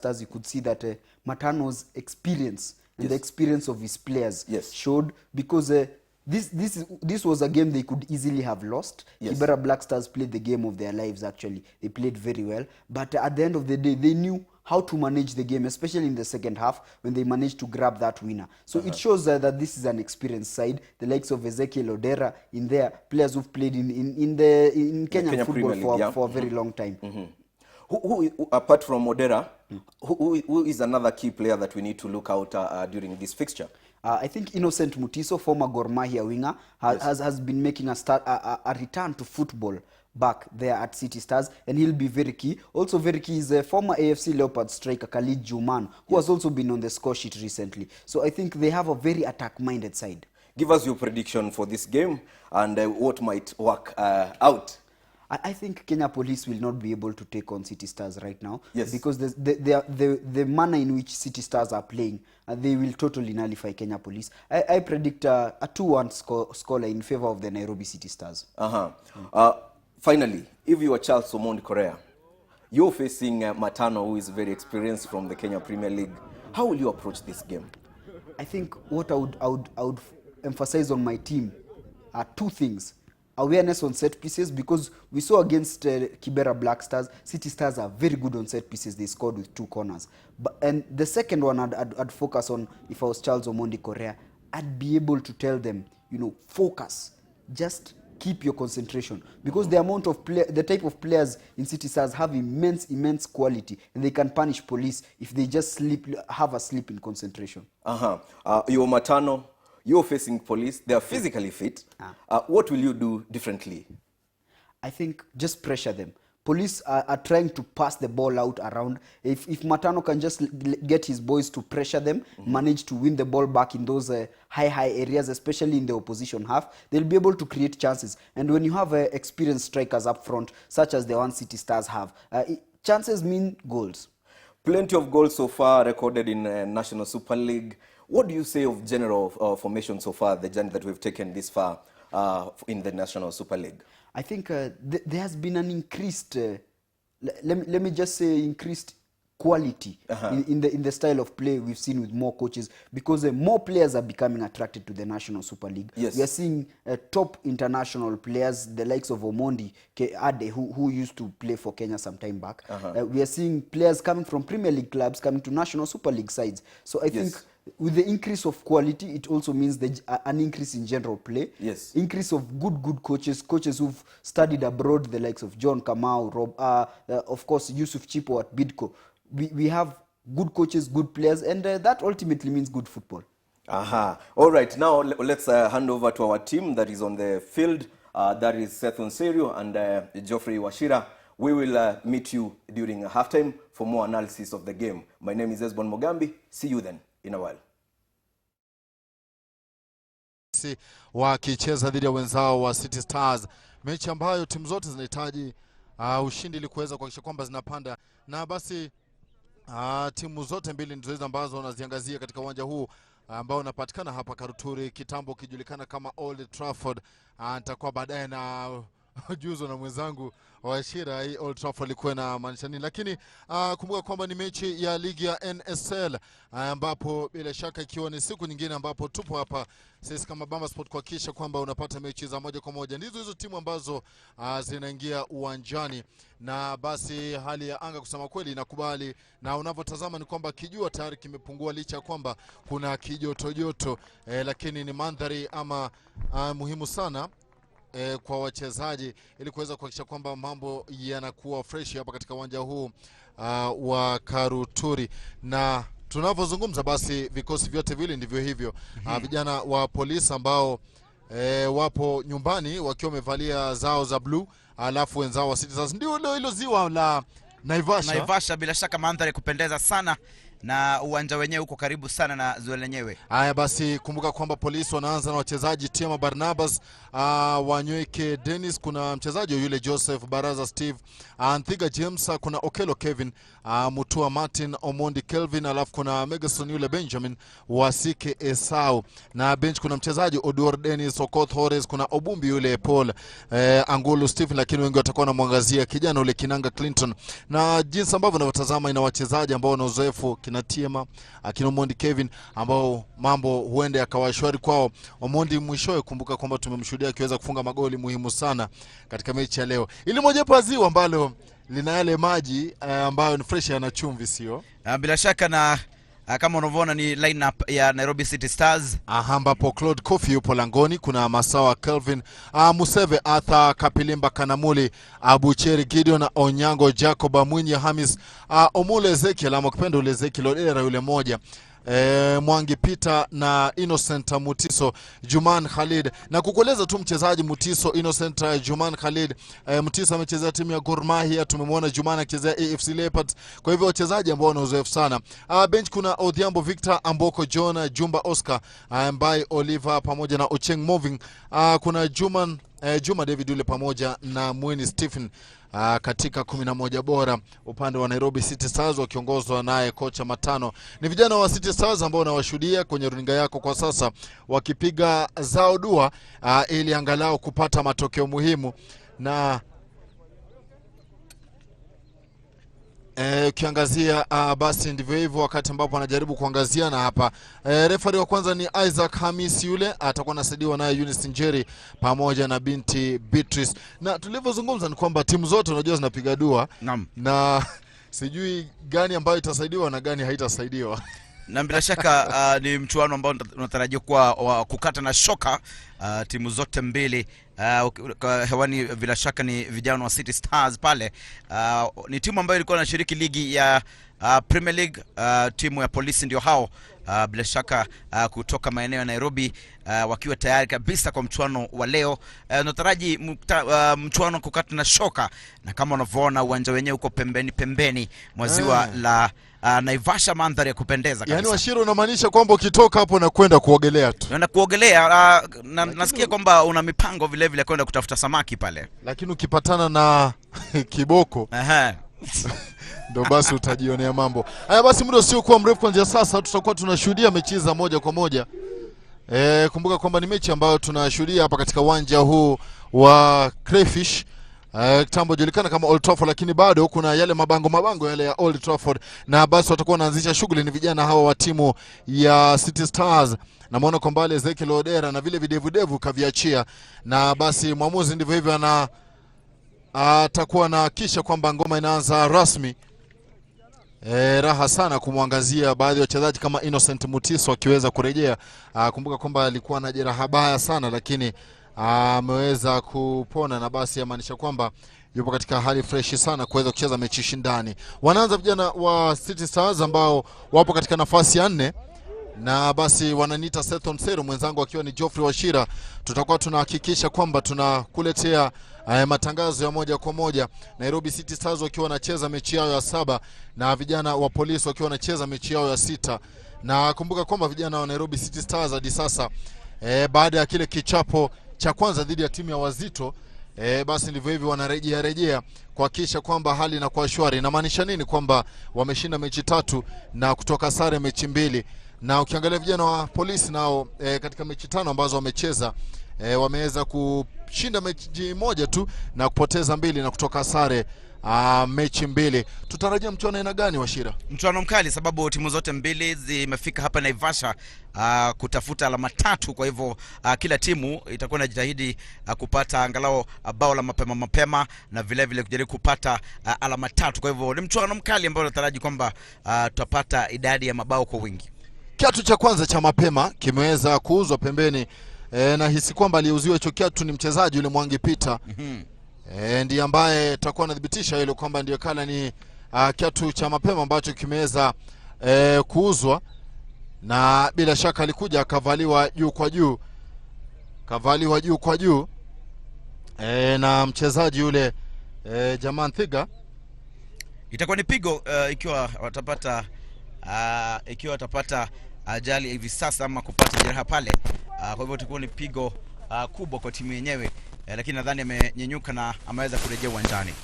Stars, you could see that Matano's experience and the experience of his players showed, because this was a game they could easily have lost. Kibera Black Stars played the game of their lives, actually. They played very well. But at the end of the day, they knew how to manage the game, especially in the second half when they managed to grab that winner. So it shows that this is an experienced side. The likes of Ezekiel Odera in there, players who've played in Kenyan football for a very long time. Who apart from Odera, who is another key player that we need to look out during this fixture? I think Innocent Mutiso, former Gor Mahia winger, has been making a return to football back there at City Stars, and he'll be very key. Also very key is a former AFC Leopards striker Khalid Juman, who has also been on the score sheet recently. So I think they have a very attack-minded side. Give us your prediction for this game and what might work out. I think Kenya Police will not be able to take on City Stars right now, because the manner in which City Stars are playing, they will totally nullify Kenya Police. I predict a 2-1 scoreline in favor of the Nairobi City Stars. Finally, if you are Charles Omondi Korea, you're facing Matano, who is very experienced from the Kenya Premier League. How will you approach this game? I think what I would emphasize on my team are two things. Awareness on set pieces, because we saw against Kibera Black Stars, City Stars are very good on set pieces. They scored with 2 corners. And the second one I'd focus on, if I was Charles Omondi Korea, I'd be able to tell them, focus. Just keep your concentration, because the type of players in City Stars have immense quality, and they can punish Police if they just have a slip in concentration. You're Matano. You're facing Police. They are physically fit. What will you do differently? I think just pressure them. Police are trying to pass the ball out around. If Matano can just get his boys to pressure them, manage to win the ball back in those high areas, especially in the opposition half, they'll be able to create chances. And when you have experienced strikers up front, such as the one City Stars have, chances mean goals. Plenty of goals so far recorded in National Super League. What do you say of general formation so far, the journey that we've taken this far in the National Super League? I think there has been an increased, let me just say, increased quality in the style of play we've seen with more coaches, because more players are becoming attracted to the National Super League. We are seeing top international players, the likes of Omondi Ade, who used to play for Kenya some time back. We are seeing players coming from Premier League clubs coming to National Super League sides. So I think with the increase of quality, it also means an increase in general play. Increase of good coaches who've studied abroad, the likes of John Kamau, of course Yusuf Chipo at Bidco. We have good coaches, good players, and that ultimately means good football. All right, now let's hand over to our team that is on the field. That is Seth Onserio and Geoffrey Washira. We will meet you during halftime for more analysis of the game. My name is Esbon Mogambi. See you then in a while. Wakicheza dhidi ya wenzao wa City Stars, mechi ambayo timu zote zinahitaji ushindi ili kuweza kuhakikisha kwamba zinapanda, na basi timu zote mbili ndizo hizo ambazo wanaziangazia katika uwanja huu ambao unapatikana hapa Karuturi, kitambo kijulikana kama Old Trafford. Nitakuwa baadaye na juzo na mwenzangu Washira hii Old Trafford ilikuwa na maanisha nini, lakini kumbuka kwamba ni mechi ya ligi ya NSL ambapo bila shaka ikiwa ni siku nyingine ambapo tupo hapa sisi kama Bamba Sport kuhakikisha kwamba unapata mechi za moja kwa moja. Ndizo hizo timu ambazo zinaingia uwanjani, na basi hali ya anga kusema kweli inakubali, na unavyotazama ni kwamba kijua tayari kimepungua licha kwamba kuna kijoto, lakini ni mandhari ama muhimu sana kwa wachezaji ili kuweza kuhakikisha kwamba mambo yanakuwa fresh hapa katika uwanja huu wa Karuturi. Na tunavyozungumza basi vikosi vyote vile ndivyo hivyo. Vijana wa polisi ambao wapo nyumbani wakiwa wamevalia zao za blue, alafu wenzao wa City Stars ndio hilo ziwa la Naivasha. Naivasha bila shaka mandhari kupendeza sana. na uwanja wenyewe uko karibu sana na zoezi lenyewe. Haya basi, kumbuka kwamba polisi wanaanza na wachezaji Tiama Barnabas, Wanyweke Dennis, kuna mchezaji yule Joseph Baraza Steve, Anthiga James, kuna Okelo Kevin, Mutua Martin, Omondi Kelvin, alafu kuna Megason yule Benjamin, Wasike Esau, na bench kuna mchezaji Oduor Dennis, Okoth Horace, kuna Obumbi yule Paul, Angulu Stephen, lakini wengi watakuwa na muangazia kijana yule Kinanga Clinton. Na jinsi ambavyo unavyotazama ina wachezaji ambao wana uzoefu, kina Tiema, akina Omondi Kevin, ambao mambo huenda yakawa shwari kwao. Omondi mwishowe, kumbuka kwamba tumemshuhudia akiweza kufunga magoli muhimu sana katika mechi ya leo. Ili moja paziwa ambalo lina yale maji ambayo ni fresh yana chumvi, sio? Bila shaka, na kama unavyoona ni lineup ya Nairobi City Stars, ambapo Claude Kofi yupo langoni, kuna Masawa Kelvin, Museve Arthur, Kapilimba Kanamuli, Abucheri Gideon, Onyango Jacob, Mwinyi Hamis, Omule Ezekiel, Amokpendo Ezekiel, Odera yule moja, Mwangi Peter na Innocent Mutiso, Juman Khalid. Na kukueleza tu mchezaji Mutiso, Innocent, Juman Khalid, Mutiso amechezea timu ya Gor Mahia, tumemwona Juman akichezea AFC Leopards. Kwa hivyo wachezaji ambao wana uzoefu sana. Bench kuna Odhiambo Victor, Amboko John, Jumba Oscar, Mbai Oliver pamoja na Ocheng Moving. Kuna Juma David yule pamoja na Mwini Stephen katika 11 bora upande wa Nairobi City Stars, wakiongozwa naye kocha Matano. Ni vijana wa City Stars ambao unawashuhudia kwenye runinga yako kwa sasa wakipiga zao dua ili angalau kupata matokeo muhimu. Na ukiangazia basi ndivyo hivyo, wakati ambapo anajaribu kuangaziana hapa. Referee wa kwanza ni Isaac Hamis, yule atakuwa anasaidiwa naye Eunice Njeri pamoja na binti Beatrice. Na tulivyozungumza ni kwamba timu zote unajua zinapiga dua. Naam. Na sijui gani ambayo itasaidiwa na gani haitasaidiwa. Na bila shaka ni mchuano ambao unatarajiwa kuwa kukata na shoka, timu zote mbili. Hewani bila shaka ni vijana wa City Stars pale. Ni timu ambayo ilikuwa inashiriki ligi ya Premier League. Timu ya polisi ndio hao, bila shaka kutoka maeneo ya Nairobi, wakiwa tayari kabisa kwa mchuano wa leo. Nataraji mchuano kukata na shoka, na kama unavyoona uwanja wenyewe uko pembeni mwa ziwa la Naivasha, mandhari ya kupendeza kabisa. Yaani Washiro, unamaanisha kwamba ukitoka hapo na kwenda kuogelea tu? Naenda kuogelea, nasikia kwamba una mipango vile vile kwenda kutafuta samaki pale. Lakini ukipatana na kiboko ndo basi utajionea mambo. Haya basi, muda sio kuwa mrefu kuanzia sasa tutakuwa tunashuhudia mechi za moja kwa moja. Kumbuka kwamba ni mechi ambayo tunashuhudia hapa katika uwanja huu wa Crayfish. Kitambo julikana kama Old Trafford, lakini bado kuna yale mabango yale ya Old Trafford. Na basi watakuwa wanaanzisha shughuli ni vijana hawa wa timu ya City Stars. Na muona kwa mbali Ezekiel Odera na vile videvu kaviachia. Na basi mwamuzi ndivyo hivyo atakuwa na kisha kwamba ngoma inaanza rasmi. Raha sana kumwangazia baadhi ya wachezaji kama Innocent Mutiso akiweza kurejea. Kumbuka kwamba alikuwa na jeraha baya sana, lakini ameweza kupona, na basi yamaanisha kwamba yupo katika hali fresh sana kuweza kucheza mechi shindani. Wanaanza vijana wa City Stars ambao wapo katika nafasi ya 4, na basi wananiita Sethon Sero, mwenzangu akiwa ni Geoffrey Washira. Tutakuwa tunahakikisha kwamba tunakuletea matangazo ya moja kwa moja. Nairobi City Stars wakiwa wanacheza mechi yao ya 7 na vijana wa polisi wakiwa wanacheza mechi yao ya 6. Na kumbuka kwamba vijana wa Nairobi City Stars hadi sasa baada ya kile kichapo cha kwanza dhidi ya timu ya Wazito, basi ndivyo hivi wanarejea kuhakikisha kwamba hali inakuwa shwari. Inamaanisha nini? Kwamba wameshinda mechi 3 na kutoka sare mechi 2. Na ukiangalia vijana wa polisi nao katika mechi 5 ambazo wamecheza, wameweza kushinda mechi 1 tu na kupoteza 2 na kutoka sare mechi 2. Tutarajia mchuano aina gani, Washira? Mchuano mkali, sababu timu zote mbili zimefika hapa Naivasha kutafuta alama 3. Kwa hivyo kila timu itakuwa inajitahidi kupata angalau bao la mapema na vile vile kujaribu kupata alama 3. Kwa hivyo ni mchuano mkali ambao nataraji kwamba tutapata idadi ya mabao kwa wingi. Kiatu cha kwanza cha mapema kimeweza kuuzwa pembeni. Na hisi kwamba aliyeuziwa hicho kiatu ni mchezaji yule Mwangi Peter. Ndiye ambaye tutakuwa nadhibitisha hilo kwamba ndio kala ni kiatu cha mapema ambacho kimeweza kuuzwa, na bila shaka alikuja akavaliwa juu kwa juu, na mchezaji yule Jaman Thiga. Itakuwa ni pigo ikiwa watapata ikiwa atapata ajali hivi sasa ama kupata jeraha pale. Kwa hivyo itakuwa ni pigo kubwa kwa timu yenyewe, lakini nadhani amenyenyuka na ameweza kurejea uwanjani.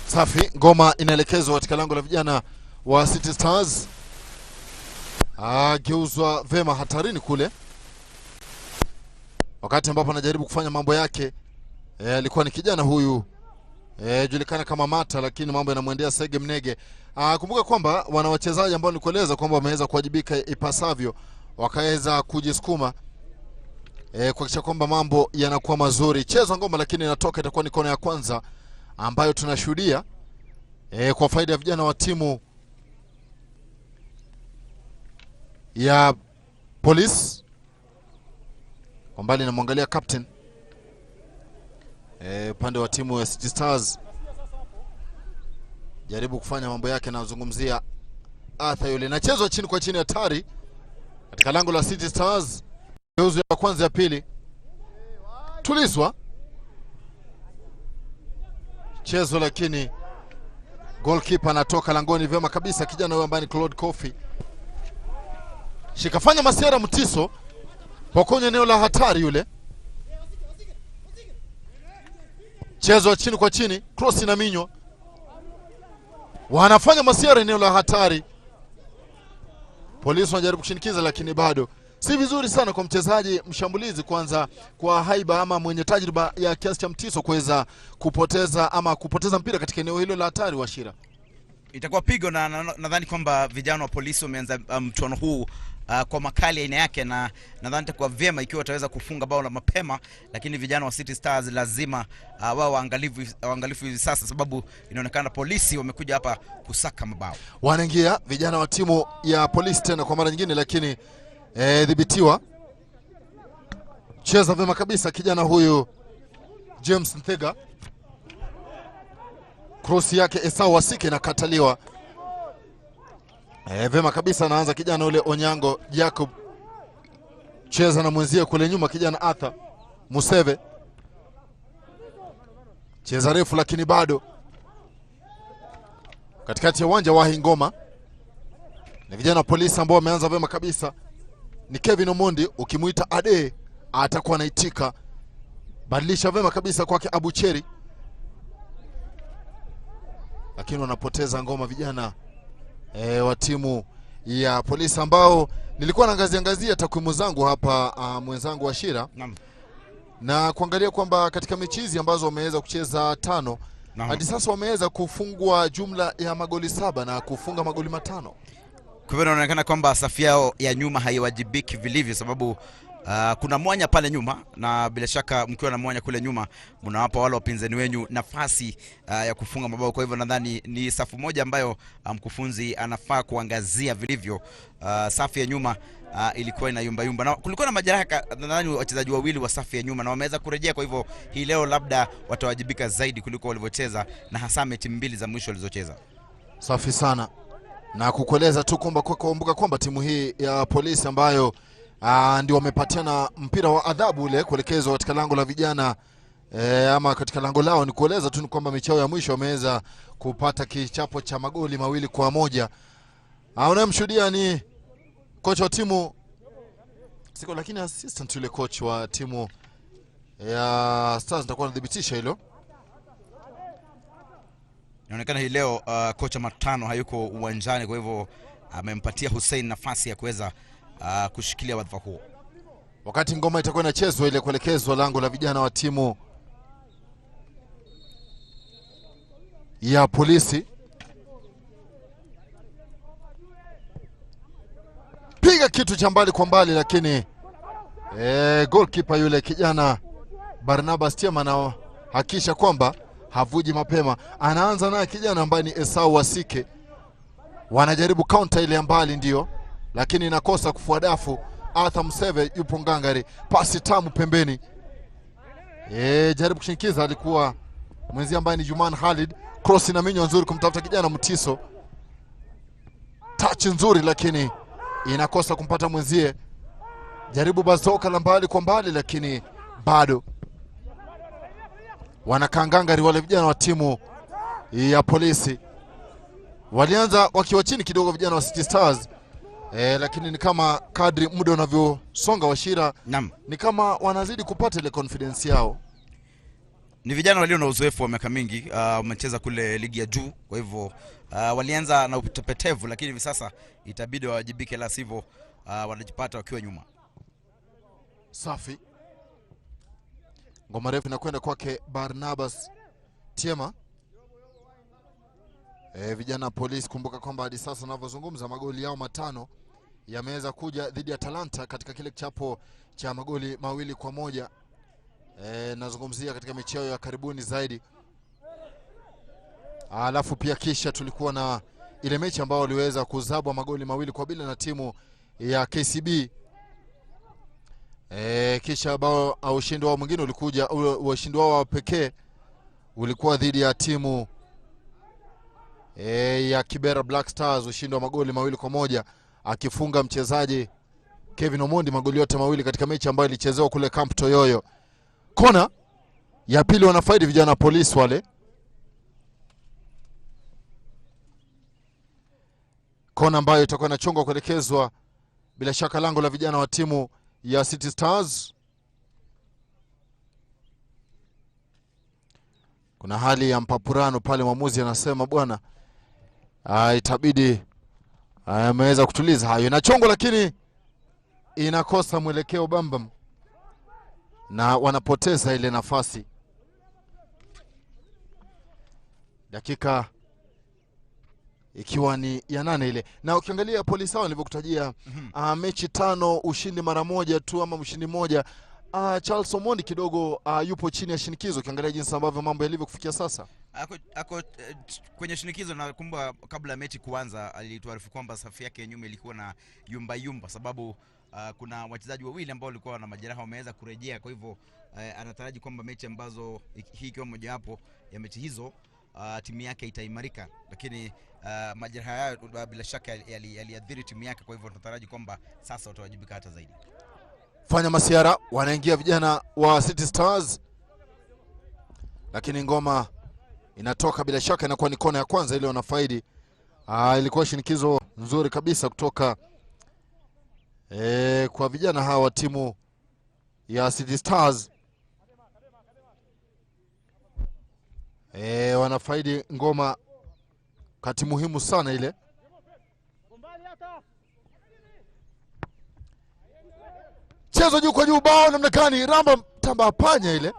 Safi, ngoma inaelekezwa katika lango la vijana wa City Stars. Geuzwa vema hatarini kule, wakati ambapo anajaribu kufanya mambo yake. Alikuwa ni kijana huyu julikana kama Mata, lakini mambo yanamwendea sege mnege. Kumbuka kwamba wana wachezaji ambao nilikueleza kwamba wameweza kuwajibika ipasavyo, wakaweza kujisukuma kuhakikisha kwamba mambo yanakuwa mazuri. Cheza ngoma, lakini inatoka, itakuwa ni kona ya kwanza ambayo tunashuhudia kwa faida ya vijana wa timu ya Police. Kwa mbali namwangalia captain upande wa timu ya City Stars, jaribu kufanya mambo yake. Na zungumzia Arthur yule, nachezwa chini kwa chini, hatari katika lango la City Stars. Geuzo ya kwanza ya pili, tulizwa chezo, lakini goalkeeper anatoka langoni vyema kabisa. Kijana huyo ambaye ni Claude Coffee shikafanya masiara mtiso pokonye eneo la hatari yule. Chezo chini kwa chini, cross na minywa, wanafanya masiara eneo la hatari. Polisi wanajaribu kushinikiza, lakini bado si vizuri sana kwa mchezaji mshambulizi kwanza kwa haiba ama mwenye tajriba ya kiasi cha mtiso kuweza kupoteza mpira katika eneo hilo la hatari. Washira, itakuwa pigo, na nadhani kwamba vijana wa Polisi wameanza mchuano huu kwa makali aina yake, na nadhani itakuwa vyema ikiwa wataweza kufunga bao la mapema, lakini vijana wa City Stars lazima wao waangalifu hivi sasa, sababu inaonekana Polisi wamekuja hapa kusaka mabao. Wanaingia vijana wa timu ya Polisi tena kwa mara nyingine, lakini dhibitiwa. Cheza vyema kabisa kijana huyu James Nthega, cross yake Esau Wasike na kataliwa. Vyema kabisa, anaanza kijana ule Onyango Jacob, cheza na mwenzie kule nyuma kijana Arthur Museve, cheza refu lakini bado katikati ya uwanja wa Ngoma. Ni vijana wa Polisi ambao wameanza vyema kabisa. Ni Kevin Omondi, ukimuita Ade atakuwa anaitika. Badilisha vyema kabisa kwake Abucheri, lakini wanapoteza ngoma vijana wa timu ya Polisi ambao nilikuwa naangazia takwimu zangu hapa mwenzangu Washira na kuangalia kwamba katika mechi hizi ambazo wameweza kucheza 5 hadi sasa wameweza kufungwa jumla ya magoli 7 na kufunga magoli 5. Kwa hivyo inaonekana kwamba safu yao ya nyuma haiwajibiki vilivyo, sababu kuna mwanya pale nyuma, na bila shaka mkiwa na mwanya kule nyuma mnawapa wale wapinzani wenyu nafasi ya kufunga mabao. Kwa hivyo nadhani ni safu moja ambayo mkufunzi anafaa kuangazia vilivyo. Safu ya nyuma ilikuwa ina yumba, na kulikuwa na majeraha nadhani wachezaji wawili wa safu ya nyuma na wameweza kurejea. Kwa hivyo hii leo labda watawajibika zaidi kuliko walivyocheza, na hasa mechi mbili za mwisho walizocheza. Safi sana, na kukueleza tu kwamba kumbuka kwamba timu hii ya Polisi ambayo ndio wamepatiana mpira wa adhabu ule kuelekezwa katika lango la vijana ama katika lango lao, ni kueleza tu kwamba mechi yao ya mwisho wameweza kupata kichapo cha magoli 2-1. Unamshuhudia ni kocha wa timu siko, lakini assistant yule coach wa timu ya Stars nitakuwa nadhibitisha hilo. Inaonekana hii leo kocha Matano hayuko uwanjani, kwa hivyo amempatia Hussein nafasi ya kuweza kushikilia wadhifa huo. Wakati ngoma itakuwa inachezwa ile kuelekezwa lango la vijana wa timu ya Polisi, piga kitu cha mbali kwa mbali, lakini goalkeeper yule kijana Barnabas Tiama na hakisha kwamba havuji mapema. Anaanza naye kijana ambaye ni Esau Wasike, wanajaribu counter ile mbali ndio, lakini inakosa kufua dafu. Arthur Museve yupo ngangari, pasi tamu pembeni. Jaribu kushinikiza, alikuwa mwenzi ambaye ni Juman Khalid, cross na minyo nzuri kumtafuta kijana Mtiso, touch nzuri lakini inakosa kumpata mwenzie. Jaribu bazoka la mbali kwa mbali, lakini bado wanakangangari wale vijana wa timu ya Polisi. Walianza wakiwa chini kidogo vijana wa City Stars, lakini ni kama kadri muda unavyosonga Washira, Naam. ni kama wanazidi kupata ile confidence yao. Ni vijana walio na uzoefu wa miaka mingi, wamecheza kule ligi ya juu, kwa hivyo walianza na utepetevu, lakini hivi sasa itabidi wawajibike, la sivyo wanajipata wakiwa nyuma. Safi. Ngoma refu inakwenda kwake Barnabas Tiema. Vijana Polisi, kumbuka kwamba hadi sasa ninavyozungumza magoli yao 5 yameweza kuja dhidi ya Talanta katika kile kichapo cha magoli 2-1. Nazungumzia katika mechi yao ya karibuni zaidi. Alafu pia kisha tulikuwa na ile mechi ambao waliweza kuzabwa magoli 2-0 na timu ya KCB. Kisha ambao ushindi wao mwingine ulikuja, ushindi wao pekee ulikuwa dhidi ya timu ya Kibera Black Stars, ushindi wa magoli 2-1, akifunga mchezaji Kevin Omondi magoli yote 2 katika mechi ambayo ilichezewa kule Camp Toyoyo. Kona ya pili wanafaidi vijana Polisi wale. Kona ambayo itakuwa inachongwa kuelekezwa bila shaka lango la vijana wa timu ya City Stars. Kuna hali ya mpapurano pale, mwamuzi anasema bwana itabidi ameweza kutuliza hayo. Inachongwa lakini inakosa mwelekeo bambam na wanapoteza ile nafasi. Dakika ikiwa ni ya 8 ile. Na ukiangalia Polisi hao nilivyokutajia, mechi 5 ushindi mara moja tu ama mshindi moja. Charles Omondi kidogo yupo chini ya shinikizo, ukiangalia jinsi ambavyo mambo yalivyo kufikia sasa. Ako kwenye shinikizo, na kumbuka kabla ya mechi kuanza alituarifu kwamba safu yake nyuma ilikuwa na yumba sababu kuna wachezaji wawili ambao walikuwa na majeraha wameweza kurejea, kwa hivyo anataraji kwamba mechi ambazo hii ikiwa moja wapo ya mechi hizo timu yake itaimarika, lakini majeraha hayo bila shaka yaliadhiri timu yake, kwa hivyo tunataraji kwamba sasa watawajibika hata zaidi. Fanya masiara wanaingia vijana wa City Stars, lakini ngoma inatoka, bila shaka inakuwa ni kona ya kwanza ile wanafaidi. Ilikuwa shinikizo nzuri kabisa kutoka kwa vijana hawa timu ya City Stars. Wanafaidi ngoma kati muhimu sana ile. Chezo juu kwa juu, bao namna gani, ramba tamba panya ile.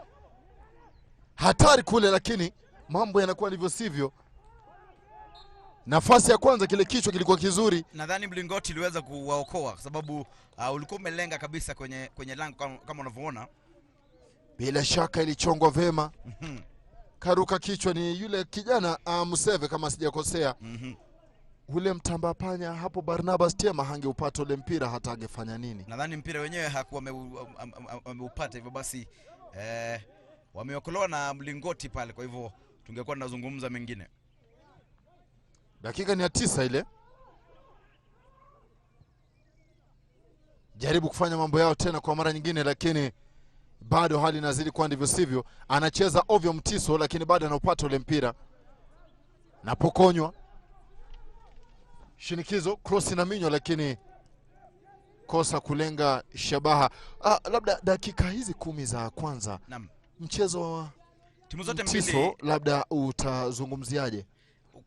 Hatari kule, lakini mambo yanakuwa ndivyo sivyo. Nafasi ya kwanza kile kichwa kilikuwa kizuri. Nadhani mlingoti iliweza kuwaokoa kwa sababu ulikuwa umelenga kabisa kwenye lango kama unavyoona. Bila shaka ilichongwa vema. Karuka kichwa ni yule kijana Museve kama sijakosea. Ule mtamba panya hapo Barnabas Tiema hangeupata ule mpira hata angefanya nini. Nadhani mpira wenyewe hakuwa ameupata, hivyo basi wameokolewa na mlingoti pale, kwa hivyo tungekuwa tunazungumza mengine. Dakika ni ya 9 ile. Jaribu kufanya mambo yao tena kwa mara nyingine, lakini bado hali inazidi kuwa ndivyo sivyo. Anacheza ovyo Mtiso, lakini bado anaupata ule mpira. Napokonywa. Shinikizo, cross na minyo, lakini kosa kulenga shabaha. Labda dakika hizi 10 za kwanza. Naam. Mchezo wa timu zote mbili labda utazungumziaje?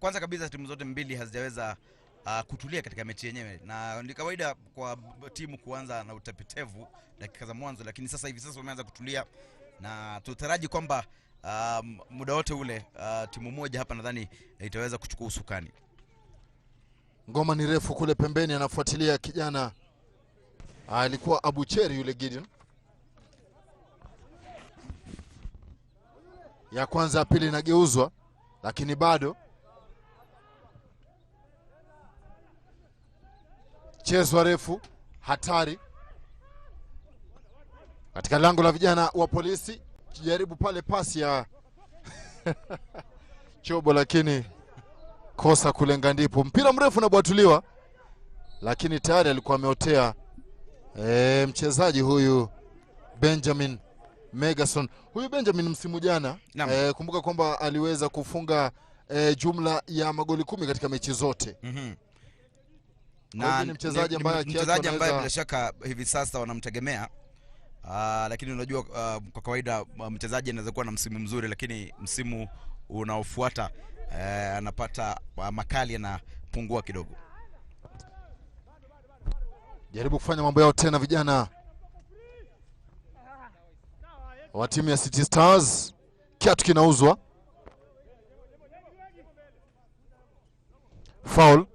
Kwanza kabisa timu zote mbili hazijaweza kutulia katika mechi yenyewe, na ni kawaida kwa timu kuanza na utapetevu dakika za mwanzo, lakini hivi sasa wameanza kutulia na tutaraji kwamba muda wote ule timu moja hapa nadhani itaweza kuchukua usukani. Ngoma ni refu kule pembeni, anafuatilia kijana alikuwa Abucheri yule Gideon. Ya kwanza ya pili inageuzwa, lakini bado chezo refu hatari katika lango la vijana wa Polisi. Kijaribu pale pasi ya Chobo, lakini kosa kulenga ndipo. Mpira mrefu unabwatuliwa, lakini tayari alikuwa ameotea mchezaji huyu Benjamin Megason. Huyu Benjamin msimu jana kumbuka kwamba aliweza kufunga jumla ya magoli 10 katika mechi zote. na ni mchezaji ambaye bila shaka hivi sasa wanamtegemea. Lakini unajua kwa kawaida mchezaji anaweza kuwa na msimu mzuri, lakini msimu unaofuata anapata makali yanapungua kidogo. Jaribu kufanya mambo yao tena vijana wa timu ya City Stars. Kiatu kinauzwa. Foul.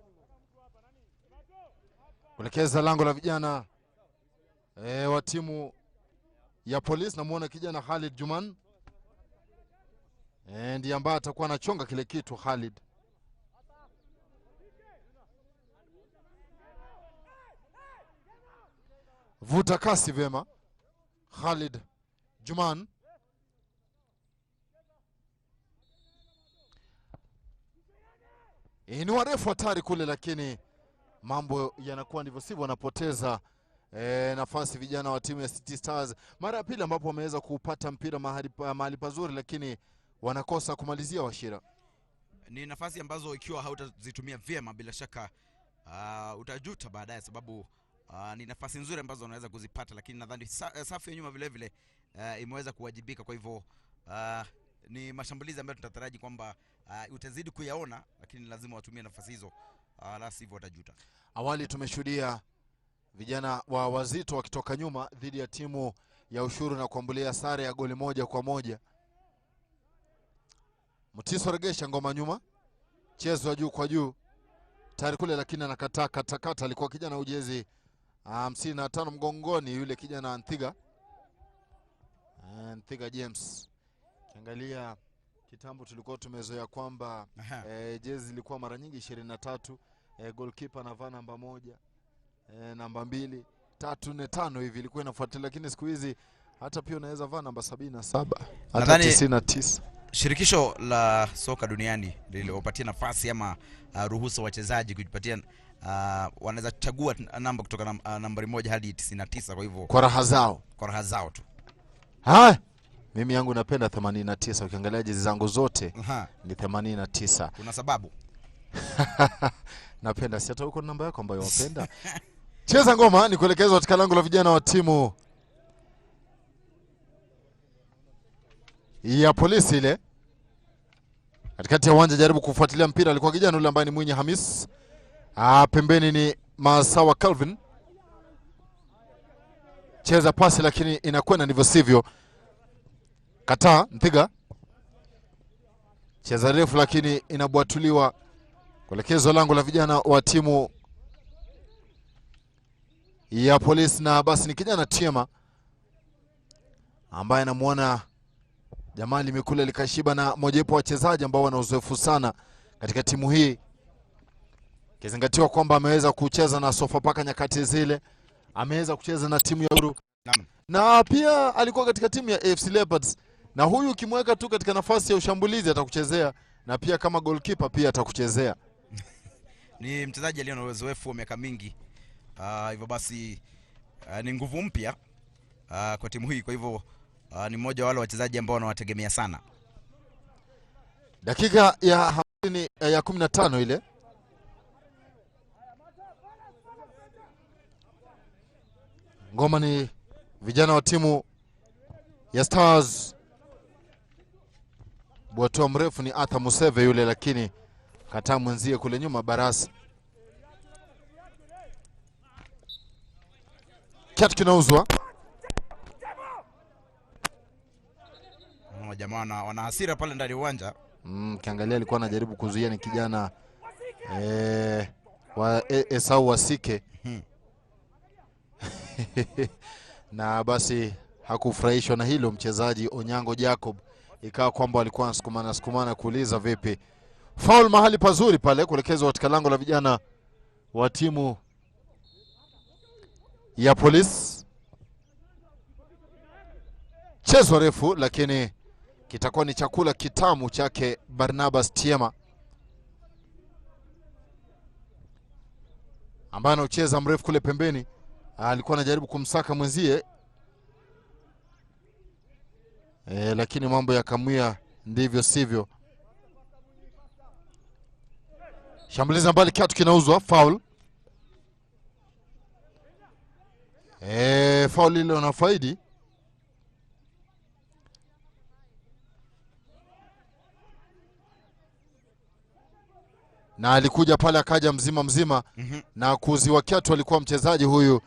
Kuelekeza lango la vijana wa timu ya Police. Namuona kijana Khalid Juman. Ndiye ambaye atakuwa anachonga kile kitu Khalid. Vuta kasi vema Khalid Juman. Ni warefu hatari kule, lakini mambo yanakuwa ndivyo sivyo, wanapoteza nafasi vijana wa timu ya City Stars. Mara ya pili ambapo wameweza kupata mpira mahali pazuri, lakini wanakosa kumalizia. Washira, ni nafasi ambazo ikiwa hautazitumia vyema bila shaka utajuta baadaye, sababu ni nafasi nzuri ambazo unaweza kuzipata, lakini nadhani safu ya nyuma vile vile imeweza kuwajibika. Kwa hivyo ni mashambulizi ambayo tutataraji kwamba utazidi kuyaona, lakini lazima watumie nafasi hizo, la sivyo watajuta. Awali tumeshuhudia vijana wa Wazito wakitoka nyuma dhidi ya timu ya Ushuru na kuambulia sare ya goli 1-1. Mutiso regesha ngoma nyuma, chezo juu kwa juu tayari kule, lakini anakataa katakata. Alikuwa kijana ujezi 55 mgongoni, yule kijana Anthiga James. Kiangalia kitambo tulikuwa tumezoea kwamba jezi ilikuwa mara nyingi 23, goalkeeper anavaa namba 1, namba 2, 3, 4, 5 hivi ilikuwa inafuatilia, lakini siku hizi hata pia unaweza vaa namba 77 hata 99. Shirikisho la soka duniani lililopatia nafasi ama ruhusa wachezaji kujipatia wanaweza chagua namba kutoka nambari 1 hadi 99, kwa hivyo kwa raha zao tu. Mimi yangu napenda 89. Ukiangalia jezi zangu zote ni 89. Kuna sababu. Napenda, si hata uko namba yako ambayo unapenda. Cheza ngoma ni kuelekezwa katika lango la vijana wa timu ya Polisi ile. Katikati ya uwanja jaribu kufuatilia mpira, alikuwa kijana yule ambaye ni Mwinyi Hamis. Pembeni ni Masawa Calvin. Cheza pasi lakini inakwenda ndivyo sivyo. Kataa Nthiga. Cheza refu lakini inabwatuliwa kuelekezwa lango la vijana wa timu ya Polisi, na basi ni kijana Tiema ambaye anamuona Jamali Mikule likashiba na mojawapo wa wachezaji ambao wana uzoefu sana katika timu hii, kizingatiwa kwamba ameweza kucheza na Sofapaka nyakati zile, ameweza kucheza na timu ya Uru na pia alikuwa katika timu ya AFC Leopards. Na huyu ukimweka tu katika nafasi ya ushambulizi atakuchezea, na pia kama goalkeeper pia atakuchezea. Ni mchezaji aliye na uzoefu wa miaka mingi, hivyo basi ni nguvu mpya kwa timu hii, kwa hivyo ni mmoja wa wale wachezaji ambao wanawategemea sana. Dakika ya 15 ile. Ngoma ni vijana wa timu ya Stars. Bwatua mrefu ni Arthur Museve yule, lakini kataa mwenzie kule nyuma Barasi. Kiatu kinauzwa. Jamaa wana hasira pale ndani ya uwanja. Kiangalia alikuwa anajaribu kuzuia ni kijana wa Esau Wasike. Na basi hakufurahishwa na hilo mchezaji Onyango Jacob, ikawa kwamba alikuwa anasukumana kuuliza vipi. Foul mahali pazuri pale kuelekezwa katika lango la vijana wa timu ya Police. Chezo refu lakini kitakuwa ni chakula kitamu chake Barnabas Tiema, ambaye anacheza mrefu kule pembeni. Alikuwa anajaribu kumsaka mwenzie, lakini mambo yakamwia ndivyo sivyo. Shambulizi mbali, kiatu kinauzwa. Foul. Foul ile unafaidi. Na alikuja pale akaja mzima mzima na kuziwa kiatu alikuwa mchezaji huyu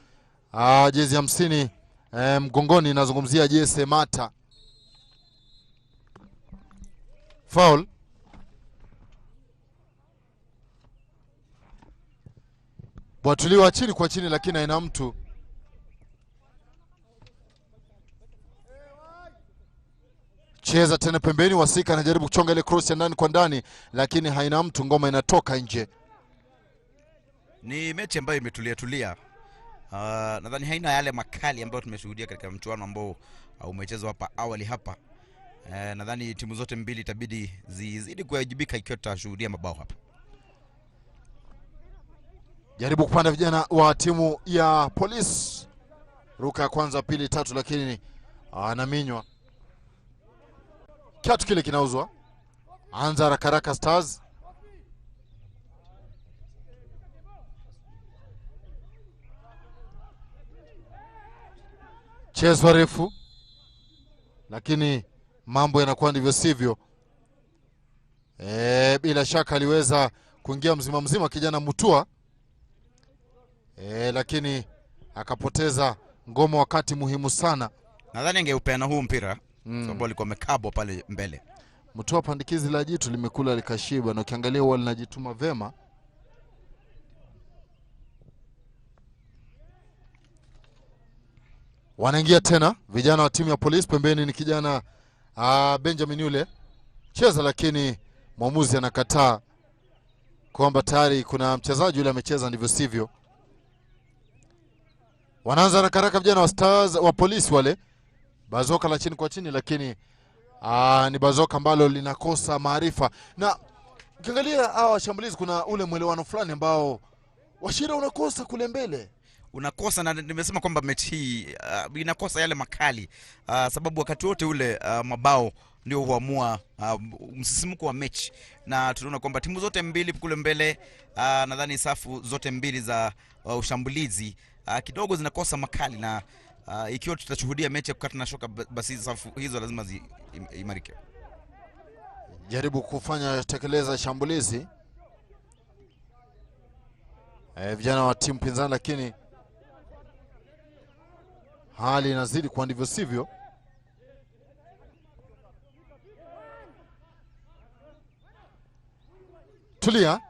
jezi 50 mgongoni, nazungumzia Jesse Mata. Foul. Bwatuliwa chini kwa chini lakini haina mtu. Cheza tena pembeni, Wasika anajaribu kuchonga ile cross ya ndani kwa ndani lakini haina mtu, ngoma inatoka nje. Ni mechi ambayo imetulia. Nadhani haina yale makali ambayo tumeshuhudia katika mchuano ambao umechezwa hapa awali hapa. Nadhani timu zote mbili itabidi zizidi kuwajibika ikiwa tutashuhudia mabao hapa. Jaribu kupanda vijana wa timu ya Police. Ruka ya kwanza, pili, tatu lakini anaminywa. Kiatu kile kinauzwa. Anza haraka Stars. Chezo refu. Lakini mambo yanakuwa ndivyo sivyo. Bila shaka aliweza kuingia mzima mzima kijana Mutua. Lakini akapoteza ngoma wakati muhimu sana. Nadhani angeupeana huu mpira sababu alikuwa amekabwa pale mbele. Mutua pandikizi la jitu limekula likashiba, na ukiangalia wao linajituma vema. Wanaingia tena vijana wa timu ya Police. Pembeni ni kijana Benjamin yule cheza, lakini mwamuzi anakataa kwamba tayari kuna mchezaji yule amecheza ndivyo sivyo. Wanaanza haraka vijana wa Stars wa Police wale. Bazoka la chini kwa chini lakini ni bazoka ambalo linakosa maarifa. Na ukiangalia hawa washambulizi kuna ule mwelewano fulani ambao Washira unakosa kule mbele. Unakosa, na nimesema kwamba mechi hii inakosa yale makali sababu wakati wote ule mabao ndio huamua msisimuko wa mechi, na tunaona kwamba timu zote mbili kule mbele nadhani safu zote mbili za ushambulizi kidogo zinakosa makali, na ikiwa tutashuhudia mechi ya kukata na shoka basi safu hizo lazima imarike. Jaribu kufanya tekeleza shambulizi vijana wa timu pinzani, lakini hali inazidi kwa ndivyo sivyo. Tulia.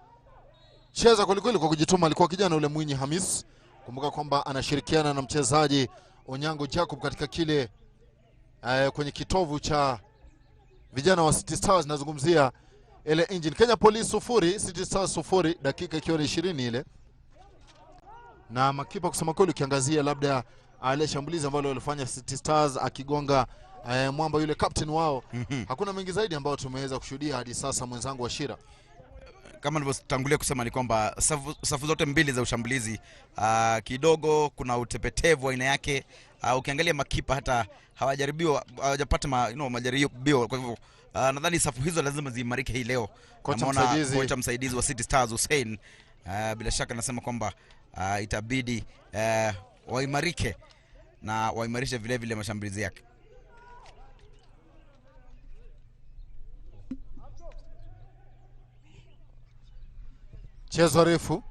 Cheza kwelikweli kwa kujituma alikuwa kijana ule Mwinyi Hamis. Kumbuka kwamba anashirikiana na mchezaji Onyango Jacob katika kile kwenye kitovu cha vijana wa City Stars. Nazungumzia ile engine. Kenya Police 0 City Stars 0, dakika ikiwa ni 20 ile. Na makipa kusema kweli ukiangazia labda ile shambulizi ambalo walifanya City Stars akigonga mwamba yule captain wao. Hakuna mengi zaidi ambayo tumeweza kushuhudia hadi sasa, mwenzangu Washira. Kama nilivyotangulia kusema ni kwamba safu zote mbili za ushambulizi kidogo kuna utepetevu aina yake. Ukiangalia makipa hata hawajapata majaribio, kwa hivyo nadhani safu hizo lazima ziimarike hii leo. Kocha msaidizi wa City Stars Hussein bila shaka nasema kwamba itabidi waimarike na waimarishe vile vile mashambulizi yake. Chezo refu.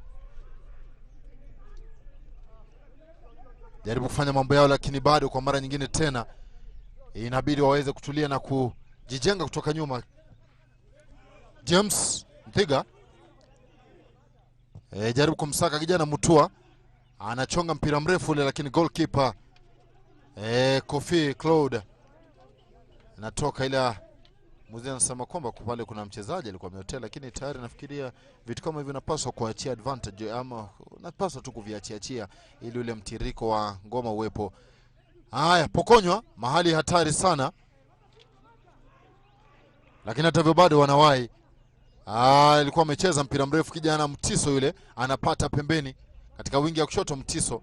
Jaribu kufanya mambo yao lakini bado kwa mara nyingine tena inabidi waweze kutulia na kujijenga kutoka nyuma. James Mpiga jaribu kumsaka kijana Mutua, anachonga mpira mrefu ule lakini goalkeeper Kofi Claude anatoka, ila mzee anasema kwamba pale kuna mchezaji alikuwa ameotea, lakini tayari nafikiria vitu kama hivyo napaswa kuachia advantage ama napaswa tu kuviachia ili ule mtiriko wa ngoma uwepo. Haya, pokonywa mahali hatari sana, lakini hata hivyo bado wanawai. Alikuwa amecheza mpira mrefu kijana Mtiso yule, anapata pembeni katika wingi ya kushoto. Mtiso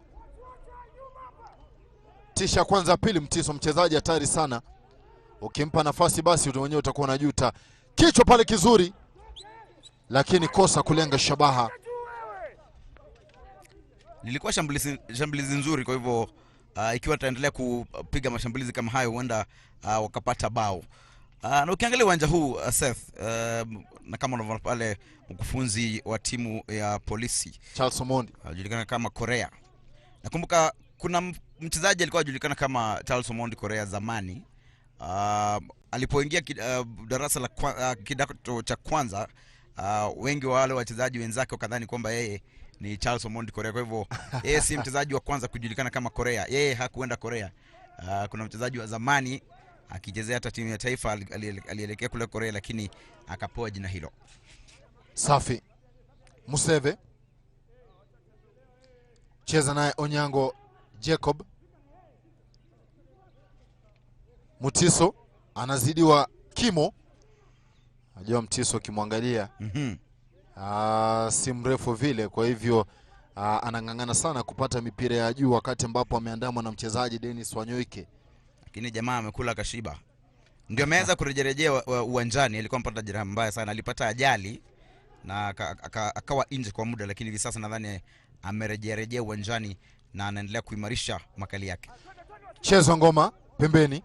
tisha kwanza pili. Mtiso mchezaji hatari sana, ukimpa nafasi basi mwenyewe utakuwa unajuta. Kichwa pale kizuri lakini kosa kulenga shabaha. lilikuwa shambulizi nzuri, kwa hivyo ikiwa taendelea kupiga mashambulizi kama hayo huenda wakapata bao. Na ukiangalia uwanja huu Seth, na kama unavyoona pale mkufunzi wa timu ya Polisi Charles Omondi anajulikana kama Korea. Nakumbuka kuna mchezaji alikuwa anajulikana kama Charles Omondi Korea zamani. Alipoingia darasa la kidato cha kwanza, wengi wa wale wachezaji wenzake wakadhani kwamba yeye ni Charles Omondi Korea. Kwa hivyo yeye si mchezaji wa kwanza kujulikana kama Korea. Yeye hakuenda Korea. Kuna mchezaji wa zamani akichezea hata timu ya taifa alielekea kule Korea, lakini akapewa jina hilo. Safi. Museve cheza naye Onyango Jacob. Mutiso anazidiwa kimo. Najua Mtiso kimwangalia si mrefu vile, kwa hivyo anang'ang'ana sana kupata mipira ya juu wakati ambapo ameandamwa na mchezaji Dennis Wanyoike. Lakini jamaa amekula kashiba. Ndio ameweza kurejerejea uwanjani. Alikuwa mpata jeraha mbaya sana, alipata ajali na akawa nje kwa muda, lakini hivi sasa nadhani amerejea uwanjani na anaendelea kuimarisha makali yake. Chezo ngoma pembeni.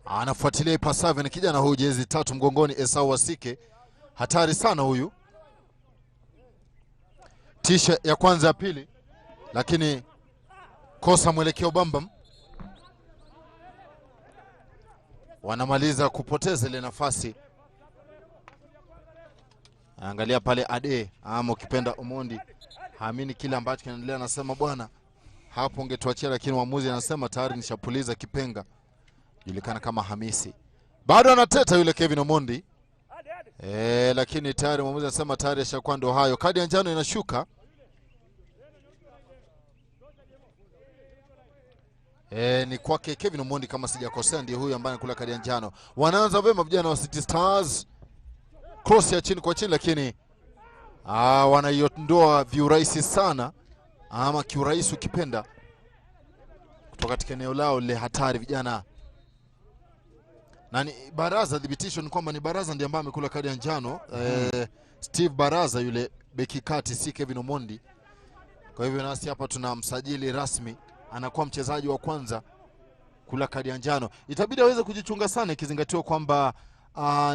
Anafuatilia ipasavyo, ni kijana huyu jezi 3 mgongoni, Esau Wasike. Hatari sana huyu. Tisha ya kwanza ya pili, lakini kosa mwelekeo bambam. Wanamaliza kupoteza ile nafasi. Angalia pale Ade ama ukipenda Omondi haamini kile ambacho kinaendelea, anasema bwana hapo ungetuachia, lakini mwamuzi anasema tayari nishapuliza kipenga. Julikana kama Hamisi. Bado anateta yule Kevin Omondi. Lakini tayari mwamuzi anasema tayari ashakuwa ndo hayo. Kadi ya njano inashuka. Ni kwake Kevin Omondi kama sijakosea, ndiye huyu ambaye anakula kadi ya njano. Wanaanza vema vijana wa City Stars. Cross ya chini kwa chini, lakini wanaiondoa viurahisi sana, ama kiurahisi ukipenda, kutoka katika eneo lao le hatari vijana. Na ni Baraza, thibitisho ni kwamba ni Baraza ndiye ambaye amekula kadi ya njano. Steve Baraza yule beki kati, si Kevin Omondi. Kwa hivyo nasi hapa tuna msajili rasmi, anakuwa mchezaji wa kwanza kula kadi ya njano. Itabidi aweze kujichunga sana, ikizingatiwa kwamba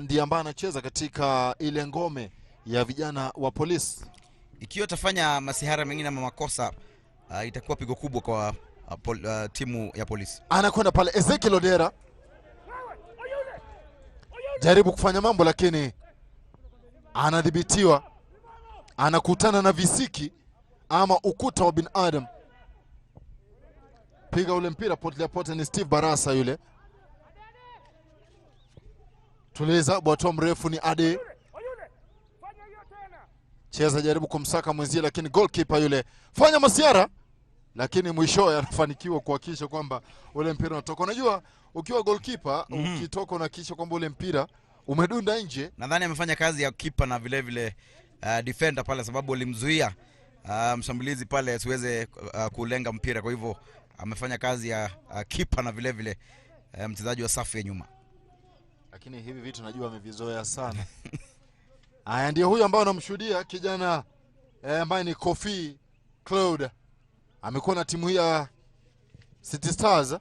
ndiye ambaye anacheza katika ile ngome ya vijana wa Polisi. Ikiwa atafanya masihara mengine ama makosa, itakuwa pigo kubwa kwa timu ya Polisi. Anakwenda pale Ezekiel Odera, jaribu kufanya mambo lakini anadhibitiwa, anakutana na visiki ama ukuta wa bin Adam. Piga ule mpira potelea pote, ni Steve Barasa yule. Tuliza bwato mrefu ni Ade. Cheza jaribu kumsaka mwenzie, lakini goalkeeper yule fanya masiara, lakini mwishowe anafanikiwa kuhakikisha kwamba ule mpira unatoka. Unajua ukiwa goalkeeper ukitoka unahakikisha kwamba ule mpira umedunda nje. Nadhani amefanya kazi ya keeper na vile vile defender pale, sababu alimzuia mshambulizi pale asiweze kulenga mpira. Kwa hivyo amefanya kazi ya keeper na vile vile mchezaji wa safu ya nyuma. Lakini hivi vitu najua amevizoea sana. Haya, ndio huyu ambao anamshuhudia kijana ambaye ni Kofi Claude. Amekuwa na timu hii ya City Stars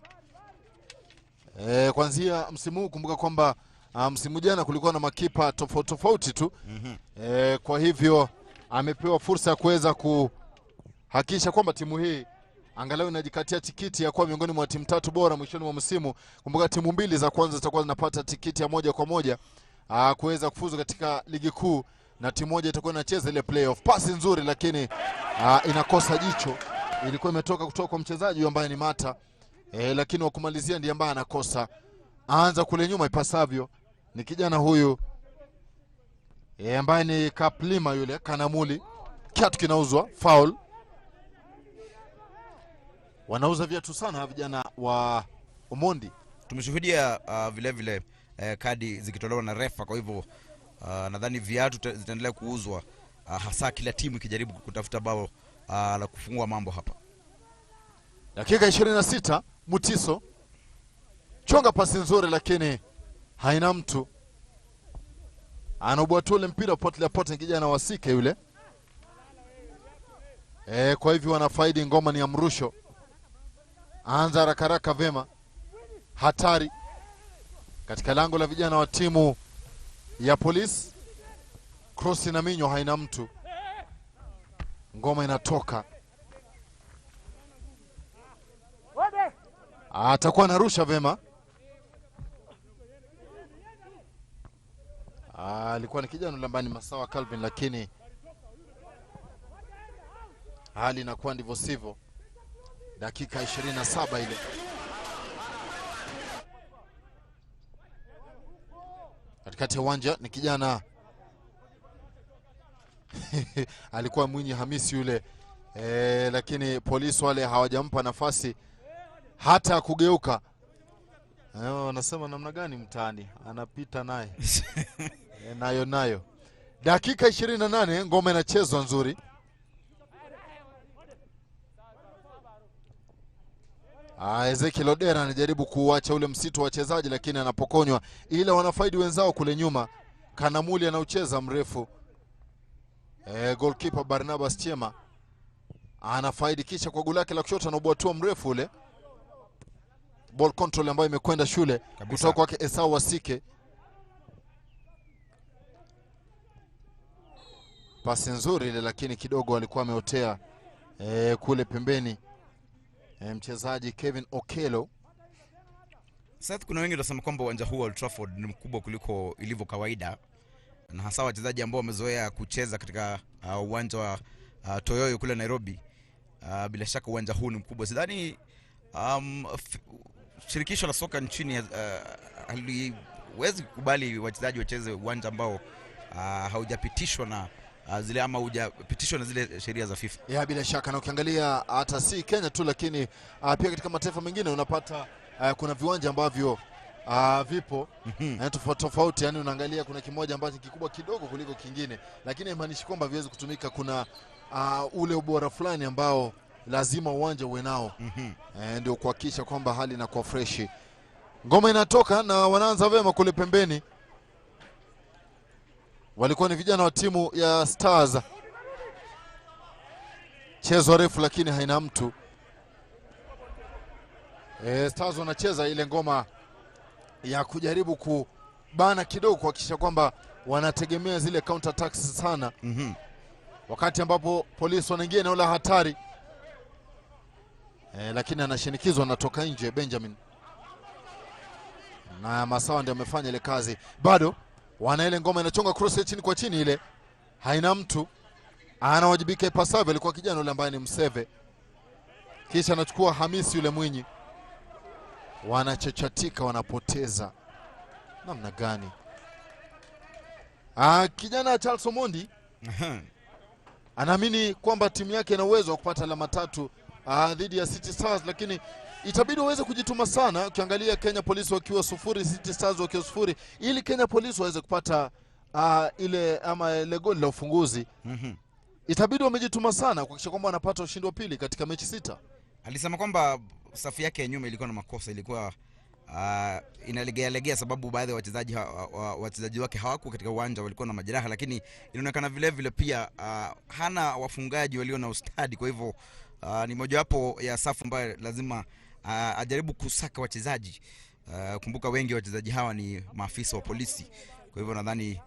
kuanzia msimu huu. Kumbuka kwamba msimu jana kulikuwa na makipa tofauti tu. Kwa hivyo amepewa fursa ya kuweza kuhakikisha kwamba timu hii angalau inajikatia tikiti ya kuwa miongoni mwa timu 3 bora mwishoni mwa msimu. Kumbuka timu 2 za kwanza zitakuwa zinapata tikiti ya moja kwa moja kuweza kufuzu katika ligi kuu, na timu moja itakuwa inacheza ile playoff. Pasi nzuri lakini inakosa jicho. Ilikuwa imetoka kutoka kwa mchezaji ambaye ni Mata, lakini wa kumalizia ndiye ambaye anakosa. Aanza kule nyuma ipasavyo ni kijana huyu ambaye ni Kaplima yule Kanamuli. Kiatu kinauzwa, foul. Wanauza viatu sana vijana wa Omondi. Tumeshuhudia vile vile kadi zikitolewa na refa, kwa hivyo nadhani viatu zitaendelea kuuzwa, hasa kila timu ikijaribu kutafuta bao la kufungua mambo hapa. Dakika 26, Mutiso chonga pasi nzuri lakini haina mtu. Anabwatule mpira potelea pote kijana Wasike yule. Kwa hivyo wanafaidi, ngoma ni ya mrusho. Anza haraka haraka vema. Hatari katika lango la vijana wa timu ya Polisi. Cross na minyo, haina mtu. Ngoma inatoka. Atakuwa anarusha vema. Alikuwa ni kijana lambani Masawa Calvin, lakini hali inakuwa ndivyo sivyo. Dakika 27 ile. Katikati ya uwanja ni kijana alikuwa Mwinyi Hamisi yule, lakini Polisi wale hawajampa nafasi hata kugeuka. Wanasema namna gani mtaani, anapita naye. Nayo. Dakika 28, ngoma inachezwa nzuri. Ezekiel Odera anajaribu kuacha ule msitu wa wachezaji, lakini anapokonywa, ila wanafaidi wenzao kule nyuma. Kanamuli anaucheza mrefu. Goalkeeper Barnabas Chema anafaidi, kisha kwa goli lake la kushoto anaubwatua mrefu ule. Ball control ambayo imekwenda shule kutoka kwake Esau Wasike. Pasi nzuri ile, lakini kidogo alikuwa ameotea kule pembeni mchezaji Kevin Okelo. Sasa kuna wengi wanasema kwamba uwanja huu wa Old Trafford ni mkubwa kuliko ilivyo kawaida, na hasa wachezaji ambao wamezoea kucheza katika uwanja wa Toyoyo kule Nairobi. Bila shaka uwanja huu ni mkubwa. Sidhani shirikisho la soka nchini haliwezi kukubali wachezaji wacheze uwanja ambao haujapitishwa na zile ama hujapitishwa na zile sheria za FIFA. Bila shaka, na ukiangalia hata si Kenya tu, lakini pia katika mataifa mengine unapata kuna viwanja ambavyo vipo tofauti. Yani unaangalia kuna kimoja ambacho kikubwa kidogo kuliko kingine, lakini haimaanishi kwamba viwezi kutumika. Kuna ule ubora fulani ambao lazima uwanja uwe nao, ndio kuhakikisha kwamba hali inakuwa fresh. Ngoma inatoka na wanaanza vema kule pembeni. Walikuwa ni vijana wa timu ya Stars. Chezo refu lakini haina mtu. Stars wanacheza ile ngoma ya kujaribu kubana kidogo, kuhakikisha kwamba wanategemea zile counter attacks sana. Wakati ambapo Polisi wanaingia eneo la hatari, lakini anashinikizwa, anatoka nje Benjamin. Na Masawa ndio amefanya ile kazi. Bado wana ile ngoma inachonga cross chini kwa chini, ile haina mtu. Anawajibika ipasavyo, alikuwa kijana yule ambaye ni Mseve. Kisha anachukua Hamisi yule Mwinyi. Wanachachatika, wanapoteza. Namna gani? Kijana Charles Omondi anaamini kwamba timu yake ina uwezo wa kupata alama 3 dhidi ya City Stars, lakini itabidi waweze kujituma sana. Ukiangalia Kenya Police wakiwa 0, City Stars wakiwa 0, ili Kenya Police waweze kupata ile goli la ufunguzi. Itabidi wamejituma sana kuhakikisha kwamba wanapata ushindi wa pili katika mechi 6. Alisema kwamba safu yake ya nyuma ilikuwa na makosa, ilikuwa inalegea sababu baadhi ya wachezaji wake hawako katika uwanja, walikuwa na majeraha, lakini inaonekana vile vile pia hana wafungaji walio na ustadi. Kwa hivyo ni mojawapo ya safu ambayo lazima ajaribu kusaka wachezaji. Kumbuka wengi wa wachezaji hawa ni maafisa wa polisi. Kwa hivyo nadhani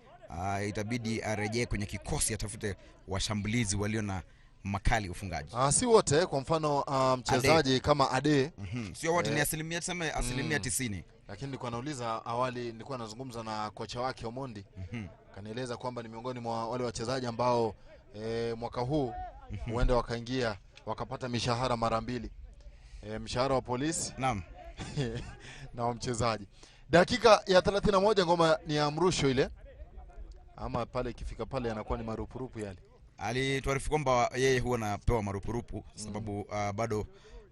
itabidi arejee kwenye kikosi, atafute washambulizi walio na makali ufungaji. Si wote, kwa mfano mchezaji kama Ade. Sio wote, ni asilimia 90. Lakini nilikuwa nauliza awali, nilikuwa nazungumza na kocha wake Omondi. Kanieleza kwamba ni miongoni mwa wale wachezaji ambao mwaka huu huenda wakaingia wakapata mishahara mara 2. Mshahara wa polisi na wa mchezaji. Dakika ya 31, ngoma ni ya mrusho ile. Ama pale ikifika pale anakuwa ni marupurupu yale. Alituarifu kwamba yeye huwa anapewa marupurupu sababu bado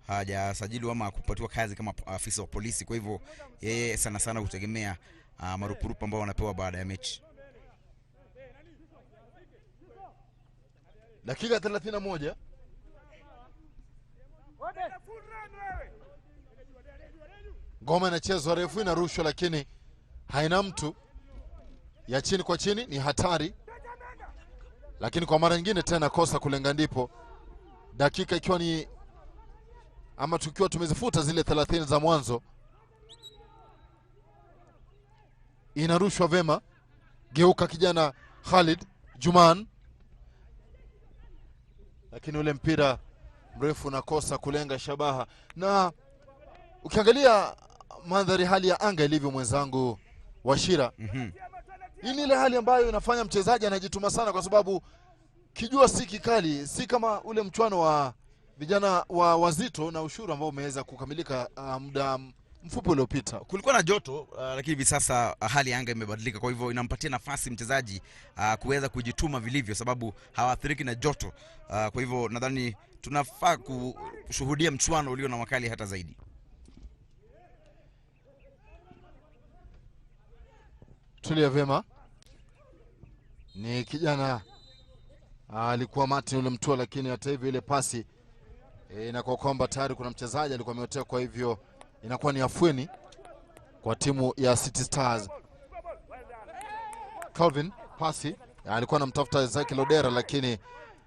hajasajiliwa ama kupatiwa kazi kama afisa wa polisi. Kwa hivyo yeye sana kutegemea marupurupu ambao wanapewa baada ya mechi. Dakika 31. Ngoma inachezwa refu, inarushwa lakini haina mtu. Ya chini kwa chini ni hatari, lakini kwa mara nyingine tena kosa kulenga ndipo. dakika ikiwa ni ama tukiwa tumezifuta zile 30 za mwanzo. Inarushwa vema, geuka kijana Khalid Juman, lakini ule mpira mrefu unakosa kulenga shabaha. Na ukiangalia mandhari, hali ya anga ilivyo, mwenzangu Washira, hii ni ile hali ambayo inafanya mchezaji anajituma sana, kwa sababu kijua si kikali, si kama ule mchuano wa vijana wa Wazito na Ushuru ambao umeweza kukamilika muda mfupi uliopita. Kulikuwa na joto lakini hivi sasa hali ya anga imebadilika, kwa hivyo inampatia nafasi mchezaji kuweza kujituma vilivyo, sababu hawaathiriki na joto. Kwa hivyo nadhani tunafaa kushuhudia mchuano ulio na makali hata zaidi. Tulia vema, ni kijana alikuwa Martin ule mtua, lakini hata hivyo ile pasi inakuwa kwamba tayari kuna mchezaji alikuwa ameotea, kwa hivyo inakuwa ni afueni kwa timu ya City Stars. Calvin pasi alikuwa anamtafuta Ezekiel Odera, lakini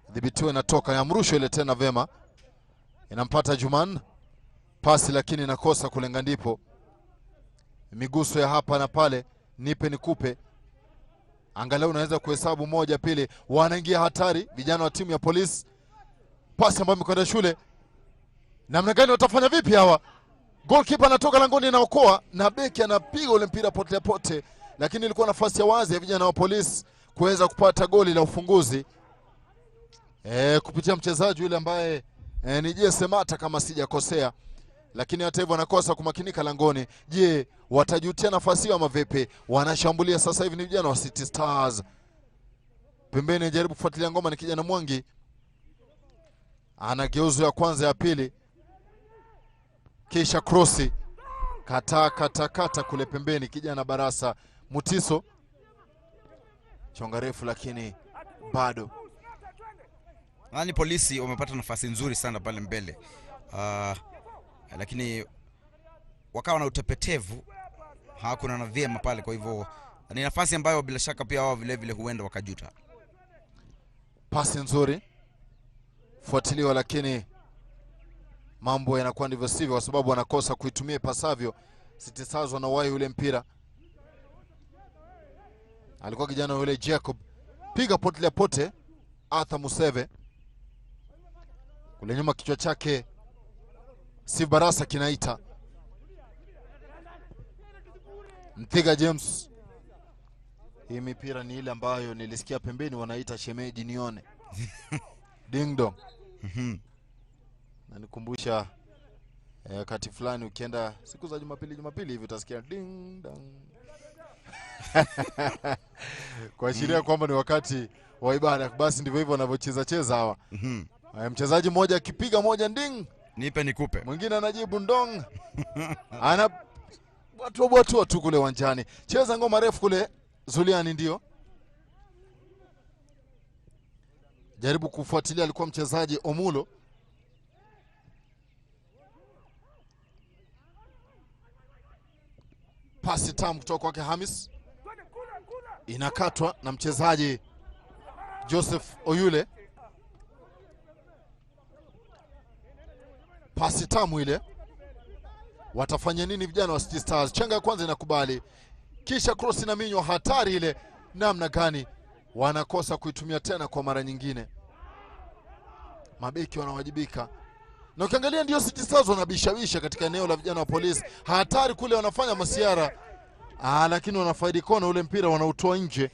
dhibitiwa inatoka ya mrusho ile tena vema, inampata Juman pasi, lakini inakosa kulenga. Ndipo miguso ya hapa na pale, nipe nikupe, angalau unaweza kuhesabu moja pili. Wanaingia hatari vijana wa timu ya Polisi, pasi ambayo imekwenda shule. Namna gani watafanya vipi hawa? Goalkeeper anatoka langoni, anaokoa, na beki anapiga ule mpira pote pote, lakini ilikuwa nafasi ya wazi ya vijana wa Polisi kuweza kupata goli la ufunguzi kupitia mchezaji yule ambaye ni Jesse Mata kama sijakosea, lakini hata hivyo anakosa kumakinika langoni. Je, watajutia nafasi hiyo ama vipi? Wanashambulia sasa hivi ni vijana wa City Stars. Pembeni anajaribu kufuatilia ngoma ni kijana Mwangi, anageuzo ya kwanza ya pili, kisha crossi kata kule pembeni, kijana Barasa Mutiso chonga refu, lakini bado Nani Polisi wamepata nafasi nzuri sana pale mbele, lakini wakawa na utepetevu, hakuna na vyema pale. Kwa hivyo ni nafasi ambayo bila shaka pia wao vile vile huenda wakajuta. Pasi nzuri fuatiliwa, lakini mambo yanakuwa ndivyo sivyo, kwa sababu wanakosa kuitumia pasavyo. City Stars wanawahi ule mpira, alikuwa kijana yule Jacob, piga potelea pote Arthur Museve kule nyuma, kichwa chake Steve Barasa kinaita Mthiga James. Hii mipira ni ile ambayo nilisikia pembeni wanaita shemeji nione ding dong. Na nikumbusha wakati fulani ukienda siku za Jumapili hivi utasikia ding dong kuashiria kwamba ni wakati wa ibada. Basi ndivyo hivyo wanavyocheza cheza hawa. Mchezaji mmoja akipiga moja ding, nipe nikupe, mwingine anajibu ndong ana watu tu kule uwanjani. Cheza ngoma refu kule Zuliani, ndio jaribu kufuatilia, alikuwa mchezaji Omulo. Pasi tamu kutoka kwake Hamis, inakatwa na mchezaji Joseph Oyule. Pasi tamu ile, watafanya nini vijana wa City Stars? Chenga ya kwanza inakubali, kisha cross na minywa hatari ile, namna gani wanakosa kuitumia tena kwa mara nyingine. Mabeki wanawajibika, na ukiangalia ndio City Stars wanabishawisha katika eneo la vijana wa Polisi. Hatari kule, wanafanya masiara lakini wanafaidi kona, ule mpira wanautoa nje.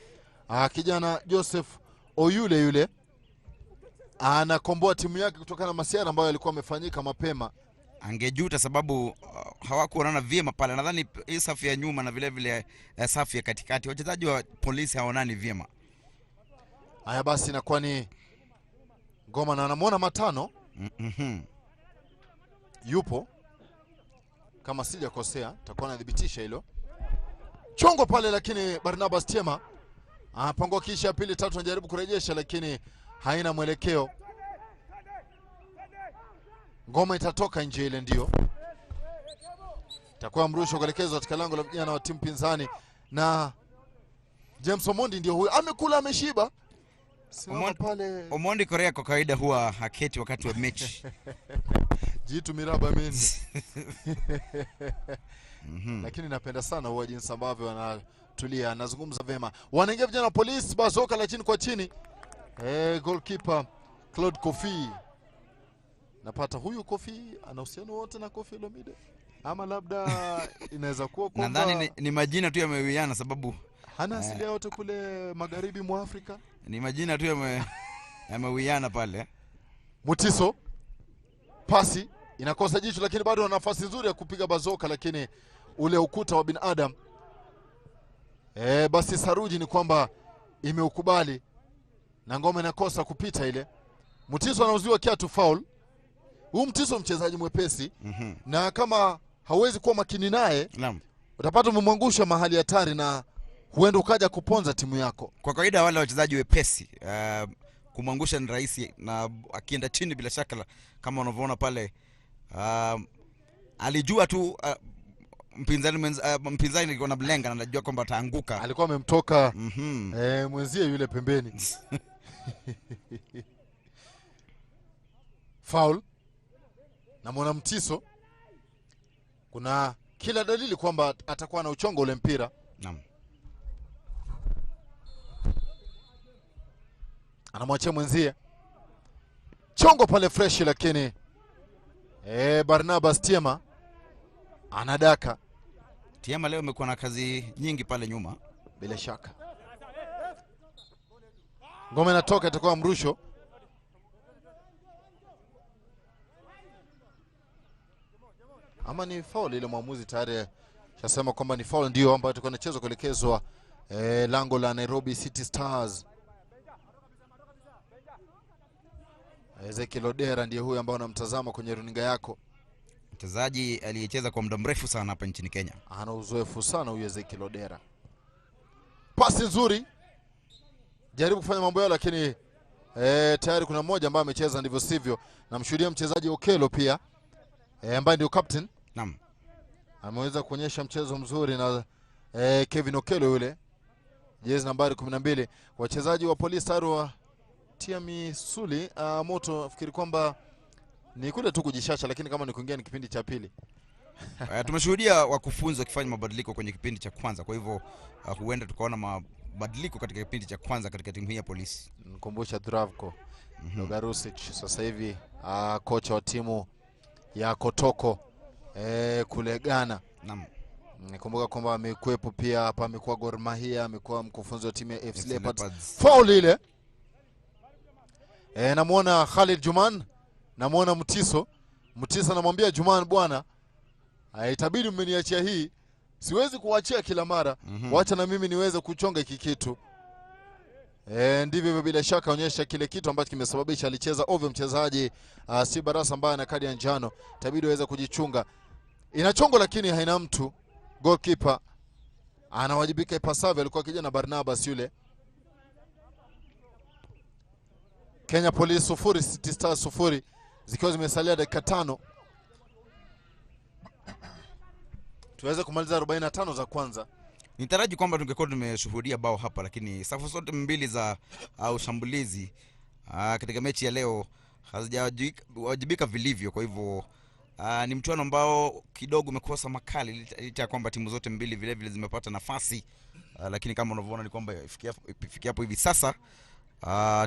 Kijana Joseph Oyule yule anakomboa timu yake kutokana na masiara ambayo yalikuwa yamefanyika mapema. Angejuta sababu hawakuonana vyema pale. Nadhani hii safu ya nyuma na vile vile safu ya katikati, wachezaji wa Polisi haonani vyema. Haya basi, inakuwa ni ngoma, na anamuona Matano yupo kama sijakosea, takuwa nadhibitisha hilo. Chongo pale, lakini Barnabas Tiema anapangwa, kisha pili tatu anajaribu kurejesha, lakini haina mwelekeo. Ngoma itatoka nje ile, ndio itakuwa mrusho kuelekezwa katika lango la vijana wa timu pinzani, na James Omondi ndio huyo, amekula ameshiba. Simama pale. Omondi Korea kwa kawaida huwa haketi wakati wa mechi. Jitu miraba mingi. Lakini napenda sana huwa jinsi ambavyo wanatulia, anazungumza vema. Wanaingia vijana wa Police, bazoka la chini kwa chini. Goalkeeper Claude Kofi. Napata huyu Kofi ana uhusiano wote na Kofi Olomide, ama labda inaweza kuwa kwamba nadhani ni majina tu yamewiana, sababu hana asili yote kule magharibi mwa Afrika. Ni majina tu yamewiana pale. Mutiso, pasi inakosa jicho, lakini bado ana nafasi nzuri ya kupiga bazoka, lakini ule ukuta wa binadamu basi saruji ni kwamba imeukubali na ngome inakosa kupita ile. Mutiso anauziwa kiatu foul. Huyu Mutiso mchezaji mwepesi, na kama hauwezi kuwa makini naye, utapata umemwangusha mahali hatari na huenda ukaja kuponza timu yako. Kwa kawaida wale wachezaji wepesi kumwangusha ni rahisi, na akienda chini bila shaka kama unavyoona pale, alijua tu mpinzani alikuwa na blenga na anajua kwamba ataanguka. Alikuwa amemtoka mwenzie yule pembeni. Foul. Na mwana Mtiso kuna kila dalili kwamba atakuwa na uchongo ule mpira. Naam. Anamwachia mwenzie chongo pale fresh, lakini Barnabas Tiema anadaka. Tiema leo amekuwa na kazi nyingi pale nyuma bila shaka. Ngome inatoka, itakuwa mrusho. Ama ni foul ile, mwamuzi tayari shasema kwamba ni foul, ndio ambayo tulikuwa tunacheza kuelekezwa lango la Nairobi City Stars. Ezekiel Odera ndiye huyu ambao unamtazama kwenye runinga yako. Mchezaji aliyecheza kwa muda mrefu sana hapa nchini Kenya. Ana uzoefu sana huyu Ezekiel Odera. Pasi nzuri. Jaribu kufanya mambo yao, lakini tayari kuna mmoja ambaye amecheza ndivyo sivyo. Namshuhudia mchezaji Okelo pia ambaye ndio captain. Naam. Ameweza kuonyesha mchezo mzuri na Kevin Okelo yule. Jezi nambari 12. Wachezaji wa Police Star tia misuli moto, nafikiri kwamba ni kule tu kujishasha, lakini kama ni kuingia ni kipindi cha pili. Tumeshuhudia wakufunzi wakifanya mabadiliko kwenye kipindi cha kwanza, kwa hivyo huenda tukaona mabadiliko katika kipindi cha kwanza katika timu hii ya Polisi. Nikumbusha Dravko Nogarusic sasa hivi kocha wa timu ya Kotoko kule Ghana. Naam. Nikumbuka kwamba amekuepo pia hapa, amekuwa Gor Mahia, amekuwa mkufunzi wa timu ya FC Leopards. Foul ile. Namuona Khalid Juman, namuona Mutiso. Mutiso anamwambia Juman, bwana itabidi mmeniachia hii, siwezi kuachia kila mara. Wacha na mimi niweze kuchonga hiki kitu. Ndivyo bila shaka onyesha kile kitu ambacho kimesababisha alicheza ovyo mchezaji si Barasa ambaye ana kadi ya njano. Itabidi aweze kujichunga. Inachongo lakini haina mtu. Goalkeeper anawajibika ipasavyo, alikuwa kijana Barnabas yule. Kenya Police 0 City Stars 0, zikiwa zimesalia dakika 5 tuweze kumaliza 45 za kwanza. Nitaraji kwamba tungekuwa tumeshuhudia bao hapa, lakini safu zote mbili za ushambulizi katika mechi ya leo hazijawajibika vilivyo. Kwa hivyo ni mchuano ambao kidogo umekosa makali, licha kwamba timu zote mbili vile vile zimepata nafasi, lakini kama unavyoona ni kwamba ifikia hapo hivi sasa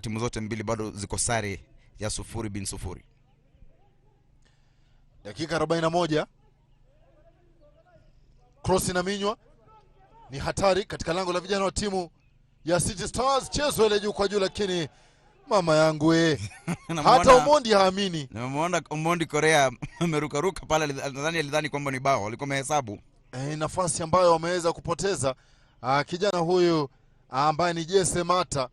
timu zote mbili bado ziko sare ya 0-0. Dakika 41. Cross inaminywa, ni hatari katika lango la vijana wa timu ya City Stars. Chezo ile juu kwa juu, lakini mama yangu hata Omondi haamini. Nimeona Omondi Korea ameruka pale, alidhani kwamba ni bao, alikuwa amehesabu nafasi ambayo wameweza kupoteza. Kijana huyu ambaye ni Jesse Mata,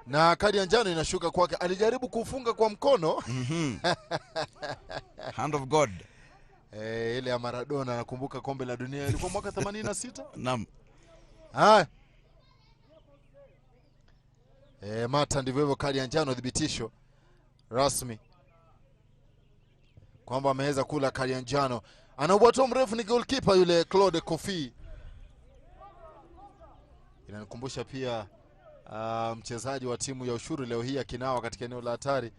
na kadi ya njano inashuka kwake, alijaribu kufunga kwa mkono. Hand of God. Ile ya Maradona, nakumbuka kombe la dunia ilikuwa mwaka 86. Naam. Mata ndivyo hivyo, kadi ya njano, thibitisho rasmi kwamba ameweza kula kadi ya njano. Ana ubwato mrefu, ni goalkeeper yule Claude Kofi. Inanikumbusha pia mchezaji wa timu ya Ushuru leo hii akinawa katika eneo la hatari.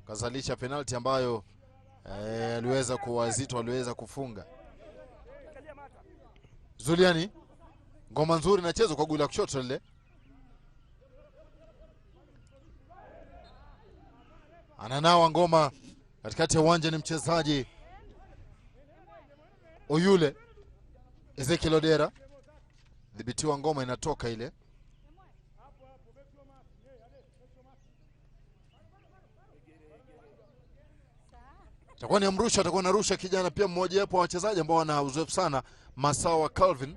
Kazalisha penalti ambayo aliweza kuwazito, aliweza kufunga. Zuliani, ngoma nzuri inachezwa kwa goli la kushoto lile. Ananawa ngoma katikati ya uwanja ni mchezaji Oyule Ezekiel Odera. Dhibitiwa ngoma inatoka ile. Atakuwa ni amrusha, atakuwa narusha kijana pia mmoja hapo wa wachezaji ambao wana uzoefu sana, Masawa Calvin.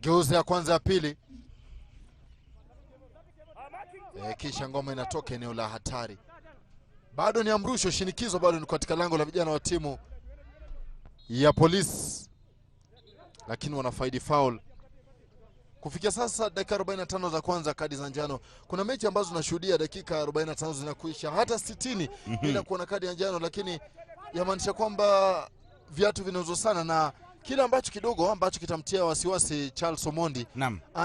Geuze ya kwanza ya pili. Kisha ngoma inatoka eneo la hatari. Bado ni amrusho, shinikizo bado ni katika lango la vijana wa timu ya Polisi, lakini wanafaidi foul. Kufikia sasa dakika 45 za kwanza kadi za njano. Kuna mechi ambazo tunashuhudia dakika 45 zinakuisha hata 60 bila kuona kadi ya njano, lakini yamaanisha kwamba viatu vinauzwa sana, na kila ambacho kidogo ambacho kitamtia wasiwasi Charles Omondi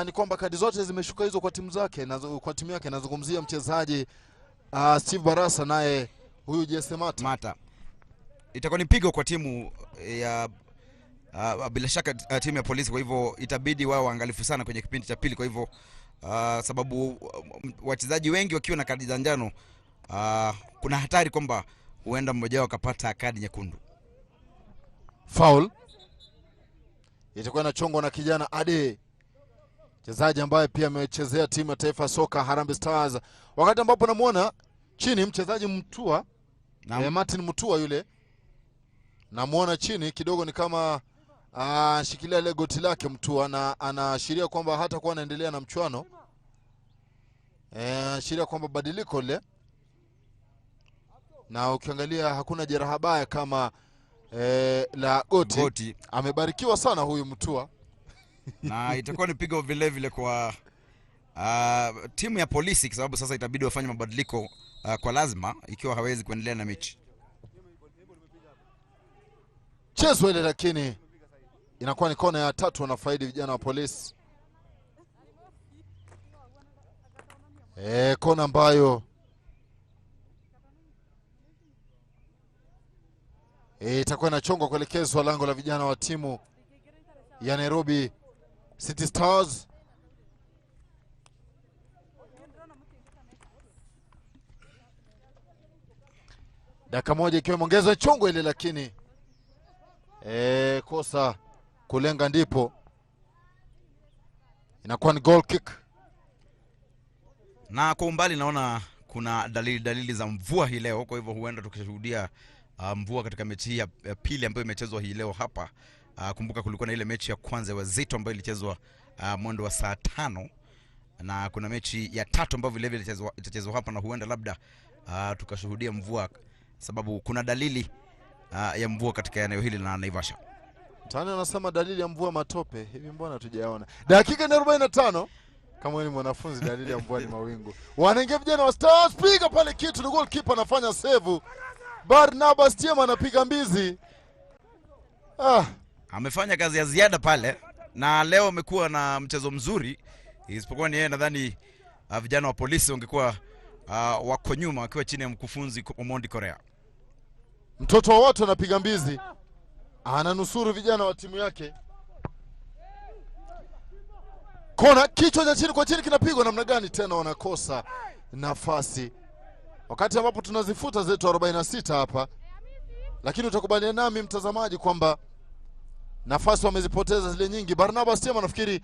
ni kwamba kadi zote zimeshuka hizo kwa timu zake na kwa timu yake. Nazungumzia mchezaji Steve Barasa, naye huyu Jesse Mata. Itakuwa ni pigo kwa timu ya bila shaka timu ya Polisi, kwa hivyo itabidi wao waangalifu sana kwenye kipindi cha pili. Kwa hivyo sababu wachezaji wengi wakiwa na kadi za njano, kuna hatari kwamba huenda mmoja wao akapata kadi nyekundu. Foul itakuwa inachongwa na kijana Ade, mchezaji ambaye pia amechezea timu ya taifa soka Harambee Stars. Wakati ambapo namuona chini mchezaji Mtua, Martin Mutua yule, namuona chini kidogo ni kama shikilia ile goti lake Mtua, na anaashiria kwamba hata kuwa anaendelea na mchuano. Ashiria kwamba badiliko ile, na ukiangalia hakuna jeraha baya kama la goti. Amebarikiwa sana huyu Mtua. Na itakuwa ni pigo vile vile kwa timu ya Polisi, kwa sababu sasa itabidi wafanye mabadiliko kwa lazima ikiwa hawezi kuendelea na mechi. Chezo ile, lakini inakuwa ni kona ya tatu, wanafaidi vijana wa Polisi. Kona ambayo itakuwa inachongwa kuelekezwa lango la vijana wa timu ya Nairobi City Stars. Dakika moja ikiwa imeongezwa chongo ile, lakini kosa kulenga, ndipo inakuwa ni goal kick. Na kwa umbali naona kuna dalili za mvua hii leo, kwa hivyo huenda tukishuhudia mvua katika mechi hii ya pili ambayo imechezwa hii leo hapa. Kumbuka kulikuwa na ile mechi ya kwanza wazito ambayo ilichezwa mwendo wa saa 5, na kuna mechi ya tatu ambayo vile vile itachezwa hapa, na huenda labda tukashuhudia mvua sababu kuna dalili ya mvua katika eneo hili la Naivasha. Tani anasema dalili ya mvua matope. Hivi mbona tujaona? Dakika 45 kama wewe ni mwanafunzi, dalili ya mvua ni mawingu. Wanaingia vijana wa Stars, piga pale kitu, ni goalkeeper anafanya save. Barnabas Tiema anapiga mbizi. Amefanya kazi ya ziada pale, na leo amekuwa na mchezo mzuri, isipokuwa ni yeye. Nadhani vijana wa Polisi wangekuwa wako nyuma wakiwa chini ya mkufunzi Omondi Korea. Mtoto wa watu anapiga mbizi, ananusuru vijana wa timu yake. Kona, kichwa cha chini kwa chini kinapigwa namna gani tena, wanakosa nafasi. Wakati ambapo tunazifuta zetu 46 hapa, lakini utakubaliana nami mtazamaji kwamba nafasi wamezipoteza zile nyingi. Barnabas Tiema nafikiri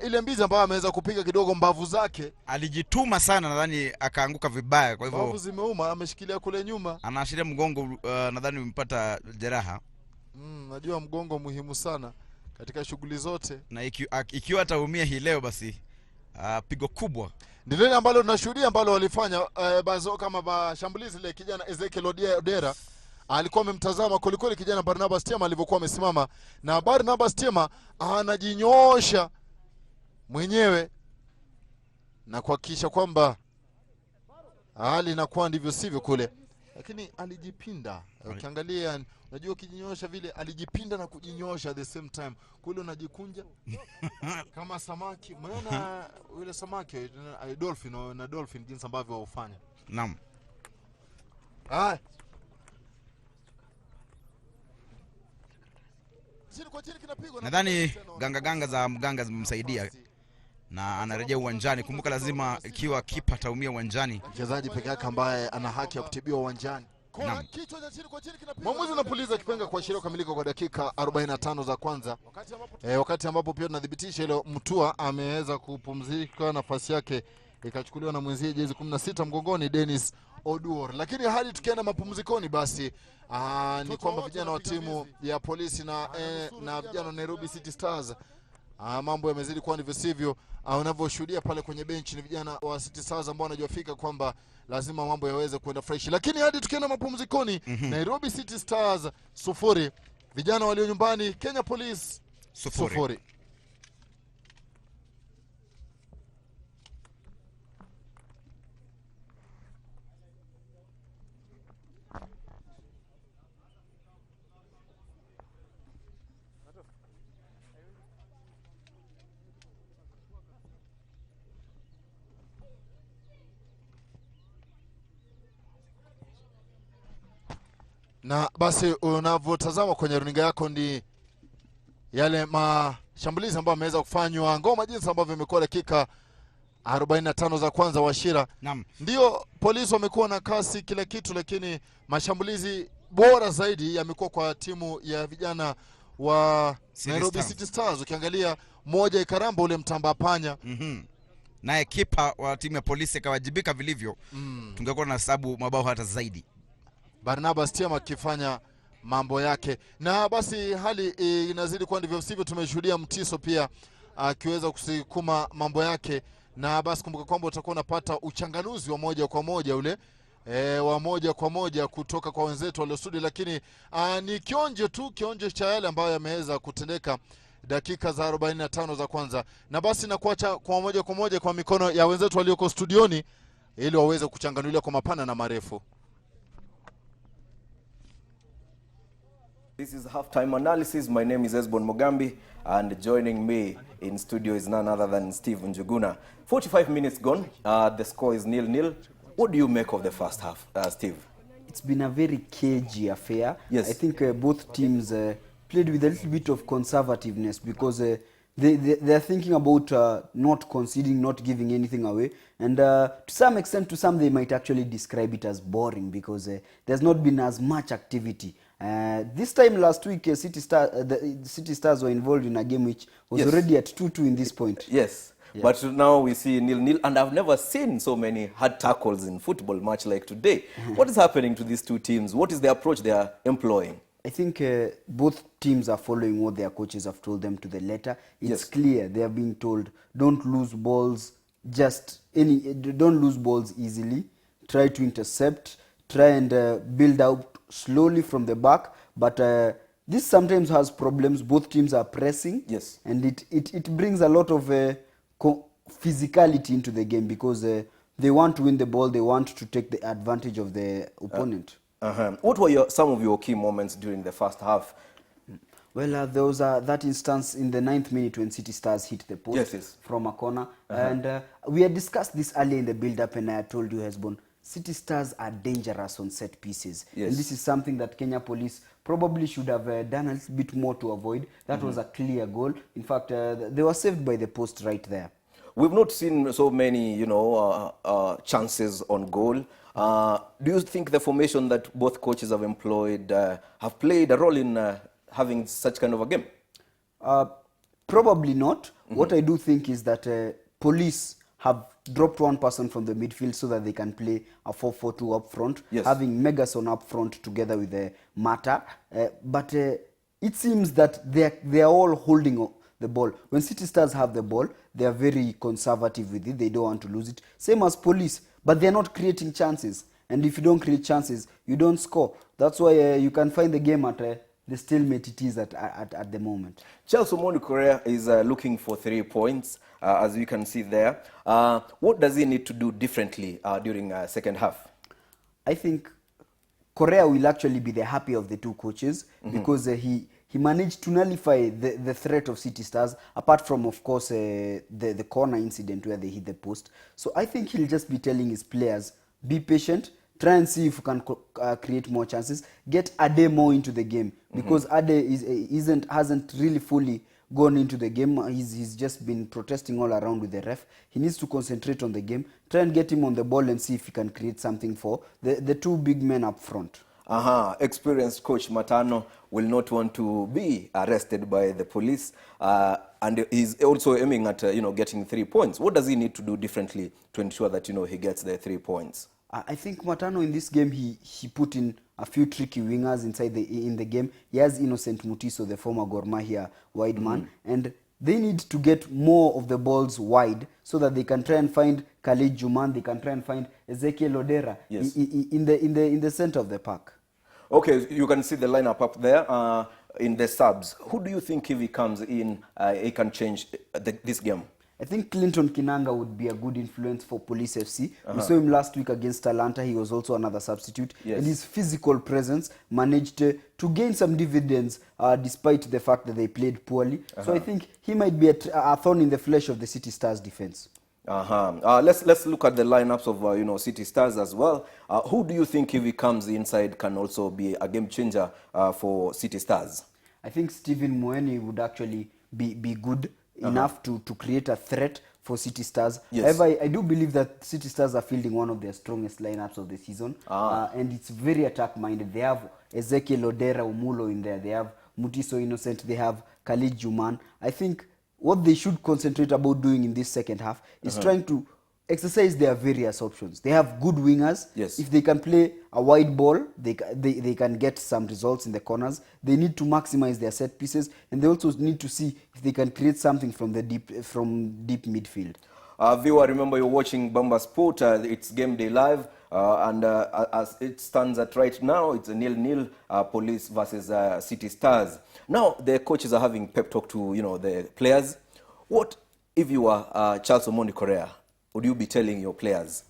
ile mbizi ambayo ameweza kupiga kidogo mbavu zake, alijituma sana, nadhani akaanguka vibaya, kwa hivyo mbavu zimeuma, ameshikilia kule nyuma, anaashiria mgongo, nadhani umepata jeraha. Najua mgongo muhimu sana katika shughuli zote, na ikiwa ataumia hii leo basi pigo kubwa. Ndilo ile ambalo tunashuhudia ambalo walifanya bazo kama mashambulizi ile. Kijana Ezekiel Odera alikuwa amemtazama kulikoli kijana Barnabas Tiema alivyokuwa amesimama, na Barnabas Tiema anajinyoosha mwenyewe na kuhakikisha kwamba hali inakuwa ndivyo sivyo kule. lakini alijipinda. Ukiangalia, unajua ukijinyosha vile alijipinda na kujinyosha at the same time. Kule unajikunja kama samaki. Umeona yule samaki dolphin na dolphin jinsi ambavyo hufanya. Naam. Nadhani ganga za mganga zimemsaidia na anarejea uwanjani. Kumbuka lazima ikiwa kipa taumia uwanjani, mchezaji peke yake ambaye ana haki ya kutibiwa uwanjani. Mwamuzi anapuliza kipenga kuashiria kukamilika kwa dakika 45 za kwanza. Wakati ambapo pia tunadhibitisha ile Mutua ameweza kupumzika, nafasi yake ikachukuliwa na mwenzie jezi 16 mgongoni Dennis Oduor. Lakini hadi tukienda mapumzikoni basi ni kwamba vijana wa timu ya polisi na vijana wa Nairobi City Stars mambo yamezidi kuwa ndivyo sivyo. Unavyoshuhudia pale kwenye benchi ni vijana wa City Stars ambao wanajua fika kwamba lazima mambo yaweze kwenda fresh. Lakini hadi tukienda mapumzikoni Nairobi City Stars 0, vijana walio nyumbani Kenya Police 0. Na basi unavyotazama kwenye runinga yako ni yale mashambulizi ambayo yameweza kufanywa, ngoma jinsi ambavyo imekuwa dakika 45 za kwanza Washira. Naam. Ndio polisi wamekuwa na kasi kila kitu, lakini mashambulizi bora zaidi yamekuwa kwa timu ya vijana wa Nairobi City Stars. Ukiangalia moja ikaramba ule mtamba panya. Naye kipa wa timu ya polisi akawajibika vilivyo. Tungekuwa na hesabu mabao hata zaidi. Barnabas Tiama akifanya mambo yake. Na basi hali inazidi kuwa ndivyo sivyo. Tumeshuhudia Mtiso pia akiweza kusikuma mambo yake. Na basi kumbuka kwamba utakuwa unapata uchanganuzi wa moja kwa moja ule wa moja kwa moja kutoka kwa wenzetu waliosudi. Lakini ni kionjo cha yale ambayo yameweza kutendeka dakika za 45 za kwanza. Na basi na kuacha kwa moja kwa moja kwa mikono ya wenzetu walioko studioni ili waweze kuchanganulia kwa mapana na marefu. This is halftime analysis. My name is Esbon Mogambi, and joining me in studio is none other than Steve Njuguna. 45 minutes gone. The score is 0-0. What do you make of the first half, Steve? It's been a very cagey affair. Yes. I think both teams played with a little bit of conservativeness because they're thinking about not conceding, not giving anything away. And to some extent, to some, they might actually describe it as boring because there's not been as much activity. This time last week, the City Stars were involved in a game which was already at 2-2 in this point. Yes. Yeah. But now we see 0-0, and I've never seen so many hard tackles in football, much like today. What is happening to these two teams? What is the approach they are employing? I think both teams are following what their coaches have told them to the letter. It's clear they are being told, don't lose balls, don't lose balls easily. Try to intercept, try and build out slowly from the back. But this sometimes has problems. Both teams are pressing. Yes. And it brings a lot of physicality into the game because they want to win the ball. They want to take the advantage of the opponent. What were some of your key moments during the first half? Well, there was that instance in the 9th minute when City Stars hit the post from a corner. And we had discussed this earlier in the build-up, and I had told you, Hesbon, City Stars are dangerous on set pieces. Yes. And this is something that Kenya Police probably should have done a little bit more to avoid. That was a clear goal. In fact, they were saved by the post right there. We've not seen so many, chances on goal. Do you think the formation that both coaches have employed have played a role in having such kind of a game? Probably not. What I do think is that Police have dropped one person from the midfield so that they can play a 4-4-2 up front, having Megason up front together with Mata. But it seems that they are all holding the ball. When City Stars have the ball, they are very conservative with it. They don't want to lose it. Same as Police, but they're not creating chances. And if you don't create chances, you don't score. That's why you can find the game at the stalemate it is at the moment. Chelsea Omoni Korea is looking for 3 points, as you can see there. What does he need to do differently during second half? I think Correa will actually be the happy of the two coaches because he managed to nullify the threat of City Stars, apart from, of course, the corner incident where they hit the post. So I think he'll just be telling his players, be patient, try and see if we can create more chances, get Ade more into the game, because Ade hasn't really fully gone into the game. He's just been protesting all around with the ref. He needs to concentrate on the game, try and get him on the ball and see if he can create something for the two big men up front. Experienced coach Matano will not want to be arrested by the police, and he's also aiming at getting 3 points. What does he need to do differently to ensure that he gets the 3 points? I think Matano in this game he put in a few tricky wingers in the game. He has Innocent Mutiso, the former Gor Mahia wide man, and they need to get more of the balls wide so that they can try and find Khalid Juman, they can try and find Ezekiel Odera in the center of the park. Okay, you can see the lineup up there in the subs. Who do you think if he comes in, he can change this game? I think Clinton Kinanga would be a good influence for Police FC. We saw him last week against Talanta. He was also another substitute. Yes. And his physical presence managed to gain some dividends despite the fact that they played poorly. So I think he might be a thorn in the flesh of the City Stars defense. Let's look at the lineups of City Stars as well. Who do you think if he comes inside can also be a game changer for City Stars? I think Stephen Moeni would actually be good enough to create a threat for City Stars. Yes. However, I do believe that City Stars are fielding one of their strongest lineups of the season, and it's very attack-minded. They have Ezekiel Odera Umulo in there. They have Mutiso Innocent. They have Khalid Juman. I think what they should concentrate about doing in this second half is trying to exercise their various options. They have good wingers. Yes. If they can play a wide ball, they can get some results in the corners. They need to maximize their set pieces, and they also need to see if they can create something from deep midfield. Viewer, remember you're watching Bamba Sport. It's game day live, and as it stands at right now, it's a 0-0 Police versus City Stars. Now the coaches are having pep talk to the players. What if you are Charles Omondi Correa? Would you be telling your players?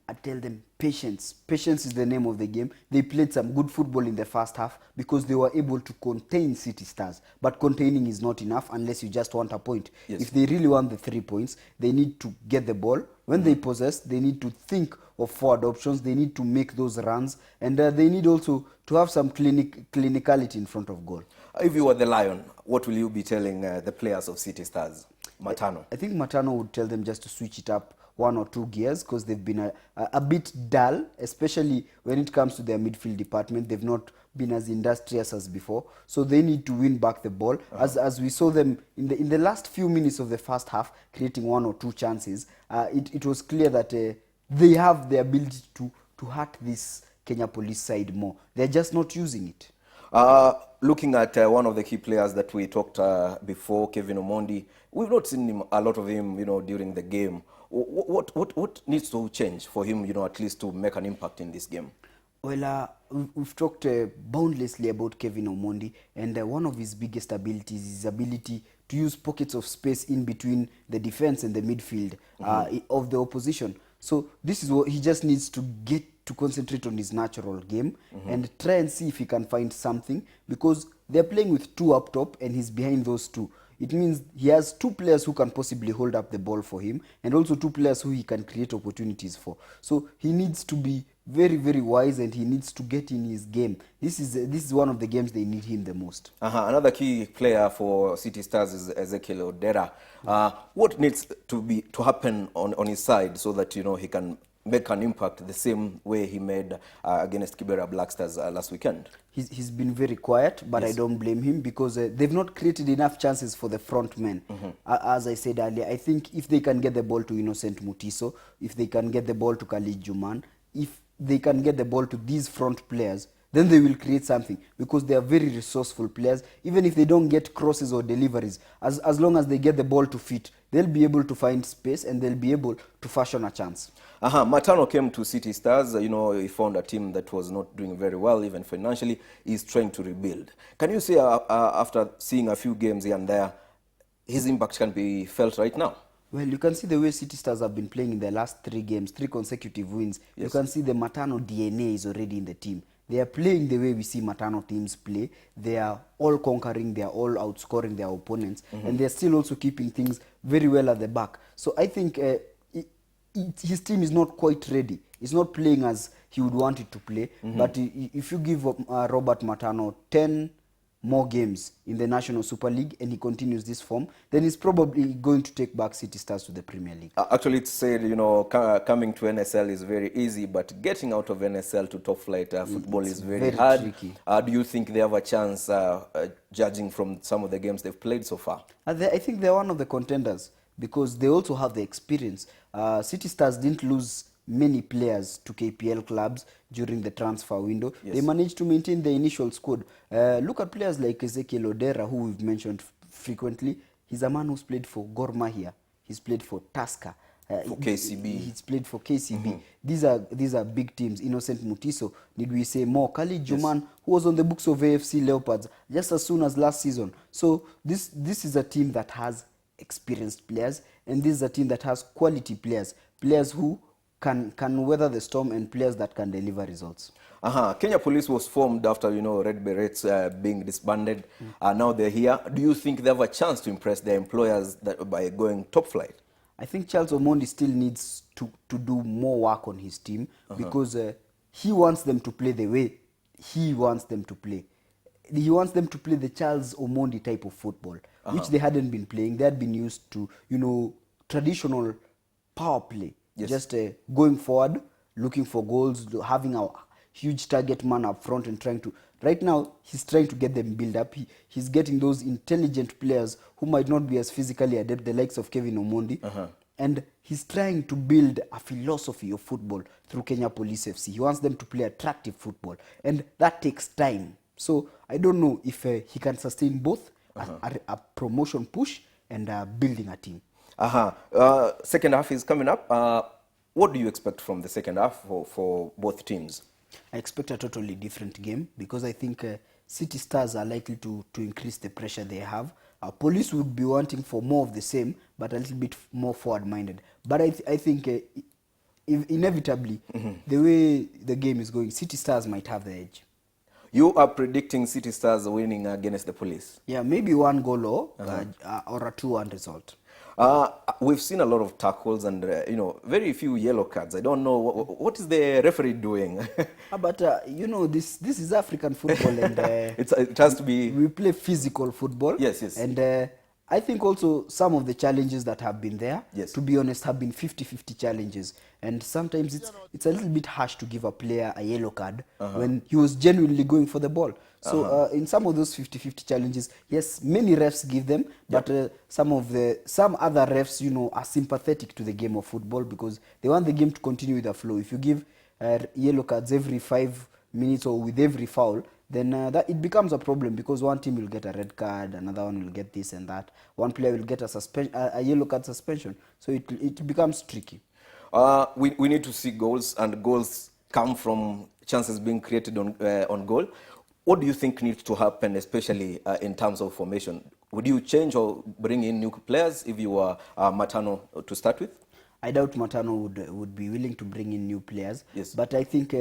I tell them patience. Patience is the name of the game. They played some good football in the first half because they were able to contain City Stars. But containing is not enough unless you just want a point. Yes. If they really want the 3 points, they need to get the ball. When they possess, they need to think of forward options. They need to make those runs. And they need also to have some clinicality in front of goal. If you were the Lion, what will you be telling the players of City Stars? Matano. I think Matano would tell them just to switch it up 1 or 2 gears because they've been a bit dull, especially when it comes to their midfield department. They've not been as industrious as before, so they need to win back the ball. As we saw them in the last few minutes of the first half, creating 1 or 2 chances, it was clear that they have the ability to hurt this Kenya Police side more. They're just not using it. Looking at one of the key players that we talked before, Kevin Omondi, we've not seen a lot of him, during the game. What needs to change for him, at least to make an impact in this game? Well, we've talked boundlessly about Kevin Omondi, and one of his biggest abilities is his ability to use pockets of space in between the defense and the midfield of the opposition. So this is what he just needs to get to concentrate on his natural game and try and see if he can find something, because they're playing with 2 up top and he's behind those 2. It means he has 2 players who can possibly hold up the ball for him, and also 2 players who he can create opportunities for. So he needs to be very, very wise, and he needs to get in his game. This is one of the games they need him the most. Another key player for City Stars is Ezekiel Odera. What needs to happen on his side so that he can make an impact the same way he made against Kibera Black Stars last weekend? He's been very quiet, but Yes. I don't blame him because they've not created enough chances for the front men. As I said earlier, I think if they can get the ball to Innocent Mutiso, if they can get the ball to Khalid Juman, if they can get the ball to these front players, then they will create something because they are very resourceful players. Even if they don't get crosses or deliveries, as long as they get the ball to fit, they'll be able to find space and they'll be able to fashion a chance. Matano came to City Stars. He found a team that was not doing very well, even financially. He's trying to rebuild. Can you say, after seeing a few games here and there, his impact can be felt right now? Well, you can see the way City Stars have been playing in the last 3 games, 3 consecutive wins. Yes. You can see the Matano DNA is already in the team. They are playing the way we see Matano teams play. They are all conquering, they are all outscoring their opponents, and they are still also keeping things very well at the back. So I think his team is not quite ready. It's not playing as he would want it to play. But if you give Robert Matano 10 more games in the National Super League and he continues this form, then he's probably going to take back City Stars to the Premier League. Actually, it's said, coming to NSL is very easy, but getting out of NSL to top flight football is very hard. Tricky. Do you think they have a chance, judging from some of the games they've played so far? I think they're one of the contenders because they also have the experience. City Stars didn't lose many players to KPL clubs during the transfer window. Yes. They managed to maintain the initial squad. Look at players like Ezekiel Odera, who we've mentioned frequently. He's a man who's played for Gor Mahia. He's played for Tusker. For KCB. He's played for KCB. These are big teams. Innocent Mutiso, need we say more? Khalid Juman, who was on the books of AFC Leopards just as soon as last season. So this is a team that has experienced players, and this is a team that has quality players who can weather the storm, and players that can deliver results. Kenya Police was formed after, Red Berets being disbanded. Now they're here. Do you think they have a chance to impress their employers by going top flight? I think Charles Omondi still needs to do more work on his team because he wants them to play the way he wants them to play. He wants them to play the Charles Omondi type of football, which they hadn't been playing. They had been used to, traditional power play. Yes. Just going forward, looking for goals, having a huge target man up front and trying to... Right now, he's trying to get them build up. He's getting those intelligent players who might not be as physically adept, the likes of Kevin Omondi. And he's trying to build a philosophy of football through Kenya Police FC. He wants them to play attractive football. And that takes time. So I don't know if he can sustain both a promotion push and building a team. Second half is coming up. What do you expect from the second half for both teams? I expect a totally different game because I think City Stars are likely to increase the pressure they have. Police would be wanting for more of the same, but a little bit more forward-minded. But I think inevitably, the way the game is going, City Stars might have the edge. You are predicting City Stars winning against the Police? Yeah, maybe 1 goal or a 2-1 result. We've seen a lot of tackles and, very few yellow cards. I don't know, what is the referee doing? But, this is African football and it has to be... We play physical football. Yes. And I think also some of the challenges that have been there, to be honest, have been 50-50 challenges. And sometimes it's a little bit harsh to give a player a yellow card when he was genuinely going for the ball. So in some of those 50-50 challenges, yes, many refs give them, but some other refs, are sympathetic to the game of football because they want the game to continue with the flow. If you give yellow cards every 5 minutes or with every foul, then that it becomes a problem because one team will get a red card, another one will get this and that. One player will get a yellow card suspension. So it becomes tricky. We need to see goals, and goals come from chances being created on goal. What do you think needs to happen, especially in terms of formation? Would you change or bring in new players if you were Matano to start with? I doubt Matano would be willing to bring in new players. Yes. But I think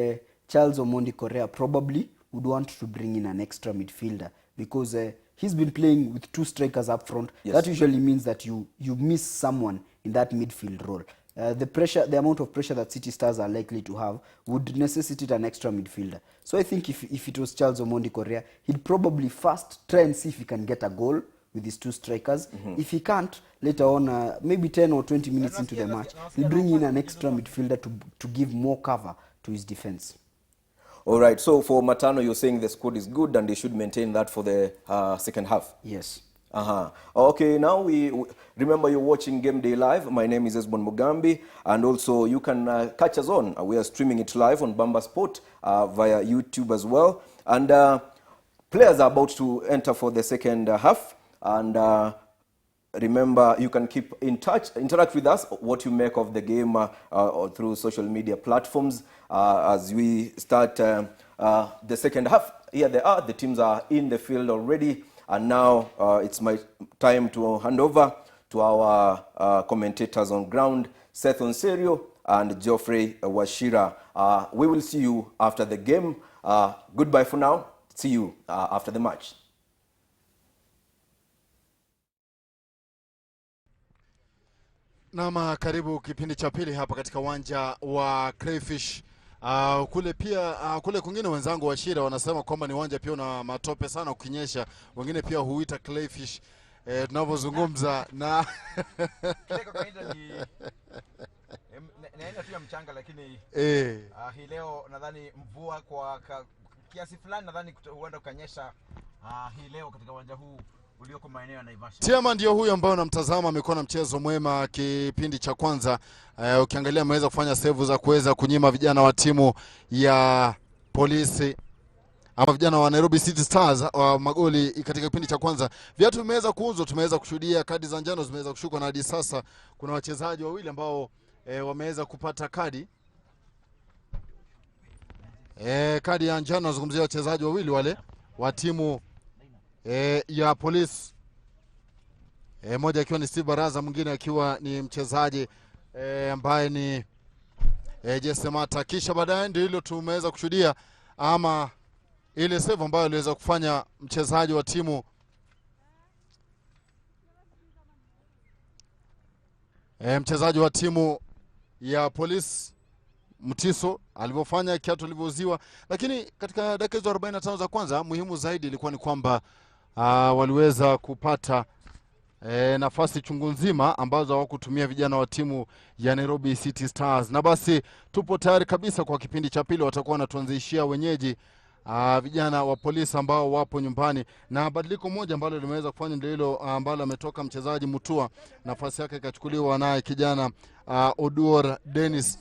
Charles Omondi Correa probably would want to bring in an extra midfielder because he's been playing with 2 strikers up front. Yes. That usually means that you miss someone in that midfield role. The amount of pressure that City Stars are likely to have would necessitate an extra midfielder. So I think if it was Charles Omondi Correa, he'd probably first try and see if he can get a goal with his 2 strikers. If he can't, later on, maybe 10 or 20 minutes into the match, he'll bring in an extra midfielder to give more cover to his defense. All right, so for Matano, you're saying the squad is good and they should maintain that for the second half? Yes. Okay, now we remember you're watching Game Day Live. My name is Esbon Mugambi, and also you can catch us on. We are streaming it live on Bamba Sport via YouTube as well. And players are about to enter for the second half. And remember, you can keep in touch, interact with us, what you make of the game or through social media platforms as we start the second half. Here they are. The teams are in the field already. And now it's my time to hand over to our commentators on ground, Seth Onserio and Geoffrey Washira. We will see you after the game. Goodbye for now. See you after the match. Nama karibu kipindi cha pili hapa katika uwanja wa Crayfish. Kule pia kule kwingine wenzangu wa Shira wanasema kwamba ni uwanja pia una matope sana ukinyesha. Wengine pia huita Crayfish. Tunavyozungumza na Kile kawaida ni naenda tu ya mchanga, lakini hii leo nadhani mvua kwa kiasi fulani nadhani huenda ukanyesha hii leo katika uwanja huu ulioko maeneo ya Naivasha. Tiama ndio huyu ambao unamtazama, amekuwa na mchezo mwema kipindi cha kwanza. Ukiangalia ameweza kufanya save za kuweza kunyima vijana wa timu ya polisi ama vijana wa Nairobi City Stars wa magoli katika kipindi cha kwanza. Viatu vimeweza kuuzwa, tumeweza kushuhudia kadi za njano zimeweza kushuka, na hadi sasa kuna wachezaji wawili ambao wameweza kupata kadi. Kadi ya njano, nazungumzia wachezaji wawili wale wa timu ya polisi. Moja akiwa ni Steve Baraza, mwingine akiwa ni mchezaji ambaye ni Jesse Mata. Kisha baadaye ndio hilo tumeweza kushuhudia ama ile save ambayo aliweza kufanya mchezaji wa timu mchezaji wa timu ya polisi Mtiso alivyofanya kiatu alivyoziwa. Lakini katika dakika hizo 45 za kwanza, muhimu zaidi ilikuwa ni kwamba waliweza kupata nafasi chungu nzima ambazo hawakutumia vijana wa timu ya Nairobi City Stars. Na basi tupo tayari kabisa kwa kipindi cha pili, watakuwa wanatuanzishia wenyeji vijana wa polisi ambao wapo nyumbani. Na badiliko moja ambalo limeweza kufanya ndio hilo ambalo ametoka mchezaji Mutua, nafasi yake ikachukuliwa naye kijana Oduor Dennis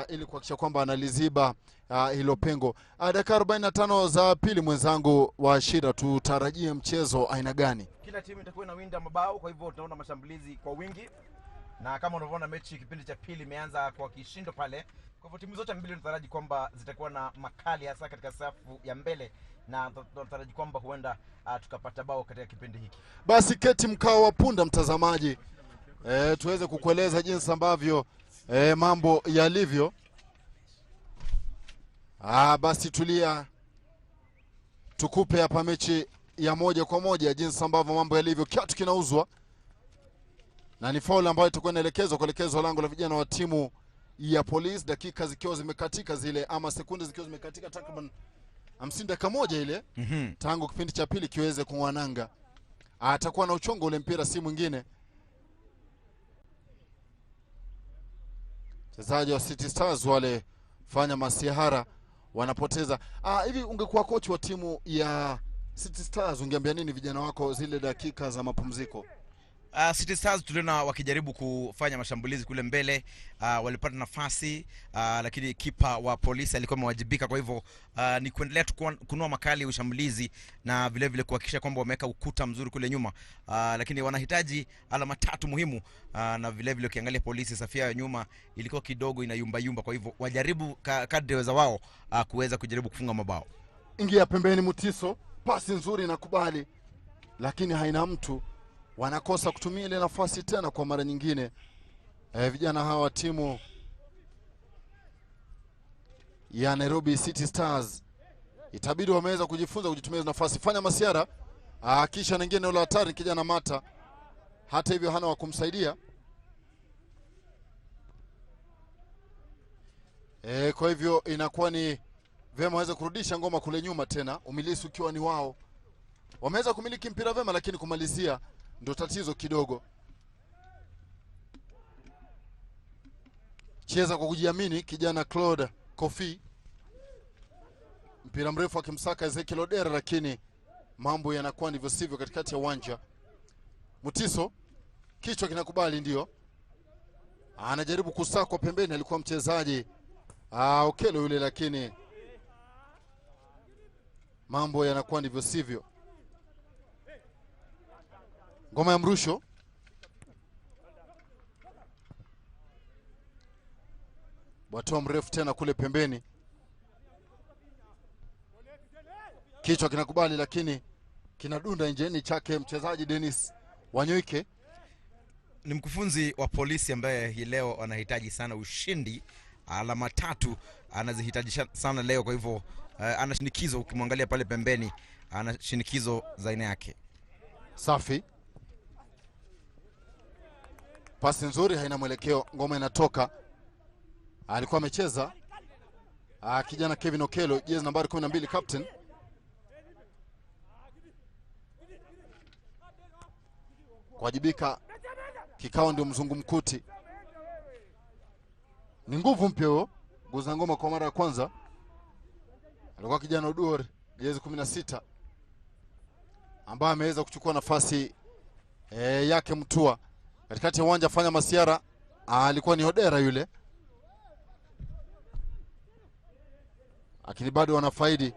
ili kuhakikisha kwamba analiziba hilo pengo. Dakika 45 za pili, mwenzangu wa Shira, tutarajie mchezo aina gani? Kila timu itakuwa inawinda mabao, kwa hivyo tunaona mashambulizi kwa wingi. Na kama unavyoona mechi kipindi cha pili imeanza kwa kishindo pale. Kwa hivyo timu zote mbili tunataraji kwamba zitakuwa na makali hasa katika safu ya mbele, na tunataraji kwamba huenda tukapata bao katika kipindi hiki. Basi keti mkao wa punda, mtazamaji, tuweze kukueleza jinsi ambavyo mambo yalivyo. Basi tulia tukupe hapa mechi ya moja kwa moja jinsi ambavyo mambo yalivyo. Kiatu kinauzwa na ni foul ambayo itakuwa inaelekezwa kuelekezwa lango la vijana wa timu ya polisi, dakika zikiwa zimekatika zile ama sekunde zikiwa zimekatika takriban 50 dakika moja ile tangu kipindi cha pili kiweze kuananga. Atakuwa na uchongo ule mpira, si mwingine wachezaji wa City Stars wale fanya masihara wanapoteza. Hivi ungekuwa coach wa timu ya City Stars ungeambia nini vijana wako zile dakika za mapumziko? City Stars tuliona wakijaribu kufanya mashambulizi kule mbele, walipata nafasi, lakini kipa wa polisi alikuwa amewajibika. Kwa hivyo ni kuendelea kunua makali ushambulizi na vile vile kuhakikisha kwamba wameweka ukuta mzuri kule nyuma, lakini wanahitaji alama tatu muhimu, na vile vile ukiangalia polisi safia ya nyuma ilikuwa kidogo inayumba yumba. Kwa hivyo wajaribu kadri weza wao kuweza kujaribu kufunga mabao. Ingia pembeni Mutiso, pasi nzuri na kubali, lakini haina mtu. Wanakosa kutumia ile nafasi tena kwa mara nyingine. Vijana hawa timu ya Nairobi City Stars itabidi wameweza kujifunza kujitumia nafasi. Fanya masiara, kisha nyingine ule hatari kijana Mata. Hata hivyo hana wa kumsaidia. Kwa hivyo inakuwa ni vema waweze kurudisha ngoma kule nyuma tena, umilisi ukiwa ni wao. Wameweza kumiliki mpira vema, lakini kumalizia ndo tatizo kidogo. Cheza kwa kujiamini kijana Claude Kofi. Mpira mrefu akimsaka Ezekiel Odera, lakini mambo yanakuwa ndivyo sivyo katikati ya uwanja. Mutiso kichwa kinakubali, ndio anajaribu kusakwa pembeni, alikuwa mchezaji Okelo yule, lakini mambo yanakuwa ndivyo sivyo. Ngoma ya mrusho, watoa mrefu tena kule pembeni, kichwa kinakubali, lakini kinadunda nje chake mchezaji Dennis Wanyoike. Ni mkufunzi wa polisi ambaye hii leo anahitaji sana ushindi, alama tatu anazihitaji sana leo. Kwa hivyo ana shinikizo, ukimwangalia pale pembeni ana shinikizo za aina yake. Safi. Pasi nzuri, haina mwelekeo, ngoma inatoka. Alikuwa amecheza kijana Kevin Okelo, jezi nambari 12, captain. Kuwajibika kikao ndio mzungumkuti. Ni nguvu mpya huo, guza ngoma kwa mara ya kwanza. Alikuwa kijana Oduor, jezi 16, ambaye ameweza kuchukua nafasi yake Mtua. Katikati ya uwanja fanya masiara, alikuwa ni Hodera yule. Lakini bado wanafaidi.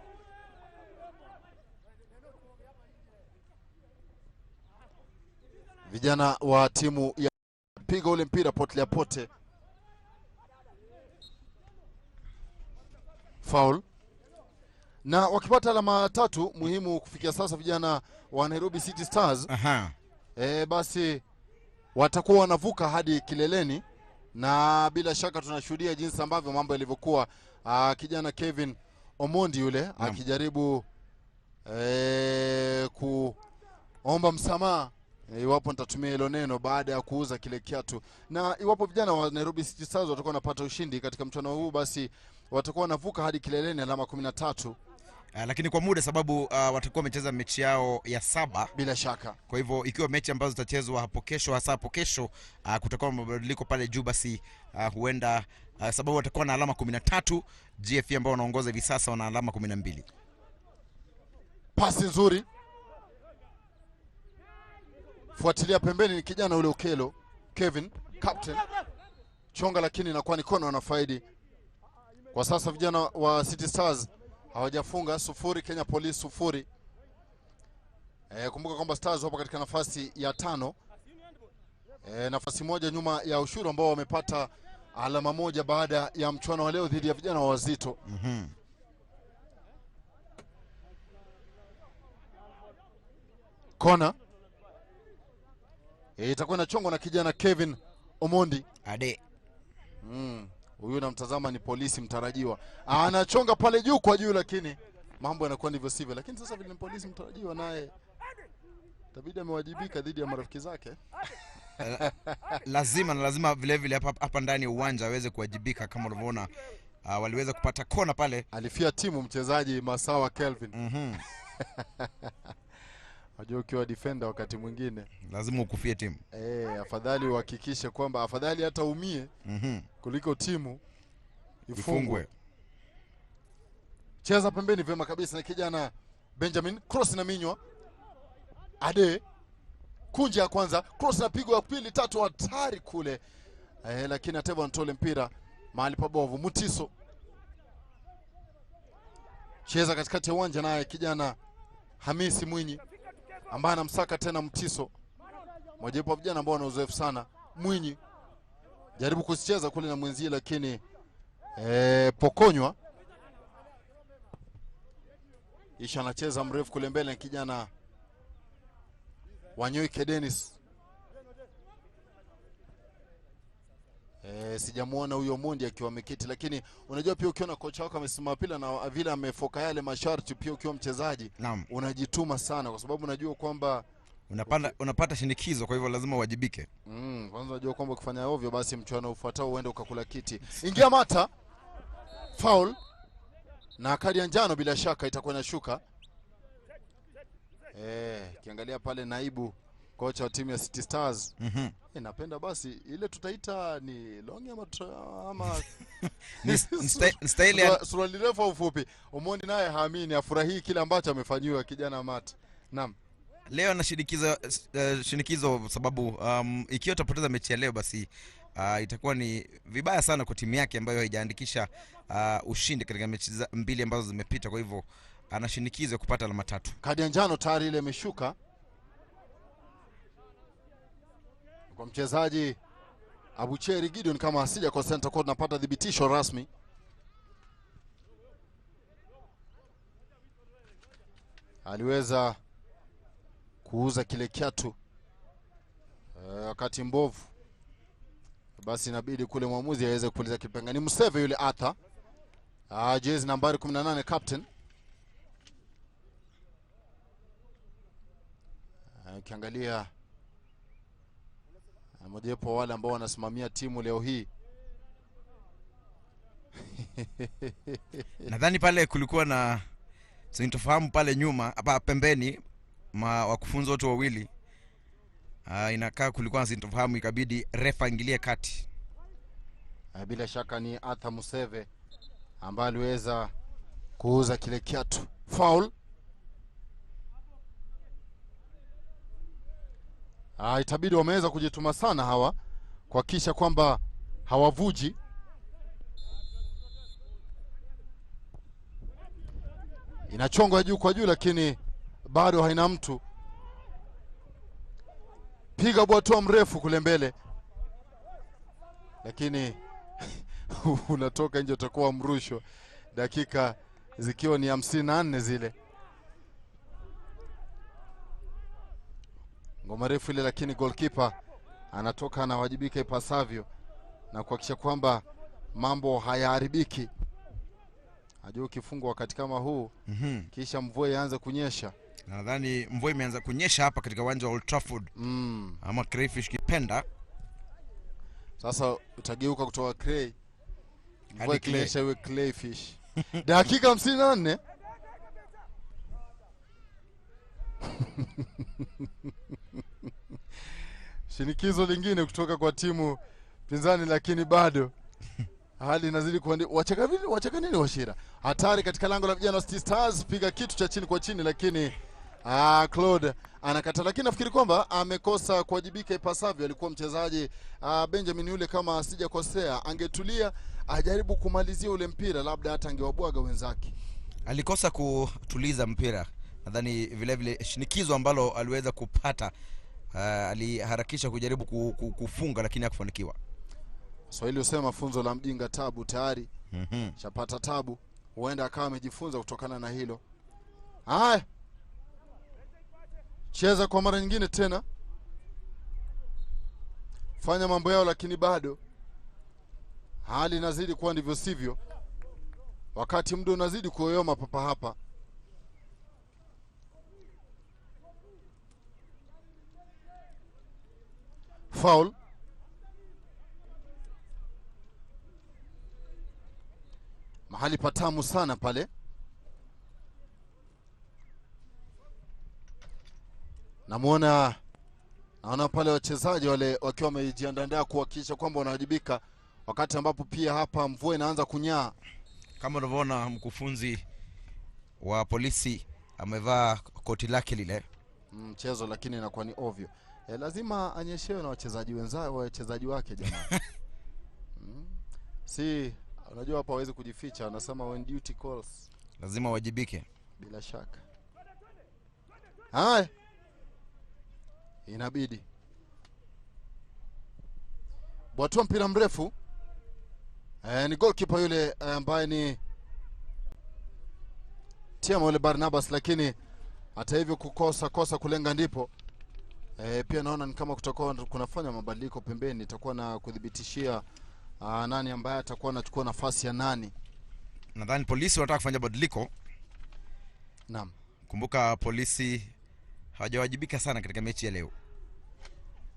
Vijana wa timu ya piga ule mpira potelea pote. Foul. Na wakipata alama 3 muhimu kufikia sasa vijana wa Nairobi City Stars. Basi watakuwa wanavuka hadi kileleni, na bila shaka tunashuhudia jinsi ambavyo mambo yalivyokuwa. Kijana Kevin Omondi yule akijaribu kuomba msamaha iwapo nitatumia hilo neno baada ya kuuza kile kiatu. Na iwapo vijana wa Nairobi City Stars watakuwa wanapata ushindi katika mchuano huu, basi watakuwa wanavuka hadi kileleni alama 13. Lakini kwa muda, sababu watakuwa wamecheza mechi yao ya 7 bila shaka. Kwa hivyo ikiwa mechi ambazo zitachezwa hapo kesho, hasa hapo kesho kutakuwa mabadiliko pale juu, basi huenda sababu watakuwa na alama 13, GFE ambao wanaongoza hivi sasa wana alama 12. Pasi nzuri, fuatilia pembeni, ni kijana ule Okelo Kevin, captain chonga, lakini inakuwa ni kona wanafaidi. Kwa sasa vijana wa City Stars hawajafunga, 0 Kenya Police 0. Kumbuka kwamba Stars wapo katika nafasi ya 5. Nafasi moja nyuma ya Ushuru ambao wamepata alama 1 baada ya mchuano wa leo dhidi ya vijana wa Wazito. Kona itakuwa inachongwa na kijana Kevin Omondi. Ade. Huyu namtazama ni polisi mtarajiwa. Anachonga pale juu kwa juu, lakini mambo yanakuwa ndivyo sivyo. Lakini sasa vile polisi mtarajiwa naye itabidi amewajibika dhidi ya marafiki zake. lazima vile vile hapa ndani ya uwanja aweze kuwajibika. Kama unavyoona waliweza kupata kona pale. Alifia timu mchezaji Masawa Kelvin. Unajua ukiwa defender wakati mwingine lazima ukufie timu. Afadhali uhakikishe kwamba afadhali hata umie kuliko timu ifungwe. Cheza pembeni vema kabisa na kijana Benjamin, cross na minywa. Ade kunja ya kwanza, cross na pigo ya pili, 3 hatari kule. Lakini Ateva Ntole mpira mahali pabovu. Mutiso cheza katikati ya uwanja, naye kijana Hamisi Mwinyi ambaye anamsaka tena Mtiso, mmoja wapo vijana ambao wana uzoefu sana. Mwinyi jaribu kusicheza kule na mwenzie, lakini pokonywa. Isha anacheza mrefu kule mbele na kijana Wanyoike Dennis. Sijamuona huyo Mondi akiwa ameketi, lakini unajua pia ukiona kocha wako amesimama pila na vile amefoka yale masharti, pia ukiwa mchezaji unajituma sana, kwa sababu unajua kwamba unapata shinikizo, kwa hivyo lazima uwajibike. Kwanza unajua kwamba ukifanya ovyo basi mchuano ufuatao uende ukakula kiti. Ingia mata, foul na kadi ya njano bila shaka itakuwa inashuka. Kiangalia pale naibu kocha wa timu ya City Stars. Napenda basi ile tutaita ni long ama suruali refu au fupi. Omondi naye haamini, afurahii kile ambacho amefanyiwa kijana Mat. Naam. Leo na shinikizo sababu ikiwa utapoteza mechi ya leo basi itakuwa ni vibaya sana kwa timu yake ambayo haijaandikisha ushindi katika mechi 2 ambazo zimepita. Kwa hivyo ana shinikizo kupata alama 3. Kadi ya njano tayari ile imeshuka kwa mchezaji Abucheri Gideon, kama asija kwa center court. Napata dhibitisho rasmi. Aliweza kuuza kile kiatu wakati mbovu, basi inabidi kule mwamuzi aweze kupuliza kipenga. Ni Mseve yule Arthur, jezi nambari 18 captain. Ukiangalia mojawapo wale ambao wanasimamia timu leo hii. Nadhani pale kulikuwa na sintofahamu pale nyuma hapa pembeni wakufunzi wote wawili. Inakaa kulikuwa na sintofahamu, ikabidi refa ingilie kati. Bila shaka ni Arthur Museve ambaye aliweza kuuza kile kiatu. Foul. Itabidi wameweza kujituma sana hawa kuhakikisha kwamba hawavuji. Inachongwa juu kwa juu lakini bado haina mtu. Piga bwatua mrefu kule mbele, lakini unatoka nje, utakuwa mrusho. Dakika zikiwa ni 54 zile. Ngoma refu ile, lakini goalkeeper anatoka anawajibika ipasavyo na kuhakikisha kwamba mambo hayaharibiki. Ajua kifungo wakati kama huu kisha mvua ianze kunyesha. Nadhani mvua imeanza kunyesha hapa katika uwanja wa Old Trafford. Ama crayfish kipenda. Sasa utageuka kutoka cray, mvua ikinyesha iwe clayfish. Dakika 54. Shinikizo lingine kutoka kwa timu pinzani, lakini bado hali inazidi kuandi. Wacheka nini Washira? Hatari katika lango la vijana wa City Stars, piga kitu cha chini kwa chini, lakini Claude anakata. Lakini nafikiri kwamba amekosa kuwajibika ipasavyo. Alikuwa mchezaji Benjamin yule, kama sijakosea, angetulia ajaribu kumalizia ule mpira, labda hata angewabwaga wenzake. Alikosa kutuliza mpira. Nadhani vile vile shinikizo ambalo aliweza kupata, aliharakisha kujaribu kufunga lakini hakufanikiwa. Swahili usema funzo la mjinga tabu. Tayari chapata tabu, huenda akawa amejifunza kutokana na hilo. Haya, cheza kwa mara nyingine tena, fanya mambo yao, lakini bado hali inazidi kuwa ndivyo sivyo, wakati muda unazidi kuyoyoma papa hapa. Foul. Mahali patamu sana pale. Naona pale wachezaji wale wakiwa wamejiandaa kuhakikisha kwamba wanawajibika, wakati ambapo pia hapa mvua inaanza kunyaa. Kama unavyoona mkufunzi wa polisi amevaa koti lake lile mchezo, lakini inakuwa ni ovyo. Lazima anyeshewe na wachezaji wake jamaa. Si unajua hapa hawezi kujificha, anasema when duty calls lazima wajibike bila shaka. Hai, inabidi bwatua mpira mrefu. Ni goalkeeper yule ambaye ni Tiamo yule Barnabas, lakini hata hivyo kosa kulenga ndipo. Pia naona ni kama kutakuwa kunafanya mabadiliko pembeni, itakuwa na kudhibitishia nani ambaye atakuwa anachukua nafasi ya nani. Nadhani polisi wanataka kufanya badiliko. Naam. Kumbuka polisi hawajawajibika sana katika mechi ya leo.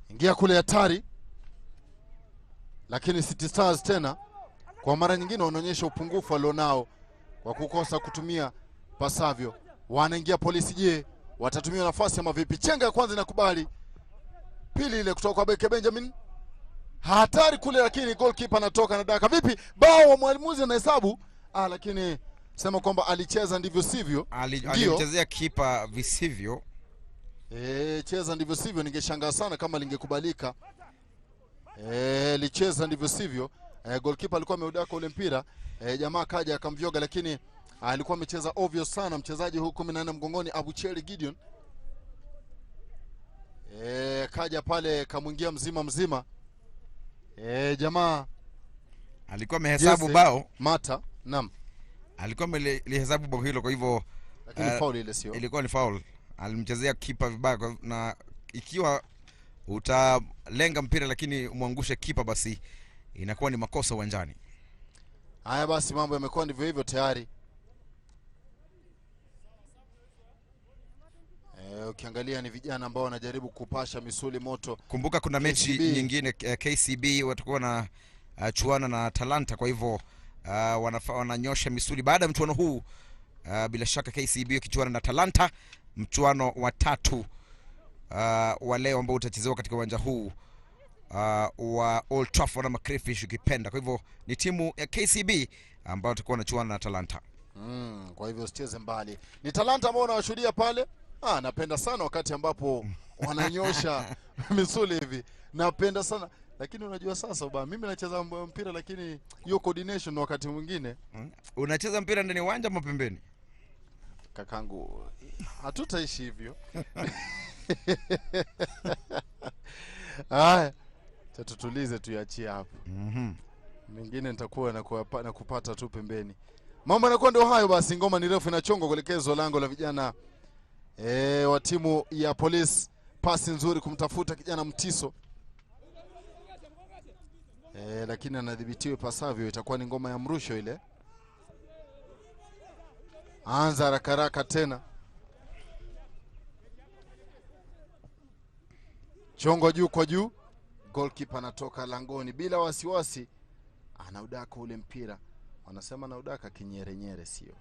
Ingia kule hatari, lakini City Stars tena kwa mara nyingine wanaonyesha upungufu alionao kwa kukosa kutumia pasavyo. Wanaingia polisi, je, watatumia nafasi ama vipi? Chenga ya kwanza inakubali, pili ile kutoka kwa Beke Benjamin, hatari kule, lakini goalkeeper anatoka na daka. Vipi bao wa mwalimuzi anahesabu? Lakini sema kwamba alicheza ndivyo sivyo. Alimchezea kipa visivyo. Cheza ndivyo sivyo, ningeshangaa sana kama lingekubalika. Licheza ndivyo sivyo. Goalkeeper alikuwa ameudaka ule mpira. Jamaa kaja akamvyoga, lakini alikuwa amecheza ovyo sana mchezaji huyu 14 mgongoni Abucheri Gideon. Kaja pale kamwingia mzima. Jamaa alikuwa amehesabu bao mata. Naam, alikuwa amehesabu bao hilo, kwa hivyo lakini foul ile sio. Ilikuwa ni foul. Alimchezea kipa vibaya, na ikiwa utalenga mpira lakini umwangushe kipa, basi inakuwa ni makosa uwanjani. Haya basi, mambo yamekuwa ndivyo hivyo tayari. Ukiangalia ni vijana ambao wanajaribu kupasha misuli moto. Kumbuka kuna mechi nyingine KCB watakuwa na chuana na Talanta, kwa hivyo wananyosha misuli baada ya mchuano huu. Bila shaka KCB ikichuana na Talanta, mchuano wa 3 wa leo ambao utachezewa katika uwanja huu wa Old Trafford na Crayfish ukipenda. Kwa hivyo ni timu ya KCB ambao watakuwa wanachuana na Talanta. Kwa hivyo usicheze mbali. Ni Talanta ambao unawashuhudia pale. Napenda sana wakati ambapo wananyosha misuli hivi. Napenda sana. Lakini unajua sasa mimi nacheza mpira lakini hiyo coordination wakati mwingine. Unacheza mpira ndani uwanja ama pembeni? Kakangu, hatutaishi hivyo. Haya. Tutulize tuiachie hapo. Mingine nitakuwa na kupata tu pembeni. Mambo yanakuwa ndio hayo basi. Ngoma ni refu inachongwa kuelekezwa lango la vijana wa timu ya Police. Pasi nzuri kumtafuta kijana Mtiso. Lakini anadhibitiwa pasavyo. Itakuwa ni ngoma ya mrusho ile. Anza haraka tena. Chongo juu kwa juu. Goalkeeper anatoka langoni bila wasiwasi. Anaudaka ule mpira. Wanasema anaudaka kinyere sio.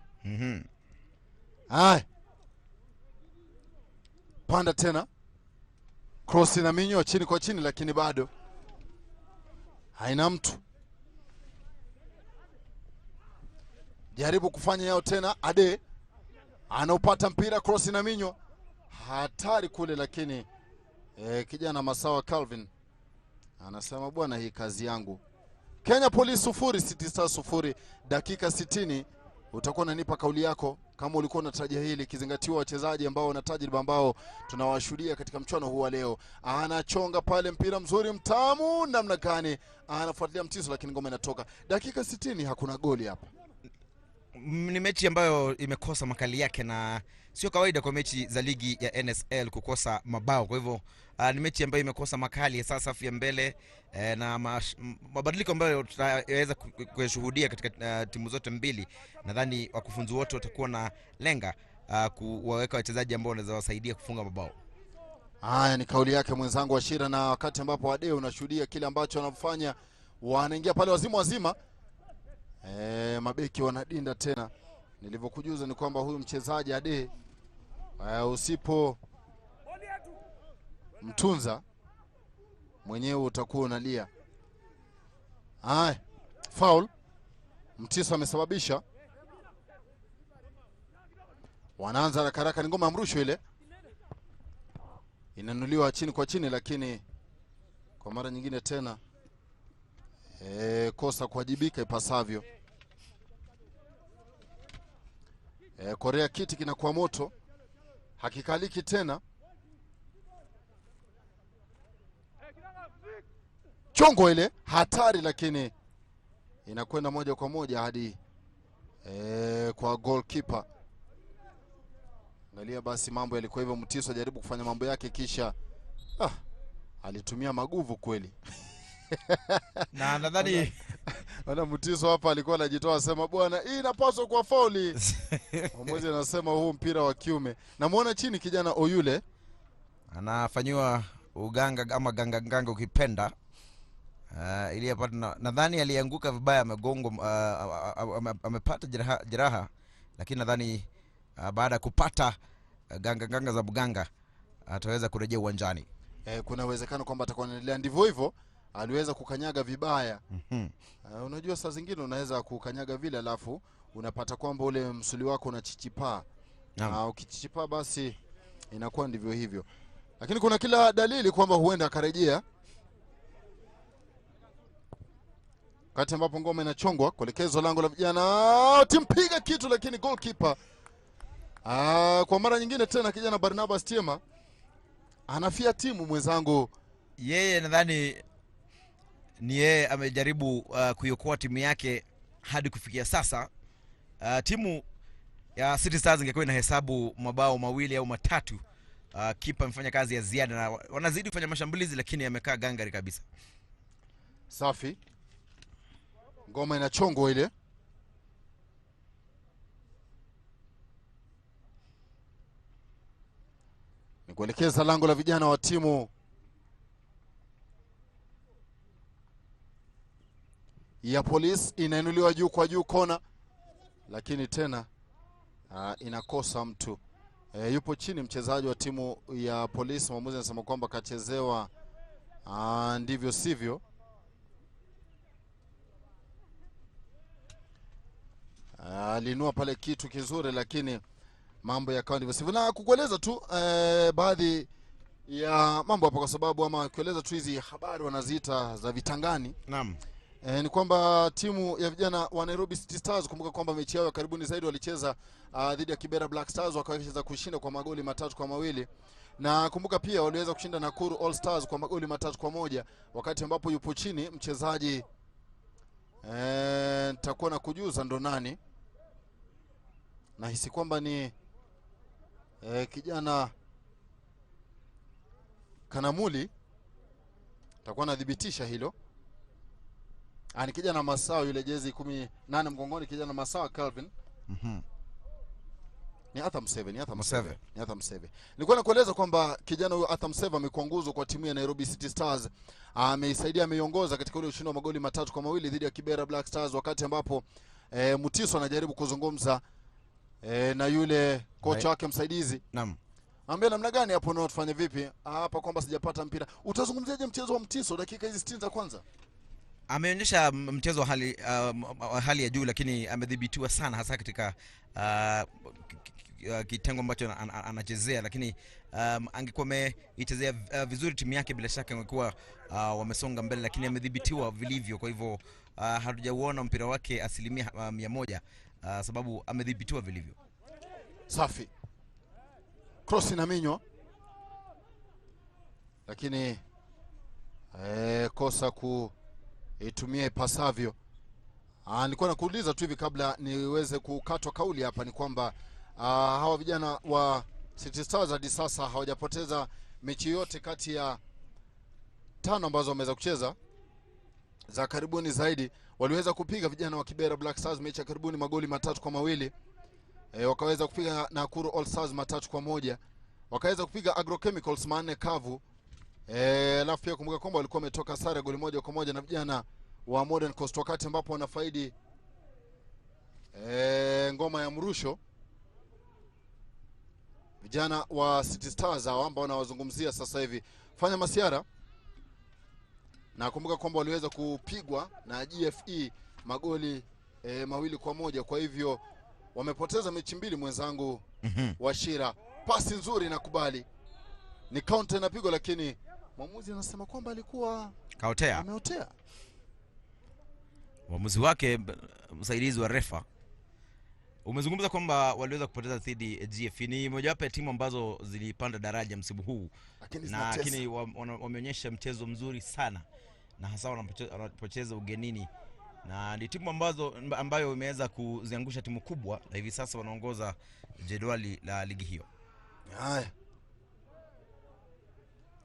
Panda tena. Cross na minyo chini kwa chini lakini bado haina mtu. Jaribu kufanya yao tena. Ade anaupata mpira, cross na minyo. Hatari kule lakini kijana Masawa Calvin anasema bwana, hii kazi yangu. Kenya Police 0 City Stars 0. Dakika 60 utakuwa unanipa kauli yako kama ulikuwa unatarajia hili, kizingatiwa wachezaji ambao wana tajriba ambao tunawashuhudia katika mchuano huu wa leo. Anachonga pale mpira mzuri mtamu namna gani, anafuatilia Mtiso lakini ngoma inatoka. Dakika 60 hakuna goli hapa. Ni mechi ambayo imekosa makali yake, na sio kawaida kwa mechi za ligi ya NSL kukosa mabao. Kwa hivyo ni mechi ambayo imekosa makali, sasa safu ya mbele na mabadiliko ambayo tutaweza kushuhudia katika timu zote mbili. Nadhani wakufunzi wote watakuwa na lenga kuwaweka wachezaji ambao wanaweza wasaidia kufunga mabao. Haya ni kauli yake mwenzangu Washira, na wakati ambapo Ade unashuhudia kile ambacho wanafanya, wanaingia pale wazima. Mabeki wanadinda tena. Nilivyokujuza ni kwamba huyu mchezaji Ade usipo mtunza mwenyewe utakuwa unalia. Foul. Mtiso amesababisha. Wanaanza haraka ni ngoma ya mrusho ile. Inanuliwa chini kwa chini lakini kwa mara nyingine tena kosa kuwajibika ipasavyo. Korea kiti kinakuwa moto. Hakikaliki tena. Chongo ile hatari lakini inakwenda moja kwa moja hadi kwa goalkeeper. Angalia basi mambo yalikuwa hivyo. Mtiso jaribu kufanya mambo yake kisha alitumia maguvu kweli. Na nadhani Mtiso hapa alikuwa anajitoa sema bwana, hii inapaswa kwa fauli. Mmoja anasema huu mpira wa kiume. Namuona chini kijana Oyule anafanywa uganga ama ganga ukipenda. Ili hapa nadhani alianguka vibaya, amegongo amepata jeraha lakini nadhani baada ya kupata ganga za buganga ataweza kurejea uwanjani. Kuna uwezekano kwamba atakuwa anaendelea ndivyo hivyo. Aliweza kukanyaga vibaya. Unajua saa zingine unaweza kukanyaga vile alafu unapata kwamba ule msuli wako unachichipaa. Ukichichipaa basi inakuwa ndivyo hivyo. Lakini kuna kila dalili kwamba huenda akarejea. Wakati ambapo ngoma inachongwa kuelekezwa lango la vijana, timpiga kitu lakini goalkeeper. Kwa mara nyingine tena kijana Barnabas Tiema anafia timu mwenzangu. Yeye nadhani ni yeye amejaribu kuiokoa timu yake hadi kufikia sasa. Timu ya City Stars ingekuwa inahesabu mabao 2 au 3. Kipa amefanya kazi ya ziada na wanazidi kufanya mashambulizi lakini amekaa gangari kabisa. Safi. Ngoma inachongwa ile. kuelekeza lango la vijana wa timu ya Police. Inainuliwa juu kwa juu kona, lakini tena inakosa mtu. Yupo chini mchezaji wa timu ya Police. Mwamuzi anasema kwamba kachezewa ndivyo sivyo. Alinua pale kitu kizuri, lakini mambo yakawa ndivyo sivyo. Na kukueleza tu baadhi ya mambo hapa, kwa sababu ama kueleza tu hizi habari wanaziita za vitangani. Naam. Ni kwamba timu ya vijana wa Nairobi City Stars, kumbuka kwamba mechi yao ya karibuni zaidi walicheza dhidi ya Kibera Black Stars, wakaweza kushinda kwa magoli 3-2, na kumbuka pia waliweza kushinda Nakuru All Stars kwa magoli 3-1, wakati ambapo yupo chini mchezaji nitakuwa na kujuza ndo nani. Nahisi kwamba ni kijana Kanamuli, nitakuwa nadhibitisha hilo. Ni kijana Masao, yule jezi 18 mgongoni, kijana Masao Calvin. Ni Atham 7. Nilikuwa nakueleza kwamba kijana huyo Atham 7 amekuwa nguzo kwa timu ya Nairobi City Stars. Ameiongoza katika ule ushindi wa magoli 3-2 dhidi ya Kibera Black Stars, wakati ambapo Mutiso anajaribu kuzungumza na yule kocha wake msaidizi. Naam. Ambia namna gani hapo na tufanye vipi? Hapa kwamba sijapata mpira. Utazungumziaje mchezo wa Mutiso dakika hizi 60 za kwanza? Ameonyesha mchezo wa hali ya juu, lakini amedhibitiwa sana, hasa katika kitengo ambacho anachezea, lakini angekuwa ameichezea vizuri timu yake, bila shaka angekuwa wamesonga mbele, lakini amedhibitiwa vilivyo. Kwa hivyo hatujauona mpira wake 100%, sababu amedhibitiwa vilivyo. Safi. Cross inaminywa, lakini kosa itumie ipasavyo. Nilikuwa nakuuliza tu hivi kabla niweze kukatwa kauli hapa, ni kwamba hawa vijana wa City Stars hadi sasa hawajapoteza mechi yote kati ya 5 ambazo wameweza kucheza za karibuni zaidi. Waliweza kupiga vijana wa Kibera Black Stars mechi ya karibuni magoli 3-2. Wakaweza kupiga Nakuru All Stars 3-1. Wakaweza kupiga Agrochemicals 4 kavu. Alafu pia kumbuka kwamba walikuwa wametoka sare goli 1-1 na vijana wa Modern Coast, wakati ambapo wanafaidi ngoma ya mrusho. Vijana wa City Stars hao ambao wanawazungumzia sasa hivi fanya masiara, na kumbuka kwamba waliweza kupigwa na GFE magoli 2-1. Kwa hivyo wamepoteza mechi 2 mwenzangu. Washira, pasi nzuri nakubali, ni counter inapigwa, lakini mwamuzi anasema kwamba alikuwa ameotea. Mwamuzi wake msaidizi wa refa. Umezungumza kwamba waliweza kupoteza dhidi ya GFE. Ni mojawapo ya timu ambazo zilipanda daraja msimu huu, lakini wameonyesha mchezo mzuri sana, na hasa wanapocheza ugenini, na ni timu ambayo imeweza kuziangusha timu kubwa, na hivi sasa wanaongoza jedwali la ligi hiyo. Haya,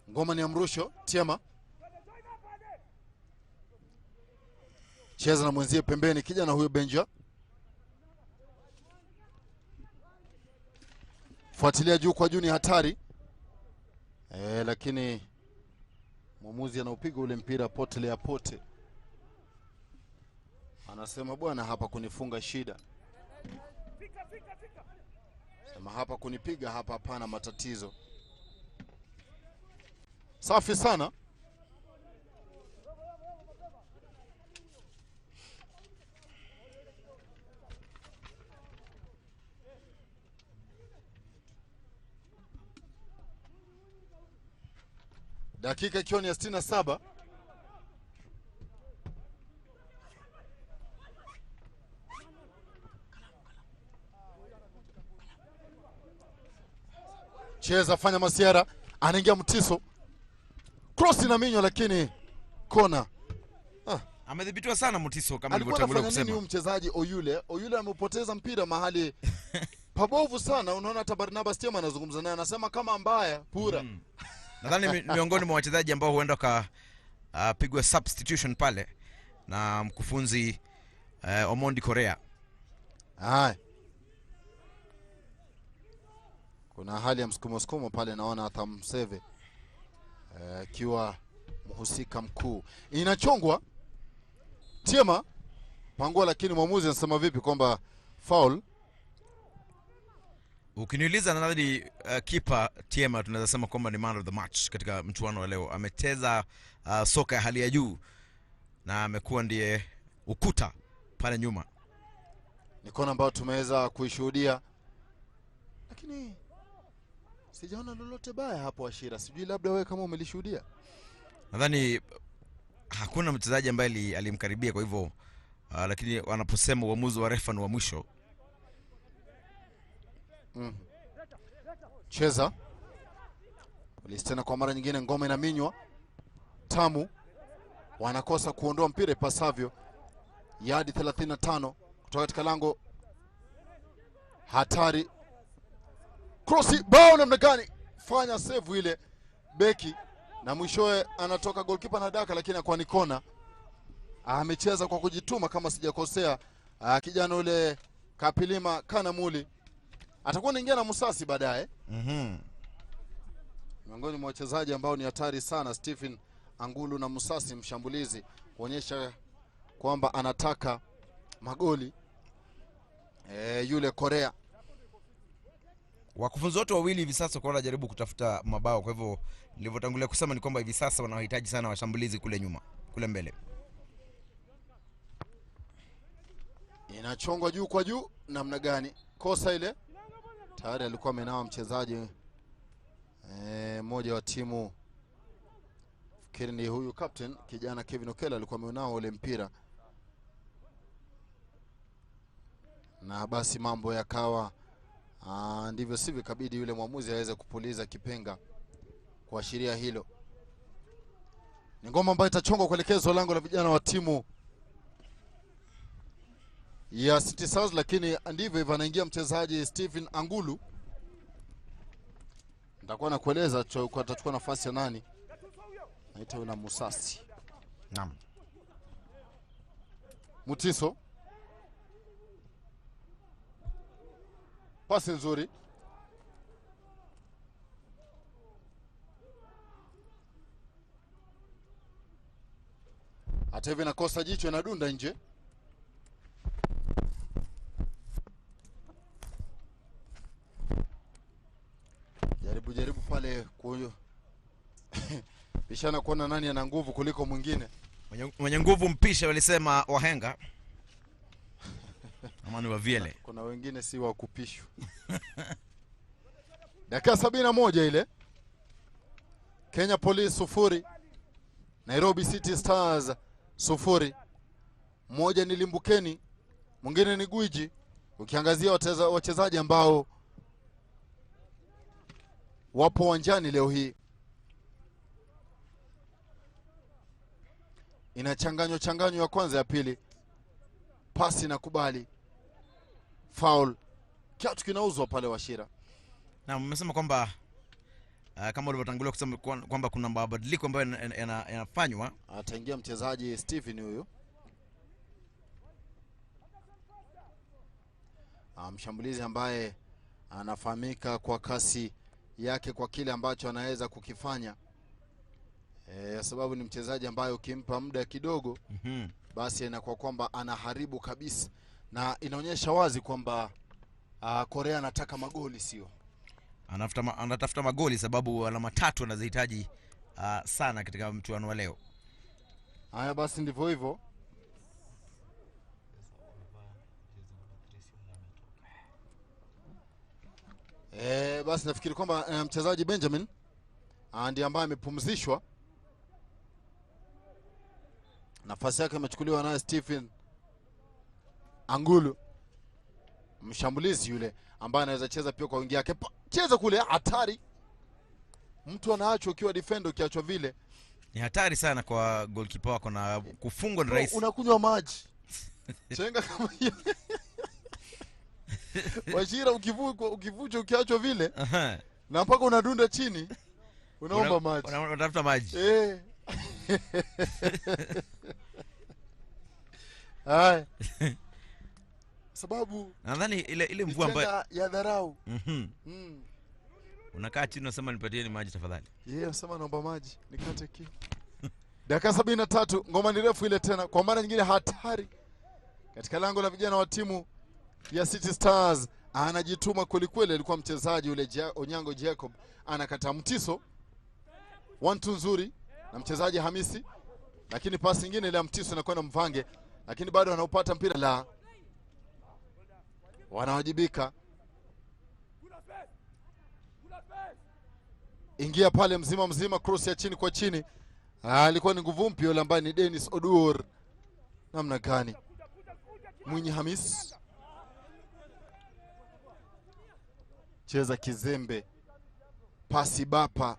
ngoma ni ya mrusho. Tiama cheza na mwenzie pembeni, kijana huyo Benja. Fuatilia juu kwa juu, ni hatari. Lakini mwamuzi anaupiga ule mpira potelea pote. Anasema bwana, hapa kunifunga shida. Sema hapa kunipiga hapa hapana matatizo. Safi sana. Dakika ikiwa ni 67. Cheza, fanya masiara, anaingia Mutiso. Cross na minyo, lakini kona. Amedhibitiwa sana Mutiso, kama nilivyotangulia kusema. Nini mchezaji Oyule amepoteza mpira mahali pabovu sana. Unaona hata Barnabas Tiama anazungumza naye, anasema kama mbaya pura. Nadhani miongoni mwa wachezaji ambao huenda pigwa substitution pale na mkufunzi Omondi Korea. Hai. Kuna hali ya msukumo pale, naona Thamseve akiwa mhusika mkuu. Inachongwa Tiema Pangua, lakini mwamuzi anasema vipi kwamba foul? Ukiniuliza nadhani kipa Tiema tunaweza sema kwamba ni man of the match katika mchuano wa leo. Amecheza soka ya hali ya juu na amekuwa ndiye ukuta pale nyuma. Ni kona ambayo tumeweza kuishuhudia, lakini sijaona lolote baya hapo Ashira. Sijui labda wewe kama umelishuhudia. Nadhani hakuna mchezaji ambaye alimkaribia, kwa hivyo lakini wanaposema uamuzi wa refa ni wa mwisho. Cheza polisi tena kwa mara nyingine, ngoma inaminywa. Tamu wanakosa kuondoa mpira ipasavyo. Yadi 35 kutoka katika lango hatari. Crossi bao namna gani? Fanya save ile beki, na mwishowe anatoka goalkeeper na daka, lakini akwa ni kona. Amecheza kwa kujituma kama sijakosea. Kijana ule Kapilima Kanamuli atakuwa anaingia na Musasi baadaye. Miongoni mwa wachezaji ambao ni hatari sana, Stephen Angulu na Musasi, mshambulizi, kuonyesha kwamba anataka magoli. Yule Korea. Wakufunzi wote wawili hivi sasa kwa wanajaribu kutafuta mabao, kwa hivyo nilivyotangulia kusema ni kwamba hivi sasa wanahitaji sana washambulizi kule nyuma, kule mbele. Inachongwa juu kwa juu namna gani? Kosa ile. Tayari alikuwa amenawa mchezaji mmoja wa timu, fikiri ni huyu captain kijana Kevin Okela, alikuwa amenawa ule mpira, na basi mambo yakawa ndivyo sivyo, kabidi yule mwamuzi aweze kupuliza kipenga kuashiria hilo. Ni ngoma ambayo itachongwa kuelekezwa lango la vijana wa timu ya City Stars, lakini ndivyo hivyo anaingia mchezaji Stephen Angulu. Nitakuwa nakueleza atachukua nafasi ya nani. Naita yuna Musasi. Naam. Mutiso. Pasi nzuri. Hata hivi nakosa jicho, inadunda nje. Jaribu pale kuyo. Bishana kuona nani ana nguvu kuliko mwingine. Mwenye nguvu mpisha walisema wahenga. Amani wa Viele. Kuna wengine si wa kupishwa. Dakika 71 ile. Kenya Police 0, Nairobi City Stars 0. Mmoja ni Limbukeni, mwingine ni Gwiji. Ukiangazia wachezaji ambao wapo uwanjani leo hii, inachanganywa ya kwanza ya pili. Pasi na kubali. Foul. Kiatu kinauzwa pale Washira. Na mmesema kwamba kama ulivyotangulia kusema kwamba kuna mabadiliko ambayo yanafanywa. Ataingia mchezaji Stephen huyu. Mshambulizi ambaye anafahamika kwa kasi yake, kwa kile ambacho anaweza kukifanya. Sababu ni mchezaji ambaye ukimpa muda kidogo basi inakuwa kwamba anaharibu kabisa, na inaonyesha wazi kwamba Korea anataka magoli, sio anatafuta magoli, sababu alama 3 anazihitaji sana katika mchuano wa leo. Haya basi ndivyo hivyo. Basi nafikiri kwamba mchezaji Benjamin ndiye ambaye amepumzishwa. Nafasi yake imechukuliwa na Stephen Angulu, mshambulizi yule ambaye anaweza cheza pia kwa wingi yake. Cheza kule, hatari. Mtu anaachwa ukiwa defender, ukiachwa vile ni hatari sana kwa goalkeeper wako, na kufungwa ni rahisi. Unakunywa maji. Chenga kama hiyo. Washira ukivuja ukiachwa vile. Na mpaka unadunda chini. Unaomba maji. Unatafuta maji. Hai. Sababu nadhani ile mvua ambayo ya dharau. Unakaa chini unasema nipatie ni maji tafadhali. Yeye anasema naomba maji, nikate kiu. Dakika 73, ngoma ni refu ile tena kwa mara nyingine hatari. Katika lango la vijana wa timu ya City Stars anajituma kweli kweli, alikuwa mchezaji ule Onyango Jacob anakata mtiso. 1-2 nzuri na mchezaji Hamisi, lakini pasi nyingine ile ya mtiso inakwenda Mvange, lakini bado anaupata mpira la wanawajibika. Ingia pale mzima cross ya chini kwa chini. Alikuwa ni nguvu mpya yule ambaye ni Dennis Odur. Namna gani? Mwinyi Hamis. Cheza kizembe. Pasi bapa.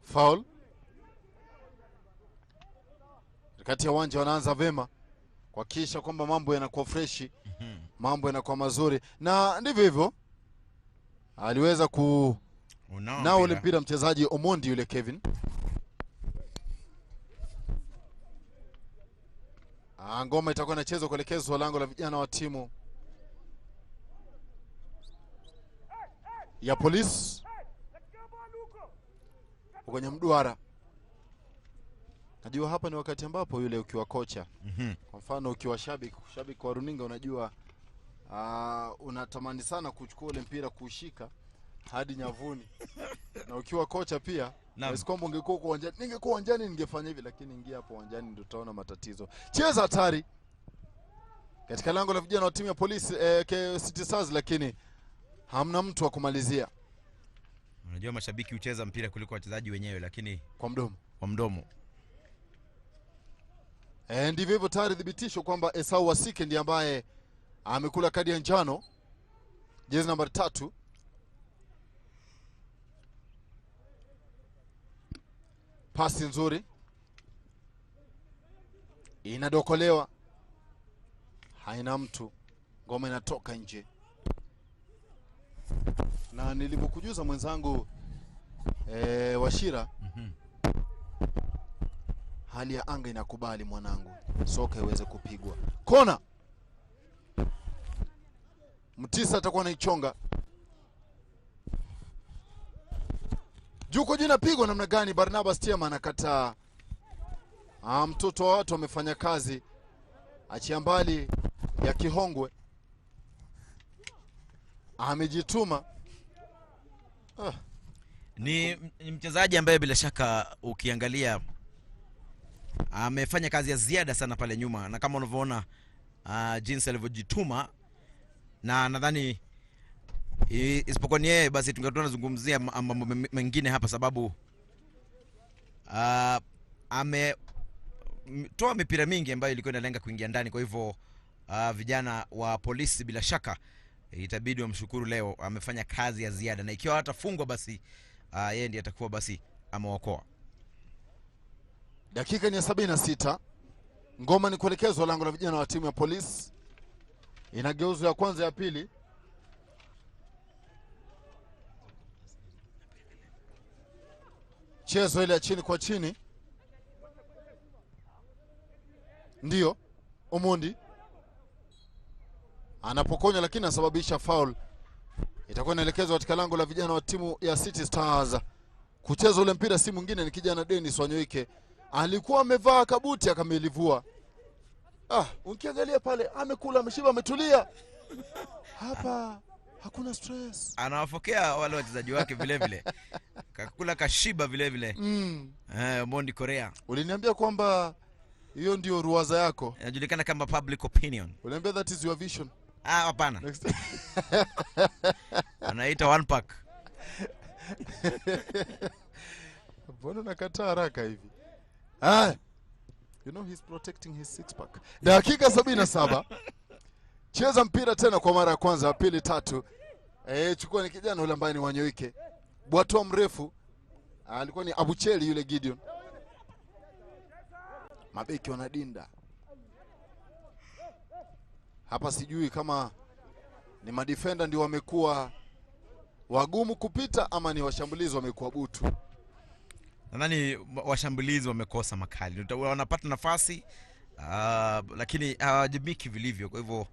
Foul. Kati ya uwanja wanaanza vema kuhakikisha kwamba mambo yanakuwa freshi, mambo yanakuwa mazuri, na ndivyo hivyo aliweza nao ule mpira mchezaji Omondi yule Kevin. Ngoma itakuwa inachezwa kuelekezwa lango la vijana wa timu ya Polisi kwenye mduara. Najua hapa ni wakati ambapo yule ukiwa kocha, kwa mfano ukiwa shabiki wa runinga, unajua unatamani sana kuchukua ule mpira kushika hadi nyavuni. Na ukiwa kocha pia, basi kwamba ungekuwa uwanjani, ningekuwa uwanjani ningefanya hivi, lakini ingia hapo uwanjani ndio utaona matatizo. Cheza hatari katika lango la vijana wa timu ya Polisi City Stars, lakini hamna mtu wa kumalizia. Unajua mashabiki hucheza mpira kuliko wachezaji wenyewe, lakini kwa mdomo. Ndivyo hivyo, tayari thibitisho kwamba Esau Wasike ndiye ambaye amekula kadi ya njano, jezi namba 3. Pasi nzuri inadokolewa, haina mtu, ngoma inatoka nje. Na nilipokujuza mwenzangu Washira, hali ya anga inakubali mwanangu, soka iweze kupigwa. Kona Mtisa atakuwa anaichonga juko jina, pigwa namna gani? Barnabas Tiama anakataa. Mtoto wa watu amefanya kazi, achia mbali ya kihongwe, amejituma. Ni mchezaji ambaye bila shaka ukiangalia amefanya kazi ya ziada sana pale nyuma, na kama unavyoona jinsi alivyojituma, na nadhani isipokuwa ni yeye basi tungekuwa tunazungumzia mambo mengine hapa, sababu ametoa mipira mingi ambayo ilikuwa inalenga kuingia ndani. Kwa hivyo vijana wa Polisi bila shaka itabidi wamshukuru leo, amefanya kazi ya ziada, na ikiwa hatafungwa basi yeye ndiye atakuwa basi ameokoa. Dakika ni ya 76. Ngoma ni kuelekezwa lango la vijana wa timu ya Polisi. Inageuzwa ya kwanza ya pili. Chezo ile ya chini kwa chini. Ndio Omondi anapokonya, lakini anasababisha foul. Itakuwa inaelekezwa katika lango la vijana wa timu ya City Stars. Kucheza ule mpira si mwingine ni kijana Dennis Wanyoike. Alikuwa amevaa kabuti akamelivua. Ukiangalia pale amekula, ameshiba, ametulia. Hapa hakuna stress. Anawafokea wale wachezaji wake vile vile. Kakula kashiba vile vile. Mondi Korea. Uliniambia kwamba hiyo ndio ruwaza yako. Inajulikana kama public opinion. Uliniambia that is your vision. Hapana. Anaita one pack. Mbona nakataa haraka hivi? You know he's protecting his six pack. Dakika 77. Cheza mpira tena kwa mara ya kwanza, pili, tatu. Chukua ni kijana yule ambaye ni Wanyoike. Bwato mrefu. Alikuwa ni Abucheli yule Gideon. Mabeki wanadinda. Hapa sijui kama ni madefender ndio wamekuwa wagumu kupita ama ni washambulizi wamekuwa butu. Nadhani washambulizi wamekosa makali. Wanapata nafasi lakini hawajibiki vilivyo. Kwa hivyo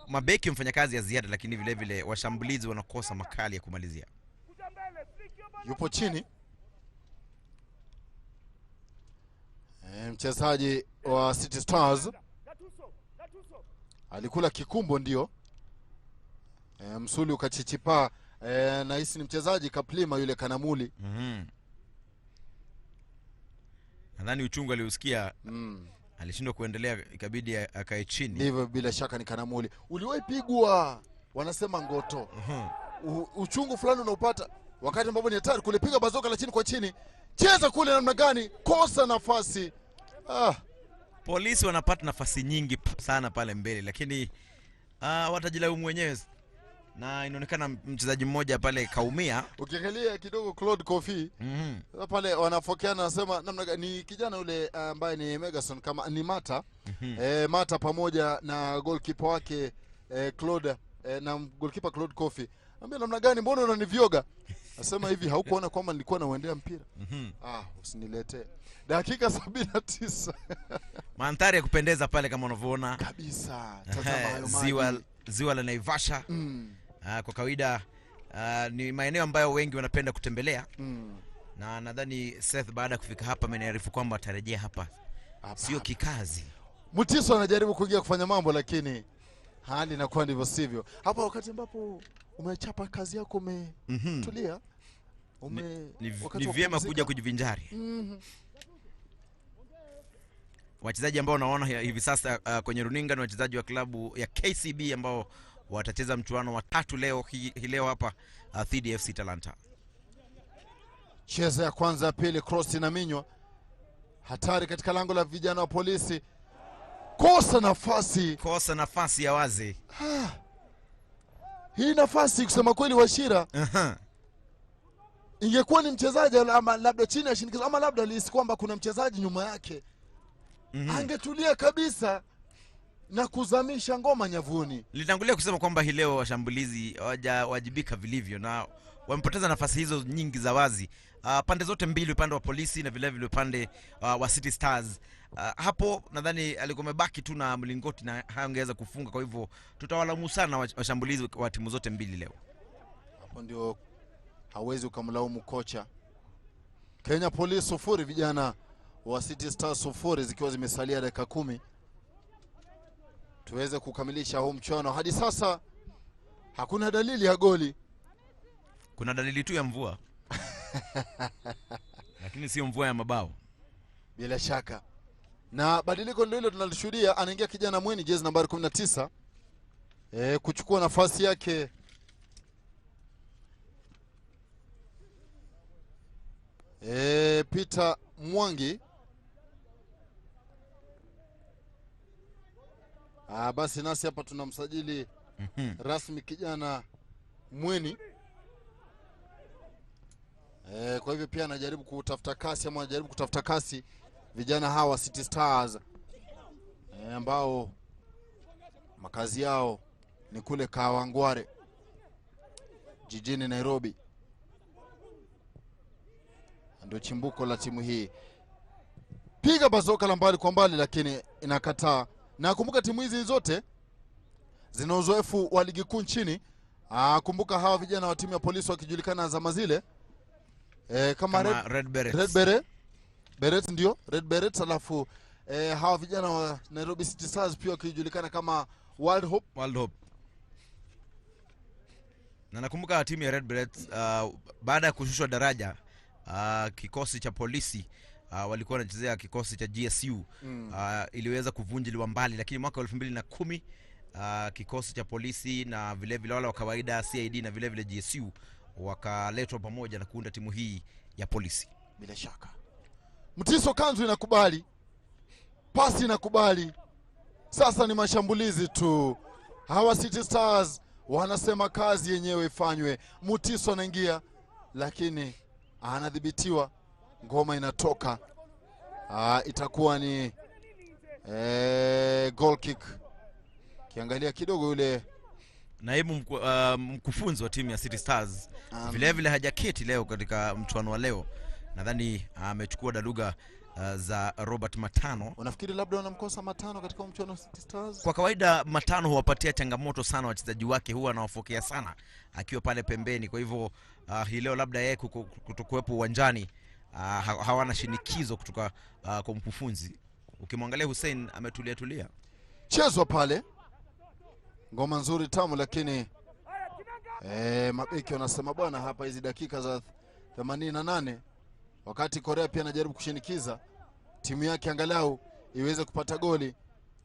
mabeki mfanya kazi ya ziada, lakini vile vile washambulizi wanakosa makali ya kumalizia. Yupo chini mchezaji wa City Stars, alikula kikumbo ndio, msuli ukachichipa, na hisi ni mchezaji Kaplima yule Kanamuli. Nadhani uchungu aliusikia, alishindwa kuendelea, ikabidi akae chini. Ndivyo, bila shaka ni Kanamuli. Uliwahi pigwa, wanasema ngoto. Uchungu fulani unaupata wakati ambapo ni hatari kulipiga bazoka la chini kwa chini. Cheza kule namna gani, kosa nafasi. Polisi wanapata nafasi nyingi sana pale mbele, lakini watajilaumu wenyewe. Na inaonekana mchezaji mmoja pale kaumia. Ukiangalia kidogo Claude Kofi, pale wanafokeana, nasema namna gani, ni kijana yule ambaye ni Megason kama ni Mata. Mata pamoja na goalkeeper wake Claude, na goalkeeper Claude Kofi. Ambia namna gani, mbona unanivyoga? Nasema hivi, haukuona kwamba nilikuwa nauendea mpira? Usiniletee. Dakika 79. Mandhari ya kupendeza pale kama unavyoona. Kabisa. Tazama hayo maji. Ziwa la Naivasha. Kwa kawaida ni maeneo ambayo wengi wanapenda kutembelea. Na nadhani Seth baada ya kufika hapa ameniarifu kwamba atarejea hapa. Sio kikazi. Mutiso anajaribu kuingia kufanya mambo, lakini hali inakuwa ndivyo sivyo. Hapa wakati ambapo umechapa kazi yako, umetulia, ni vyema kuja kujivinjari. Wachezaji ambao unaona hivi sasa kwenye runinga ni wachezaji wa klabu ya KCB ambao watacheza mchuano wa 3 leo leo hapa dhidi ya FC Talanta. Cheza ya kwanza, ya pili, cross inaminywa. Hatari katika lango la vijana wa Polisi. Kosa nafasi ya wazi. Hii nafasi kusema kweli, Washira, ingekuwa ni mchezaji ama labda chini ya shinikizo, ama labda alihisi kwamba kuna mchezaji nyuma yake, angetulia kabisa na kuzamisha ngoma nyavuni. Litangulia kusema kwamba hii leo washambulizi hawajawajibika vilivyo na wamepoteza nafasi hizo nyingi za wazi, pande zote mbili, upande wa Polisi na vile vile upande wa City Stars. Hapo nadhani alikuwa amebaki tu na mlingoti na haangeweza kufunga, kwa hivyo tutawalaumu sana washambulizi wa timu zote mbili leo. Hapo ndio hawezi ukamlaumu kocha. Kenya Police 0, vijana wa City Stars 0, zikiwa zimesalia dakika 10 tuweze kukamilisha huu mchuano. Hadi sasa hakuna dalili ya goli. Kuna dalili tu ya mvua. Lakini sio mvua ya mabao. Bila shaka. Na badiliko ndio hilo tunalishuhudia. Anaingia kijana Mweni, jezi nambari 19, kuchukua nafasi yake Peter Mwangi. Basi nasi hapa tunamsajili rasmi kijana Mweni. Kwa hivyo pia anajaribu kutafuta kasi, ama anajaribu kutafuta kasi vijana hawa City Stars, ambao makazi yao ni kule Kawangware jijini Nairobi. Ndio chimbuko la timu hii. Piga bazoka la mbali kwa mbali, lakini inakataa. Na kumbuka timu hizi zote zina uzoefu wa ligi kuu nchini. Kumbuka hawa vijana wa timu ya Polisi wakijulikana zama zile kama Red Berets, ndio Red Berets. Alafu hawa vijana wa Nairobi City Stars pia wakijulikana kama World Hope. Na nakumbuka timu ya Red Berets baada ya kushushwa daraja, kikosi cha Polisi walikuwa wanachezea kikosi cha GSU, iliweza kuvunjiliwa mbali, lakini mwaka 2010 kikosi cha Polisi na vile vile wale wa kawaida CID na vile vile GSU wakaletwa pamoja na kuunda timu hii ya Polisi. Bila shaka Mtiso kanzu inakubali, pasi inakubali, sasa ni mashambulizi tu. Hawa City Stars wanasema kazi yenyewe ifanywe. Mtiso anaingia, lakini anadhibitiwa, ngoma inatoka. Itakuwa ni goal kick. Kiangalia kidogo yule naibu mkufunzi wa timu ya City Stars vile vile hajaketi leo katika mchuano wa leo. Nadhani amechukua daluga za Robert Matano. Unafikiri labda wanamkosa Matano katika mchuano wa City Stars? Kwa kawaida Matano huwapatia changamoto sana wachezaji wake, huwa anawafokea sana akiwa pale pembeni. Kwa hivyo hii leo labda yeye kutokuwepo uwanjani, hawana shinikizo kutoka kwa mkufunzi. Ukimwangalia Hussein ametulia. Chezwa pale. Ngoma nzuri tamu, lakini mabeki wanasema bwana, hapa hizi dakika za 88 wakati Korea pia anajaribu kushinikiza timu yake angalau iweze kupata goli,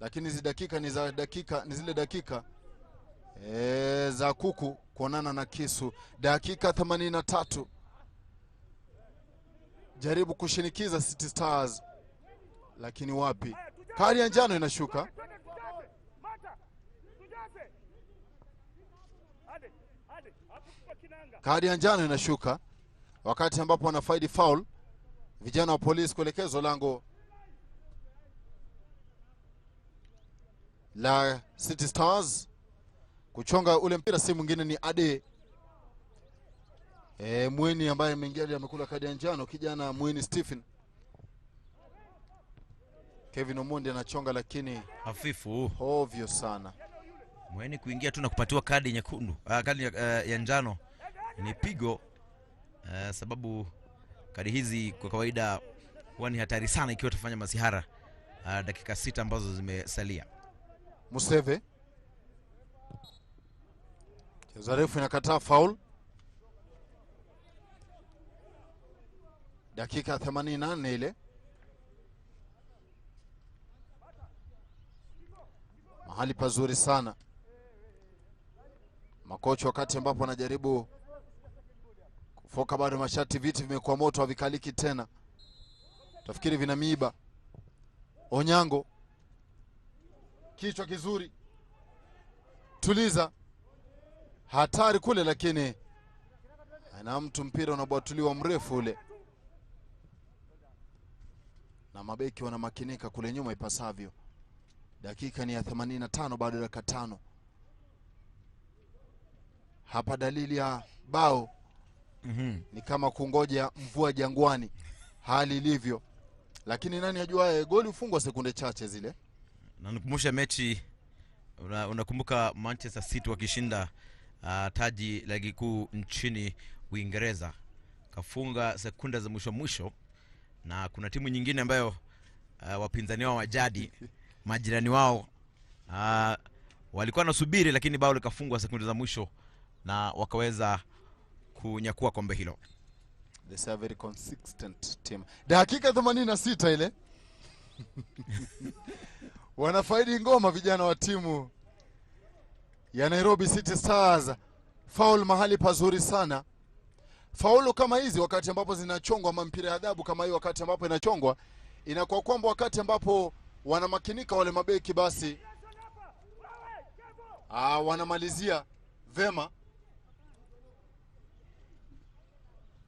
lakini hizi dakika ni zile dakika za kuku kuonana na kisu. Dakika 83 jaribu kushinikiza City Stars, lakini wapi. Kadi ya njano inashuka. Kadi ya njano inashuka wakati ambapo wanafaidi foul vijana wa polisi kuelekezwa lango la City Stars. Kuchonga ule mpira si mwingine ni Ade Mweni ambaye ameingia amekula kadi ya njano. Kijana Mweni Stephen. Kevin Omondi anachonga lakini hafifu, ovyo sana. Mweni kuingia tu na kupatiwa kadi nyekundu, kadi ya njano ni pigo, sababu kadi hizi kwa kawaida huwa ni hatari sana ikiwa tufanya masihara dakika 6 ambazo zimesalia. Museve cheza refu inakataa foul. Dakika 84 ile. Mahali pazuri sana makocha wakati ambapo anajaribu kufoka, bado mashati viti vimekuwa moto, havikaliki tena, tafikiri vina miiba. Onyango kichwa kizuri, tuliza, hatari kule, lakini ana mtu mpira unabwatuliwa mrefu ule, na mabeki wanamakinika kule nyuma ipasavyo. Dakika ni ya 85, bado dakika 5. Hapa dalili ya bao ni kama kungoja mvua jangwani hali ilivyo, lakini nani ajua, goli ufungwa sekunde chache zile. Na nikumbusha mechi, unakumbuka Manchester City wakishinda taji la ligi kuu nchini Uingereza, kafunga sekunde za mwisho, na kuna timu nyingine ambayo wapinzani wao wajadi majirani wao walikuwa nasubiri, lakini bao likafungwa sekunde za mwisho na wakaweza kunyakua kombe hilo. They are very consistent team. Dakika 86 ile. Wanafaidi ngoma vijana wa timu ya Nairobi City Stars. Foul mahali pazuri sana. Faulu kama hizi wakati ambapo zinachongwa, mpira ya adhabu kama hii wakati ambapo inachongwa, inakuwa kwamba wakati ambapo wanamakinika wale mabeki, basi wanamalizia vema,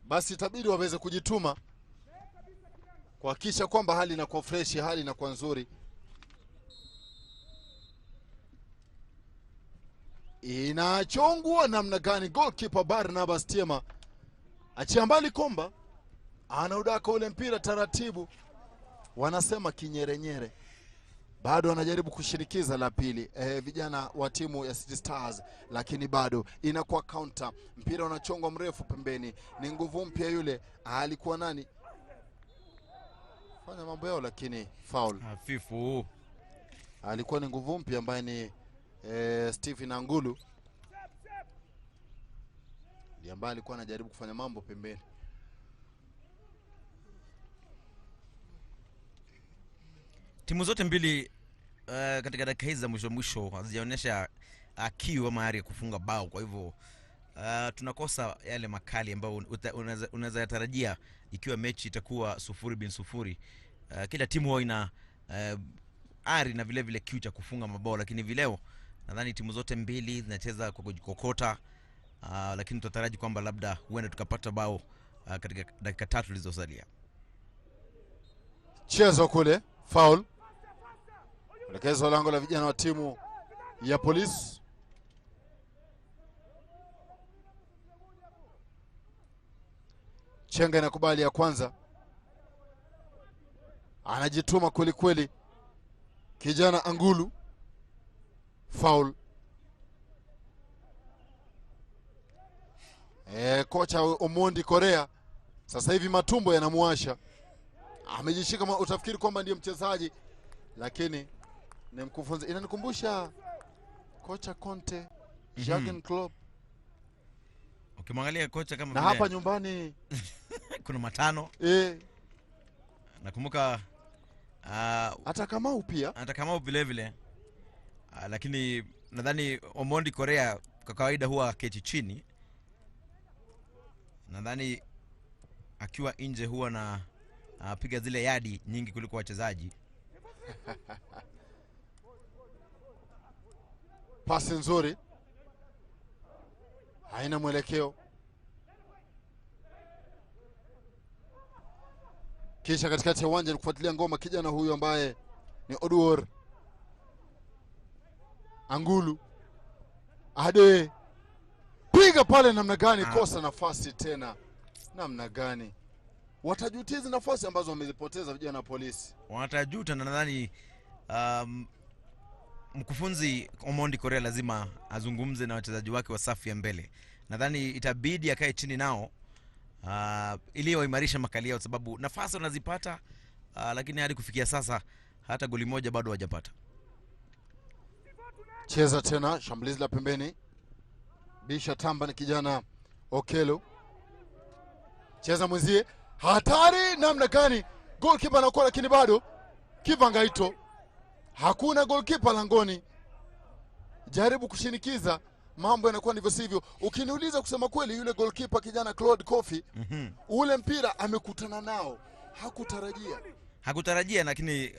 basi itabidi waweze kujituma kuhakikisha kwamba hali inakuwa fresh, hali inakuwa nzuri. Inachongwa namna gani? Goalkeeper Barnabas Tiema achia mbali komba, anaudaka ule mpira taratibu, wanasema kinyerenyere. Bado wanajaribu kushirikiza la pili vijana wa timu ya City Stars, lakini bado inakuwa counter. Mpira unachongwa mrefu pembeni, ni nguvu mpya yule, alikuwa nani fanya mambo yao, lakini foul hafifu. Alikuwa ni nguvu mpya ambaye ni Stephen Angulu, ndiye ambaye alikuwa anajaribu kufanya mambo pembeni. Timu zote mbili katika dakika hizi za mwisho hazijaonyesha kiu ama ari ya kufunga bao, kwa hivyo tunakosa yale makali ambayo unaweza yatarajia ikiwa mechi itakuwa 0-0. Kila timu huwa ina ari na vile kiu cha kufunga mabao, lakini vileo nadhani timu zote mbili zinacheza kwa kujikokota, lakini tutaraji kwamba labda huenda tukapata bao katika dakika 3 zilizosalia. Chezo kule, foul. Elekezo lango la vijana wa timu ya polisi. Chenga inakubali ya kwanza. anajituma kweli kweli kijana Angulu. Foul. Kocha Omondi Korea sasa hivi matumbo yanamuasha, amejishika. Utafikiri kwamba ndiye mchezaji, lakini ni mkufunzi. Inanikumbusha kocha Conte, Jurgen Klopp. Ukimwangalia kocha kama na vile hapa nyumbani kuna matano. Nakumbuka hata Kamau pia, hata Kamau vile vile. Lakini nadhani Omondi Korea kwa kawaida huwa keti chini. Nadhani akiwa nje huwa na piga zile yadi nyingi kuliko wachezaji. Pasi nzuri, haina mwelekeo. Kisha katikati ya uwanja ni kufuatilia ngoma kijana huyu ambaye ni Oduor Angulu. Ade piga pale namna gani, kosa nafasi tena namna gani. Watajutia hizi nafasi ambazo wamezipoteza vijana wa Polisi. Watajuta, na nadhani mkufunzi Omondi Korea lazima azungumze na wachezaji wake wa safu ya mbele. Nadhani itabidi akae chini nao ili waimarisha makalia, kwa sababu nafasi wanazipata, lakini hadi kufikia sasa hata goli moja bado hawajapata. Cheza tena shambulizi la pembeni. Bisha tamba ni kijana Okelo. Cheza mwenzie, hatari namna gani. Goalkeeper anakuwa, lakini bado Kivangaito. Hakuna goalkeeper langoni. Jaribu kushinikiza, mambo yanakuwa ndivyo sivyo. Ukiniuliza kusema kweli, yule goalkeeper kijana Claude Kofi, ule mpira amekutana nao, hakutarajia, lakini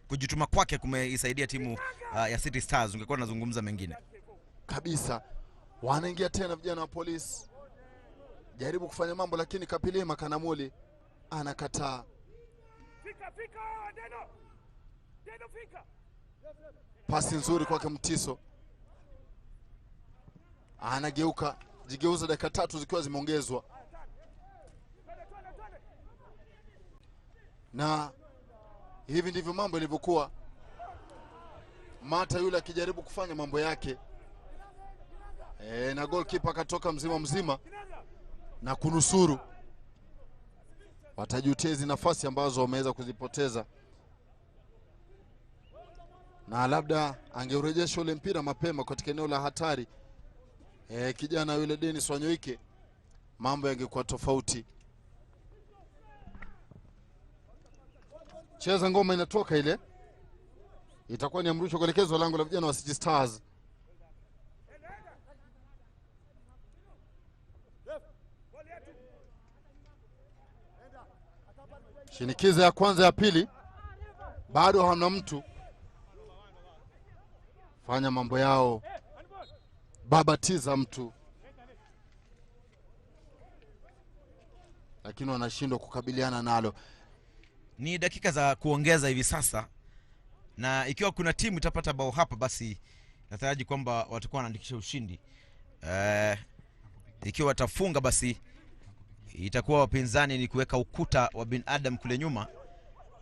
kujituma kwake kumeisaidia timu ya City Stars. Ungekuwa nazungumza mengine kabisa. Wanaingia tena vijana wa Polisi, jaribu kufanya mambo, lakini Kapilema Kanamuli anakataa. Pasi nzuri kwake Mtiso, anageuka, jigeuza, dakika 3 zikiwa zimeongezwa. Na hivi ndivyo mambo yalivyokuwa. Mata yule akijaribu kufanya mambo yake, na goalkeeper akatoka mzima na kunusuru. Watajutia hizi nafasi ambazo wameweza kuzipoteza, na labda angeurejesha ule mpira mapema katika eneo la hatari, kijana yule Dennis Wanyoike, mambo yangekuwa tofauti. Cheza ngoma, inatoka ile, itakuwa ni amrusho kuelekezwa lango la vijana wa City Stars. Shinikiza ya kwanza ya pili, bado hamna mtu. Fanya mambo yao, babatiza mtu, lakini wanashindwa kukabiliana nalo. Ni dakika za kuongeza hivi sasa, na ikiwa kuna timu itapata bao hapa, basi nataraji kwamba watakuwa wanaandikisha ushindi. Ikiwa watafunga, basi itakuwa wapinzani ni kuweka ukuta wa binadamu kule nyuma,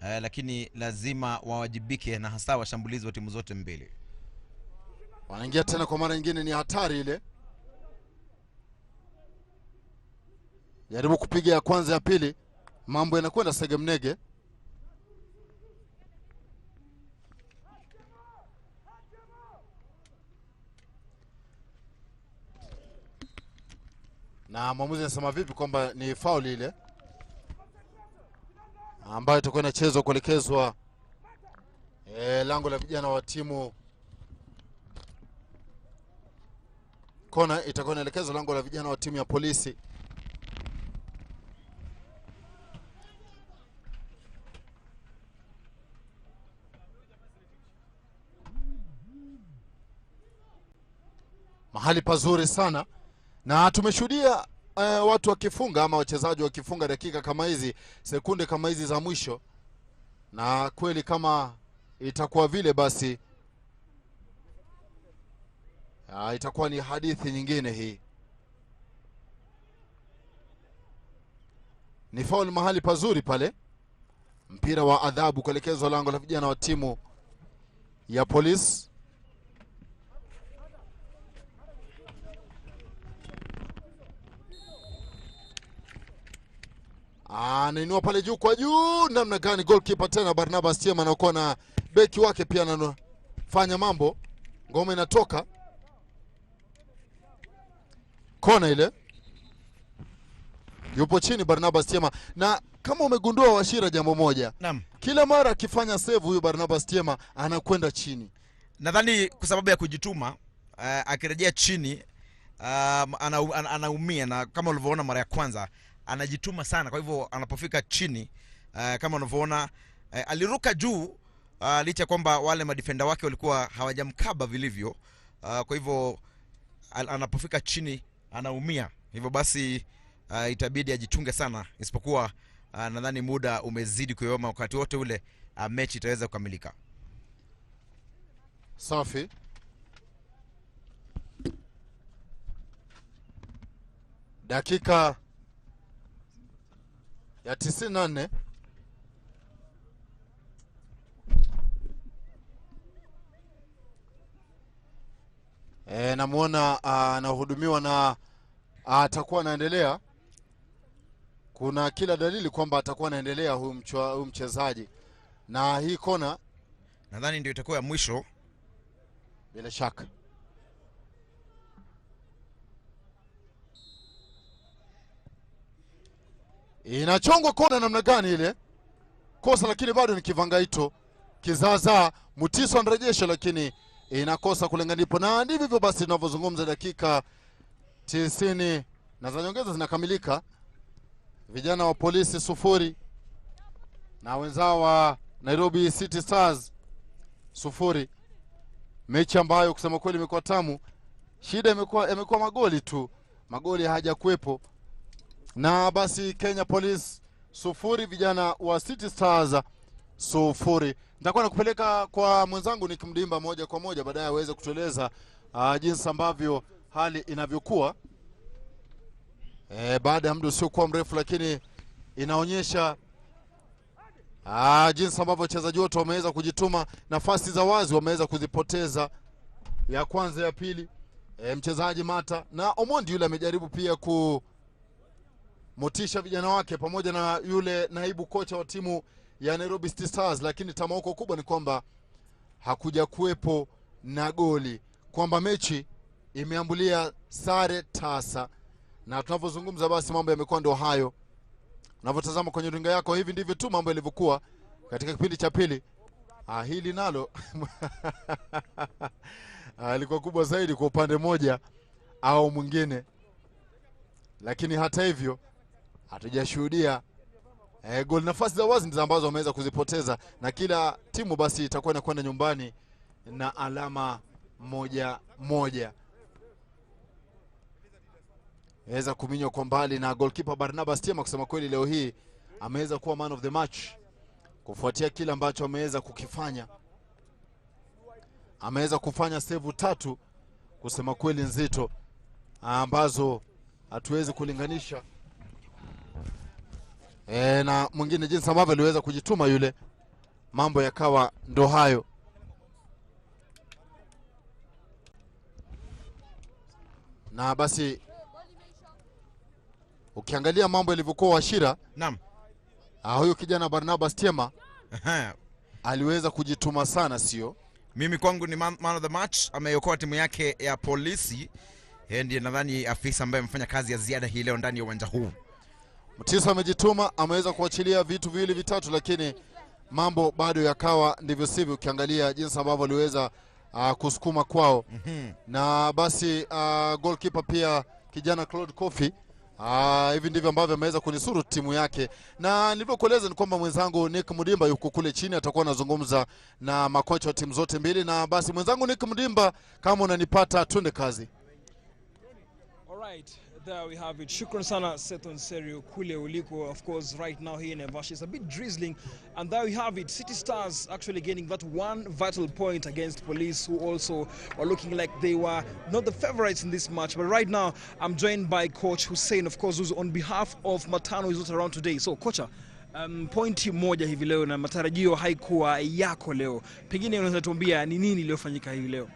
lakini lazima wawajibike, na hasa washambulizi wa timu zote mbili. Wanaingia tena kwa mara nyingine, ni hatari ile. Jaribu kupiga ya kwanza ya pili, mambo yanakwenda segemnege. Na mwamuzi anasema vipi kwamba ni foul ile ambayo itakuwa inachezwa kuelekezwa lango la vijana wa timu. Kona itakuwa inaelekezwa lango la vijana wa timu ya Polisi. Mahali pazuri sana, na tumeshuhudia watu wakifunga ama wachezaji wakifunga dakika kama hizi, sekunde kama hizi za mwisho, na kweli kama itakuwa vile, basi itakuwa ni hadithi nyingine hii. Ni foul mahali pazuri pale, mpira wa adhabu kuelekezwa lango la vijana wa timu ya Police. Anainua pale juu kwa juu, namna gani goalkeeper tena Barnabas Tiema anakuwa na beki wake pia anafanya mambo. Ngome inatoka. Kona ile. Yupo chini Barnabas Tiema, na kama umegundua Washira jambo moja. Naam. Kila mara akifanya save huyu Barnabas Tiema anakwenda chini. Nadhani kwa sababu ya kujituma, akirejea chini anaumia, na kama ulivyoona mara ya kwanza anajituma sana. Kwa hivyo anapofika chini, kama unavyoona aliruka juu, licha kwamba wale madefender wake walikuwa hawajamkaba vilivyo. Kwa hivyo anapofika chini anaumia. Hivyo basi itabidi ajichunge sana, isipokuwa nadhani muda umezidi kuyoma. Wakati wote ule mechi itaweza kukamilika. Safi. Dakika ya 94. Namuona anahudumiwa na atakuwa anaendelea. Kuna kila dalili kwamba atakuwa anaendelea huyu mchezaji. Na hii kona nadhani ndio itakuwa ya mwisho bila shaka. Inachongwa kona namna gani ile? Kosa lakini bado ni kivangaito. Kizaza Mutiso anarejesha lakini inakosa kulenganipo. Na ndivyo basi tunavyozungumza, dakika 90 na za nyongeza zinakamilika. Vijana wa Polisi 0 na wenzao wa Nairobi City Stars 0. Mechi ambayo kusema kweli imekuwa tamu. Shida imekuwa magoli tu. Magoli hajakuepo. Na basi Kenya Police 0, vijana wa City Stars 0. Nitakuwa nakupeleka kwa mwenzangu Nick Mdimba moja kwa moja baadaye aweze kutueleza jinsi ambavyo hali inavyokuwa. Baada ya muda usiokuwa mrefu, lakini inaonyesha jinsi ambavyo wachezaji wote wameweza kujituma. Nafasi za wazi wameweza kuzipoteza, ya kwanza ya pili. Mchezaji Mata na Omondi yule amejaribu pia kumotisha vijana wake pamoja na yule naibu kocha wa timu ya Nairobi City Stars, lakini tamauko kubwa ni kwamba hakuja kuwepo na goli, kwamba mechi imeambulia sare tasa. Na tunavyozungumza basi mambo yamekuwa ndio hayo. Unavyotazama kwenye runinga yako, hivi ndivyo tu mambo yalivyokuwa katika kipindi cha pili. Hili nalo alikuwa kubwa zaidi kwa upande moja au mwingine, lakini hata hivyo hatujashuhudia goli. Nafasi za wazi ndizo ambazo wameweza kuzipoteza, na kila timu basi itakuwa inakwenda nyumbani na alama moja. Weza kuminywa kwa mbali na goalkeeper Barnabas Tiema. Kusema kweli leo hii ameweza kuwa man of the match kufuatia kile ambacho ameweza kukifanya. Ameweza kufanya save 3 kusema kweli nzito, ambazo hatuwezi kulinganisha. Na mwingine jinsi ambavyo aliweza kujituma yule, mambo yakawa ndo hayo. Na basi ukiangalia mambo yalivyokuwa Washira, naam, huyu kijana Barnabas Tiema aliweza kujituma sana, sio? Mimi kwangu ni man of the match. Ameokoa timu yake ya Polisi. Yeye ndiye nadhani afisa ambaye amefanya kazi ya ziada hii leo ndani ya uwanja huu. Mtisa amejituma, ameweza kuachilia vitu viwili vitatu, lakini mambo bado yakawa ndivyo sivyo, ukiangalia jinsi ambavyo aliweza kusukuma kwao. Na basi goalkeeper pia kijana Claude Kofi, hivi ndivyo ambavyo ameweza kunisuru timu yake. Na nilivyokueleza ni kwamba mwenzangu Nick Mdimba yuko kule chini, atakuwa anazungumza na makocha wa timu zote mbili. Na basi mwenzangu Nick Mdimba, kama unanipata, twende kazi. Alright, there we have it. Shukran sana Seton Serio kule uliko. Of course, right now here in Naivasha it's a bit drizzling, and there we have it. City Stars actually gaining that one vital point against Police, who also were looking like they were not the favorites in this match. But right now I'm joined by Coach Hussein, of course, who's on behalf of Matano, who's not around today. So, Coach, Pointi moja hivi leo na matarajio haikuwa yako leo. Pengine unaweza tuambia ni nini iliyofanyika hivi leo?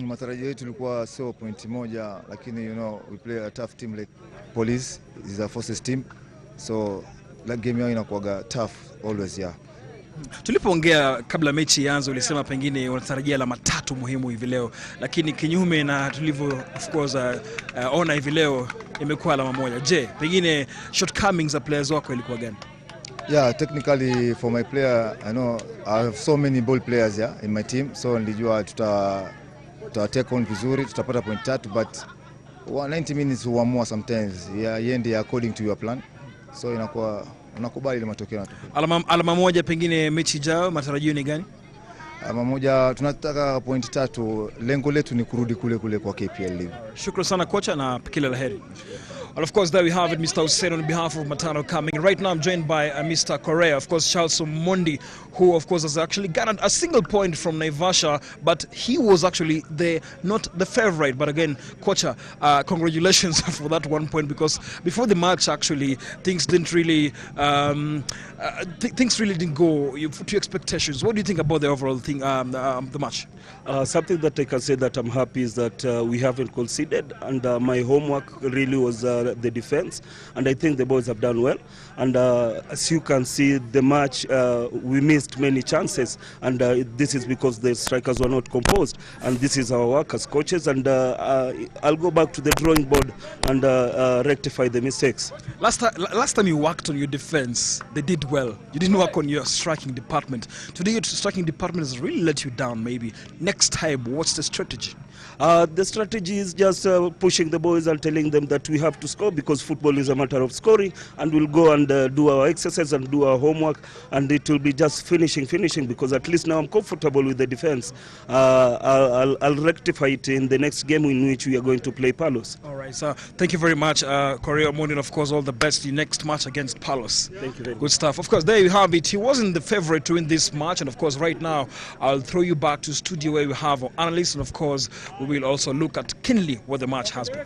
Matarajio yetu ilikuwa sio pointi moja, lakini we play a tough team like Police is a forces team. So like game yao inakuwa tough always, yeah. Tulipoongea kabla mechi ianze ulisema pengine unatarajia alama 3 muhimu hivi leo, lakini kinyume na tulivyo of course ona hivi leo imekuwa alama 1. Je, pengine shortcomings za players wako ilikuwa gani? Yeah, technically for my player, I know I have so many ball players in my team, so nilijua tuta take on vizuri, tutapata point 3, but 90 minutes huamua sometimes, yende according to your plan, so inakuwa unakubali ile matokeo yanatokea. Alama 1 pengine mechi ijayo matarajio ni gani? Alama 1 tunataka point 3, lengo letu ni kurudi kule kwa KPL League. Shukrani sana kocha na kila laheri. And of course, there we have it, Mr. Hussein on behalf of Matano coming. Right now, I'm joined by Mr. Correa, of course, Charles Mondi, who, of course, has actually garnered a single point from Naivasha, but he was actually not the favorite. But again, Kocha, congratulations for that 1 point, because before the match, actually, things didn't really, things really didn't go to expectations. What do you think about the overall thing, the match? Something that I can say that I'm happy is that we haven't conceded, and my homework really was the defense, and I think the boys have done well. And as you can see, the match we missed many chances, and this is because the strikers were not composed, and this is our work as coaches, and I'll go back to the drawing board and rectify the mistakes. Last time you worked on your defense, they did well. You didn't work on your striking department. Today your striking department has really let you down. Maybe next time, what's the strategy? The strategy is just pushing the boys and telling them that we have to score, because football is a matter of scoring, and we'll go and do our exercise and do our homework, and it will be just finishing, because at least now I'm comfortable with the defense. I'll rectify it in the next game in which we are going to play Palos. All right, sir. Thank you very much, Correa Morning. Of course, all the best in next match against Palos. Thank you very much. Good stuff. Of course, there you have it. He wasn't the favorite to win this match, and of course, right now, I'll throw you back to studio where we have our analysts, and of course, we will also look at keenly what the match has been.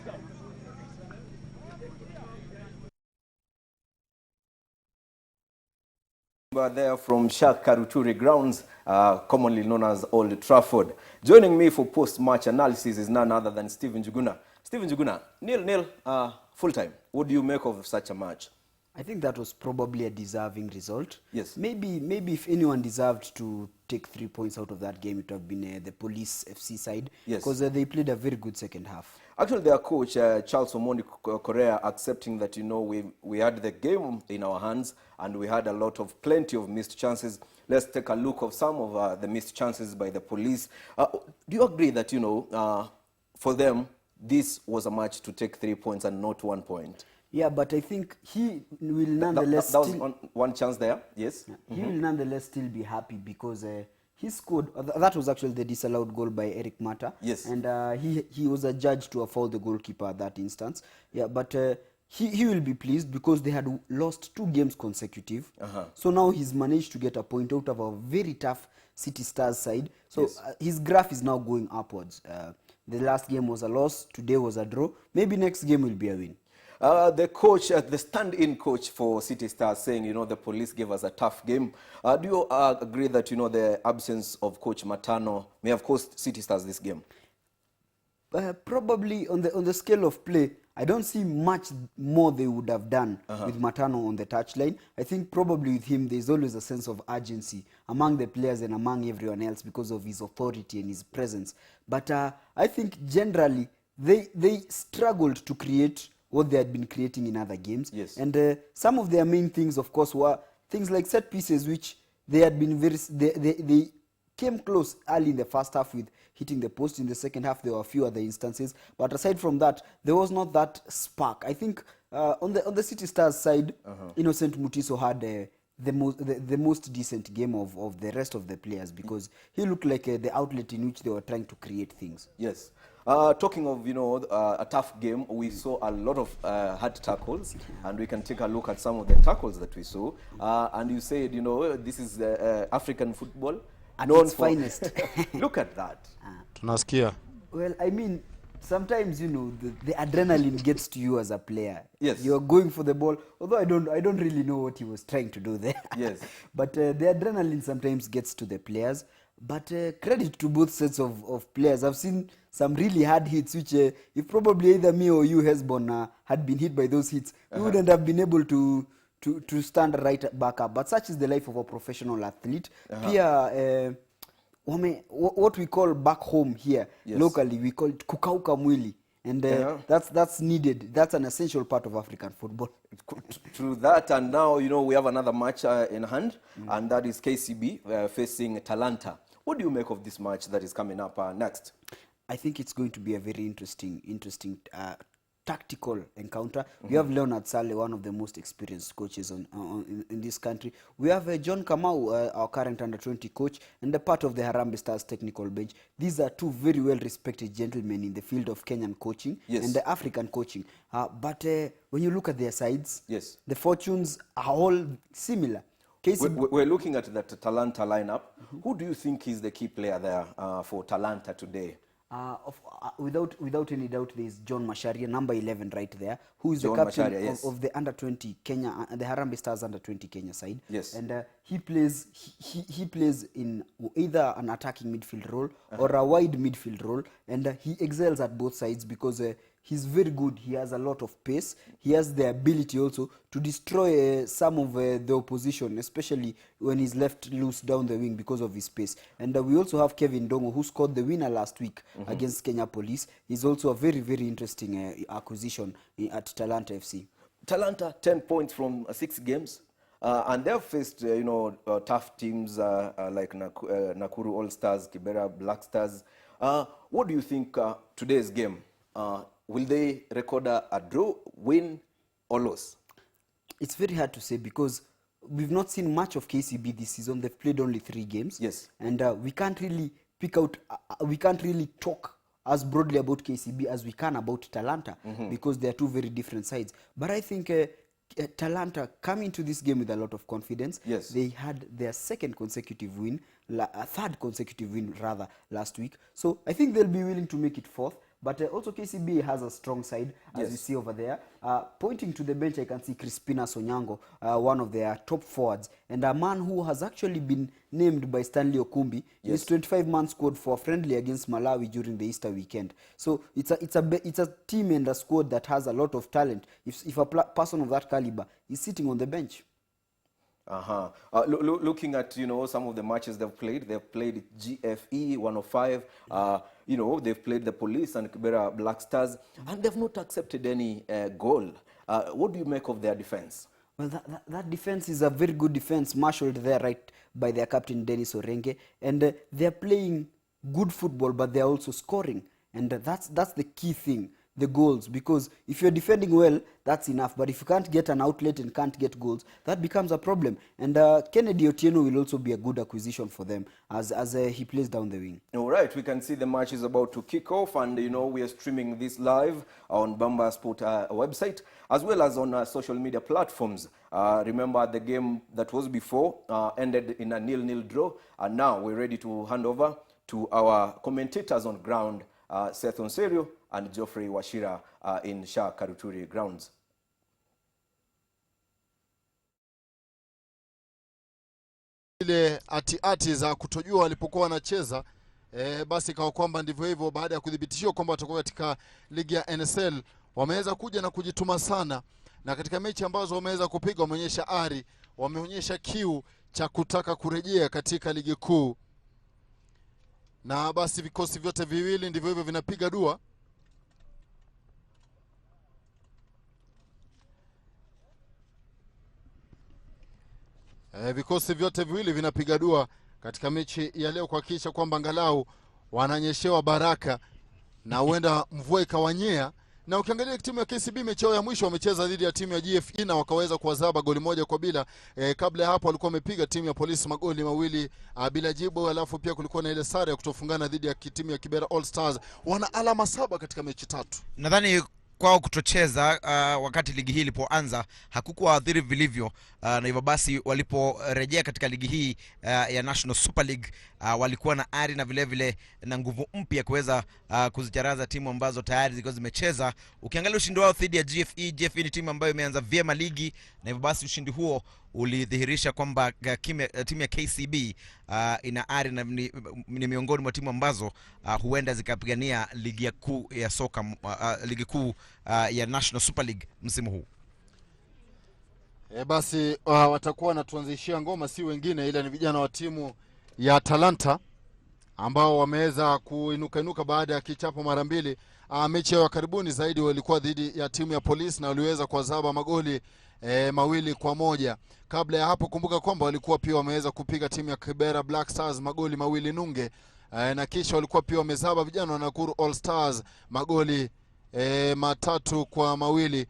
There from Shak Karuturi grounds, commonly known as Old Trafford. Joining me for post-match analysis is none other than Stephen Njuguna. Stephen Njuguna, 0-0 full time. What do you make of such a match? I think that was probably a deserving result. Yes. Maybe if anyone deserved to take 3 points out of that game, it would have been the Police FC side. Yes. Because they played a very good second half. Actually, their coach, Charles Omondi Correa, accepting that, we had the game in our hands and we had plenty of missed chances. Let's take a look of some of the missed chances by the Police. Do you agree that, for them, this was a match to take 3 points and not 1 point? Yeah, but I think he will nonetheless that was one chance there, yes? He will nonetheless still be happy because he scored. That was actually the disallowed goal by Eric Mata. Yes. And he was adjudged to have fouled the goalkeeper at that instance. Yeah, but he will be pleased because they had lost 2 games consecutive. So now he's managed to get a point out of a very tough City Stars side. So Yes. His graph is now going upwards. The last game was a loss. Today was a draw. Maybe next game will be a win. The coach, the stand-in coach for City Stars saying, the Police gave us a tough game. Do you agree that, the absence of Coach Matano may have cost City Stars this game? Probably on the scale of play, I don't see much more they would have done with Matano on the touchline. I think probably with him, there's always a sense of urgency among the players and among everyone else because of his authority and his presence. But I think generally, they struggled to create what they had been creating in other games. Yes. And some of their main things, of course, were things like set pieces, which they had been they came close early in the first half with hitting the post. In the second half, there were a few other instances. But aside from that, there was not that spark. I think on the City Stars side, Innocent Mutiso had the most decent game of the rest of the players because he looked like the outlet in which they were trying to create things. Yes. Talking of, a tough game, we saw a lot of hard tackles, and we can take a look at some of the tackles that we saw. And you said, this is African football. At its finest. Look at that. Tunasikia. Well, I mean, sometimes, you know, the adrenaline gets to you as a player. Yes. You're going for the ball, although I don't really know what he was trying to do there. Yes. But the adrenaline sometimes gets to the players. But credit to both sets of players. I've seen some really hard hits, which if probably either me or you, Hesbon, had been hit by those hits, we wouldn't have been able to stand right back up. But such is the life of a professional athlete. Pia, what we call back home here, locally, we call it kukauka mwili. And that's needed. That's an essential part of African football. Through that, and now, you know, we have another match in hand, and that is KCB facing Talanta. What do you make of this match that is coming up next? I think it's going to be a very interesting tactical encounter. We have Leonard Sale, one of the most experienced coaches in this country. We have John Kamau, our current under-20 coach, and a part of the Harambee Stars technical bench. These are two very well-respected gentlemen in the field of Kenyan coaching and the African coaching. But when you look at their sides, the fortunes are all similar. We're looking at the Talanta lineup. Who do you think is the key player there for Talanta today? Without any doubt, there is John Macharia, number 11 right there, who is John the captain Macharia, of the under-20 Kenya, the Harambee Stars under-20 Kenya side. Yes. And he plays in either an attacking midfield role or a wide midfield role, and he excels at both sides because he's very good. He has a lot of pace. He has the ability also to destroy some of the opposition, especially when he's left loose down the wing because of his pace. And we also have Kevin Dongo, who scored the winner last week against Kenya Police. He's also a very, very interesting acquisition at Talanta FC. Talanta, 10 points from 6 games. And they've faced, tough teams like Nakuru All-Stars, Kibera Black Stars. What do you think today's game? Will they record a draw, win, or lose? It's very hard to say because we've not seen much of KCB this season. They've played only 3 games. Yes. And we can't really pick out, we can't really talk as broadly about KCB as we can about Talanta because they are two very different sides. But I think Talanta coming to this game with a lot of confidence. Yes. They had their third consecutive win rather, last week. So I think they'll be willing to make it 4th. But also KCB has a strong side, as you see over there. Pointing to the bench, I can see Crispina Sonyango, one of their top forwards, and a man who has actually been named by Stanley Okumbi. He's 25-man squad for a friendly against Malawi during the Easter weekend. So it's a team and a squad that has a lot of talent. If a person of that caliber is sitting on the bench. Looking at some of the matches they've played GFE 105. They've played the Police and Kibera Black Stars, and they've not accepted any goal. What do you make of their defense? Well, that defense is a very good defense, marshaled there right by their captain Dennis Orenge, and they're playing good football, but they're also scoring, and that's the key thing. The goals, because if you're defending well, that's enough, but if you can't get an outlet and can't get goals, that becomes a problem. And Kennedy Otieno will also be a good acquisition for them as he plays down the wing. All right, we can see the match is about to kick off, and we are streaming this live on Bamba Sport website as well as on social media platforms. Remember, the game that was before ended in a 0-0 draw, and now we're ready to hand over to our commentators on ground, Seth Onserio and Geoffrey Washira in Shah Karuturi grounds. Ile ati za kutojua walipokuwa wanacheza basi kawa kwamba ndivyo hivyo. Baada ya kudhibitishiwa kwamba watakuwa katika ligi ya NSL, wameweza kuja na kujituma sana, na katika mechi ambazo wameweza kupiga wameonyesha ari, wameonyesha kiu cha kutaka kurejea katika ligi kuu. Na basi vikosi vyote viwili ndivyo hivyo vinapiga dua. Vikosi vyote viwili vinapiga dua katika mechi ya leo kuhakikisha kwamba angalau wananyeshewa baraka na huenda mvua ikawanyea. Na ukiangalia timu ya KCB mechi yao ya mwisho wamecheza dhidi ya timu ya GFE na wakaweza kuwazaba goli 1-0. Kabla ya hapo walikuwa wamepiga timu ya Police magoli 2 bila jibu, alafu pia kulikuwa na ile sare ya kutofungana dhidi ya timu ya Kibera All Stars. Wana alama 7 katika mechi 3. Nadhani kwao kutocheza wakati ligi hii ilipoanza hakukuwa adhiri vilivyo, na hivyo basi waliporejea katika ligi hii ya National Super League walikuwa na ari na vile vile na nguvu mpya kuweza kuzicharaza timu ambazo tayari zilikuwa zimecheza. Ukiangalia ushindi wao dhidi ya GFE ni timu ambayo imeanza vyema ligi, na hivyo basi ushindi huo ulidhihirisha kwamba timu ya KCB ina ari na ni miongoni mwa timu ambazo huenda zikapigania ligi kuu ya soka, ligi kuu ya National Super League msimu huu. Basi watakuwa wanatuanzishia ngoma si wengine ila ni vijana wa timu ya Talanta ambao wameweza kuinuka baada ya kichapo mara mbili. Mechi ya karibuni zaidi walikuwa dhidi ya timu ya Police na waliweza kuadhibu magoli 2-1. Kabla ya hapo kumbuka kwamba walikuwa pia wameweza kupiga timu ya Kibera Black Stars magoli 2 nunge, na kisha walikuwa pia wamezaba vijana wa Nakuru All Stars magoli 3-2,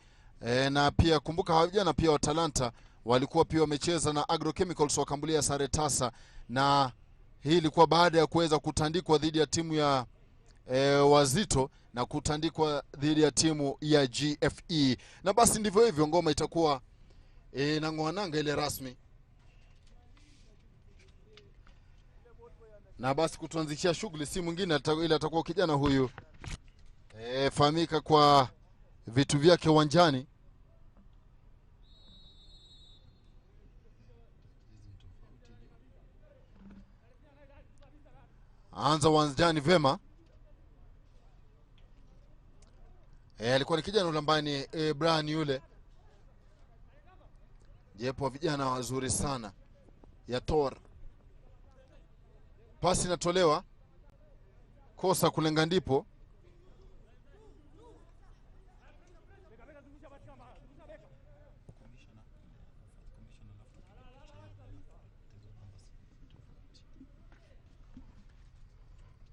na pia kumbuka hawa vijana pia wa Talanta walikuwa pia wamecheza na Agrochemicals wakambulia sare tasa, na hii ilikuwa baada ya kuweza kutandikwa dhidi ya timu ya Wazito na kutandikwa dhidi ya timu ya GFE. Na basi ndivyo hivyo ngoma itakuwa na ngwananga ile rasmi. Na basi kutuanzishia shughuli si mwingine ile atakuwa kijana huyu fahamika kwa vitu vyake uwanjani. Anza uwanjani vema. Alikuwa ni kijana ambaye ni Brian yule. Jepo vijana wazuri sana ya Tor. Pasi inatolewa. Kosa kulenga ndipo.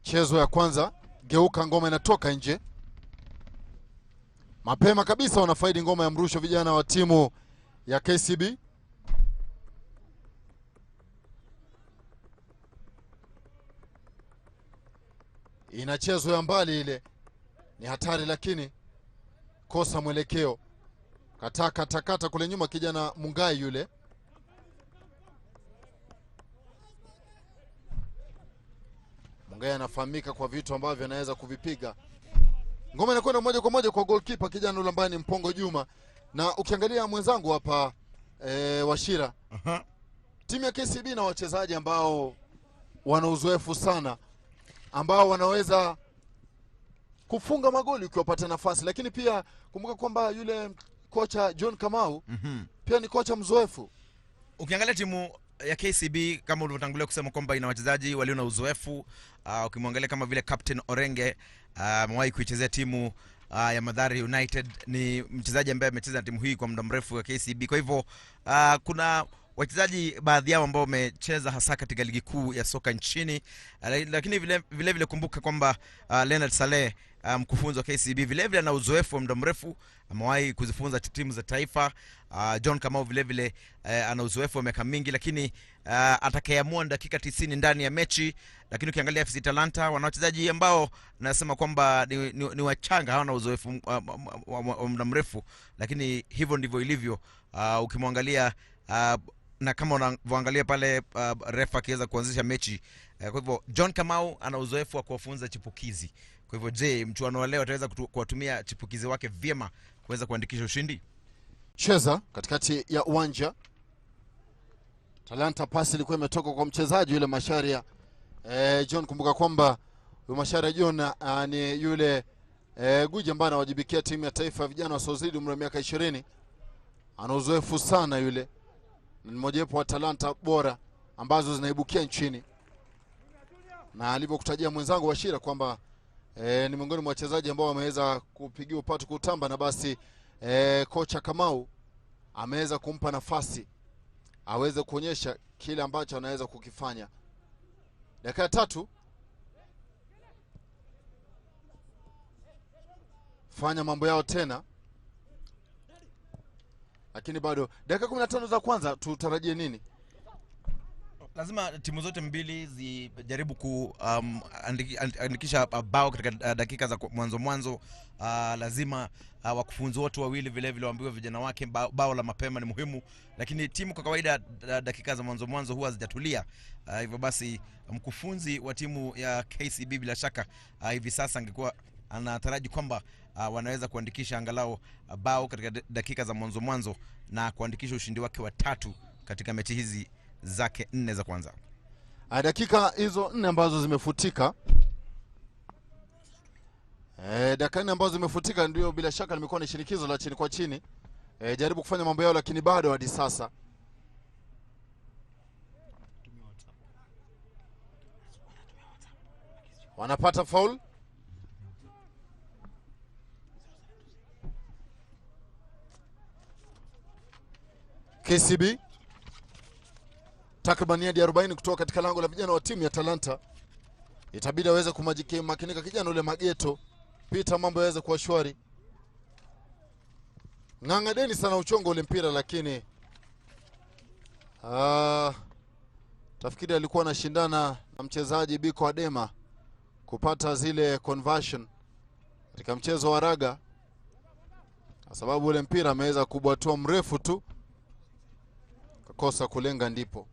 Chezo ya kwanza, geuka ngoma inatoka nje. Mapema kabisa wanafaidi ngoma ya mrusho vijana wa timu ya KCB. Inachezo ya mbali ile. Ni hatari lakini kosa mwelekeo. Takata kule nyuma kijana Mungai yule. Mungai anafahamika kwa vitu ambavyo anaweza kuvipiga. Ngoma inakwenda moja kwa moja kwa goalkeeper kijana yule ambaye ni Mpongo Juma. Na ukiangalia mwenzangu hapa Washira. Timu ya KCB na wachezaji ambao wana uzoefu sana, ambao wanaweza kufunga magoli ukiwapata nafasi, lakini pia kumbuka kwamba yule kocha John Kamau pia ni kocha mzoefu. Ukiangalia timu ya KCB kama ulivyotangulia kusema kwamba ina wachezaji walio na uzoefu, ukimwangalia kama vile Captain Orenge amewahi kuichezea timu ya Mathare United, ni mchezaji ambaye amecheza timu hii kwa muda mrefu ya KCB. Kwa hivyo kuna wachezaji baadhi yao ambao wamecheza hasa katika ligi kuu ya soka nchini, lakini vile kumbuka kwamba Leonard Saleh mkufunzi wa KCB vile ana uzoefu wa muda mrefu, amewahi kuzifunza timu za taifa. John Kamau vile ana uzoefu wa miaka mingi, lakini atakayeamua dakika 90 ndani ya mechi. Lakini ukiangalia FC Talanta wana wachezaji ambao nasema kwamba ni wachanga, hawana uzoefu wa muda mrefu, lakini hivyo ndivyo ilivyo. Ukimwangalia na kama unavyoangalia pale refa akiweza kuanzisha mechi, kwa hivyo John Kamau ana uzoefu wa kuwafunza chipukizi. Kwa hivyo je, mchuano wa leo ataweza kuwatumia chipukizi wake vyema kuweza kuandikisha ushindi? Cheza katikati ya uwanja. Talanta pasi ilikuwa imetoka kwa mchezaji yule Masharia John. Kumbuka kwamba yule Masharia John ni yule guji ambaye anawajibikia timu ya taifa ya vijana wasiozidi umri wa miaka 20. Ana uzoefu sana yule. Ni mmoja wapo wa Talanta bora ambazo zinaibukia nchini. Na alivyokutajia mwenzangu Washira kwamba ni miongoni mwa wachezaji ambao wameweza kupigia upatu kutamba, na basi kocha Kamau ameweza kumpa nafasi aweze kuonyesha kile ambacho anaweza kukifanya. Dakika 3 fanya mambo yao tena, lakini bado dakika 15 za kwanza tutarajie nini? lazima timu zote mbili zijaribu kuandikisha bao katika dakika za mwanzo. Lazima wakufunzi wote wawili vile vile waambiwe vijana wake bao la mapema ni muhimu, lakini timu kwa kawaida dakika za mwanzo huwa hazijatulia. Hivyo basi mkufunzi wa timu ya KCB bila shaka hivi sasa angekuwa anataraji kwamba wanaweza kuandikisha angalau bao katika dakika za mwanzo na kuandikisha ushindi wake wa 3 katika mechi hizi zake 4 za kwanza. Dakika hizo 4 ambazo zimefutika, dakika 4 ambazo zimefutika ndio bila shaka limekuwa ni shinikizo la chini kwa chini. Jaribu kufanya mambo yao, lakini bado hadi sasa wanapata foul. KCB takriban yadi 40 kutoka katika lango la vijana wa timu ya Talanta. Itabidi aweze kumakinika kijana ule Mageto. Pita mambo yaweze kuwa shwari. Ng'ang'adeni sana uchongo ule mpira, lakini tafikiri alikuwa anashindana na mchezaji Biko Adema kupata zile conversion katika mchezo wa raga, kwa sababu ule mpira ameweza kubwatua mrefu tu kakosa kulenga. Ndipo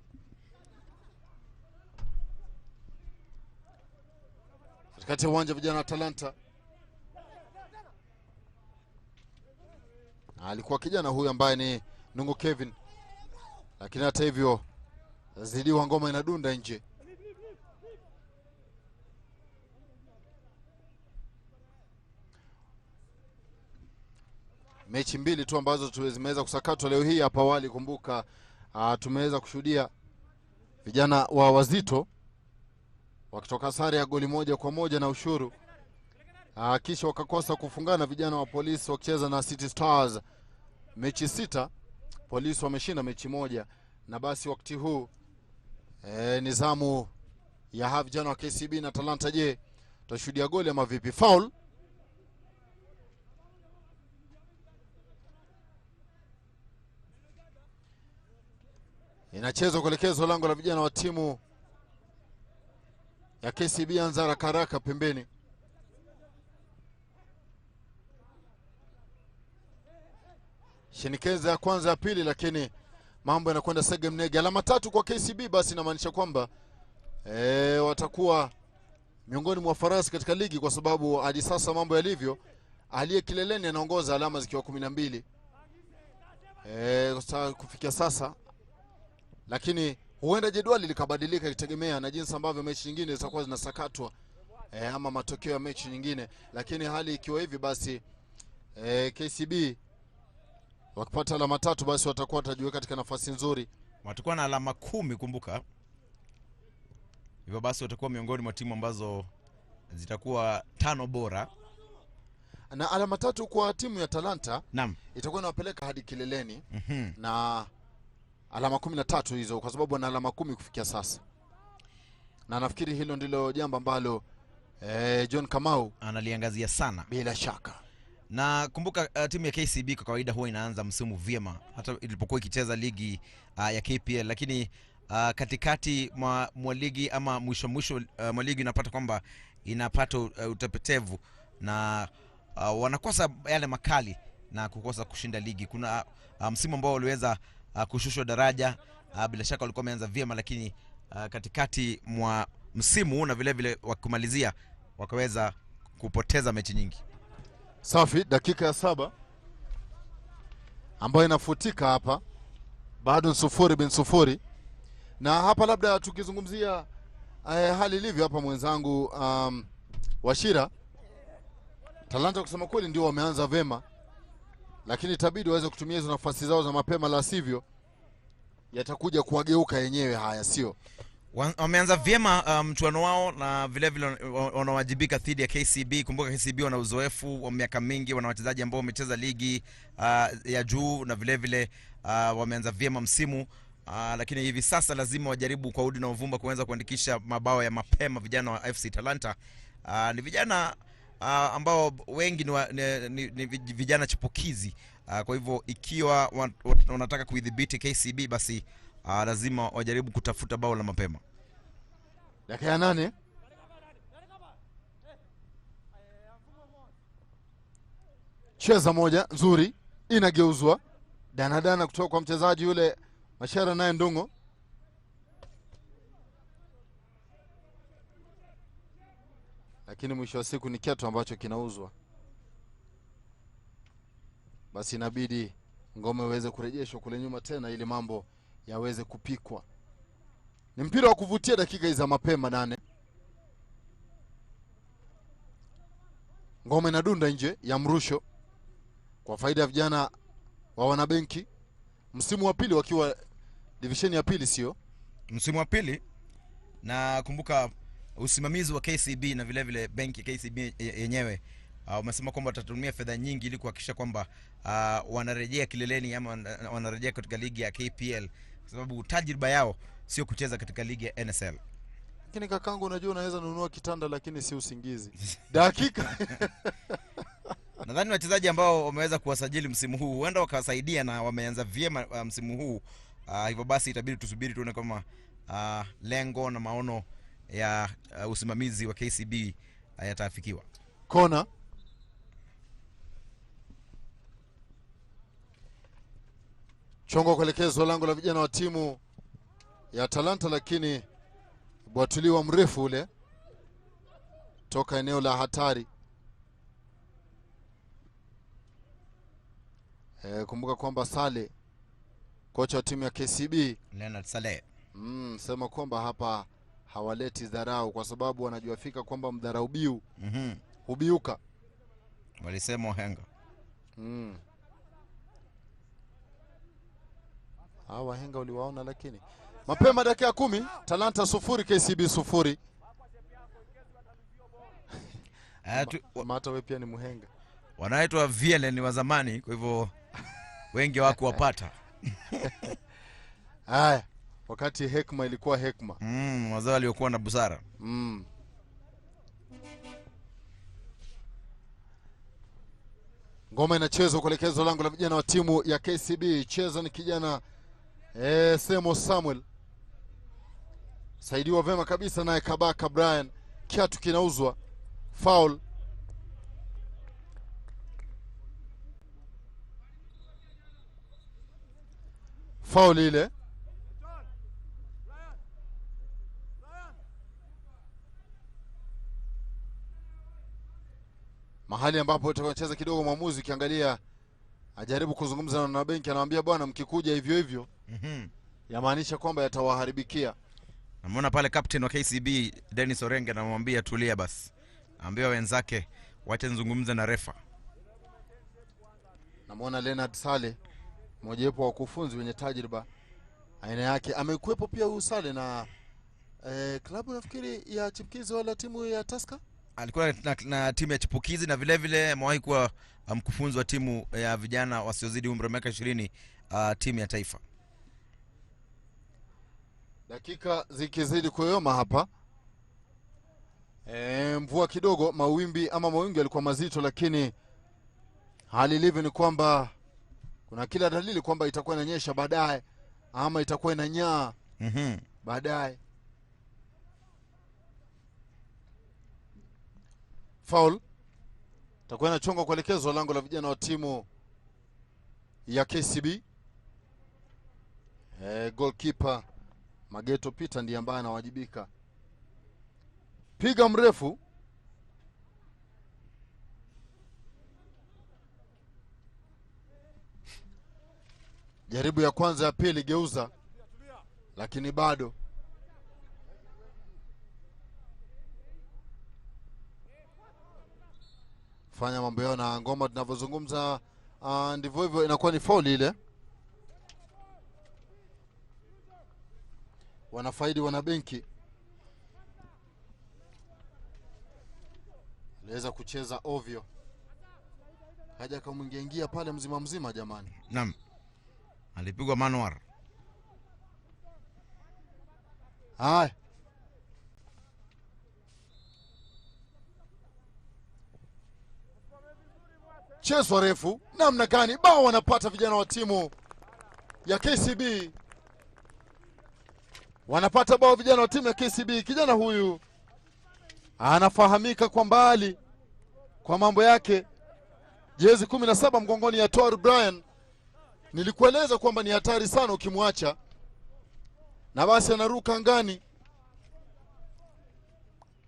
katikati ya uwanja vijana wa Talanta, alikuwa kijana huyu ambaye ni Nungu Kevin, lakini hata hivyo zidiwa, ngoma inadunda nje. Mechi mbili tu ambazo zimeweza kusakatwa leo hii hapa awali. Kumbuka tumeweza kushuhudia vijana wa Wazito wakitoka sare ya goli 1-1 na Ushuru, kisha wakakosa kufungana vijana wa Polisi wakicheza na City Stars mechi 6. Polisi wameshinda mechi 1, na basi wakati huu nizamu ya vijana wa KCB na Talanta. Je, tutashuhudia goli ama vipi? Foul inachezwa kuelekezwa lango la vijana wa timu ya KCB. Anzara Karaka pembeni. Shinikeza ya kwanza ya pili, lakini mambo yanakwenda sege mnege. Alama 3 kwa KCB, basi inamaanisha kwamba watakuwa miongoni mwa farasi katika ligi, kwa sababu hadi sasa mambo yalivyo, aliye kileleni anaongoza alama zikiwa 12 kufikia sasa, lakini huenda jedwali likabadilika ikitegemea na jinsi ambavyo mechi nyingine zitakuwa zinasakatwa ama matokeo ya mechi nyingine. Lakini hali ikiwa hivi, basi KCB wakipata alama 3, basi watakuwa watajiweka katika nafasi nzuri. Watakuwa na alama 10, kumbuka. Hivyo basi watakuwa miongoni mwa timu ambazo zitakuwa 5 bora. Na alama 3 kwa timu ya Talanta, naam, itakuwa inawapeleka hadi kileleni na alama 13 hizo, kwa sababu ana alama 10 kufikia sasa. Na nafikiri hilo ndilo jambo ambalo John Kamau analiangazia sana bila shaka. Na kumbuka timu ya KCB kwa kawaida huwa inaanza msimu vyema hata ilipokuwa ikicheza ligi ya KPL, lakini katikati mwa ligi ama mwisho mwa ligi inapata kwamba inapata utapetevu na wanakosa yale makali na kukosa kushinda ligi. Kuna msimu ambao waliweza kushushwa daraja, bila shaka walikuwa wameanza vyema, lakini katikati mwa msimu na vile vile wakumalizia wakaweza kupoteza mechi nyingi. Safi, dakika ya 7 ambayo inafutika hapa, bado 0-0. Na hapa labda tukizungumzia hali ilivyo hapa, mwenzangu Washira, Talanta kusema kweli ndio wameanza vema, lakini itabidi waweze kutumia hizo nafasi zao za mapema, la sivyo yatakuja kuwageuka yenyewe haya, sio? Wameanza vyema mchuano wao, na vile vile wanawajibika dhidi ya KCB. Kumbuka KCB wana uzoefu wa miaka mingi, wana wachezaji ambao wamecheza ligi ya juu, na vile vile wameanza vyema msimu, lakini hivi sasa lazima wajaribu kwa udi na uvumba kuanza kuandikisha mabao ya mapema. Vijana wa FC Talanta ni vijana ambao wengi ni vijana chipukizi, kwa hivyo ikiwa wanataka kuidhibiti KCB, basi lazima wajaribu kutafuta bao la mapema. Dakika ya 8. Cheza moja nzuri, inageuzwa danadana kutoka kwa mchezaji yule Mashara naye Ndungo. Lakini mwisho wa siku ni kiatu ambacho kinauzwa. Basi inabidi ngome iweze kurejeshwa kule nyuma tena ili mambo yaweze kupikwa. Ni mpira wa kuvutia dakika hizi za mapema 8. Ngome inadunda nje ya mrusho kwa faida ya vijana wa wanabenki. Msimu wa pili wakiwa division ya pili, sio? Msimu wa pili, na kumbuka usimamizi wa KCB na vile vile benki KCB yenyewe wamesema kwamba watatumia fedha nyingi ili kuhakikisha kwamba wanarejea kileleni ama wanarejea katika ligi ya KPL, kwa sababu tajriba yao sio kucheza katika ligi ya NSL. Lakini kakangu, unajua unaweza nunua kitanda lakini si usingizi. Dakika. Nadhani wachezaji ambao wameweza kuwasajili msimu huu huenda wakawasaidia na wameanza vyema msimu huu. Hivyo basi itabidi tusubiri tuone kama lengo na maono ya usimamizi wa KCB yatafikiwa. Kona. Chongo kuelekezwa lango la vijana wa timu ya Talanta, lakini bwatuliwa mrefu ule toka eneo la hatari. Kumbuka kwamba Sale, kocha wa timu ya KCB, Leonard Saleh, sema kwamba hapa hawaleti dharau kwa sababu wanajua fika kwamba mdharau biu hubiuka. Walisema wahenga. Hawa wahenga uliwaona, lakini mapema dakika 10 Talanta 0 KCB 0. Mata wewe pia ni muhenga. Wanaitwa VLN wa zamani, kwa hivyo wengi wako wapata. Haya, wakati hekma ilikuwa hekma. Wazao waliokuwa na busara. Ngoma inachezwa kuelekezwa lango la vijana wa timu ya KCB. Cheza ni kijana Semo Samuel. Saidiwa vema kabisa naye Kabaka Brian. Kiatu kinauzwa. Foul. Foul ile. Mahali ambapo tutacheza kidogo, mwamuzi kiangalia ajaribu kuzungumza na benki, anawaambia bwana, mkikuja hivyo hivyo yamaanisha kwamba yatawaharibikia. Namuona pale captain wa KCB Dennis Orenge anamwambia tulia basi. Naambia wenzake wacha nizungumze na refa. Namuona Leonard Sale, mmoja wapo wa wakufunzi wenye tajriba aina yake, amekuepo pia huyu Sale na klabu nafikiri ya chipukizi wala timu ya Tusker. Alikuwa na timu ya chipukizi na vile vile amewahi kuwa mkufunzi wa timu ya vijana wasiozidi umri wa miaka 20 timu ya taifa. Dakika zikizidi kuyoma hapa. Mvua kidogo, mawingu yalikuwa mazito, lakini hali ilivyo ni kwamba kuna kila dalili kwamba itakuwa inanyesha baadaye ama itakuwa inanyaa baadaye. Foul. Itakuwa inachonga kuelekezwa lango la vijana wa timu ya KCB. Goalkeeper Mageto Peter ndiye ambaye anawajibika. Piga mrefu. Jaribu ya kwanza, ya pili, geuza, lakini bado. Fanya mambo yao na ngoma tunavyozungumza, ndivyo hivyo inakuwa ni foul ile. Wanafaidi wanabenki. Aliweza kucheza ovyo. Haja kama ingeingia pale mzima jamani. Naam. Alipigwa Manwar. Haya. Chezo refu. Namna gani bao wanapata vijana wa timu ya KCB. Wanapata bao vijana wa timu ya KCB. Kijana huyu anafahamika kwa mbali kwa mambo yake. Jezi 17 mgongoni ya Tor Brian. Nilikueleza kwamba ni hatari sana ukimwacha. Na basi anaruka angani.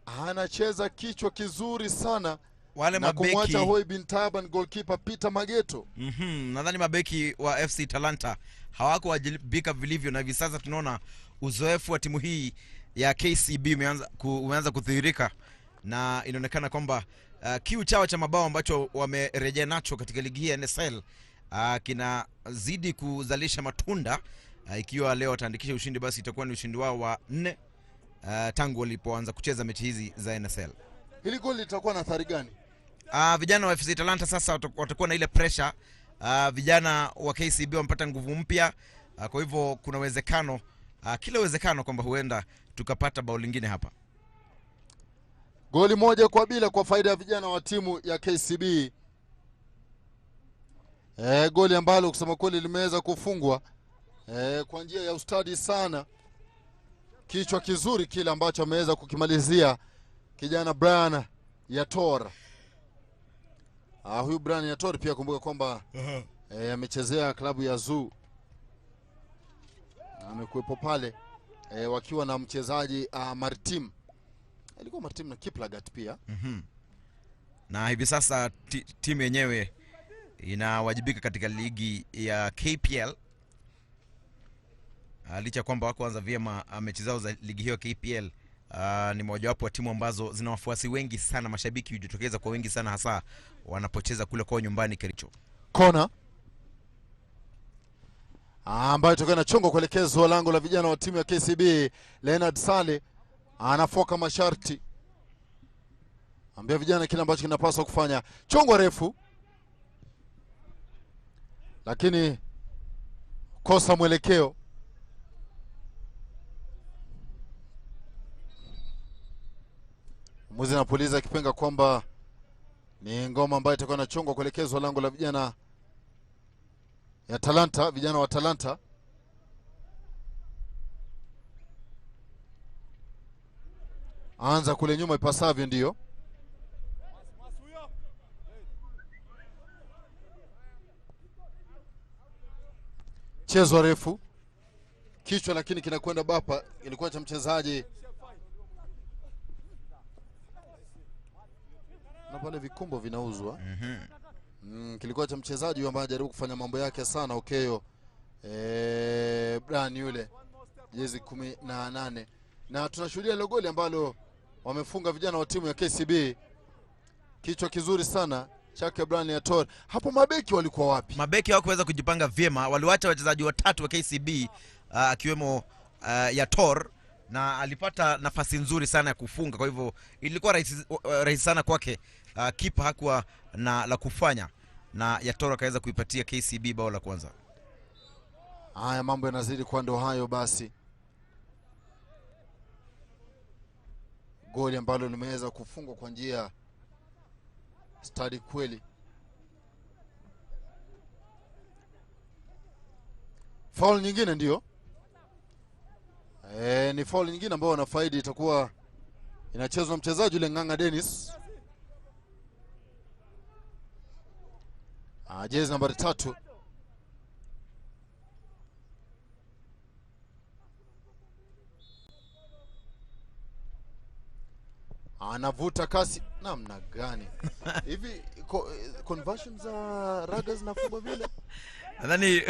Anacheza kichwa kizuri sana. Wale na mabeki kumwacha Hoi bin Taban goalkeeper Peter Mageto. Nadhani mabeki wa FC Talanta hawakuwajibika vilivyo, na hivi sasa tunaona uzoefu wa timu hii ya KCB umeanza kudhihirika, na inaonekana kwamba kiu chao cha mabao ambacho wamerejea nacho katika ligi hii ya NSL kinazidi kuzalisha matunda. Ikiwa leo wataandikisha ushindi, basi itakuwa ni ushindi wao wa 4 tangu walipoanza kucheza mechi hizi za NSL. Hili goli litakuwa na athari gani? Vijana wa FC Talanta sasa watakuwa na ile pressure. Vijana wa KCB wamepata nguvu mpya. Kwa hivyo kuna uwezekano, kila uwezekano kwamba huenda tukapata bao lingine hapa. Goli 1-0 kwa faida ya vijana wa timu ya KCB. Goli ambalo kusema kweli limeweza kufungwa kwa njia ya ustadi sana. Kichwa kizuri kile ambacho ameweza kukimalizia kijana Brian Yator. Huyu Brian Yator pia kumbuka kwamba amechezea klabu ya Zoo. Amekuepo pale wakiwa na mchezaji Martim. Alikuwa Martim na Kiplagat pia. Na hivi sasa timu yenyewe inawajibika katika ligi ya KPL. Licha kwamba wako anza vyema mechi zao za ligi hiyo KPL, ni mojawapo wa timu ambazo zina wafuasi wengi sana, mashabiki hujitokeza kwa wengi sana, hasa wanapocheza kule kwa nyumbani Kericho. Kona ambayo toka na chongo kuelekezwa lango la vijana wa timu ya KCB. Leonard Sale anafoka masharti, ambia vijana kile ambacho kinapaswa kufanya. Chongo refu, lakini kosa mwelekeo. Mwizi anapuliza kipenga kwamba ni ngoma ambayo itakuwa na chongo kuelekezwa lango la vijana ya Talanta, vijana wa Talanta. Anza kule nyuma ipasavyo, ndio. Chezo refu. Kichwa lakini kinakwenda bapa, ilikuwa cha mchezaji. Na pale vikumbo vinauzwa. Kilikuwa cha mchezaji ambaye anajaribu kufanya mambo yake sana. Okeyo Brian yule jezi 18. Na tunashuhudia ile goli ambalo wamefunga vijana wa timu ya KCB. Kichwa kizuri sana chake Brian Yator. Hapo mabeki walikuwa wapi? Mabeki hawakuweza kujipanga vyema, waliwacha wachezaji watatu wa KCB akiwemo Yator, na alipata nafasi nzuri sana ya kufunga. Kwa hivyo ilikuwa rahisi sana kwake. Kipa hakuwa na la kufanya, na Yator akaweza kuipatia KCB bao la kwanza. Haya, mambo yanazidi kwa ndo hayo basi. Goli ambalo limeweza kufungwa kwa njia stadi kweli. Foul nyingine ndio. Ni foul nyingine ambayo wanafaidi, itakuwa inachezwa na mchezaji yule Nganga Dennis. Jezi nambari 3. Anavuta kasi namna gani? Hivi conversions za raga zinafungwa vile? Nadhani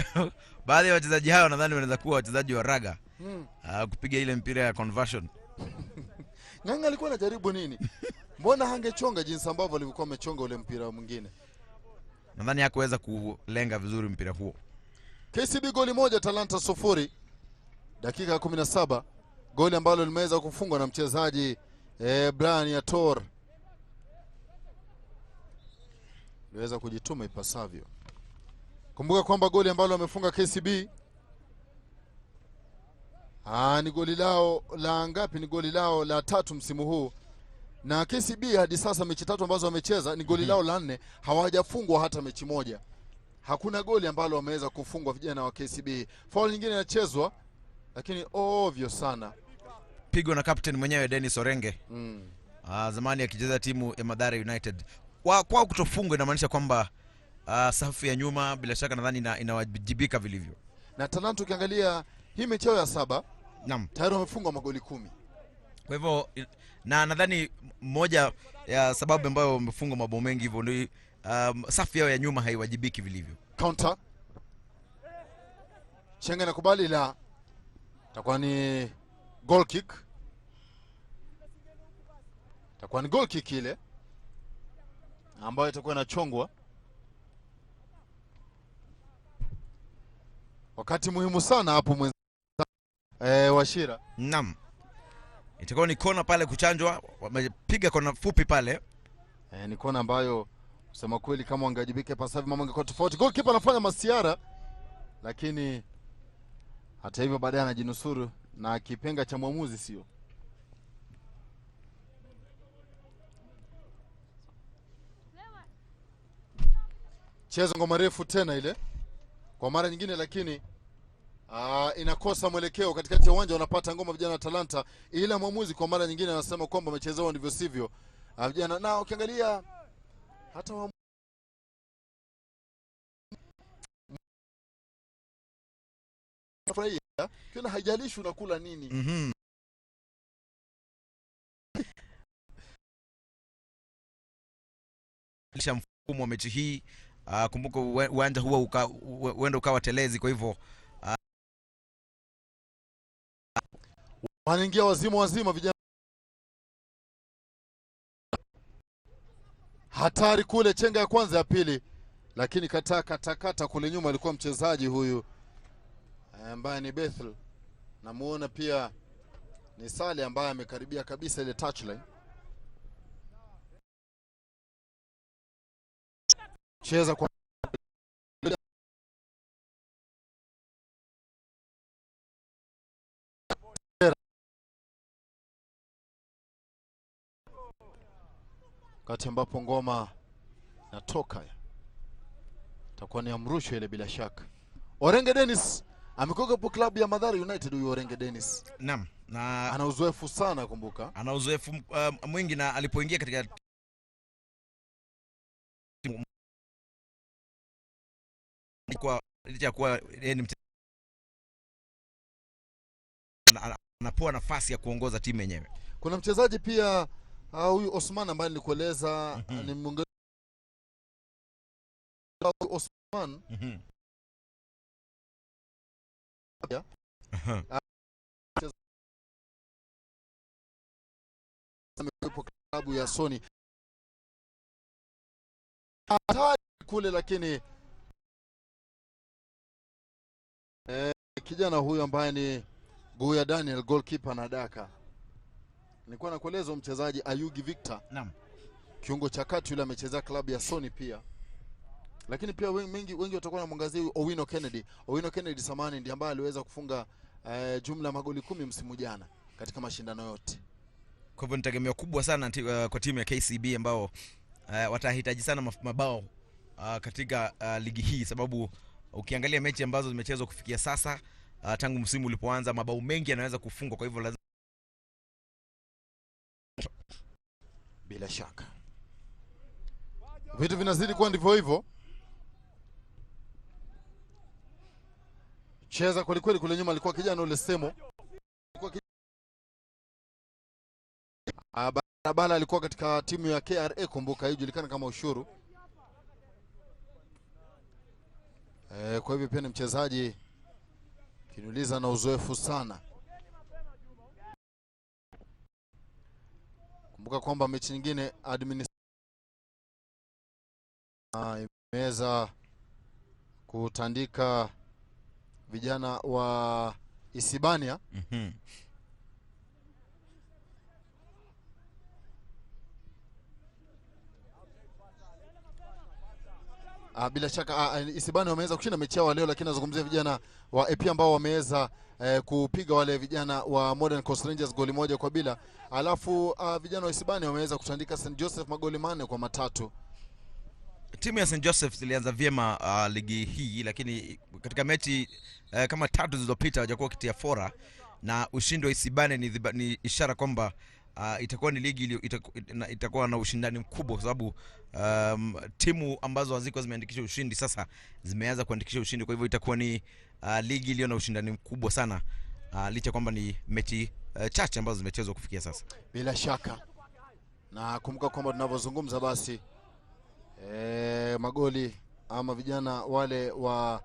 baadhi ya wachezaji hao nadhani wanaweza kuwa wachezaji wa raga. Kupiga ile mpira ya conversion. Nganga alikuwa anajaribu nini? Mbona hangechonga jinsi ambavyo alikuwa amechonga ule mpira mwingine? Nadhani hakuweza kulenga vizuri mpira huo. KCB goli 1, Talanta 0. Dakika 17. Goli ambalo limeweza kufungwa na mchezaji Brian Yator. Liweza kujituma ipasavyo. Kumbuka kwamba goli ambalo wamefunga KCB ni goli lao la ngapi? Ni goli lao la 3 msimu huu. Na KCB hadi sasa mechi 3 ambazo wamecheza ni goli lao la 4, hawajafungwa hata mechi moja. Hakuna goli ambalo wameweza kufungwa vijana wa KCB. Foul nyingine inachezwa, lakini ovyo sana. Pigo na captain mwenyewe Dennis Orenge. Zamani akicheza timu ya Mathare United. Kwa kutofungwa inamaanisha kwamba safu ya nyuma bila shaka nadhani inawajibika vilivyo. Na Talanta ukiangalia hii mechi ya 7, naam, tayari wamefungwa magoli 10. Kwa hivyo na nadhani moja ya sababu ambayo wamefungwa mabao mengi hivyo ndio safu yao ya nyuma haiwajibiki vilivyo. Counter. Chenga nakubali la itakuwa ni goal kick. Itakuwa ni goal kick ile ambayo itakuwa inachongwa. Wakati muhimu sana hapo Washira. Naam. Itakuwa ni kona pale kuchanjwa, wamepiga kona fupi pale. Ni kona ambayo kusema kweli kama wangejibike pasavi mambo ingekuwa tofauti. Goalkeeper anafanya masiara, lakini hata hivyo baadaye anajinusuru na kipenga cha mwamuzi sio. Chezo ngoma refu tena ile kwa mara nyingine, lakini inakosa mwelekeo katikati ya uwanja. Wanapata ngoma vijana wa Talanta, ila mwamuzi kwa mara nyingine anasema kwamba wamechezewa ndivyo sivyo vijana. Na ukiangalia hata furahia kuna haijalishi unakula nini. Lisha mfumo wa mechi hii. Kumbuka uwanja huo uenda ukawa telezi, kwa hivyo wanaingia wazima vijana. Hatari kule, chenga ya kwanza ya pili, lakini kata kule nyuma alikuwa mchezaji huyu ambaye ni Bethel. Namuona pia ni Sale ambaye amekaribia kabisa ile touchline. Cheza kwa kati ambapo ngoma natoka itakuwa ni amrusho ile bila shaka. Orenge Dennis amekuwa hapo klabu ya Mathare United huyu Orenge Dennis. Naam, na ana uzoefu sana, kumbuka. Ana uzoefu mwingi, na alipoingia katika licha kuwa ni anapoa nafasi ya kuongoza timu yenyewe. Kuna mchezaji pia huyu Osman ambaye nilikueleza ni mwingine Osman. Klabu ya Sony kule, lakini kijana huyu ambaye ni Guya Daniel, goalkeeper na daka. Nilikuwa nakueleza mchezaji Ayugi Victor. Naam. Kiungo cha kati yule amechezea klabu ya Sony pia. Lakini pia wengi watakuwa wanamwangazia Owino Kennedy. Owino Kennedy samani ndiye ambaye aliweza kufunga jumla magoli 10 msimu jana katika mashindano yote. Kwa hivyo ni tegemeo kubwa sana kwa timu ya KCB ambao watahitaji sana mabao katika ligi hii, sababu ukiangalia mechi ambazo zimechezwa kufikia sasa tangu msimu ulipoanza, mabao mengi yanaweza kufungwa, kwa hivyo lazima bila shaka vitu vinazidi kuwa ndivyo hivyo. Cheza kweli kweli kule nyuma alikuwa kijana ule Semo. Barabara alikuwa katika timu ya KRA, kumbuka hijulikana kama Ushuru. Kwa hivyo pia ni mchezaji kinuliza na uzoefu sana. Kumbuka kwamba mechi nyingine imeweza kutandika vijana wa Isibania. Bila shaka Isibania wameweza kushinda mechi yao leo, lakini nazungumzia vijana wa AP ambao wameweza kupiga wale vijana wa Modern Coast Rangers goli 1-0. Alafu vijana wa Isibania wameweza kutandika St Joseph magoli 4-3. Timu ya St Joseph ilianza vyema ligi hii, lakini katika mechi kama 3 zilizopita hawajakuwa kitia fora, na ushindi wa Isibane ni ishara kwamba itakuwa ni ligi itakuwa na ushindani mkubwa, kwa sababu timu ambazo hazikuwa zimeandikisha ushindi sasa zimeanza kuandikisha ushindi. Kwa hivyo itakuwa ni ligi iliyo na ushindani mkubwa sana, licha kwamba ni mechi chache ambazo zimechezwa kufikia sasa. Bila shaka, na kumbuka kwamba tunavyozungumza basi magoli ama vijana wale wa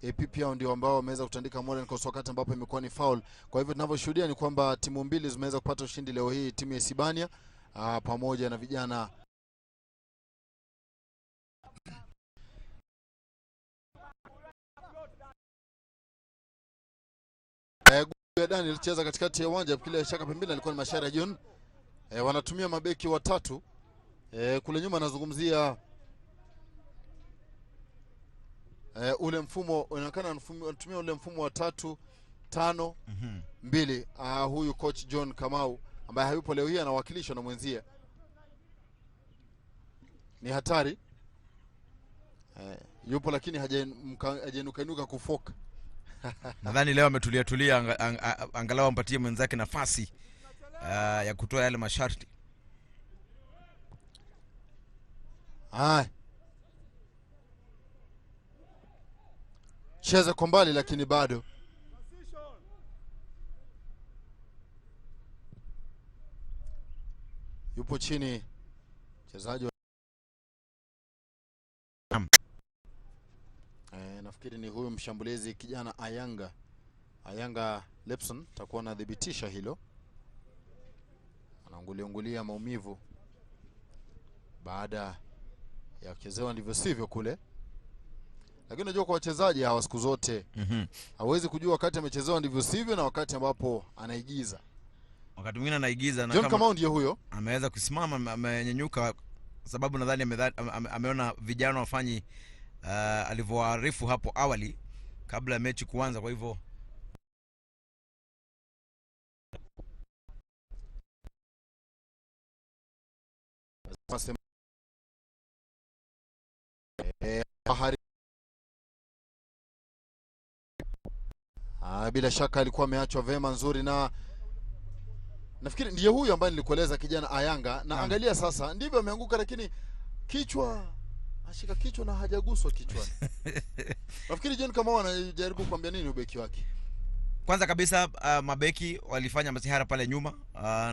APP ndio ambao wameweza kutandika Modern Coast wakati ambapo imekuwa ni foul. Kwa hivyo tunavyoshuhudia ni kwamba timu mbili zimeweza kupata ushindi leo hii, timu ya Isibania pamoja na vijana Dani alicheza katikati ya uwanja, kile shaka pembeni alikuwa ni Mashara John. Wanatumia mabeki watatu. Kule nyuma nazungumzia ule mfumo unaonekana anatumia ule mfumo wa 3-5-2. Huyu coach John Kamau ambaye hayupo leo hii anawakilishwa na mwenzie. Ni hatari. Yupo lakini hajanuka kufoka. Nadhani leo ametulia angalau ampatie mwenzake nafasi ya kutoa yale masharti. Cheza kwa mbali lakini bado yupo chini mchezaji. Nafikiri ni huyu mshambulizi kijana Ayanga Lepson, takuwa anadhibitisha hilo. Anaungulia maumivu baada ya kuchezewa ndivyo sivyo kule. Lakini unajua kwa wachezaji hawa siku zote hawezi kujua wakati amechezewa ndivyo sivyo na wakati ambapo anaigiza. Wakati mwingine anaigiza na John Kamau ndiye huyo. Ameweza kusimama, amenyanyuka sababu nadhani ameona vijana wafanyi alivyoarifu hapo awali kabla ya mechi kuanza. Kwa hivyo bila shaka alikuwa ameachwa vema nzuri, na nafikiri ndiye huyu ambaye nilikueleza kijana Ayanga. Na angalia sasa ndivyo ameanguka, lakini kichwa ashika kichwa na hajaguswa kichwani. Nafikiri John Kamau anajaribu kuambia nini ubeki wake. Kwanza kabisa mabeki walifanya masihara pale nyuma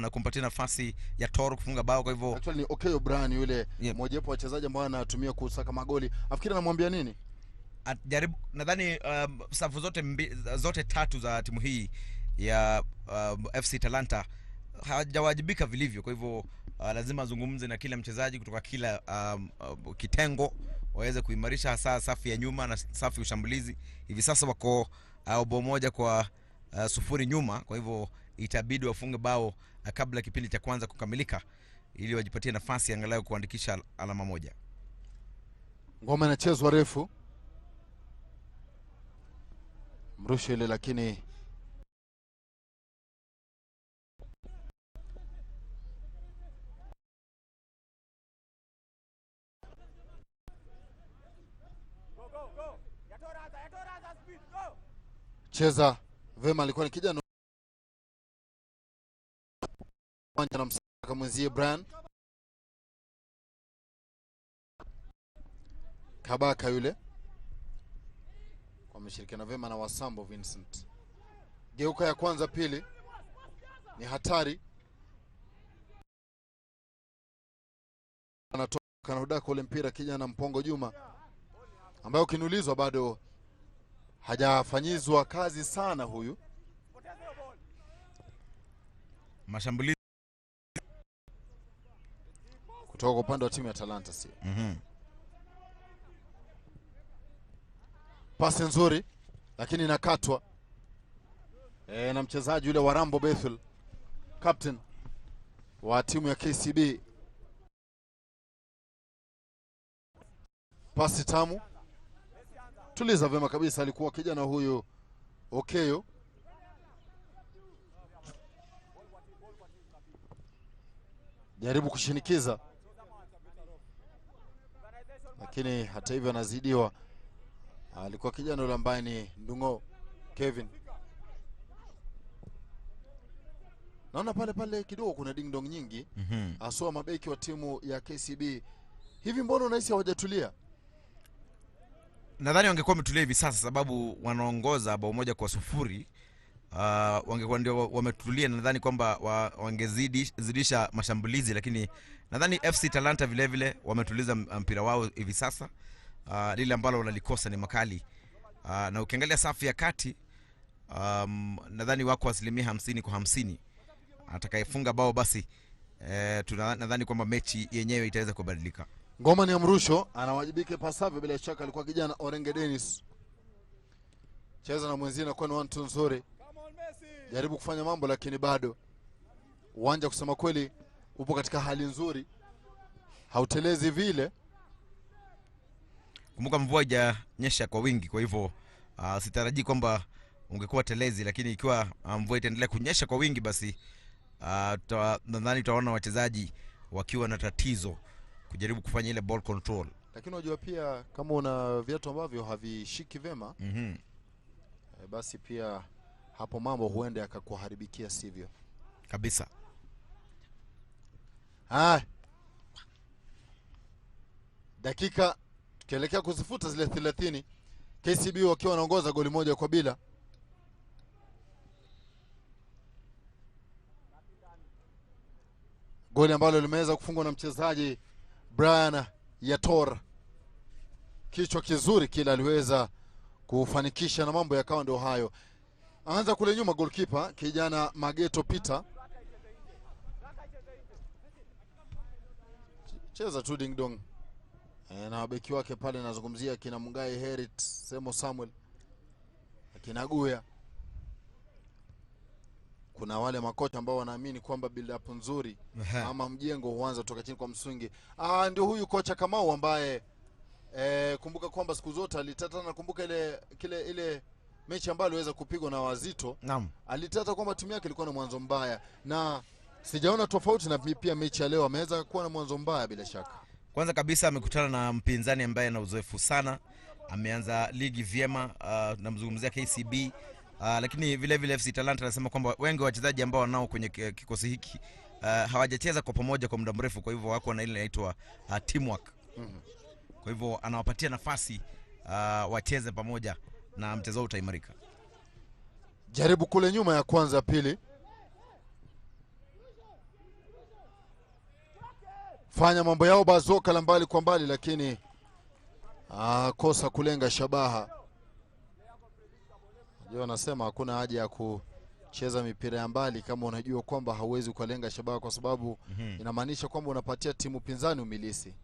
na kumpatia nafasi ya Toro kufunga bao. Kwa hivyo actually ni okay O'Brien yule mmoja wapo wachezaji ambao anatumia kusaka magoli. Nafikiri anamwambia nini? Jaribu, nadhani safu zote tatu za timu hii ya FC Talanta hajawajibika vilivyo. Kwa hivyo lazima azungumze na kila mchezaji kutoka kila kitengo waweze kuimarisha hasa safu ya nyuma na safu ya ushambulizi. Hivi sasa wako bao moja kwa 0 nyuma, kwa hivyo itabidi wafunge bao kabla kipindi cha kwanza kukamilika ili wajipatie nafasi angalau kuandikisha alama moja. Ngoma inachezwa refu. Mrusho ile lakini cheza vema, alikuwa ni kijana na msaka mwenzie Brian Kabaka yule wameshirikiana vema na Wasambo Vincent. Geuka ya kwanza pili ni hatari, anatoka na udaka ule mpira kijana Mpongo Juma ambaye ukinuulizwa bado hajafanyizwa kazi sana huyu. Mashambulizi kutoka upande wa timu ya Talanta sio. Pasi nzuri lakini inakatwa na mchezaji yule wa Rambo Bethel, captain wa timu ya KCB. Pasi tamu, tuliza vema kabisa, alikuwa kijana huyu Okeyo. Jaribu kushinikiza lakini hata hivyo anazidiwa. Alikuwa kijana yule ambaye ni Ndungo Kevin. Naona pale kidogo kuna ding dong nyingi. Aswa mabeki wa timu ya KCB. Hivi mbona unahisi hawajatulia? Nadhani wangekuwa wametulia hivi sasa sababu wanaongoza bao 1-0. Wangekuwa ndio wametulia, nadhani kwamba wangezidisha mashambulizi, lakini nadhani FC Talanta vile vile wametuliza mpira wao hivi sasa. Lile ambalo wanalikosa ni makali. Na ukiangalia safu ya kati, nadhani wako 50-50. Atakayefunga bao basi nadhani kwamba mechi yenyewe itaweza kubadilika. Ngoma ni ya mrusho, anawajibike pasavyo bila shaka. Alikuwa kijana Orenge Dennis. Cheza na mwenzina kwa 1-2 nzuri. Jaribu kufanya mambo lakini bado. Uwanja kusema kweli upo katika hali nzuri. Hautelezi vile. Kumbuka mvua haijanyesha kwa wingi, kwa hivyo sitarajii kwamba ungekuwa telezi, lakini ikiwa mvua itaendelea kunyesha kwa wingi basi nadhani tutaona wachezaji wakiwa na tatizo kujaribu kufanya ile ball control. Lakini unajua pia kama una viatu ambavyo havishiki vema, basi pia hapo mambo huenda yakakuharibikia sivyo kabisa. Dakika tukielekea kuzifuta zile 30, KCB wakiwa wanaongoza goli 1-0. Goli ambalo limeweza kufungwa na mchezaji Brian Yator. Kichwa kizuri kila aliweza kufanikisha na mambo yakawa ndio hayo. Anza kule nyuma goalkeeper kijana Mageto Peter. Cheza tu ding dong. Na beki wake pale nazungumzia kina Mungai Herit, Semo Samuel, kina Guya. Kuna wale makocha ambao wanaamini kwamba build up nzuri ama mjengo huanza kutoka chini kwa msingi. Ndio huyu kocha Kamau ambaye kumbuka kwamba siku zote alitata, na kumbuka ile mechi ambayo aliweza kupigwa na Wazito. Naam. Alitata kwamba timu yake ilikuwa na mwanzo mbaya, na sijaona tofauti na pia mechi ya leo ameweza kuwa na mwanzo mbaya bila shaka. Kwanza kabisa amekutana na mpinzani ambaye ana uzoefu sana. Ameanza ligi vyema, namzungumzia KCB. Lakini vile vile FC Talanta anasema kwamba wengi wa wachezaji ambao wanao kwenye kikosi hiki hawajacheza kwa pamoja kwa muda mrefu, kwa hivyo wako na ile inaitwa teamwork. Kwa hivyo anawapatia nafasi wacheze pamoja na mchezo utaimarika. Jaribu kule nyuma ya kwanza ya pili. Fanya mambo yao bazoka la mbali kwa mbali, lakini kosa kulenga shabaha. Ndio anasema hakuna haja ya kucheza mipira ya mbali kama unajua kwamba hauwezi kulenga shabaha, kwa sababu inamaanisha kwamba unapatia timu pinzani umilisi.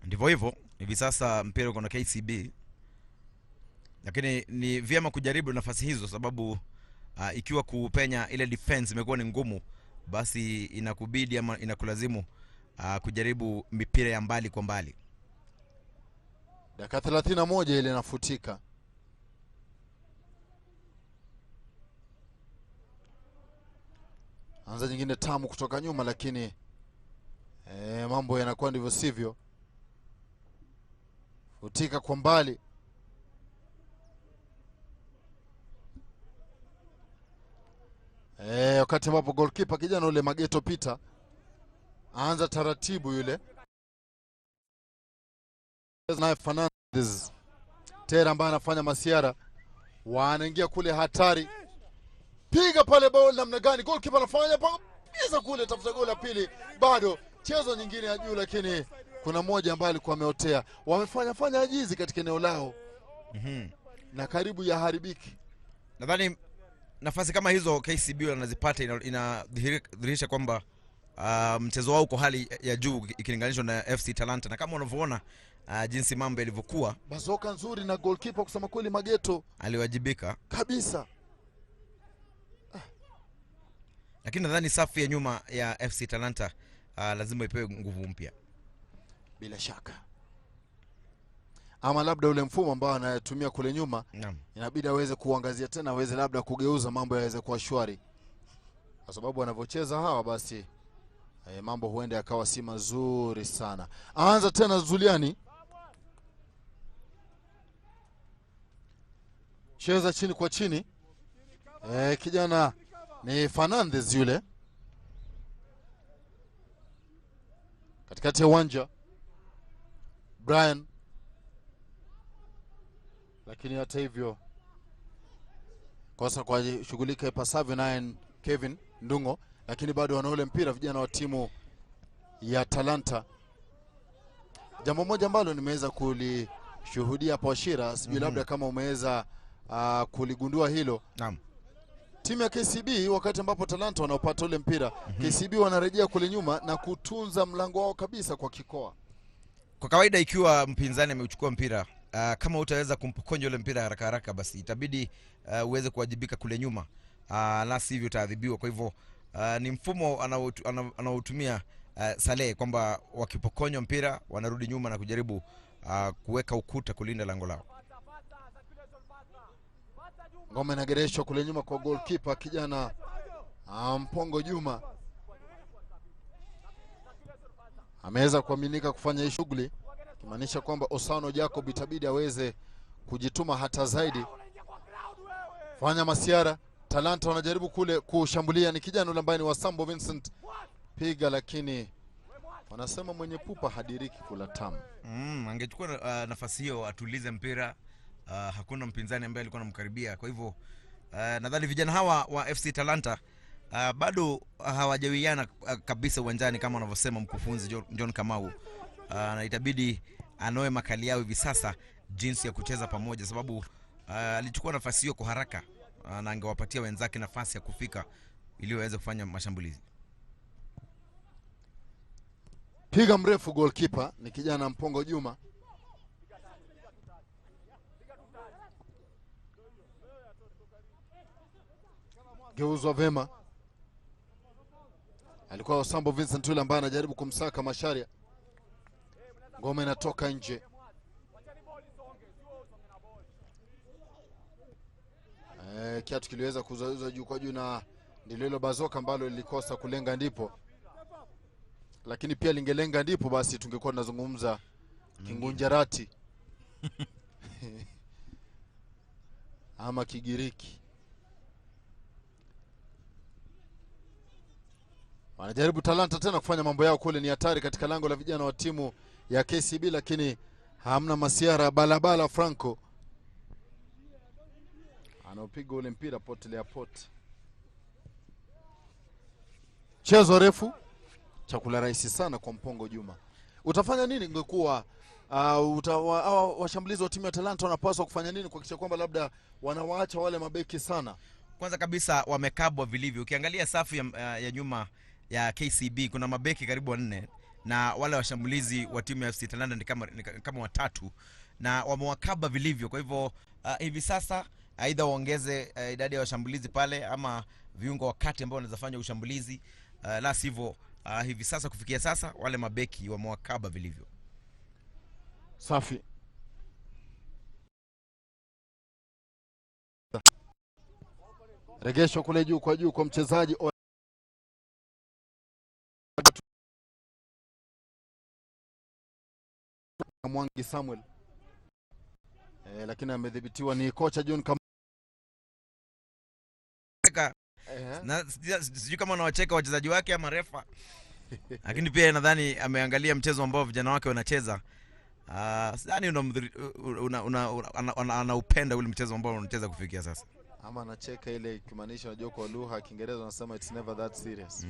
Ndivyo hivyo hivi sasa mpira uko na KCB, lakini ni vyema kujaribu nafasi hizo sababu ikiwa kupenya ile defense imekuwa ni ngumu, basi inakubidi ama inakulazimu kujaribu mipira ya mbali kwa mbali. Dakika 31 ile inafutika. Anza nyingine tamu kutoka nyuma, lakini mambo yanakuwa ndivyo sivyo. Futika kwa mbali. Wakati ambapo goalkeeper kijana ule Mageto Peter anza taratibu yule. Na Fernandez Tera ambaye anafanya masiara, wanaingia kule hatari. Piga pale ball namna gani, goalkeeper anafanya pesa kule, tafuta goli la pili. Bado chezo nyingine ya juu, lakini kuna mmoja ambaye alikuwa ameotea. Wamefanya ajizi katika eneo lao. Na karibu ya haribiki. Nadhani nafasi kama hizo KCB wanazipata inadhihirisha kwamba mchezo wao uko hali ya juu ikilinganishwa na FC Talanta, na kama unavyoona jinsi mambo yalivyokuwa. Bazoka nzuri na goalkeeper kusema kweli Mageto aliwajibika kabisa. Lakini nadhani safu ya nyuma ya FC Talanta lazima ipewe nguvu mpya bila shaka. Ama labda ule mfumo ambao anatumia kule nyuma, inabidi aweze kuangazia tena, aweze labda kugeuza mambo yaweze kuwa shwari. Kwa sababu wanavyocheza hawa basi mambo huenda yakawa si mazuri sana. Aanza tena Zuliani. Cheza chini kwa chini. Kijana ni Fernandez yule. Katikati ya uwanja Brian, lakini hata hivyo kosa kwa shughulika ipasavyo naye Kevin Ndungo, lakini bado wana ule mpira vijana wa timu ya Talanta. Jambo moja ambalo nimeweza kulishuhudia hapo Washira, sijui labda kama umeweza kuligundua hilo. Naam. Timu ya KCB wakati ambapo Talanta wanaopata ule mpira, KCB wanarejea kule nyuma na kutunza mlango wao kabisa kwa kikoa. Kwa kawaida ikiwa mpinzani ameuchukua mpira, kama utaweza kumpokonya ule mpira haraka haraka, basi itabidi uweze kuwajibika kule nyuma, la sivyo utaadhibiwa. Kwa hivyo ni mfumo anaotumia Saleh kwamba wakipokonywa mpira wanarudi nyuma na kujaribu kuweka ukuta kulinda lango lao. Ngome inagereshwa kule nyuma kwa goalkeeper kijana Mpongo Juma. Ameweza kuaminika kufanya hii shughuli, kimaanisha kwamba Osano Jacob itabidi aweze kujituma hata zaidi. Fanya masiara, Talanta wanajaribu kule kushambulia, ni kijana yule ambaye ni Wasambo Vincent. Piga, lakini wanasema mwenye pupa hadiriki kula tamu. Angechukua nafasi hiyo atulize mpira, hakuna mpinzani ambaye alikuwa anamkaribia. Kwa hivyo nadhani vijana hawa wa FC Talanta bado hawajawiana kabisa uwanjani kama wanavyosema mkufunzi John Kamau, na itabidi anoe makali yao hivi sasa jinsi ya kucheza pamoja, sababu alichukua nafasi hiyo kwa haraka na angewapatia wenzake nafasi ya kufika ili waweze kufanya mashambulizi. Piga mrefu goalkeeper ni kijana Mpongo Juma. Geuzwa vema. Alikuwa Osambo Vincent yule ambaye anajaribu kumsaka Masharia. Ngome inatoka nje. Kiatu kiliweza kuzauzwa juu kwa juu na ndilo hilo bazoka ambalo lilikosa kulenga ndipo. Lakini pia lingelenga ndipo basi tungekuwa tunazungumza Kingunjarati. Ama Kigiriki. Wanajaribu Talanta tena kufanya mambo yao kule, ni hatari katika lango la vijana wa timu ya KCB, lakini hamna masiara. Balabala Franco anaopiga ule mpira potelea pote. Chezo refu, chakula rahisi sana kwa Mpongo Juma. Utafanya nini ingekuwa washambulizi wa timu ya Talanta wanapaswa kufanya nini kuhakikisha kwamba labda wanawaacha wale mabeki sana? Kwanza kabisa wamekabwa vilivyo. Ukiangalia safu ya nyuma ya KCB kuna mabeki karibu 4 na wale washambulizi wa timu ya FC Talanta ni kama 3 na wamewakaba vilivyo. Kwa hivyo hivi sasa aidha waongeze idadi ya washambulizi pale ama viungo wakati ambao wanaweza fanya ushambulizi, la sivyo hivi sasa kufikia sasa wale mabeki wamewakaba vilivyo. Safi. Regesho kule juu kwa mchezaji Mwangi Samuel. Lakini amedhibitiwa ni kocha John Kamau. Na sijui kama anawacheka wachezaji wake ama refa. Lakini pia nadhani ameangalia mchezo ambao vijana wake wanacheza. Sidhani anaupenda ule mchezo ambao wanacheza kufikia sasa. Ama anacheka ile kimaanisha unajua kwa lugha ya Kiingereza wanasema it's never that serious.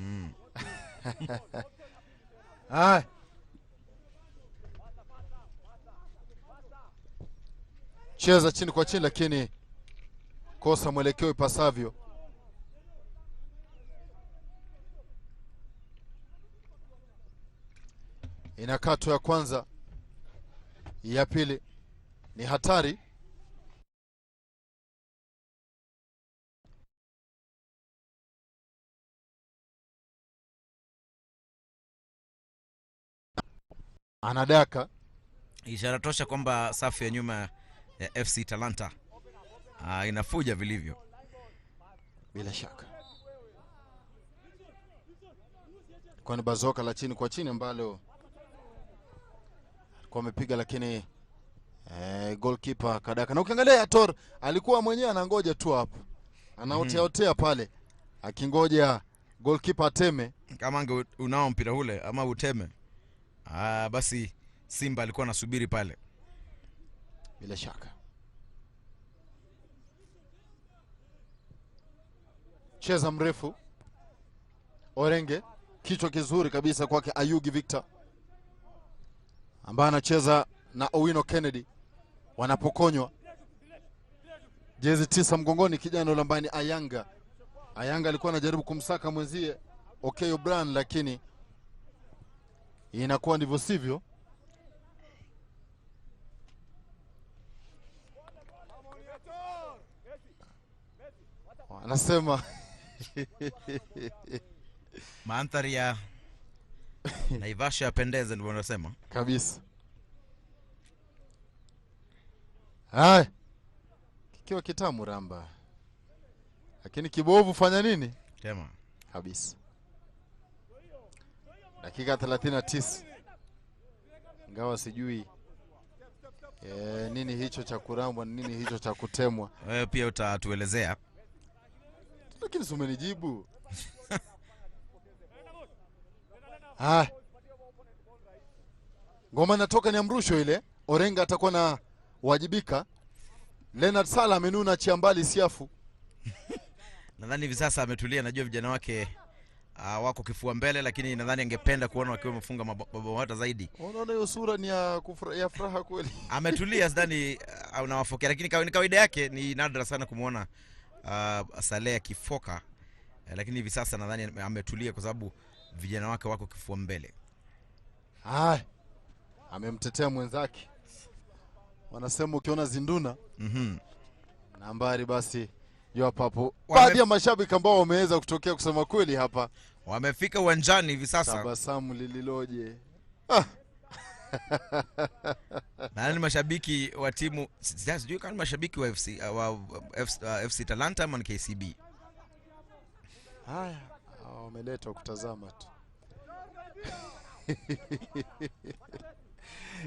Cheza chini kwa chini, lakini kosa mwelekeo ipasavyo. Inakatwa ya kwanza, ya pili ni hatari. Anadaka. Ishara tosha kwamba safu ya nyuma ya FC Talanta inafuja vilivyo. Bila shaka. Ilikuwa ni bazoka la chini kwa chini ambalo alikuwa amepiga, lakini goalkeeper kadaka. Na ukiangalia Tor alikuwa mwenyewe anangoja tu hapo. Anaotea pale akingoja goalkeeper ateme. Kama ange unao mpira ule ama uteme. Basi Simba alikuwa anasubiri pale. Bila shaka. Cheza mrefu. Orenge, kichwa kizuri kabisa kwake Ayugi Victor, ambaye anacheza na Owino Kennedy. Wanapokonywa jezi 9 mgongoni, kijana yule ambaye ni Ayanga. Ayanga alikuwa anajaribu kumsaka mwenzie Okeyo Brand, lakini inakuwa ndivyo sivyo. Anasema mandhari ya Naivasha yapendeza, ndio wanasema kabisa. Hai, kikiwa kitamu ramba, lakini kibovu fanya nini? Tema Kabisa. Dakika 39. Ingawa sijui nini hicho cha kurambwa, nini hicho cha kutemwa. Wewe pia utatuelezea. Lakini umenijibu. Ngoma natoka ni amrusho ile. Orenga atakuwa na wajibika. Leonard Sala amenuna chiambali siafu. Nadhani hivi sasa ametulia, najua vijana wake wako kifua mbele, lakini nadhani angependa kuona wakiwa wamefunga mabao hata zaidi. Unaona hiyo sura ni ya furaha kweli. Ametulia, sidhani unawafokea, lakini ni kawaida yake, ni nadra sana kumuona Saleh akifoka, lakini hivi sasa nadhani ametulia kwa sababu vijana wake wako kifua mbele. Amemtetea mwenzake. Wanasema ukiona zinduna nambari basi jua papo. Baadhi ya mashabiki ambao wameweza kutokea kusema kweli hapa wamefika uwanjani hivi sasa. Tabasamu lililoje. Na ni mashabiki wa timu, sijui kama mashabiki wa FC Talanta ama KCB. Haya, wameletwa kutazama tu.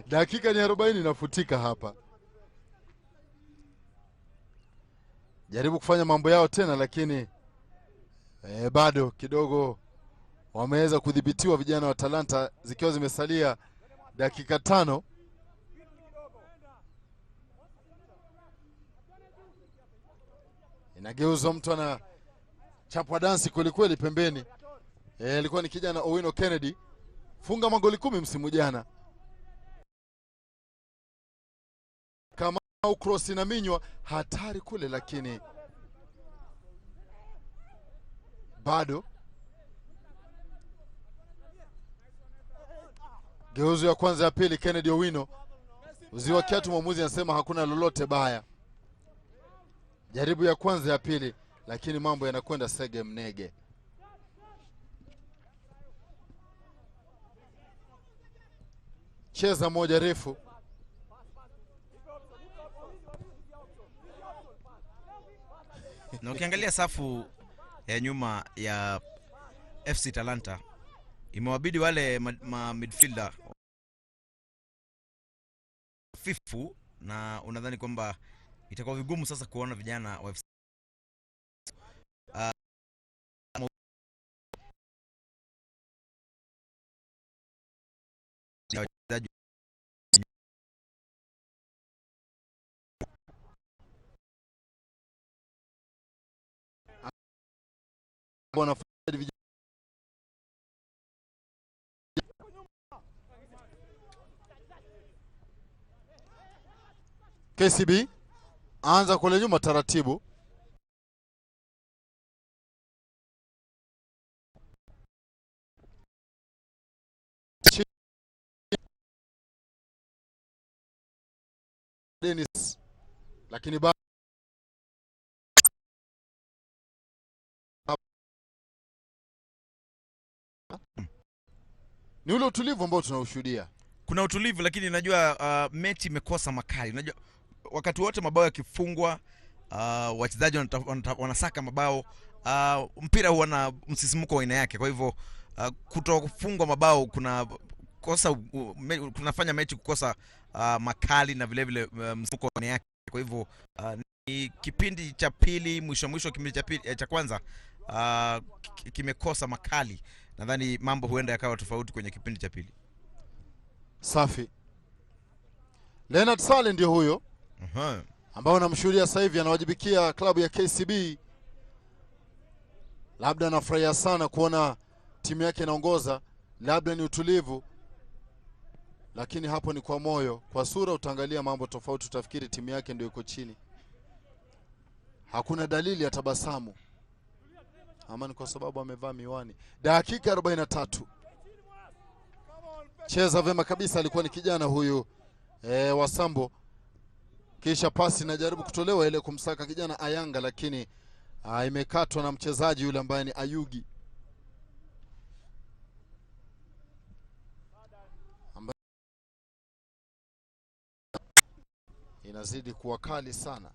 Dakika ni 40 inafutika hapa. Jaribu kufanya mambo yao tena, lakini bado kidogo wameweza kudhibitiwa vijana wa Talanta, zikiwa zimesalia dakika 5. Inageuzwa, mtu ana chapwa dansi kweli kweli pembeni. Alikuwa ni kijana Owino Kennedy, funga magoli 10 msimu jana. Kama cross na minywa hatari kule, lakini bado. Geuzo ya kwanza ya pili, Kennedy Owino. Uziwa kiatu, mwamuzi anasema hakuna lolote baya. Jaribu ya kwanza ya pili, lakini mambo yanakwenda sege mnege. Cheza moja refu. Na ukiangalia safu ya nyuma ya FC Talanta, imewabidi wale midfielder fifu, na unadhani kwamba itakuwa vigumu sasa kuona vijana wa FC KCB anza kule nyuma taratibu. Dennis, lakini ni ule utulivu ambao tunaushuhudia. Kuna utulivu, lakini najua mechi imekosa makali. Najua wakati wote mabao yakifungwa, wachezaji wanasaka mabao, mpira huwa na msisimuko wa aina yake. Kwa hivyo kutofungwa mabao kunafanya mechi kukosa makali na vile vile msuko yake. Kwa hivyo ni kipindi cha pili, mwisho kipindi cha pili cha kwanza kimekosa makali. Nadhani mambo huenda yakawa tofauti kwenye kipindi cha pili. Safi. Leonard Sale ndio huyo ambao namshuhudia sasa hivi anawajibikia klabu ya KCB. Labda anafurahia sana kuona timu yake inaongoza, labda ni utulivu, lakini hapo ni kwa moyo. Kwa sura utaangalia mambo tofauti, utafikiri timu yake ndio iko chini. Hakuna dalili ya tabasamu, ama ni kwa sababu amevaa miwani. Dakika 43. Cheza vema kabisa, alikuwa ni kijana huyu wa Sambo. Kisha pasi inajaribu kutolewa ile kumsaka kijana Ayanga, lakini imekatwa na mchezaji yule ambaye ni Ayugi. Inazidi kuwa kali sana.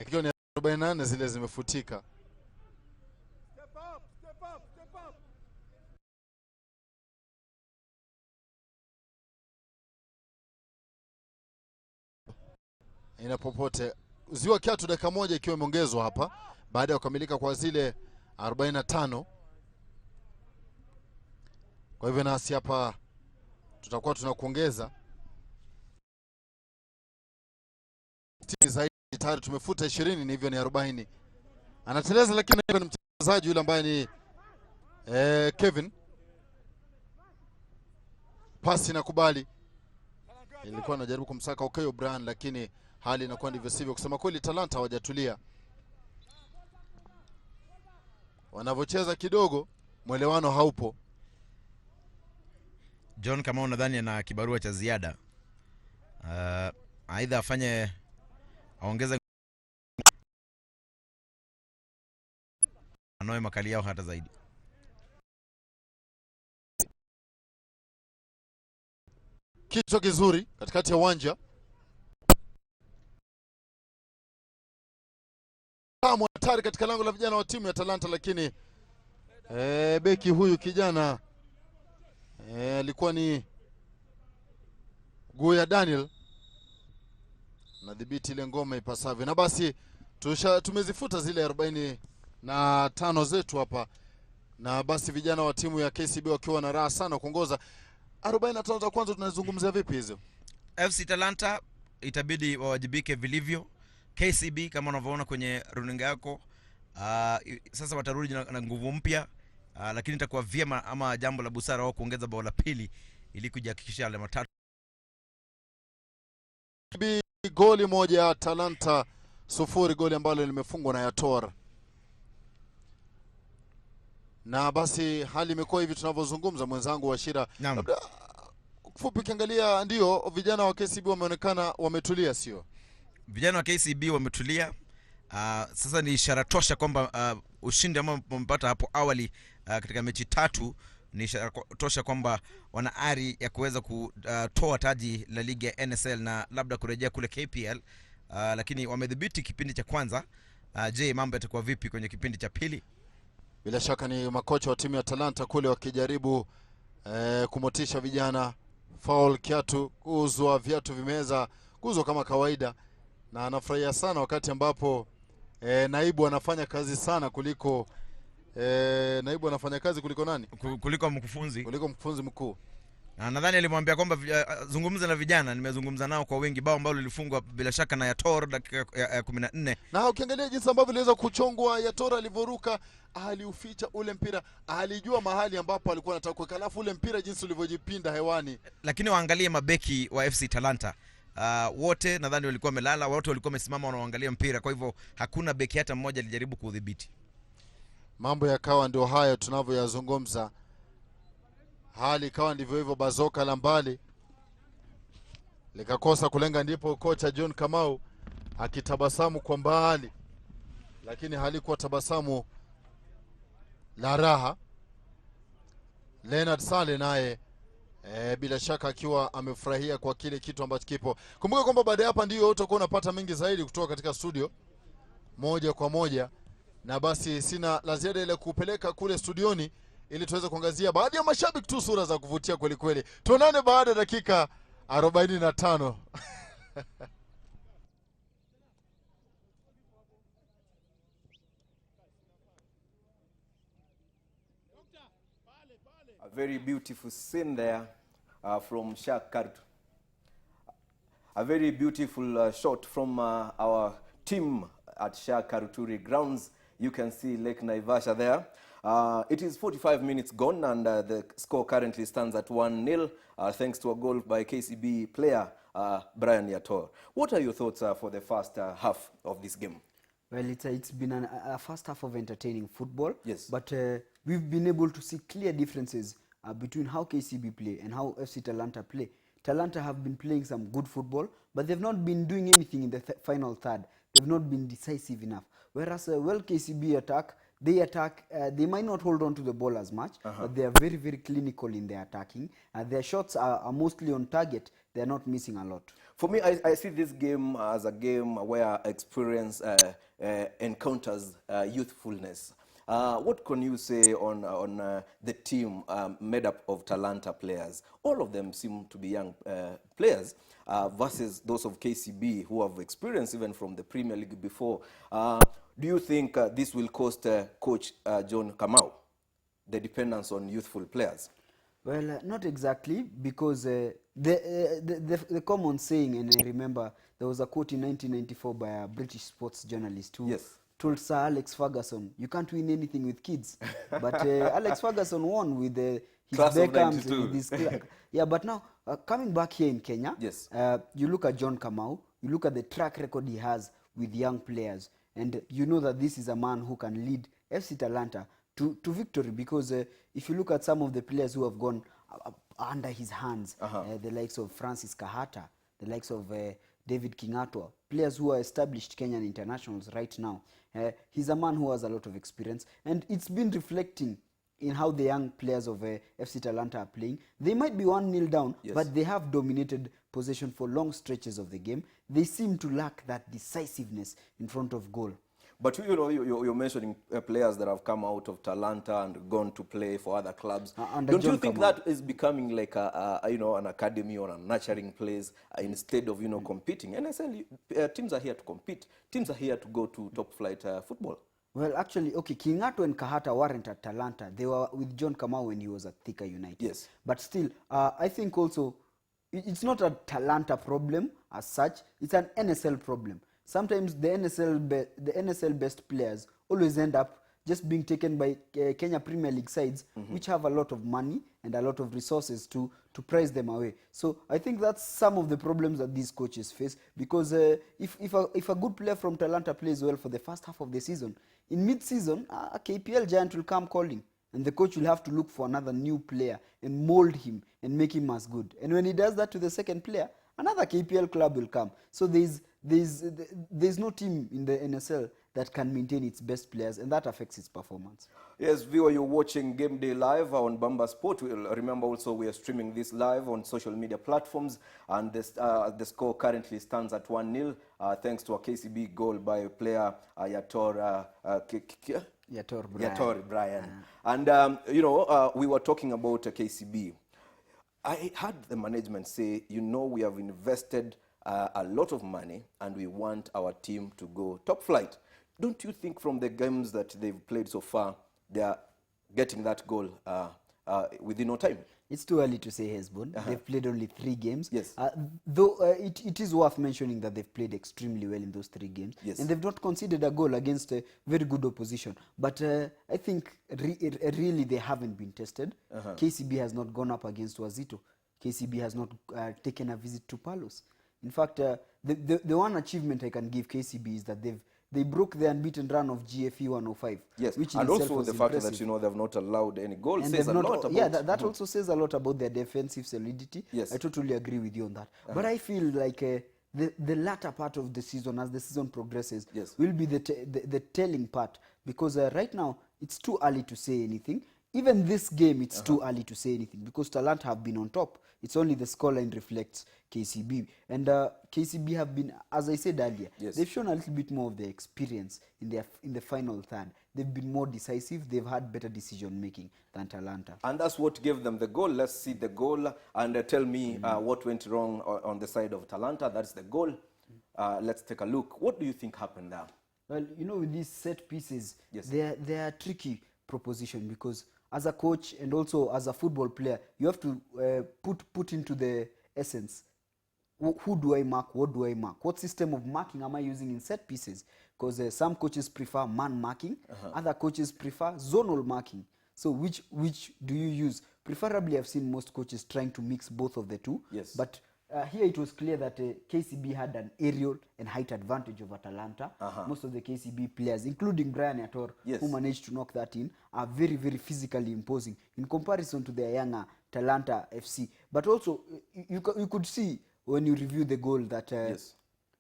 Ikiwa ni 48 zile zimefutika. Ina popote ziwa kiatu dakika moja ikiwa imeongezwa hapa baada ya kukamilika kwa zile 45. Kwa hivyo nasi hapa tutakuwa tunakuongeza zaidi. Tayari tumefuta 20, ni hivyo ni 40. Anateleza, lakini ni mchezaji yule ambaye ni Kevin. Pasi nakubali, ilikuwa anajaribu kumsaka Okeyo Brian, lakini hali inakuwa ndivyo sivyo. Kusema kweli Talanta hawajatulia, wanavyocheza kidogo mwelewano haupo. John, kama unadhani ana kibarua cha ziada, aidha afanye aongeze anoe makali yao hata zaidi. Kichwa kizuri katikati ya uwanja. Kama hatari katika lango la vijana wa timu ya Talanta, lakini beki huyu kijana alikuwa ni Guya Daniel, nadhibiti ile ngoma ipasavyo. Na basi tumezifuta zile 45 zetu hapa, na basi vijana wa timu ya KCB wakiwa na raha sana kuongoza. 45 za kwanza tunazungumzia vipi hizo? FC Talanta itabidi wawajibike vilivyo. KCB kama unavyoona kwenye runinga yako, sasa watarudi na nguvu mpya, lakini itakuwa vyema ama jambo la busara wao kuongeza bao la pili ili kujihakikishia alama 3. Goli moja, Talanta 0, goli ambalo limefungwa na Yator. Na basi hali imekuwa hivi tunavyozungumza, mwenzangu Washira. Labda kufupi kiangalia, ndio vijana wa KCB wameonekana wametulia, sio? Vijana wa KCB wametulia. Sasa ni ishara tosha kwamba ushindi ambao wamepata hapo awali katika mechi 3 ni ishara tosha kwamba wana ari ya kuweza kutoa taji la ligi ya NSL na labda kurejea kule KPL, lakini wamedhibiti kipindi cha kwanza. Je, mambo yatakuwa vipi kwenye kipindi cha pili? Bila shaka ni makocha wa timu ya Talanta kule wakijaribu kumotisha vijana. Foul, kiatu kuzwa, viatu vimeza kuzwa kama kawaida, na anafurahia sana wakati ambapo naibu anafanya kazi sana kuliko naibu anafanya kazi kuliko nani? Kuliko mkufunzi. Kuliko mkufunzi mkuu. Na nadhani alimwambia kwamba zungumza na vijana. Nimezungumza nao kwa wingi. Bao ambalo lilifungwa bila shaka na Yator dakika ya 14. Na ukiangalia jinsi ambavyo iliweza kuchongwa, Yator alivoruka, aliuficha ule mpira, alijua mahali ambapo alikuwa anataka kuweka, alafu ule mpira jinsi ulivyojipinda hewani. Lakini waangalie mabeki wa FC Talanta. wote nadhani walikuwa wamelala, wote walikuwa wamesimama wanaangalia mpira, kwa hivyo hakuna beki hata mmoja alijaribu kudhibiti. Mambo yakawa ndio hayo tunavyoyazungumza, hali ikawa ndivyo hivyo. Bazoka la mbali likakosa kulenga, ndipo kocha John Kamau akitabasamu kwa mbali, lakini halikuwa tabasamu la raha. Leonard Sale naye bila shaka akiwa amefurahia kwa kile kitu ambacho kipo. Kumbuka kwamba baada ya hapa ndio utakuwa unapata mengi zaidi kutoka katika studio moja kwa moja, na basi sina la ziada ile kupeleka kule studioni ili tuweze kuangazia baadhi ya mashabiki tu, sura za kuvutia kweli kweli. Tuonane baada ya dakika 45. A very beautiful scene there from Shakart. A very beautiful shot from our team at Shakaruturi grounds. You can see Lake Naivasha there. It is 45 minutes gone, and the score currently stands at 1-0, thanks to a goal by KCB player Brian Yator. What are your thoughts for the first half of this game? Well, it's been a first half of entertaining football. Yes. But we've been able to see clear differences between how KCB play and how FC Talanta play. Talanta have been playing some good football, but they've not been doing anything in the final third. They've not been decisive enough. Whereas, well, KCB attack, they might not hold on to the ball as much, but they are very, very clinical in their attacking. Their shots are mostly on target. They're not missing a lot. For me, I see this game as a game where experience encounters youthfulness. What can you say on the team made up of Talanta players? All of them seem to be young players versus those of KCB who have experience even from the Premier League before. Do you think this will cost Coach John Kamau, the dependence on youthful players? Well, not exactly, because the common saying, and I remember there was a quote in 1994 by a British sports journalist who told Sir Alex Ferguson, you can't win anything with kids. But Alex Ferguson won with his Beckhams, with his yeah, but now, coming back here in Kenya, you look at John Kamau, you look at the track record he has with young players, and you know that this is a man who can lead FC Talanta to victory, because if you look at some of the players who have gone under his hands, the likes of Francis Kahata, the likes of David Kingatwa, players who are established Kenyan internationals right now, he's a man who has a lot of experience, and it's been reflecting in how the young players of FC Talanta are playing. They might be 1-0 down, but they have dominated possession for long stretches of the game. They seem to lack that decisiveness in front of goal. But you know, you're mentioning players that have come out of Talanta and gone to play for other clubs. Don't you think that is becoming like an academy or a nurturing place instead of competing? And I say teams are here to compete. Teams are here to go to top flight football. Well, actually, okay, Kingato and Kahata weren't at Talanta. They were with John Kamau when he was at Thika United. Yes. But still, I think also it's not a Talanta problem as such. It's an NSL problem. Sometimes the NSL best players always end up just being taken by Kenya Premier League sides, which have a lot of money and a lot of resources to prize them away. So I think that's some of the problems that these coaches face, because if a good player from Talanta plays well for the first half of the season, in mid-season, a KPL giant will come calling, and the coach will have to look for another new player and mold him and make him as good. And when he does that to the second player, another KPL club will come. So there's no team in the NSL that can maintain its best players, and that affects its performance. Yes, viewer, you're watching Game Day Live on Bamba Sport. Remember also we are streaming this live on social media platforms, and the score currently stands at 1-0 thanks to a KCB goal by player Yator Brian. And we were talking about KCB. I heard the management say, we have invested a lot of money and we want our team to go top flight. Don't you think from the games that they've played so far, they are getting that goal within no time? It's too early to say, Hezbon. They've played only 3 games. Yes. Though it is worth mentioning that they've played extremely well in those 3 games. Yes. And they've not conceded a goal against a very good opposition. But I think really they haven't been tested. KCB has not gone up against Wazito. KCB has not taken a visit to Palos. In fact, the one achievement I can give KCB is that they broke the unbeaten run of GFE 105. Yes, which in and itself also was the fact impressive. that they've not allowed any goal And says a they've lot not, about. yeah, that also says a lot about their defensive solidity. Yes. I totally agree with you on that. But I feel like the latter part of the season, as the season progresses, Yes. will be the telling part, because right now it's too early to say anything. Even this game, it's too early to say anything because Talanta have been on top. It's only the scoreline reflects KCB. And KCB have been, as I said earlier, Yes. they've shown a little bit more of their experience in the final third. They've been more decisive. They've had better decision making than Talanta. And that's what gave them the goal. Let's see the goal and tell me what went wrong on the side of Talanta. That's the goal. Let's take a look. What do you think happened there? Well, with these set pieces, Yes. they're a tricky proposition because as a coach and also as a football player, you have to put into the essence, who do I mark, what do I mark, what system of marking am I using in set pieces? Because some coaches prefer man marking, other coaches prefer zonal marking. So which do you use? Preferably, I've seen most coaches trying to mix both of the two. Yes. But here it was clear that KCB had an aerial and height advantage over Talanta. Most of the KCB players, including Brian Yator, Yes. who managed to knock that in, are very, very physically imposing in comparison to their younger Talanta FC. But also, you could see when you review the goal that Yes.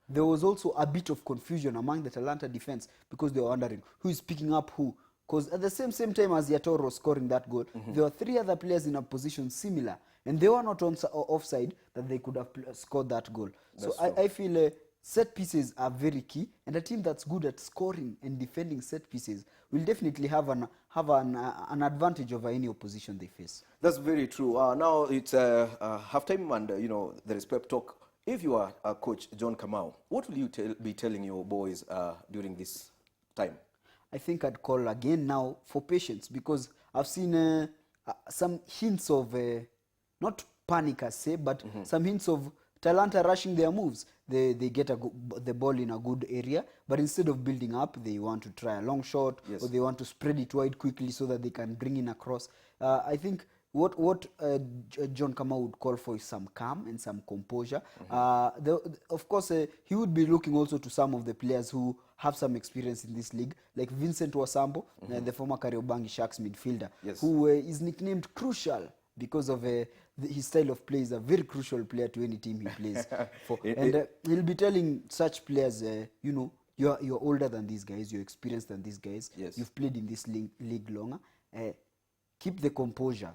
there was also a bit of confusion among the Talanta defense because they were wondering who is picking up who. Because at the same time as Yator was scoring that goal, there were three other players in a position similar, and they were not offside that they could have scored that goal. So I feel set pieces are very key, and a team that's good at scoring and defending set pieces will definitely have an advantage over any opposition they face. That's very true. Now it's halftime, and there is pep talk. If you are Coach John Kamau, what will you be telling your boys during this time? I think I'd call again now for patience, because I've seen some hints of not panic as say, but some hints of Talanta rushing their moves. They get the ball in a good area, but instead of building up, they want to try a long shot, Yes. or they want to spread it wide quickly so that they can bring in a cross. I think what John Kamau would call for is some calm and some composure. Of course, he would be looking also to some of the players who have some experience in this league, like Vincent Wasambo, the former Kariobangi Sharks midfielder, Yes. who is nicknamed Crucial because of his style of play. Is a very crucial player to any team he plays for. And he'll be telling such players, you're older than these guys, you're experienced than these guys, Yes. you've played in this league longer. Keep the composure,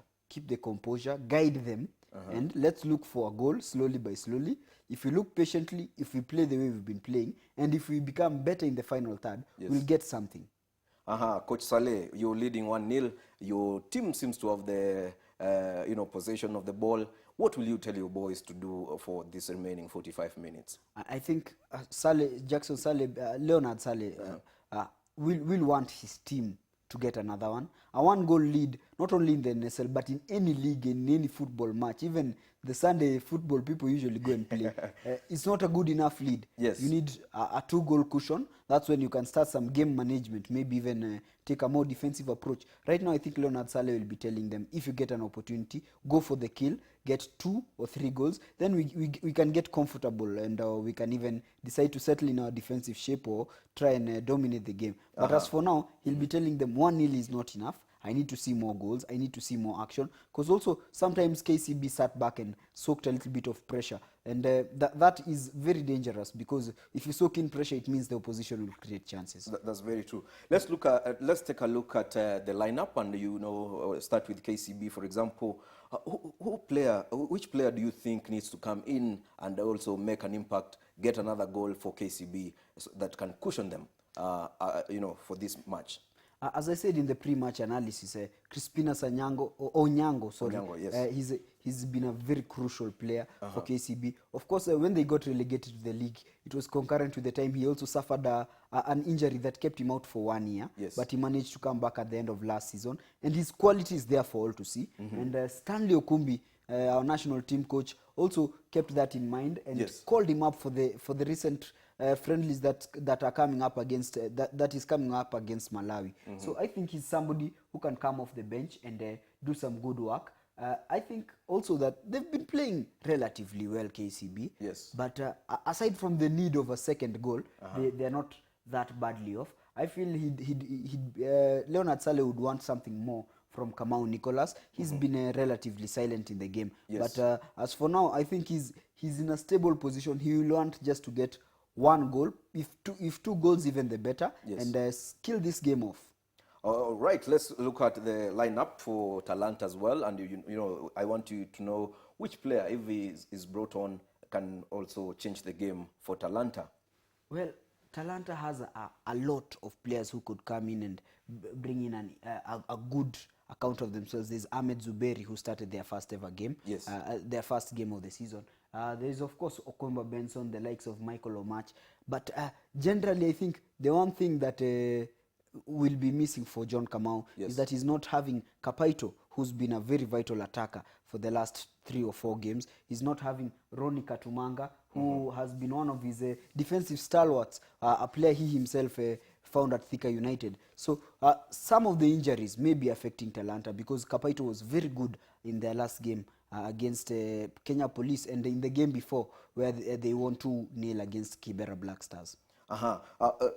guide them, and let's look for a goal slowly by slowly. If we look patiently, if we play the way we've been playing, and if we become better in the final third, Yes. we'll get something. Coach Saleh, you're leading 1-0. Your team seems to have the possession of the ball. What will you tell your boys to do for this remaining 45 minutes? I think Leonard Saleh will want his team to get another one. A one-goal lead, not only in the NSL, but in any league, in any football match, even the Sunday football people usually go and play. It's not a good enough lead. Yes. You need a two-goal cushion. That's when you can start some game management, maybe even take a more defensive approach. Right now, I think Leonard Saleh will be telling them, if you get an opportunity, go for the kill, get 2 or 3 goals, then we can get comfortable, and we can even decide to settle in our defensive shape or try and dominate the game. But as for now, he'll be telling them 1-0 is not enough. I need to see more goals. I need to see more action. Because also, sometimes KCB sat back and soaked a little bit of pressure. And that is very dangerous, because if you soak in pressure, it means the opposition will create chances. That's very true. Let's take a look at the lineup, and start with KCB, for example. Which player do you think needs to come in and also make an impact, get another goal for KCB that can cushion them, for this match? As I said in the pre-match analysis, Crispina Onyango, yes. He's been a very crucial player for KCB. Of course, when they got relegated to the league, it was concurrent with the time he also suffered an injury that kept him out for 1 year. Yes. But he managed to come back at the end of last season, and his quality is there for all to see. And Stanley Okumbi, our national team coach, also kept that in mind and Yes. called him up for the recent friendlies that are coming up against that is coming up against Malawi. So I think he's somebody who can come off the bench and do some good work. I think also that they've been playing relatively well, KCB. Yes. But aside from the need of a second goal, they're not that badly off. I feel Leonard Sale would want something more from Kamau Nicholas. He's been relatively silent in the game. Yes. But as for now, I think he's in a stable position. He will want just to get one goal. If two goals, even the better. Yes. And kill this game off. All right, let's look at the lineup for Talanta as well. And, you know, I want you to know which player, if he is brought on, can also change the game for Talanta. Well, Talanta has a lot of players who could come in and bring in a good account of themselves. There's Ahmed Zuberi, who started their first ever game, Yes. their first game of the season. There's, of course, Okwemba Benson, the likes of Michael Omach. But generally, I think the one thing that will be missing for John Kamau is that he's not having Kapaito, who's been a very vital attacker for the last 3 or 4 games. He's not having Ronnie Katumanga, who has been one of his defensive stalwarts, a player he himself found at Thika United. So some of the injuries may be affecting Talanta, because Kapaito was very good in their last game against Kenya Police, and in the game before where they won 2-0 against Kibera Black Stars.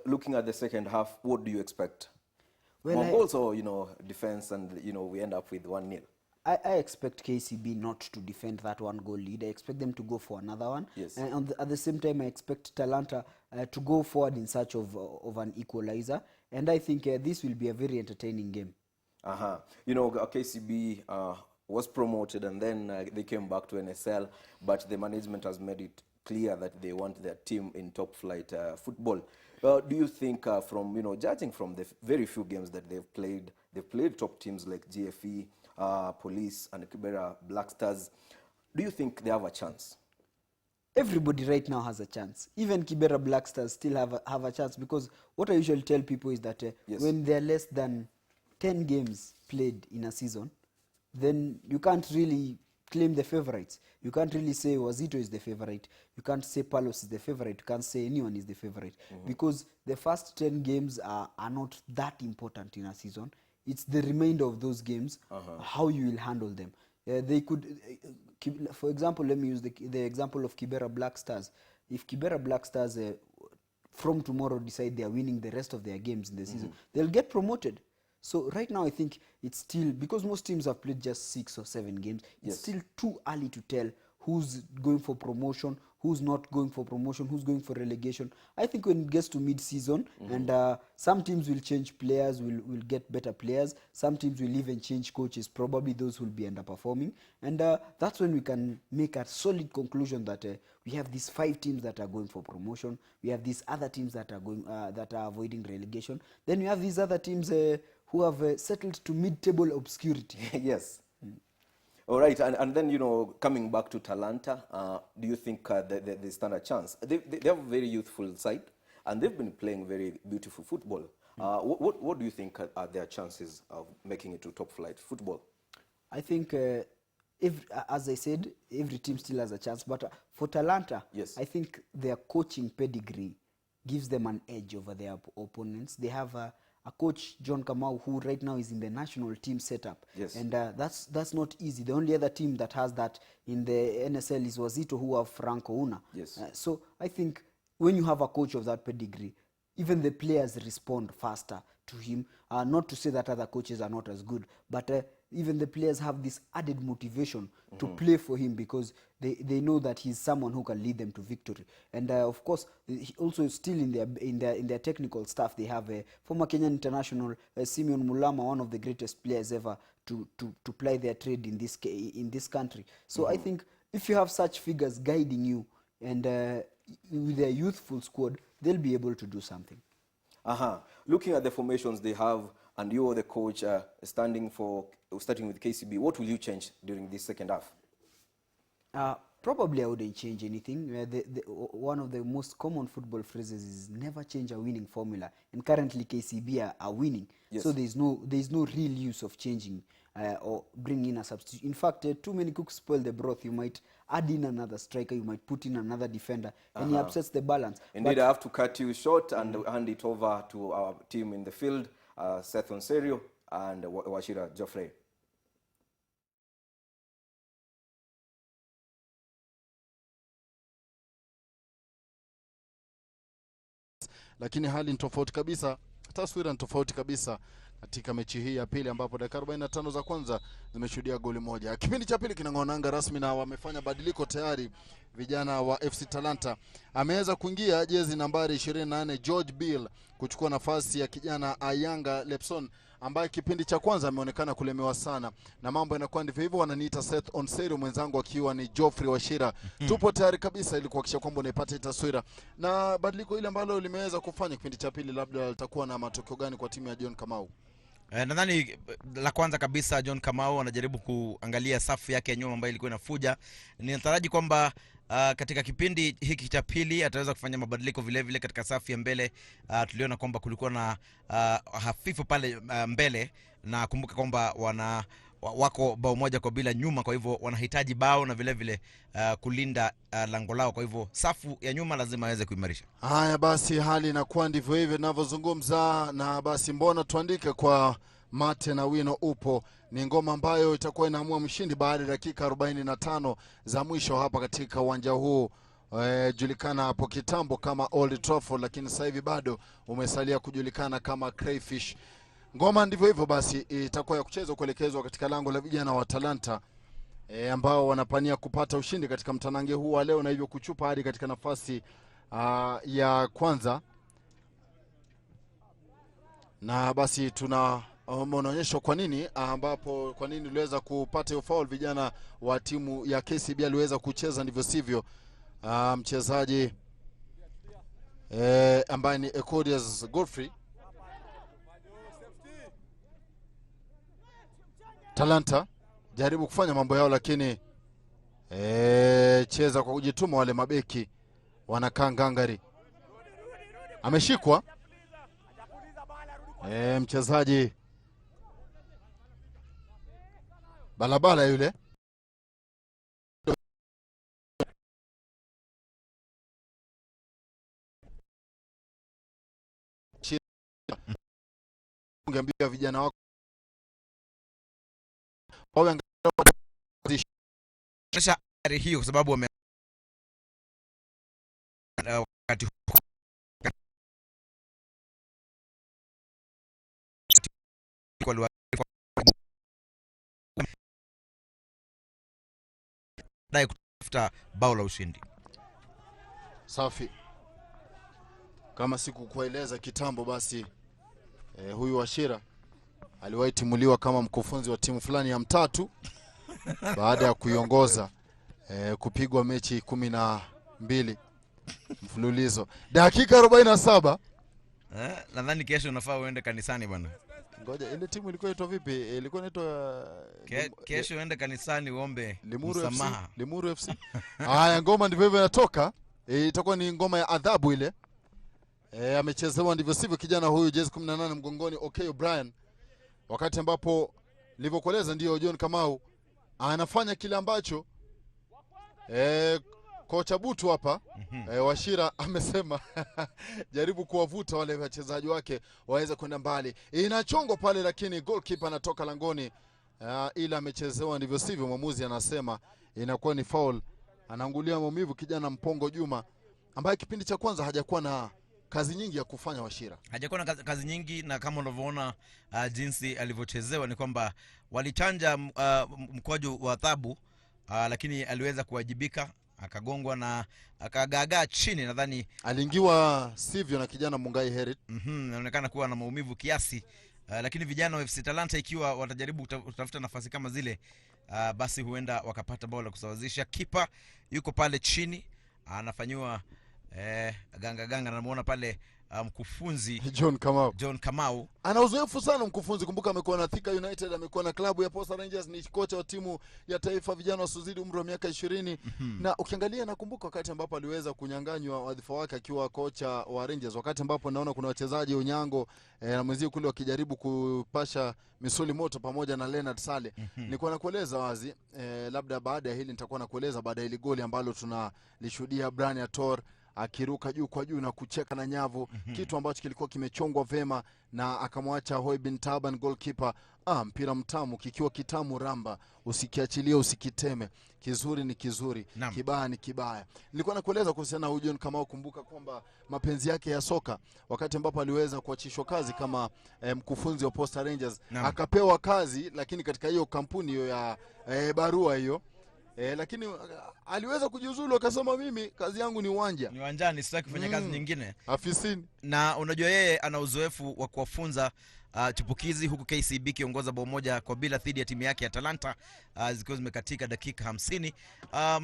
Looking at the second half, what do you expect? Well, More goals or, you know, defense, and, you know, we end up with 1-0? I expect KCB not to defend that 1-goal lead. I expect them to go for another one. Yes. And at the same time, I expect Talanta to go forward in search of an equalizer. And I think this will be a very entertaining game. You know, KCB was promoted, and then they came back to NSL, but the management has made it clear that they want their team in top flight football. Do you think, from, you know, judging from the very few games that they've played top teams like GFE, Police, and Kibera Black Stars, do you think they have a chance? Everybody right now has a chance. Even Kibera Black Stars still have a chance, because what I usually tell people is that when there are less than 10 games played in a season, then you can't really claim the favorites. You can't really say Wazito is the favorite. You can't say Palos is the favorite. You can't say anyone is the favorite. Because the first 10 games are not that important in a season. It's the remainder of those games, how you will handle them. They could, for example, let me use the example of Kibera Black Stars. If Kibera Black Stars from tomorrow decide they are winning the rest of their games in the season, they'll get promoted. So right now, I think it's still, because most teams have played just 6 or 7 games, it's still too early to tell who's going for promotion, who's not going for promotion, who's going for relegation. I think when it gets to mid-season, and some teams will change players, will get better players. Some teams will even change coaches, probably those who will be underperforming. And that's when we can make a solid conclusion that we have these 5 teams that are going for promotion. We have these other teams that are going that are avoiding relegation. Then we have these other teams who have settled to mid-table obscurity. Yes. All right, and then, you know, coming back to Talanta, do you think they stand a chance? They have a very youthful side, and they've been playing very beautiful football. What do you think are their chances of making it to top flight football? I think, as I said, every team still has a chance. But for Talanta, I think their coaching pedigree gives them an edge over their opponents. They have a coach, John Kamau, who right now is in the national team setup. And that's not easy. The only other team that has that in the NSL is Wazito, who have Franco Una. So I think when you have a coach of that pedigree, even the players respond faster to him. Not to say that other coaches are not as good, but even the players have this added motivation to play for him, because they know that he's someone who can lead them to victory. And of course, also still in their technical staff, they have a former Kenyan international, Simeon Mulama, one of the greatest players ever to ply their trade in this country. So I think if you have such figures guiding you, and with their youthful squad, they'll be able to do something. Looking at the formations they have, and you are the coach starting with KCB, what will you change during this second half? Probably I wouldn't change anything. One of the most common football phrases is never change a winning formula. And currently KCB are winning. So there's no real use of changing or bringing in a substitute. In fact, too many cooks spoil the broth. You might add in another striker, you might put in another defender, and he upsets the balance. Indeed, I have to cut you short and hand it over to our team in the field, Seth Onserio and Washira Geoffrey. lakini hali ni tofauti kabisa, taswira ni tofauti kabisa katika mechi hii ya pili, ambapo dakika 45 za kwanza zimeshuhudia goli moja. Kipindi cha pili kinang'onanga rasmi na wamefanya badiliko tayari. Vijana wa FC Talanta ameweza kuingia jezi nambari 28 George Bill kuchukua nafasi ya kijana Ayanga Lepson ambaye kipindi cha kwanza ameonekana kulemewa sana, na mambo yanakuwa ndivyo hivyo. Wananiita Seth Onsero, mwenzangu akiwa ni Geoffrey Washira. Tupo tayari kabisa ili kuhakikisha kwamba unaipata taswira na badiliko ile ambalo limeweza kufanya kipindi cha pili, labda litakuwa na matokeo gani kwa timu ya John Kamau. Nadhani la kwanza kabisa John Kamau anajaribu kuangalia safu yake ya nyuma ambayo ilikuwa inafuja. Ninataraji kwamba katika kipindi hiki cha pili ataweza kufanya mabadiliko vile vile katika safu ya mbele. Tuliona kwamba kulikuwa na hafifu pale mbele, na kumbuka kwamba wako bao moja kwa bila nyuma, kwa hivyo wanahitaji bao na vile vile kulinda lango lao, kwa hivyo safu ya nyuma lazima aweze kuimarisha. Haya basi, hali inakuwa ndivyo hivyo ninavyozungumza, na basi mbona tuandike kwa mate na wino upo. Ni ngoma ambayo itakuwa inaamua mshindi baada ya dakika 45 za mwisho hapa katika uwanja huu julikana hapo kitambo kama Old Trafford, lakini sasa hivi bado umesalia kujulikana kama Crayfish. Ngoma ndivyo hivyo basi itakuwa ya kuchezwa kuelekezwa katika lango la vijana wa Talanta ambao wanapania kupata ushindi katika mtanange huu wa leo, na hivyo kuchupa hadi katika nafasi ya kwanza. Na basi unaonyeshwa kwa nini kwa nini uliweza kupata hiyo foul. Vijana wa timu ya KCB aliweza kucheza ndivyo sivyo. Mchezaji ambaye ni Ecodius Godfrey. Talanta jaribu kufanya mambo yao, lakini cheza kwa kujituma. Wale mabeki wanakaa ngangari. Ameshikwa mchezaji balabala yule. Ungeambia vijana wako wawe hiyo kwa sababu wakati dai kutafuta bao la ushindi. Safi. Kama siku kueleza kitambo basi huyu Washira aliwahi timuliwa kama mkufunzi wa timu fulani ya Mtatu baada ya kuiongoza kupigwa mechi 12 mfululizo. Dakika 47. Nadhani kesho unafaa uende kanisani bwana. Ngoja, ile timu ilikuwa inaitwa vipi? Ilikuwa inaitwa kesho uende kanisani uombe msamaha. Limuru FC. Haya, ngoma ndivyo hivyo inatoka. Itakuwa ni ngoma ya adhabu ile. Amechezewa ndivyo sivyo kijana huyu jezi 18 mgongoni Okay O'Brien. Wakati ambapo nilivyokueleza ndio John Kamau anafanya kile ambacho kocha Butu hapa Washira amesema jaribu kuwavuta wale wachezaji wake waweze kwenda mbali. Inachongo pale, lakini goalkeeper anatoka langoni, ila amechezewa ndivyo sivyo. Mwamuzi anasema inakuwa ni foul. Anaangulia maumivu kijana Mpongo Juma ambaye kipindi cha kwanza hajakuwa na kazi nyingi ya kufanya. Washira hajakuwa na kazi nyingi, na kama unavyoona jinsi alivyochezewa ni kwamba walichanja mkwaju wa adhabu, lakini aliweza kuwajibika, akagongwa na akagagaa chini. Nadhani aliingiwa sivyo na kijana Mungai Herit. Inaonekana kuwa na maumivu kiasi, lakini vijana wa FC Talanta ikiwa watajaribu kutafuta nafasi kama zile, basi huenda wakapata bao la kusawazisha. Kipa yuko pale chini anafanywa ganga. Namuona pale mkufunzi John Kamau. Ana uzoefu sana mkufunzi. Kumbuka amekuwa na Thika United, amekuwa na klabu ya Posta Rangers, ni kocha wa timu ya taifa vijana wasuzidi umri wa miaka 20. Na ukiangalia nakumbuka wakati ambapo aliweza kunyang'anywa wadhifa wake akiwa kocha wa Rangers, wakati ambapo naona kuna wachezaji Onyango na mwenzio kule wakijaribu kupasha misuli moto pamoja na Leonard Sale. Nilikuwa nakueleza wazi labda baada ya hili nitakuwa nakueleza baada ya ile goli ambalo tunalishuhudia Brian Ator akiruka juu kwa juu na kucheka na nyavu, kitu ambacho kilikuwa kimechongwa vema na akamwacha Hoi bin Taban goalkeeper. Mpira mtamu, kikiwa kitamu ramba, usikiachilie usikiteme, kizuri ni kizuri, kibaya ni kibaya. Nilikuwa nakueleza kuhusiana na Ujon kama ukumbuka kwamba mapenzi yake ya soka, wakati ambapo aliweza kuachishwa kazi kama mkufunzi wa Posta Rangers, akapewa kazi lakini katika hiyo kampuni hiyo ya barua hiyo, lakini aliweza kujiuzulu, akasema mimi kazi yangu ni uwanja. Ni uwanjani, sitaki kufanya kazi nyingine. Afisini. Na unajua yeye ana uzoefu wa kuwafunza chipukizi, huku KCB kiongoza bao moja kwa bila dhidi ya timu yake ya Talanta zikiwa zimekatika dakika 50.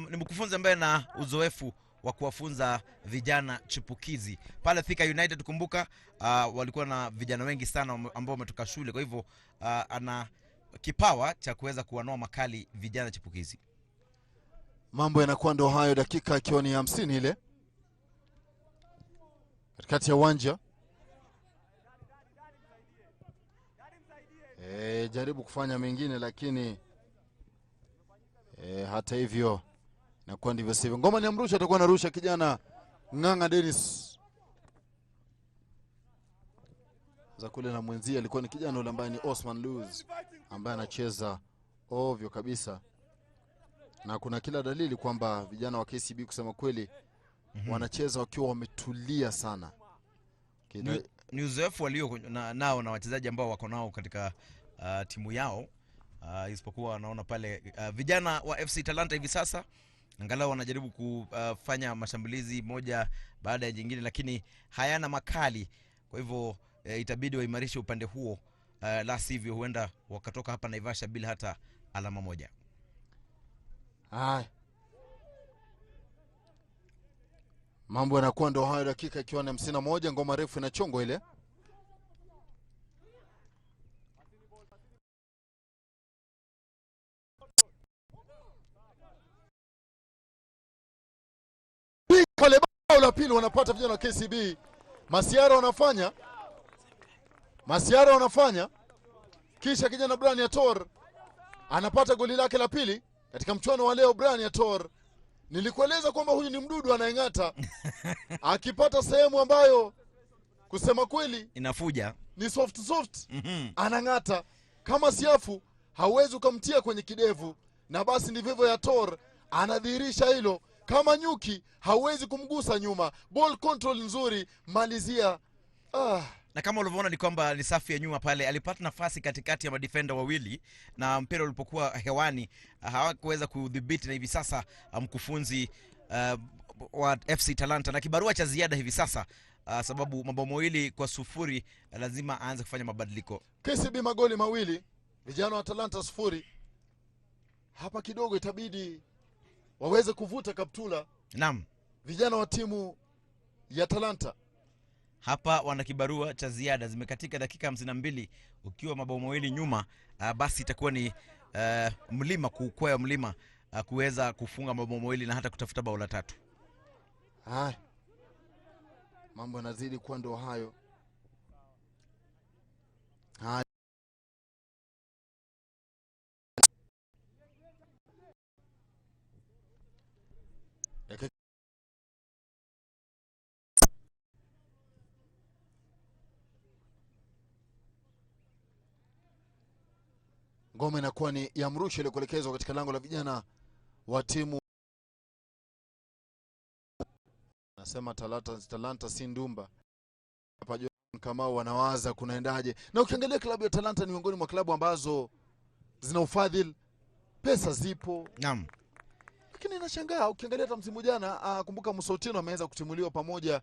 Ni mkufunzi ambaye ana uzoefu wa kuwafunza vijana chipukizi. Pale Thika United kumbuka walikuwa na vijana wengi sana ambao wametoka shule, kwa hivyo ana kipawa cha kuweza kuwanoa makali vijana chipukizi. Mambo yanakuwa ndo hayo, dakika ikiwa ni 50 ile katikati ya uwanja. Jaribu kufanya mengine lakini hata hivyo nakuwa ndivyo sivyo. Ngoma ni amrusha, atakuwa narusha kijana Ng'ang'a Dennis za kule, na mwenzie alikuwa ni kijana yule ambaye ni Osman Luz ambaye anacheza ovyo kabisa, na kuna kila dalili kwamba vijana wa KCB kusema kweli wanacheza wakiwa wametulia sana. Ni uzoefu walio nao na wachezaji ambao wako nao katika timu yao, isipokuwa wanaona pale vijana wa FC Talanta hivi sasa angalau wanajaribu kufanya mashambulizi moja baada ya jingine, lakini hayana makali. Kwa hivyo itabidi waimarishe upande huo, la sivyo huenda wakatoka hapa Naivasha bila hata alama moja. Mambo yanakuwa ndo hayo, dakika ikiwa ni 51, ngoma refu inachongwa ile. Pale bao la pili wanapata vijana wa KCB. Masiara wanafanya kisha kijana Brian Yator anapata goli lake la pili katika mchuano wa leo. Brian Yator, nilikueleza kwamba huyu ni mdudu anayeng'ata. Akipata sehemu ambayo kusema kweli inafuja, ni soft, anang'ata kama siafu, hauwezi ukamtia kwenye kidevu, na basi ndivyo hivyo Yator anadhihirisha hilo. Kama nyuki hauwezi kumgusa nyuma, ball control nzuri, malizia. Na kama ulivyoona ni kwamba ni safu ya nyuma pale, alipata nafasi katikati ya madefender wawili, na mpira ulipokuwa hewani hawakuweza kudhibiti, na hivi sasa mkufunzi wa FC Talanta na kibarua cha ziada hivi sasa, sababu mabao mawili kwa sufuri, lazima aanze kufanya mabadiliko. KCB magoli mawili, vijana wa Talanta sufuri. Hapa kidogo itabidi waweze kuvuta kaptula. Naam, vijana wa timu ya Talanta hapa wana kibarua cha ziada, zimekatika dakika 52 ukiwa mabao mawili nyuma. Basi itakuwa ni mlima kuukwea mlima kuweza kufunga mabao mawili na hata kutafuta bao la tatu. Mambo yanazidi kuwa ndo hayo. Ngoma inakuwa ni ya mrusho ile kuelekezwa katika lango la vijana wa timu. Nasema Talanta si ndumba. Hapa kama wanawaza kunaendaje. Na ukiangalia klabu ya Talanta ni miongoni mwa klabu ambazo zina ufadhili, pesa zipo. Naam. Lakini nashangaa ukiangalia hata msimu jana, kumbuka Musotino ameweza kutimuliwa pamoja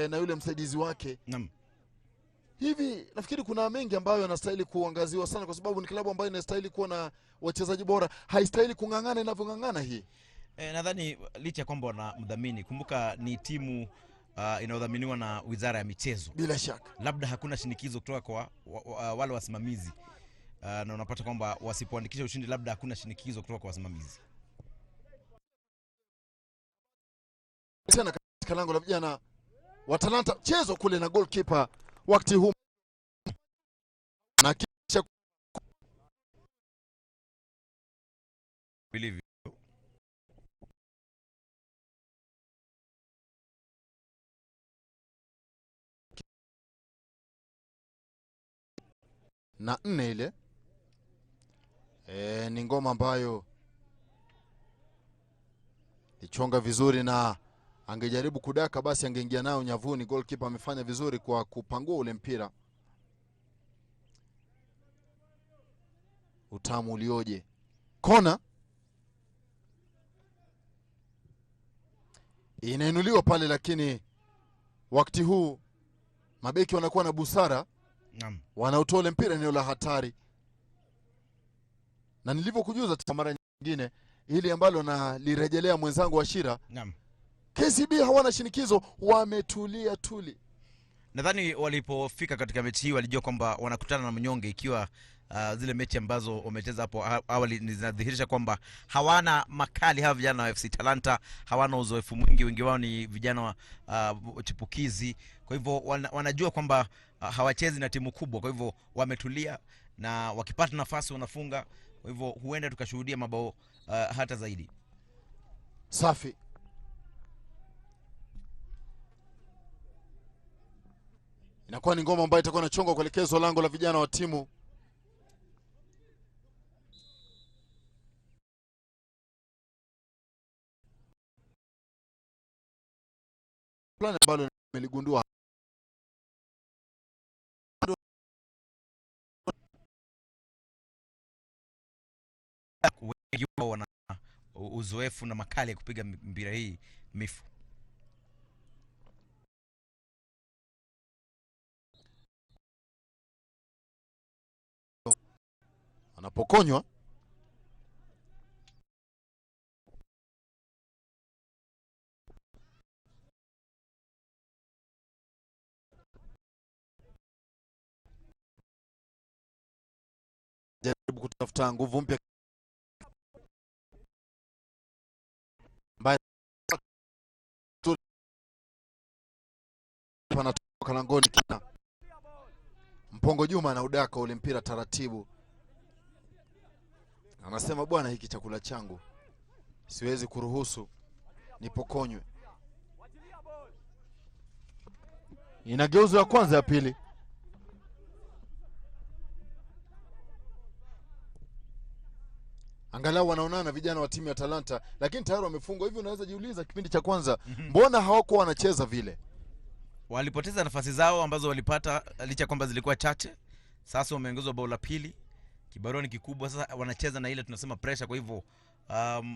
na yule msaidizi wake. Naam. Hivi nafikiri kuna mengi ambayo yanastahili kuangaziwa sana, kwa sababu ni klabu ambayo inastahili kuwa na wachezaji bora, haistahili kung'ang'ana inavyong'ang'ana hii. Nadhani licha kwamba wana mdhamini, kumbuka ni timu inayodhaminiwa na Wizara ya Michezo. Bila shaka labda hakuna shinikizo kutoka kwa wale wasimamizi, na unapata kwamba wasipoandikisha ushindi labda hakuna shinikizo kutoka kwa wasimamizi. Tena katika lango la vijana wa Talanta, chezo kule na goalkeeper wakati huu na kisha believe 4 ile. Ni ngoma ambayo ichonga vizuri, na angejaribu kudaka basi angeingia nayo nyavuni. Goalkeeper amefanya vizuri kwa kupangua ule mpira. Utamu ulioje. Kona inainuliwa pale, lakini wakati huu mabeki wanakuwa na busara. Naam. Wanautoa ule mpira eneo la hatari. Na nilivyokujuza mara nyingine hili ambalo nalirejelea mwenzangu Washira. Naam. KCB hawana shinikizo, wametulia tuli. Nadhani walipofika katika mechi hii walijua kwamba wanakutana na mnyonge, ikiwa zile mechi ambazo wamecheza hapo awali zinadhihirisha kwamba hawana makali hawa vijana wa FC Talanta, hawana uzoefu mwingi, wengi wao ni vijana wa chipukizi. Kwa hivyo wanajua kwamba hawachezi na timu kubwa, kwa hivyo wametulia, na wakipata nafasi wanafunga. Kwa hivyo huenda tukashuhudia mabao hata zaidi. Safi. Inakuwa ni ngoma ambayo itakuwa inachongwa kuelekezwa lango la vijana wa timu fulani ambalo nimeligundua. Wengi wao wana uzoefu na makali ya kupiga mpira hii mifu. Anapokonywa jaribu kutafuta nguvu mpya ambaye anatoka langoni. Kina Mpongo Juma na udaka ule mpira taratibu, anasema bwana, hiki chakula changu siwezi kuruhusu nipokonywe. Inageuzwa ya kwanza ya pili. Angalau wanaonana vijana wa timu ya Talanta, lakini tayari wamefungwa. Hivi unaweza jiuliza kipindi cha kwanza mbona hawakuwa wanacheza vile? Walipoteza nafasi zao ambazo walipata, licha kwamba zilikuwa chache. Sasa wameongezwa bao la pili, kibaroni kikubwa. Sasa wanacheza na ile tunasema pressure. Kwa hivyo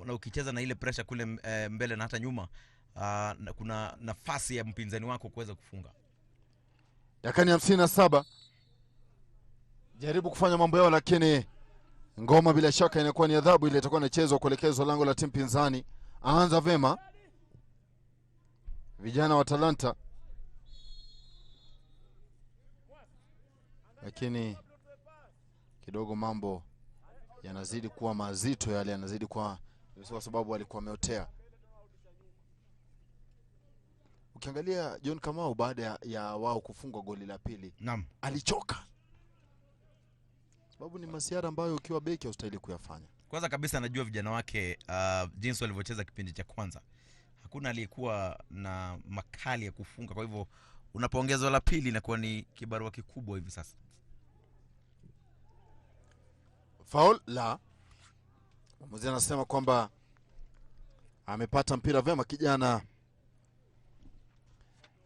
na ukicheza na ile pressure kule mbele na hata nyuma, kuna nafasi ya mpinzani wako kuweza kufunga. Dakika 57 jaribu kufanya mambo yao, lakini ngoma bila shaka inakuwa ni adhabu ile itakuwa inachezwa kuelekezwa lango la timu pinzani. Aanza vema vijana wa Talanta, lakini kidogo mambo yanazidi kuwa mazito, yale yanazidi kuwa, kwa sababu walikuwa wameotea. Ukiangalia John Kamau baada ya wao kufungwa goli la pili, Naam, alichoka, sababu ni masiara ambayo ukiwa beki hustahili kuyafanya. kwanza kabisa anajua vijana wake jinsi walivyocheza kipindi cha kwanza. Hakuna aliyekuwa na makali ya kufunga, kwa hivyo unapoongezwa la pili inakuwa ni kibarua kikubwa hivi sasa. Foul la mwamuzi anasema kwamba amepata mpira vema kijana.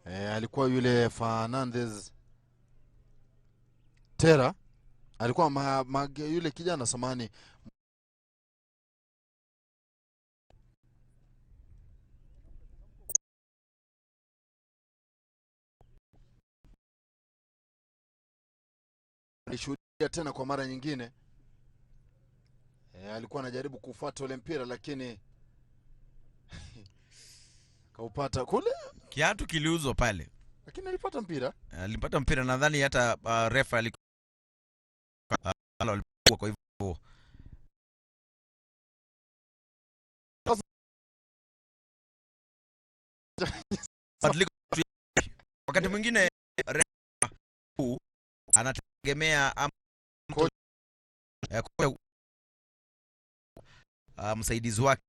Alikuwa yule Fernandez Tera, alikuwa yule kijana samani alishuhudia tena kwa mara nyingine. Alikuwa anajaribu kufuata ule mpira, lakini kaupata kule. Kiatu kiliuzwa pale, lakini alipata mpira. Alipata mpira, nadhani hata refa alikuwa kwa hivyo wakati mwingine refa anategemea msaidizi wake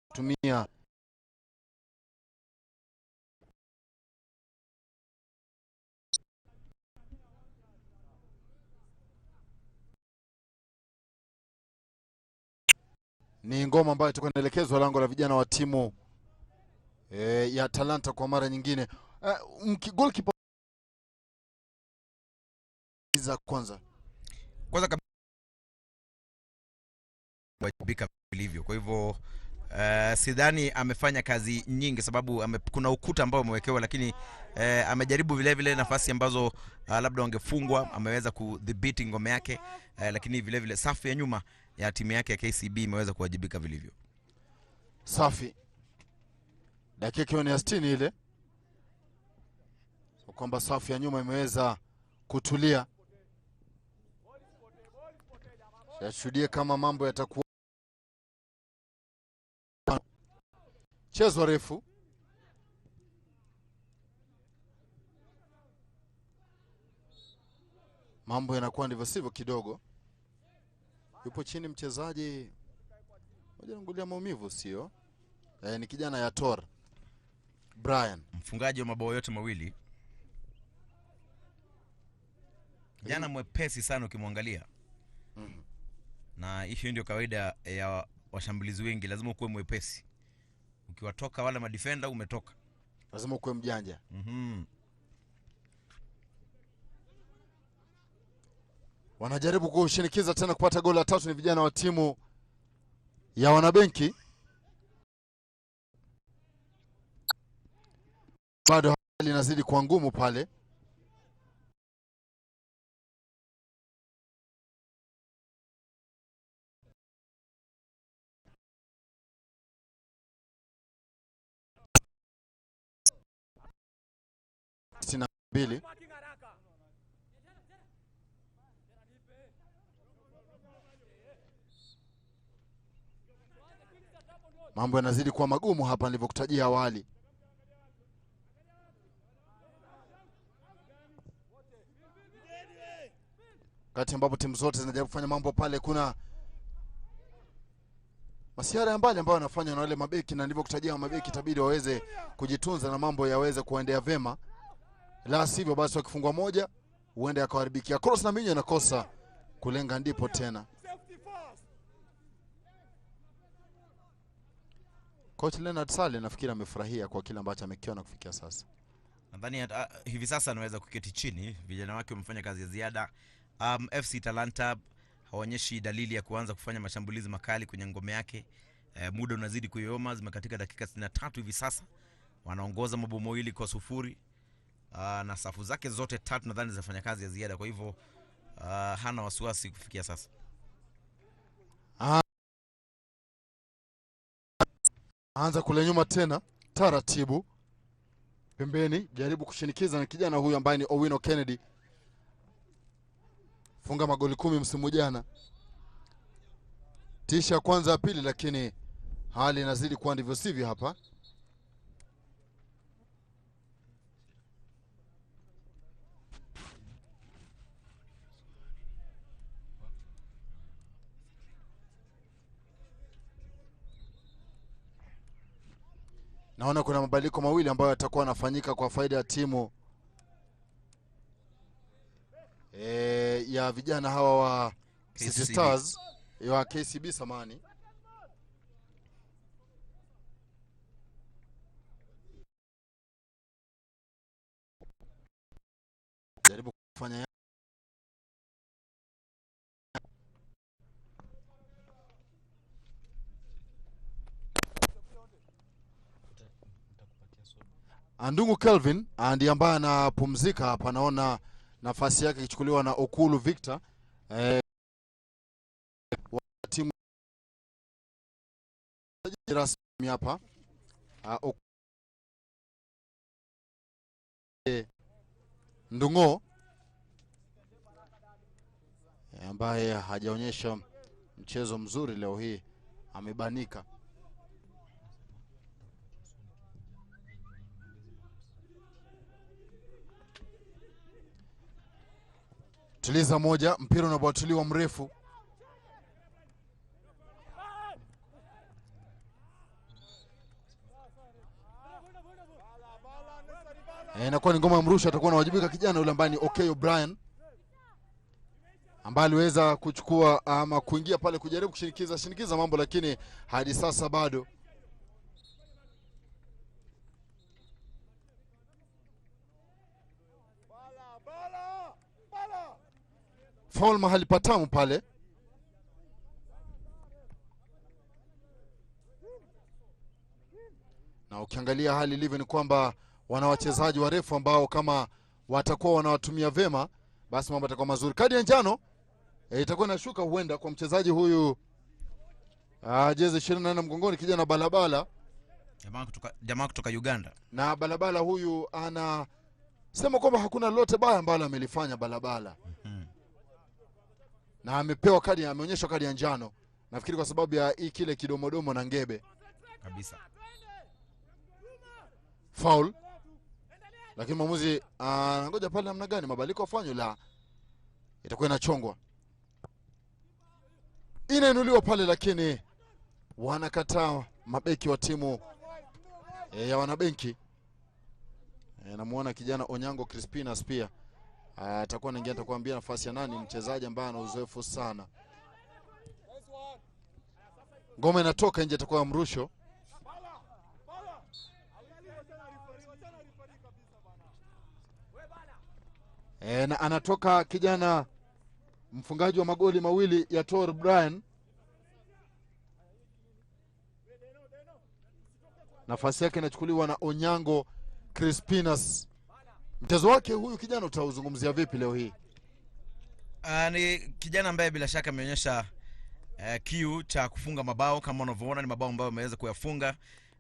Kutumia ni ngoma ambayo itakuwa inaelekezwa lango la vijana wa timu ya Talanta kwa mara nyingine. Goalkeeper za kwanza wajibika vilivyo. Kwa hivyo sidhani amefanya kazi nyingi sababu kuna ukuta ambao umewekewa, lakini amejaribu vile vile nafasi ambazo labda wangefungwa, ameweza kudhibiti ngome yake, lakini vile vile safu ya nyuma ya timu yake ya KCB imeweza kuwajibika vilivyo. Safi. Dakika ni 60 ile. So kwamba safu ya nyuma imeweza kutulia. Shuhudie kama mambo yatakuwa chezo refu. Mambo yanakuwa ndivyo sivyo kidogo. Yupo chini mchezaji moja angulia maumivu sio? Ni kijana ya Tor Brian, mfungaji wa mabao yote mawili. Kijana mwepesi sana ukimwangalia. Na hiyo ndio kawaida ya washambulizi wengi, lazima ukuwe mwepesi. Ukiwatoka wala madefender umetoka. Lazima ukuwe mjanja. Wanajaribu kushinikiza tena kupata goli la tatu, ni vijana wa timu ya Wanabenki. Bado hali inazidi kuwa ngumu pale. Bili mambo yanazidi kuwa magumu hapa nilivyokutajia awali. Wakati ambapo timu zote zinajaribu kufanya mambo pale, kuna masiara ya mbali ambayo wanafanya na wale mabeki, na nilivyokutajia mabeki itabidi waweze kujitunza na mambo yaweze kuendea vema. La sivyo basi wakifungwa moja uende akawaribikia. Cross na minyo inakosa kulenga, ndipo tena Coach Leonard Sale nafikiri amefurahia kwa kile ambacho amekiona kufikia sasa. Nadhani hivi sasa anaweza kuketi chini, vijana wake wamefanya kazi ya ziada. FC Talanta haonyeshi dalili ya kuanza kufanya mashambulizi makali kwenye ngome yake. Muda unazidi kuyoyoma, zimekatika dakika 63 hivi sasa. Wanaongoza mabao mawili kwa sufuri. Na safu zake zote tatu nadhani zinafanya kazi ya ziada, kwa hivyo hana wasiwasi kufikia sasa. Anza kule nyuma tena taratibu pembeni, jaribu kushinikiza na kijana huyu ambaye ni Owino Kennedy. Funga magoli 10 msimu jana. Tisha kwanza ya pili, lakini hali inazidi kuwa ndivyo sivyo hapa. Naona kuna mabadiliko mawili ambayo yatakuwa yanafanyika kwa faida ya timu ya vijana hawa wa City Stars ya KCB samani. Jaribu kufanya Andungu Kelvin ndiye ambaye anapumzika hapa. Naona nafasi yake ikichukuliwa na Okulu Victor wa timu rasmi hapa. Ndungo ambaye hajaonyesha mchezo mzuri leo hii, amebanika. Tuliza moja, mpira unabatuliwa mrefu. Inakuwa ni ngoma ya mrusho, atakuwa anawajibika kijana yule ambaye ni Okay O'Brien, ambaye aliweza kuchukua ama kuingia pale kujaribu kushinikiza mambo, lakini hadi sasa bado. Foul mahali patamu pale. Na ukiangalia hali ilivyo ni kwamba wana wachezaji warefu ambao kama watakuwa wanawatumia vema basi mambo yatakuwa mazuri. Kadi ya njano itakuwa inashuka huenda kwa mchezaji huyu jezi 24 mgongoni, kijana Balabala, jamaa kutoka Uganda. Na Balabala huyu anasema kwamba hakuna lolote baya ambalo amelifanya Balabala. Na amepewa kadi, ameonyeshwa kadi ya njano. Nafikiri kwa sababu ya kile kidomodomo na ngebe kabisa. Foul. Lakini mwamuzi ngoja pale namna gani mabadiliko afanywe, la itakuwa inachongwa. Inainuliwa pale, lakini wanakataa mabeki wa timu ya wanabenki. Namuona kijana Onyango Crispinas pia atakuwa anaingia, atakwambia nafasi ya nani, mchezaji ambaye ana uzoefu sana. Ngoma inatoka nje, atakuwa mrusho. Na anatoka kijana mfungaji wa magoli mawili ya Tor Brian. Nafasi yake inachukuliwa na Onyango Crispinas. Mchezo wake huyu kijana utauzungumzia vipi leo hii? Ni kijana ambaye bila shaka ameonyesha kiu cha kufunga mabao. Kama unavyoona ni mabao ambayo ameweza kuyafunga,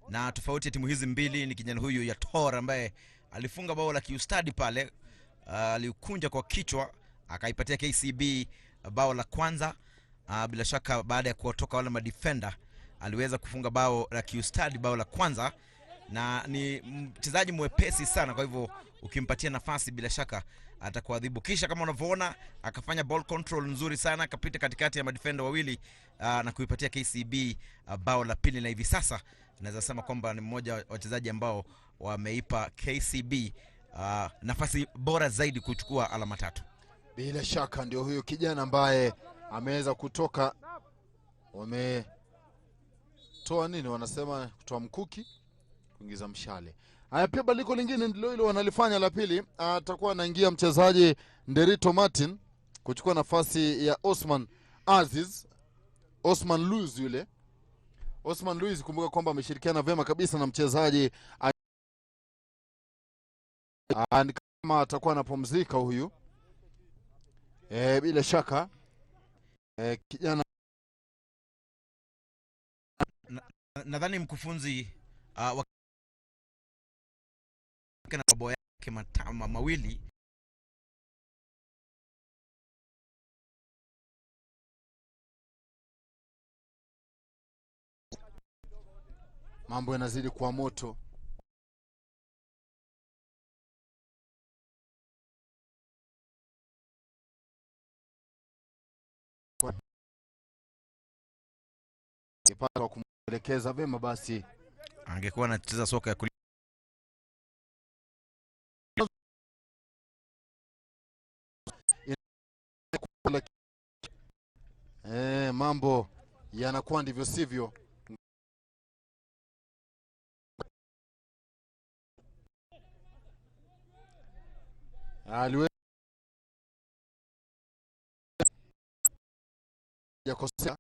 na tofauti ya timu hizi mbili ni kijana huyu ya Tor ambaye alifunga bao la kiustadi pale. Alikunja kwa kichwa akaipatia KCB bao la kwanza. Bila shaka baada ya kutoka wale madefender aliweza kufunga bao la kiustadi, bao la kwanza, na ni mchezaji mwepesi sana. Kwa hivyo ukimpatia nafasi bila shaka atakuadhibu. Kisha kama unavyoona akafanya ball control nzuri sana, akapita katikati ya madefender wawili na kuipatia KCB bao la pili, na hivi sasa naweza sema kwamba ni mmoja wa wachezaji ambao wameipa KCB nafasi bora zaidi kuchukua alama 3. Bila shaka ndio huyo kijana ambaye ameweza kutoka, wametoa nini wanasema, kutoa mkuki kuingiza mshale. Haya, pia baliko lingine ndilo hilo wanalifanya la pili. Atakuwa anaingia mchezaji Nderito Martin kuchukua nafasi ya Osman Aziz, Osman Luiz yule. Osman Luiz, kumbuka kwamba ameshirikiana vema kabisa na mchezaji kama atakuwa anapumzika huyu. Bila shaka kijana nadhani mkufunzi na babo yake mawili mambo yanazidi kuwa moto. Kipata wa kumwelekeza vema, basi angekuwa anacheza soka ya mambo yanakuwa ndivyo sivyo. Aliweza yakosea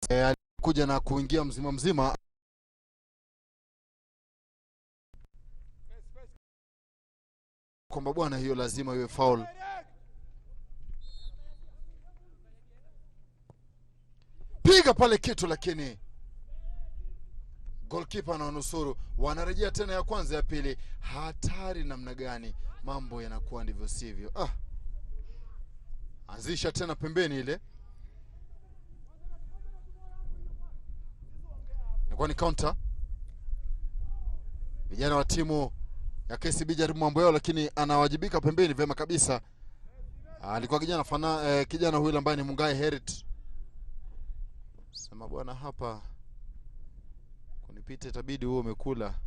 Alikuja na kuingia mzima mzima. Kwamba bwana, hiyo lazima iwe foul. Piga pale kitu, lakini goalkeeper na nusuru. Wanarejea tena ya kwanza ya pili. Hatari namna gani, mambo yanakuwa ndivyo sivyo. Anzisha tena pembeni ile. Inakuwa ni counter. Vijana wa timu ya KCB jaribu mambo yao, lakini anawajibika pembeni vema kabisa. Alikuwa kijana huyu ambaye ni Mungai Herit. Sema bwana, hapa kunipite itabidi wewe umekula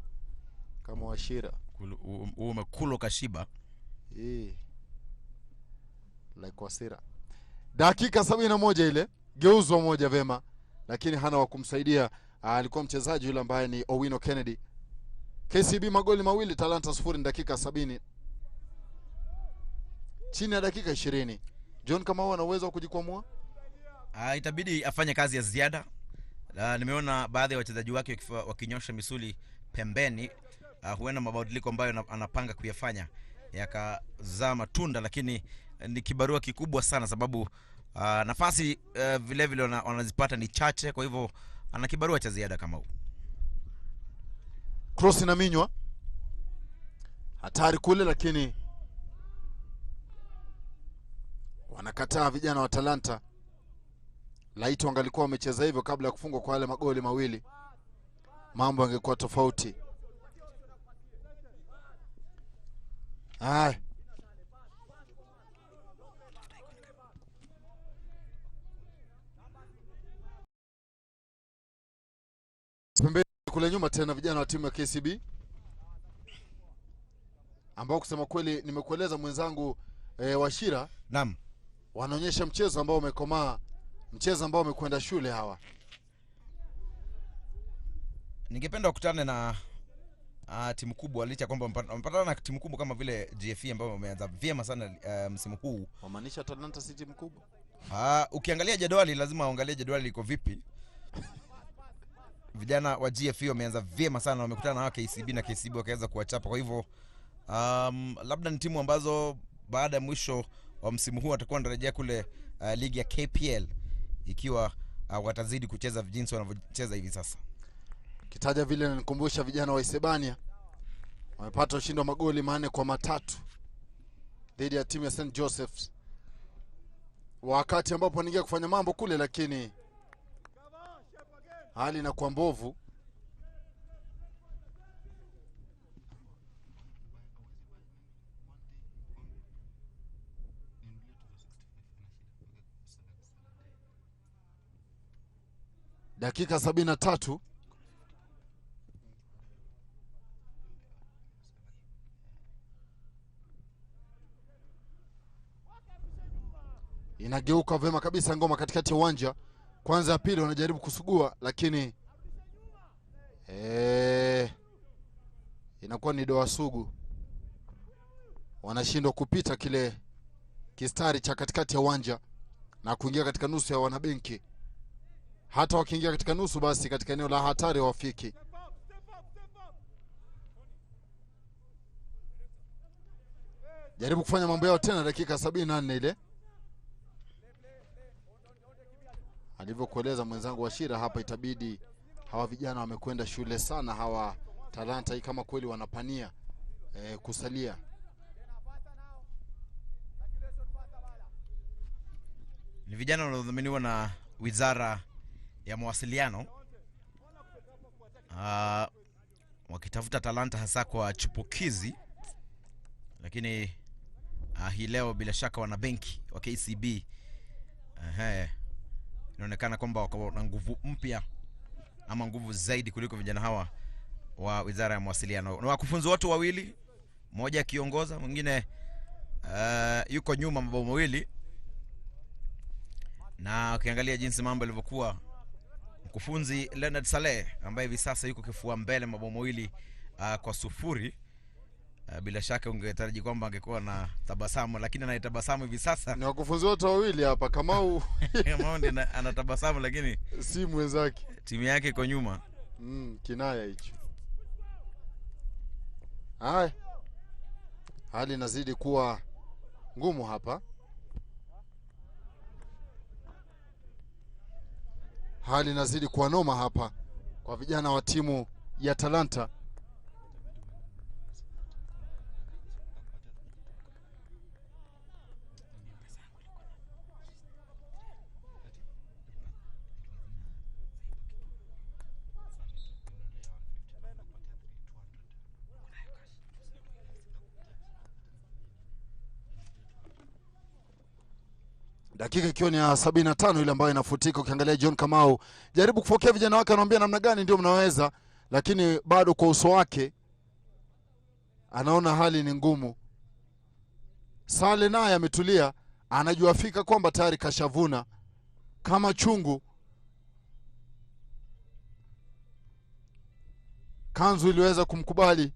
kama Washira. Wewe umekula kashiba. Like Wasira. Dakika 71 ile, geuzwa moja vema, lakini hana wa kumsaidia. Alikuwa mchezaji yule ambaye ni Owino Kennedy. KCB magoli mawili, Talanta 0 dakika 70. Chini ya dakika 20. John, kama ana uwezo wa kujikwamua? Itabidi afanye kazi ya ziada. Nimeona baadhi ya wachezaji wake wakinyosha misuli pembeni. Huenda mabadiliko ambayo anapanga kuyafanya yakazaa matunda, lakini ni kibarua kikubwa sana sababu nafasi vile vile wanazipata ni chache, kwa hivyo ana kibarua cha ziada kama huu. Cross na minywa. Hatari kule, lakini wanakataa vijana wa Talanta. Laiti wangalikuwa wamecheza hivyo kabla ya kufungwa kwa wale magoli mawili, mambo yangekuwa tofauti. Pembeni kule nyuma tena vijana wa timu ya KCB ambao kusema kweli nimekueleza mwenzangu Washira. Naam. Wanaonyesha mchezo ambao umekomaa, mchezo ambao umekwenda shule hawa. Ningependa kukutana na timu kubwa, licha kwamba wamepatana na timu kubwa kama vile GFE ambao wameanza vyema sana msimu huu. Wamaanisha Talanta si timu kubwa? Ukiangalia jadwali lazima uangalie jadwali liko vipi. Vijana wa GFE wameanza vyema sana, wamekutana na KCB na KCB wakaweza kuwachapa. Kwa hivyo labda ni timu ambazo baada ya mwisho wa msimu huu watakuwa wanarejea kule ligi ya KPL, ikiwa watazidi kucheza jinsi wanavyocheza hivi sasa. Kitaja vile nikumbusha vijana wa Isebania wamepata ushindi wa magoli 4-3 dhidi ya timu ya St Joseph's, wakati ambapo wanaingia kufanya mambo kule, lakini hali inakuwa mbovu. Dakika 73. Inageuka vema kabisa ngoma katikati ya uwanja. Kwanza ya pili wanajaribu kusugua, lakini inakuwa ni doa sugu. Wanashindwa kupita kile kistari cha katikati ya uwanja na kuingia katika nusu ya wanabenki. Hata wakiingia katika nusu, basi katika eneo la hatari wafiki. Jaribu kufanya mambo yao tena dakika 74 ile. Alivyokueleza mwenzangu Washira hapa, itabidi hawa vijana wamekwenda shule sana hawa Talanta hii kama kweli wanapania kusalia. Ni vijana wanaodhaminiwa na Wizara ya Mawasiliano, wakitafuta talanta hasa kwa chipukizi, lakini hii leo bila shaka wana benki wa KCB inaonekana kwamba wako na nguvu mpya ama nguvu zaidi kuliko vijana hawa wa Wizara ya Mawasiliano. Na wakufunzi wote wawili, mmoja akiongoza, mwingine yuko nyuma mabao mawili. Na ukiangalia jinsi mambo yalivyokuwa, mkufunzi Leonard Saleh ambaye hivi sasa yuko kifua mbele mabao mawili kwa 0, bila shaka ungetaraji kwamba angekuwa na tabasamu, lakini anayetabasamu hivi sasa ni wakufunzi wote wawili hapa. Kamau ndiye anatabasamu, lakini si mwenzake, timu yake iko nyuma. Kinaya hicho. Hai, hali inazidi kuwa ngumu hapa. Hali inazidi kuwa noma hapa kwa vijana wa timu ya Talanta. Dakika ikiwa ni ya 75 ile ambayo inafutika. Ukiangalia John Kamau jaribu kufokea vijana wake, anamwambia namna gani ndio mnaweza, lakini bado kwa uso wake anaona hali ni ngumu. Sale naye ametulia, anajua fika kwamba tayari kashavuna kama chungu. Kanzu iliweza kumkubali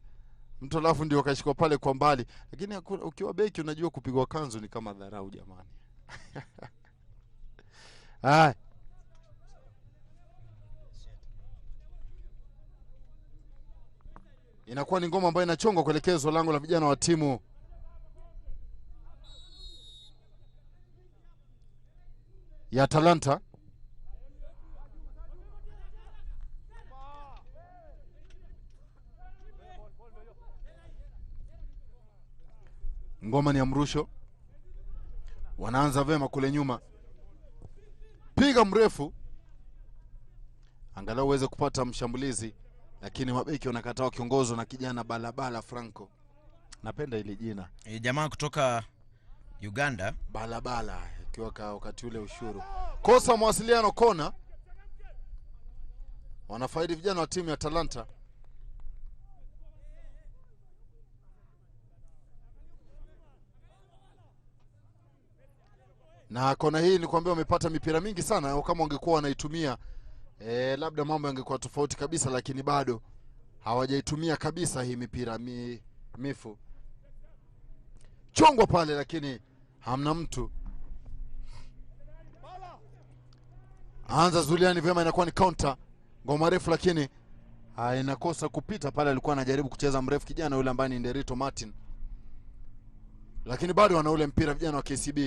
mtu, alafu ndio kashikwa pale kwa mbali, lakini ukiwa beki unajua kupigwa kanzu ni kama dharau jamani. Hai, inakuwa ni ngoma ambayo inachongwa kuelekezwa lango la vijana wa timu ya Talanta. Ngoma ni ya mrusho. Wanaanza vema kule nyuma. Piga mrefu angalau uweze kupata mshambulizi, lakini mabeki wanakataa wakiongozwa na kijana Balabala Franco. Napenda ile jina. Jamaa kutoka Uganda, Balabala, ikiwa wakati ule ushuru. Kosa mawasiliano kona. Wanafaidi vijana wa timu ya Talanta. Na kona hii ni kuambia wamepata mipira mingi sana, kama wangekuwa wanaitumia labda mambo yangekuwa tofauti kabisa, lakini bado hawajaitumia kabisa hii mipira mifu. Chongwa pale lakini hamna mtu. Anza Zuliani vyema, inakuwa ni counter. Ngoma refu lakini inakosa kupita pale, alikuwa anajaribu kucheza mrefu kijana yule ambaye ni Nderito Martin. Lakini bado wana ule mpira vijana wa KCB.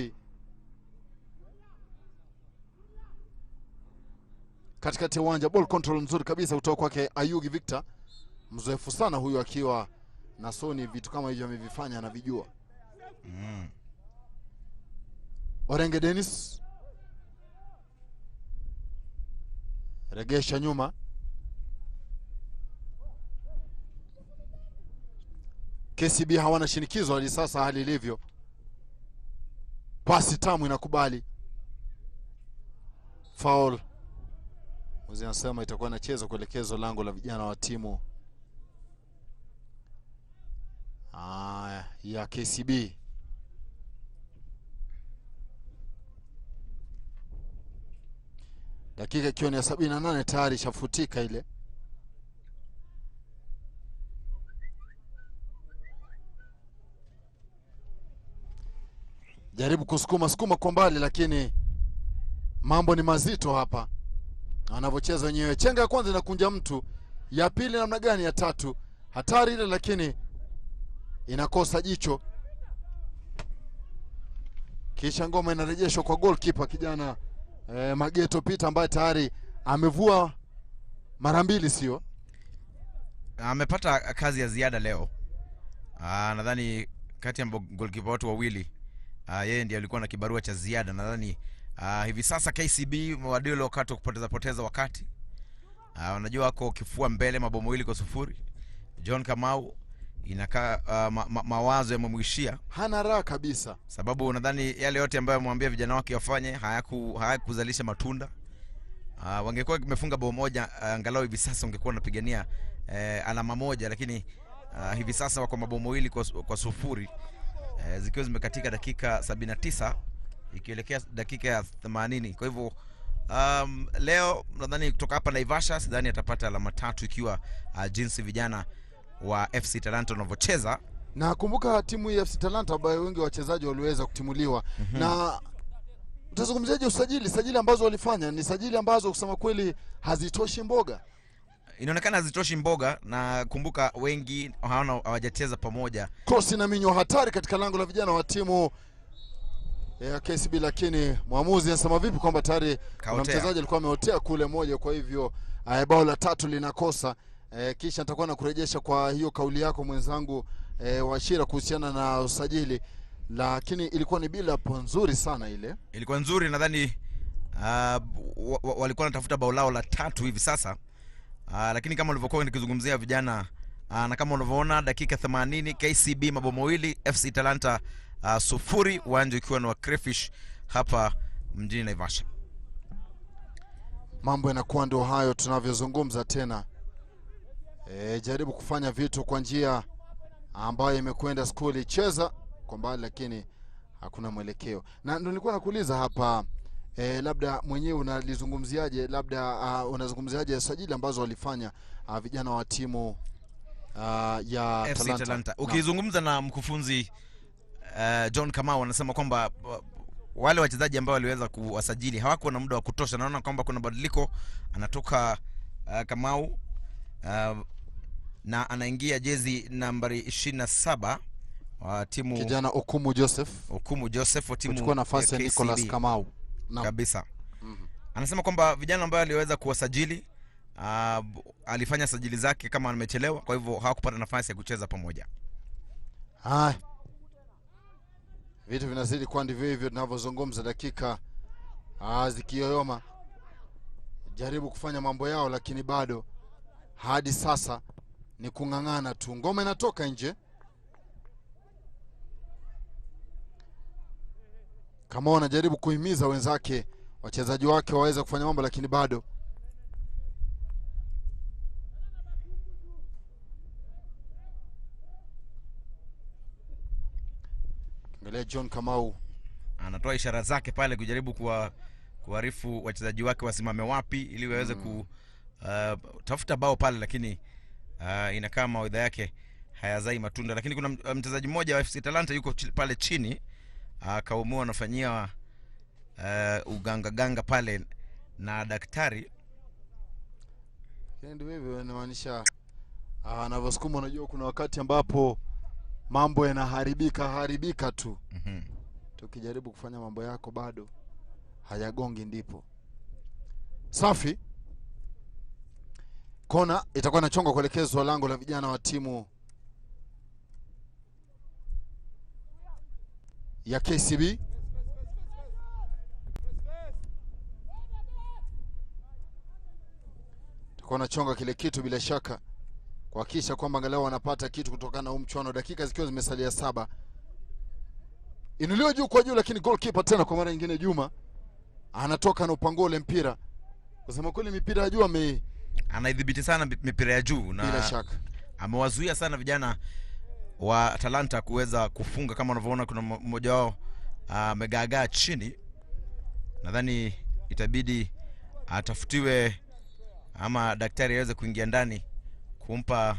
Katikati ya uwanja, ball control nzuri kabisa kutoka kwake Ayugi Victor. Mzoefu sana huyu, akiwa na Sony vitu kama hivyo amevifanya na vijua. Orenge Dennis regesha nyuma. KCB hawana shinikizo hadi sasa hali ilivyo. Pasi tamu inakubali. Foul. Mwazi anasema itakuwa inachezwa kuelekezwa lango la vijana wa timu ya KCB. Dakika ikiwa ni ya 78 tayari shafutika ile. Jaribu kusukuma kwa mbali, lakini mambo ni mazito hapa. Anavyocheza wenyewe. Chenga ya kwanza inakunja mtu, ya pili namna gani, ya tatu hatari ile, lakini inakosa jicho. Kisha ngoma inarejeshwa kwa goalkeeper kijana Mageto Peter, ambaye tayari amevua mara mbili, sio? Amepata kazi ya ziada leo. Nadhani kati ya goalkeeper watu wawili yeye ndiye alikuwa na kibarua cha ziada. Nadhani hivi sasa KCB wadilo wakati kupoteza wakati. Unajua wako kifua mbele mabao 2-0. John Kamau inakaa mawazo yamemwishia, hana raha kabisa, sababu nadhani yale yote ambayo amwambia vijana wake wafanye hayakuzalisha matunda. Wangekuwa wamefunga bao moja, angalau hivi sasa ungekuwa unapigania alama moja, lakini hivi sasa wako mabao 2-0 zikiwa zimekatika dakika 79 ikielekea dakika ya 80. Kwa hivyo leo nadhani kutoka hapa Naivasha sidhani atapata alama 3, ikiwa jinsi vijana wa FC Talanta wanavyocheza. Na kumbuka timu ya KCB-Talanta ambayo wengi wachezaji waliweza kutimuliwa. Na utazungumziaje sajili ambazo walifanya? Ni sajili ambazo kusema kweli hazitoshi mboga. Inaonekana hazitoshi mboga, na kumbuka wengi hawajacheza pamoja. Cross na minyo hatari katika lango la vijana wa timu ya KCB, lakini mwamuzi anasema vipi kwamba tayari kuna mchezaji alikuwa ameotea kule moja, kwa hivyo bao la 3 linakosa. Kisha nitakuwa na kurejesha kwa hiyo kauli yako mwenzangu Washira kuhusiana na usajili, lakini ilikuwa ni bila hapo nzuri sana ile. Ilikuwa nzuri, nadhani walikuwa wanatafuta bao lao la 3 hivi sasa. Lakini kama ulivyokuwa nikizungumzia vijana, na kama unavyoona dakika 80 KCB mabao mawili, KCB-Talanta 0, uwanja ukiwa ni wa Crayfish hapa mjini Naivasha. Mambo yanakuwa ndio hayo tunavyozungumza tena. Jaribu kufanya vitu kwa njia ambayo imekwenda skuli, cheza kwa mbali lakini hakuna mwelekeo. Na ndio nilikuwa nakuuliza hapa, labda mwenyewe unalizungumziaje, labda unazungumziaje sajili ambazo walifanya vijana wa timu ya KCB-Talanta? Ukizungumza na mkufunzi John Kamau anasema kwamba wale wachezaji ambao waliweza kuwasajili hawakuwa na muda wa kutosha. Naona kwamba kuna badiliko, anatoka Kamau na anaingia jezi nambari 27 wa timu kijana Okumu Joseph wa timu kuchukua nafasi ya Nicholas Kamau kabisa. Anasema kwamba vijana ambao aliweza kuwasajili alifanya sajili zake kama amechelewa, kwa hivyo hawakupata nafasi ya kucheza pamoja. Vitu vinazidi kwa ndivyo hivyo tunavyozungumza, dakika zikiyoyoma, jaribu kufanya mambo yao, lakini bado hadi sasa ni kungangana tu. Ngoma inatoka nje. Kama wanajaribu kuhimiza wenzake, wachezaji wake waweze kufanya mambo, lakini bado angalia John Kamau anatoa ishara zake pale kujaribu kuarifu wachezaji wake wasimame wapi ili waweze tafuta bao pale, lakini inakaa mawaidha yake hayazai matunda. Lakini kuna mchezaji mmoja wa KCB-Talanta yuko pale chini, akaumua anafanyia uganga pale na daktari. Ndio hivyo inamaanisha anavyosukuma. Unajua kuna wakati ambapo mambo yanaharibika tu. Tukijaribu kufanya mambo yako bado hayagongi, ndipo safi. Kona itakuwa inachonga kuelekezwa lango la vijana wa timu ya KCB. Itakuwa inachonga kile kitu bila shaka kuhakikisha kwamba angalau wanapata kitu kutokana na mchuano, dakika zikiwa zimesalia 7. Inuliwa juu kwa juu, lakini goalkeeper tena kwa mara nyingine Juma anatoka na upango ule mpira. Kusema kweli mipira ya juu anaidhibiti sana mipira ya juu, na bila shaka amewazuia sana vijana wa Talanta kuweza kufunga. Kama unavyoona kuna mmoja wao amegagaa chini, nadhani itabidi atafutiwe ama daktari aweze kuingia ndani kumpa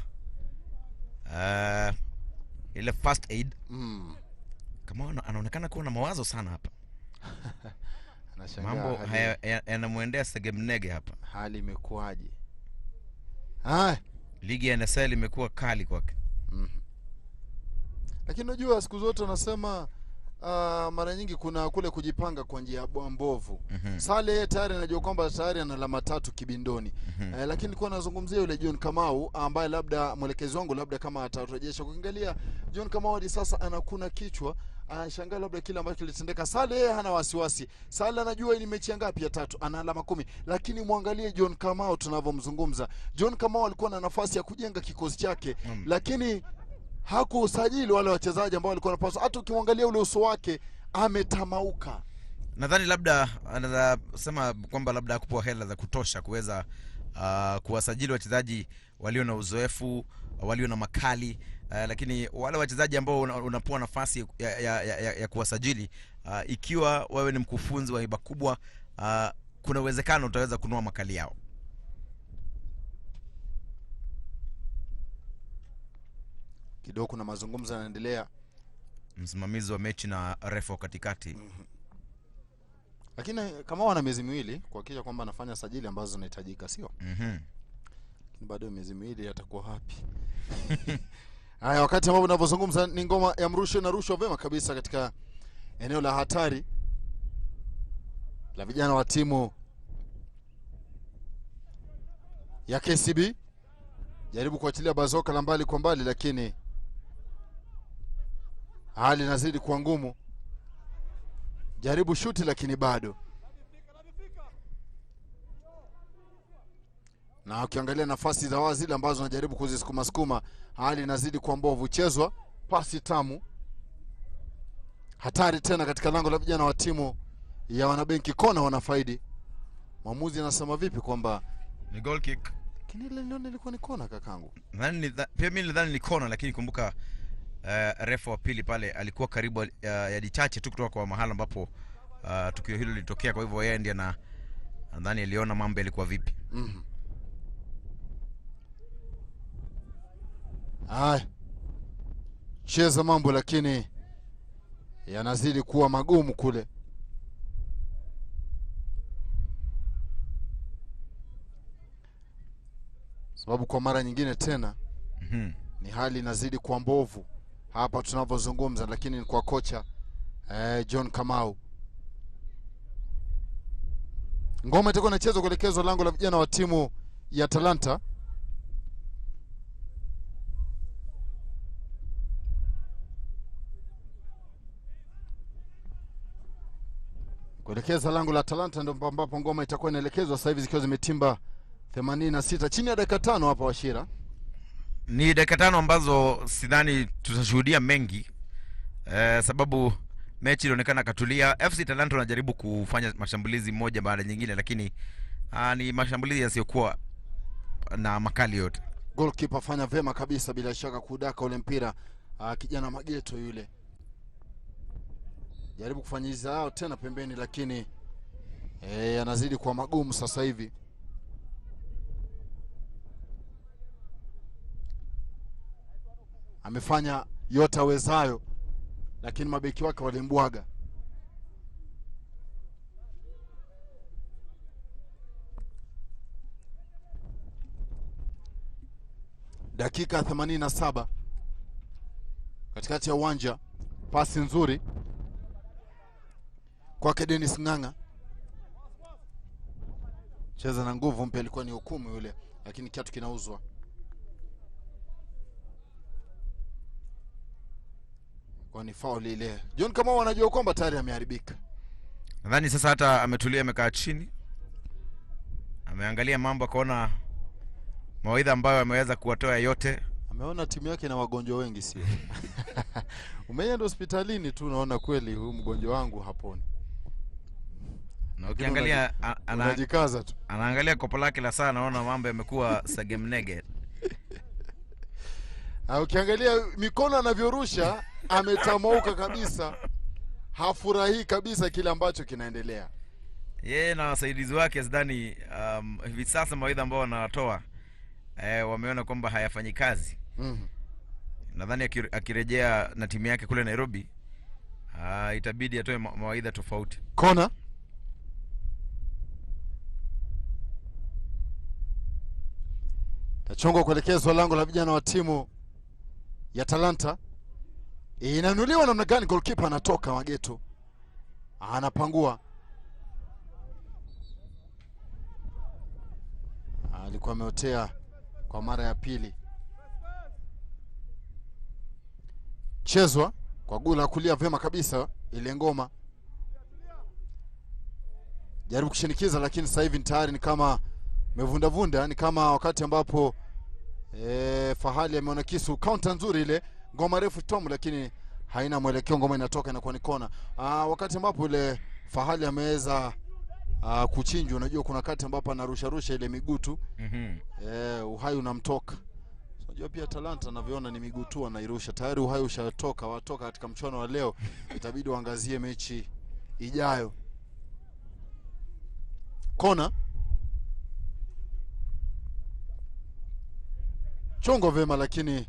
ile first aid. Kama anaonekana kuwa na mawazo sana hapa. Mambo yanamuendea segemnege hapa. Hali imekuaje? Ligi ya NSL imekuwa kali kwake. Lakini unajua siku zote wanasema mara nyingi kuna kule kujipanga kwa njia mbovu. Sale tayari anajua kwamba tayari ana alama 3 kibindoni. Lakini nilikuwa nazungumzia yule John Kamau ambaye labda mwelekezi wangu labda kama atarejesha kuangalia John Kamau hadi sasa anakuna kichwa, anashangaa labda kila ambacho kilitendeka. Sale hana wasiwasi. Sale anajua ni mechi ngapi ya 3, ana alama 10. Lakini muangalie John Kamau tunavyomzungumza. John Kamau alikuwa na nafasi ya kujenga kikosi chake, lakini hakusajili wale wachezaji ambao walikuwa wanapaswa. Hata ukimwangalia ule uso wake ametamauka. Nadhani labda anaweza sema kwamba labda hakupewa hela za kutosha kuweza kuwasajili wachezaji walio na uzoefu, walio na makali. Lakini wale wachezaji ambao unapewa nafasi ya kuwasajili, ikiwa wewe ni mkufunzi wa hiba kubwa, kuna uwezekano utaweza kununua makali yao. kidogo kuna mazungumzo yanaendelea, msimamizi wa mechi na refa katikati. Lakini kama wana miezi miwili kuhakikisha kwamba anafanya sajili ambazo zinahitajika, sio? Lakini bado miezi miwili atakuwa happy. Haya, wakati ambapo tunapozungumza ni ngoma ya mrusho na rushwa vema kabisa katika eneo la hatari la vijana wa timu ya KCB. Jaribu kuachilia bazoka la mbali kwa mbali, lakini hali inazidi kuwa ngumu. Jaribu shuti lakini bado. Na ukiangalia nafasi za wazi zile ambazo anajaribu kuzisukuma sukuma, hali inazidi kuwa mbovu. Chezwa pasi tamu. Hatari tena katika lango la vijana wa timu ya Wanabenki. Kona wanafaidi. Mwamuzi anasema vipi kwamba ni goal kick? Kinile nione ilikuwa ni kona kakangu. Pia mimi nilidhani ni kona, lakini kumbuka refa wa pili pale alikuwa karibu ya dichache tu kutoka kwa mahali ambapo tukio hilo lilitokea, kwa hivyo yeye ndiye nadhani aliona mambo yalikuwa vipi. Cheza mambo lakini yanazidi kuwa magumu kule. Sababu kwa mara nyingine tena ni hali inazidi kuwa mbovu hapa tunavyozungumza, lakini kwa kocha John Kamau. Ngoma itakuwa inachezwa kuelekezwa lango la vijana wa timu ya Talanta. Kuelekeza lango la Talanta ndio ambapo ngoma itakuwa inaelekezwa sasa hivi, zikiwa zimetimba 86 chini ya dakika 5 hapa Washira. Ni dakika 5 ambazo sidhani tutashuhudia mengi, sababu mechi inaonekana katulia. FC Talanta wanajaribu kufanya mashambulizi moja baada nyingine, lakini ni mashambulizi yasiyokuwa na makali yote. Goalkeeper fanya vema kabisa bila shaka kudaka ule mpira, kijana Mageto yule. Jaribu kufanyiza hao tena pembeni, lakini anazidi kuwa magumu sasa hivi. Amefanya yote awezayo, lakini mabeki wake walimbwaga. Dakika 87 katikati ya uwanja. Pasi nzuri kwake Dennis Nganga. Cheza na nguvu mpya, ilikuwa ni hukumu yule, lakini kiatu kinauzwa. Kwa ni foul ile. John Kamau anajua kwamba tayari ameharibika. Nadhani sasa hata ametulia, amekaa chini, ameangalia mambo, akaona mawaidha ambayo ameweza kuwatoa yote. Ameona timu yake na wagonjwa wengi, sio? Umeenda hospitalini tu unaona kweli huyu mgonjwa wangu haponi. Na ukiangalia anajikaza tu. Anaangalia kopo lake la saa, naona mambo yamekuwa sagemnege. Ukiangalia mikono anavyorusha ametamauka kabisa. Hafurahi kabisa kile ambacho kinaendelea. Yeye na wasaidizi wake sidhani hivi sasa mawaidha ambao wanatoa wameona kwamba hayafanyi kazi. Nadhani akirejea na timu yake kule Nairobi itabidi atoe mawaidha tofauti. Kona tachongo kuelekezwa lango la vijana wa timu ya Talanta. Inanuliwa namna gani? Goalkeeper anatoka Mageto, anapangua. Alikuwa ameotea kwa mara ya pili. Chezwa kwa gula kulia vema kabisa ile ngoma. Jaribu kushinikiza, lakini sasa hivi tayari ni kama mevunda vunda, ni kama wakati ambapo Fahali ameona kisu. Counter nzuri ile, ngoma refu tomu, lakini haina mwelekeo, ngoma inatoka inakuwa ni kona. Wakati ambapo ile Fahali ameweza kuchinjwa, unajua kuna wakati ambapo anarusha rusha ile miguu tu. Uhai unamtoka. Unajua pia Talanta anavyoona ni miguu tu anairusha. Tayari uhai ushatoka, watoka katika mchuano wa leo. Itabidi waangazie mechi ijayo. Kona chongo vema, lakini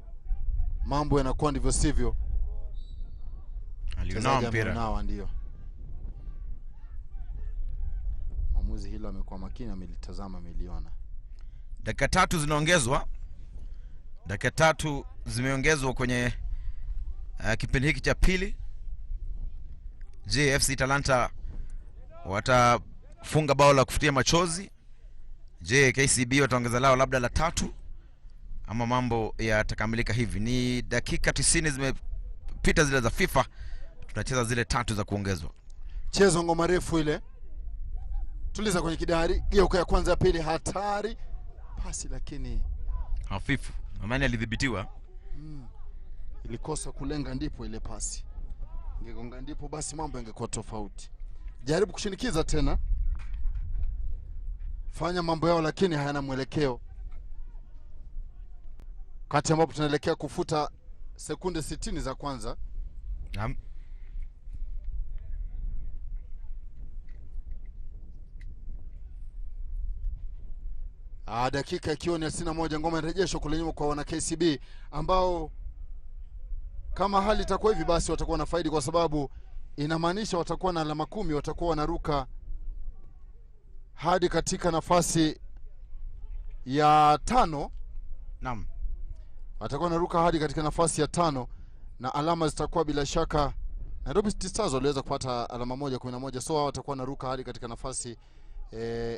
mambo yanakuwa ndivyo sivyo. Alionao mpira. Ndio. Mwamuzi hilo amekuwa makini, amelitazama, ameliona. Dakika 3 zinaongezwa. Dakika 3 zimeongezwa kwenye kipindi hiki cha pili. Je, FC Talanta watafunga bao la kufutia machozi? Je, KCB wataongeza lao labda la 3? Ama mambo yatakamilika hivi? Ni dakika 90 zimepita zile za FIFA. Tunacheza zile 3 za kuongezwa. Chezo ngoma refu ile. Tuliza kwenye kidari, geuka ya kwanza ya pili, hatari. Pasi lakini hafifu. Amani alidhibitiwa. Ilikosa kulenga ndipo ile pasi. Ingegonga ndipo basi mambo yangekuwa tofauti. Jaribu kushinikiza tena. Fanya mambo yao lakini hayana mwelekeo. Kati ambapo tunaelekea kufuta sekunde 60 za kwanza. Naam. Dakika ikiwa ni 61, ngoma inarejeshwa kule nyuma kwa wana KCB ambao kama hali itakuwa hivi basi watakuwa na faidi, kwa sababu inamaanisha watakuwa na alama 10, watakuwa wanaruka hadi katika nafasi ya 5. Naam. Watakuwa wanaruka hadi katika nafasi ya 5 na alama zitakuwa bila shaka Nairobi City Stars waliweza kupata alama 11, so watakuwa wanaruka hadi katika nafasi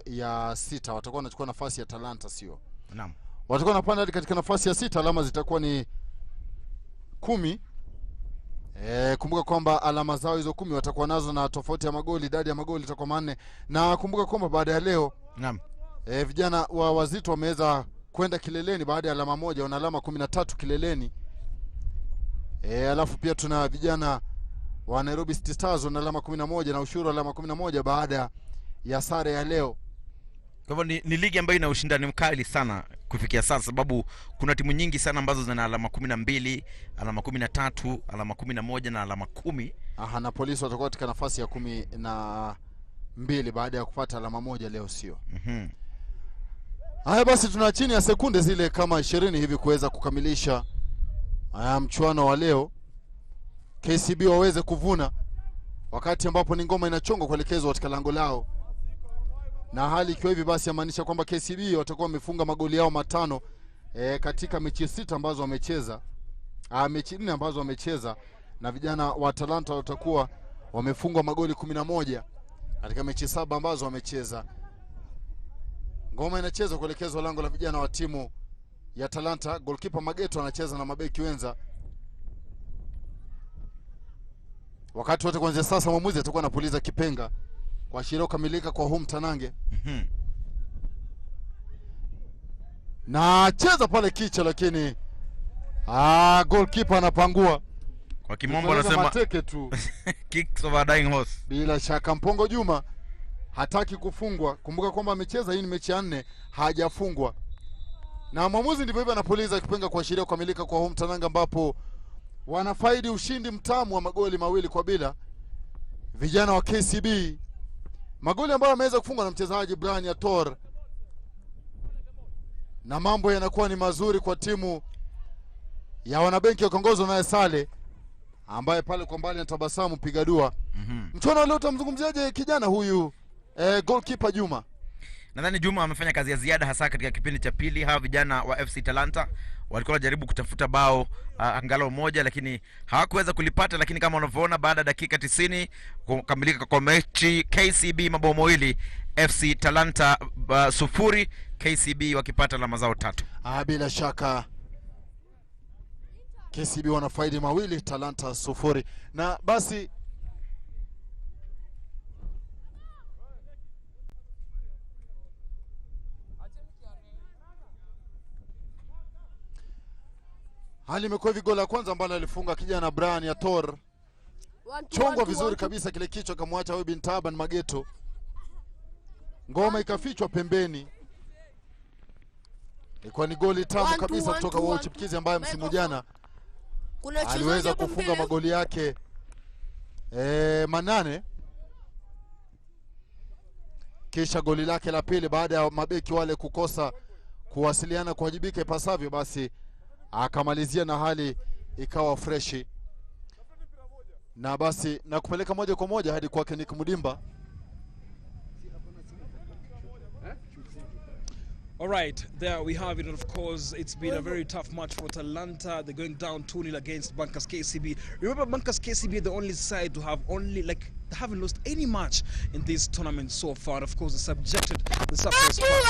ya 6. Watakuwa wanachukua nafasi ya Talanta, sio? Naam. Watakuwa wanapanda hadi katika nafasi ya 6, alama zitakuwa ni 10. Kumbuka kwamba alama zao hizo 10 watakuwa nazo na tofauti ya magoli, idadi ya magoli itakuwa 4. Na kumbuka kwamba baada ya leo, naam, vijana wa Wazito wameweza kwenda kileleni baada ya alama 1, wana alama 13 kileleni. Alafu pia tuna vijana wa Nairobi City Stars wana alama 11 na Ushuru alama 11 baada ya sare ya leo. Kwa hivyo ni ligi ambayo ina ushindani mkali sana kufikia sasa, sababu kuna timu nyingi sana ambazo zina alama 12, alama 13, alama 11 na alama 10. Na Polisi watakuwa katika nafasi ya 12 baada ya kupata alama 1 leo, sio? Haya basi, tuna chini ya sekunde zile kama 20 hivi kuweza kukamilisha mchuano wa leo. KCB waweze kuvuna wakati ambapo ni ngoma inachongwa kuelekezwa katika lango lao. Na hali ikiwa hivi basi yamaanisha kwamba KCB watakuwa wamefunga magoli yao 5 katika mechi 6 ambazo wamecheza. Mechi 4 ambazo wamecheza, na vijana wa Talanta watakuwa wamefungwa magoli 11 katika mechi 7 ambazo wamecheza. Ngoma inachezwa kuelekezwa lango la vijana wa timu ya Talanta. Goalkeeper Mageto anacheza na mabeki wenza. Wakati wote kuanzia sasa mwamuzi atakuwa anapuliza kipenga kuashiria kukamilika kwa huu mtanange. Na cheza pale kicha, lakini goalkeeper anapangua. Kwa kimombo anasema mateke tu. Kicks of a dying horse. Bila shaka Mpongo Juma hataki kufungwa. Kumbuka kwamba amecheza, hii ni mechi ya 4 hajafungwa. Na mwamuzi ndivyo hivyo anapuliza kipenga kuashiria kukamilika kwa huu mtanange, ambapo wanafaidi ushindi mtamu wa magoli 2-0 vijana wa KCB. Magoli ambayo ameweza kufungwa na mchezaji Brian Yator, na mambo yanakuwa ni mazuri kwa timu ya wanabenki wakiongozwa naye Sale, ambaye pale kwa mbali anatabasamu piga dua. Mchona leo tamzungumziaje kijana huyu goalkeeper Juma? Nadhani Juma amefanya kazi ya ziada hasa katika kipindi cha pili. Hawa vijana wa FC Talanta walikuwa wanajaribu kutafuta bao angalau moja, lakini hawakuweza kulipata. Lakini kama unavyoona, baada ya dakika 90 kukamilika kwa mechi, KCB mabao 2, FC Talanta 0, KCB wakipata alama zao 3. Bila shaka KCB wanafaidi 2, Talanta 0. Na basi hali imekuwa hivi. Goli la kwanza ambalo alifunga kijana Brian Yator, chongwa vizuri kabisa kile kichwa kamwacha wewe bin Taban Mageto. Ngoma ikafichwa pembeni. Ilikuwa ni goli tamu kabisa kutoka wao Chipkizi, ambaye msimu jana aliweza kufunga magoli yake 8. Kisha goli lake la pili baada ya mabeki wale kukosa kuwasiliana kuwajibika ipasavyo, basi akamalizia na hali ikawa freshi, na basi na kupeleka moja kwa moja hadi kwake Nick Mudimba. All right, there we have it. And of course, it's been a very tough match for Talanta. They're going down 2-0 against Bankers KCB. Remember, Bankers KCB are the only side to have they haven't lost any match in this tournament so far. And of course, they subjected the Surface Park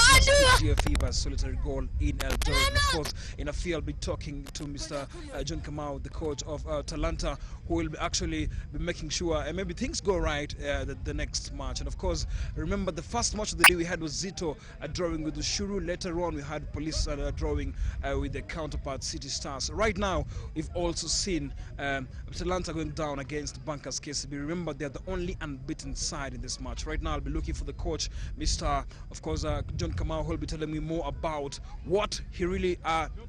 GFE by a solitary goal in Eldoret. And of course, in a field, I'll be talking to Mr. John Kamau, the coach of Talanta, who will actually be making sure and maybe things go right the next match. And of course, remember the first match of the day we had was Zito drawing with the Shuru. Later on, we had Police drawing with the counterpart City Stars. Right now, we've also seen Talanta going down against Bankers KCB. Remember, they're the only unbeaten side in this match. Right now, I'll be looking for the coach, Mr. Of course, John Kamau, who will be telling me more about what he really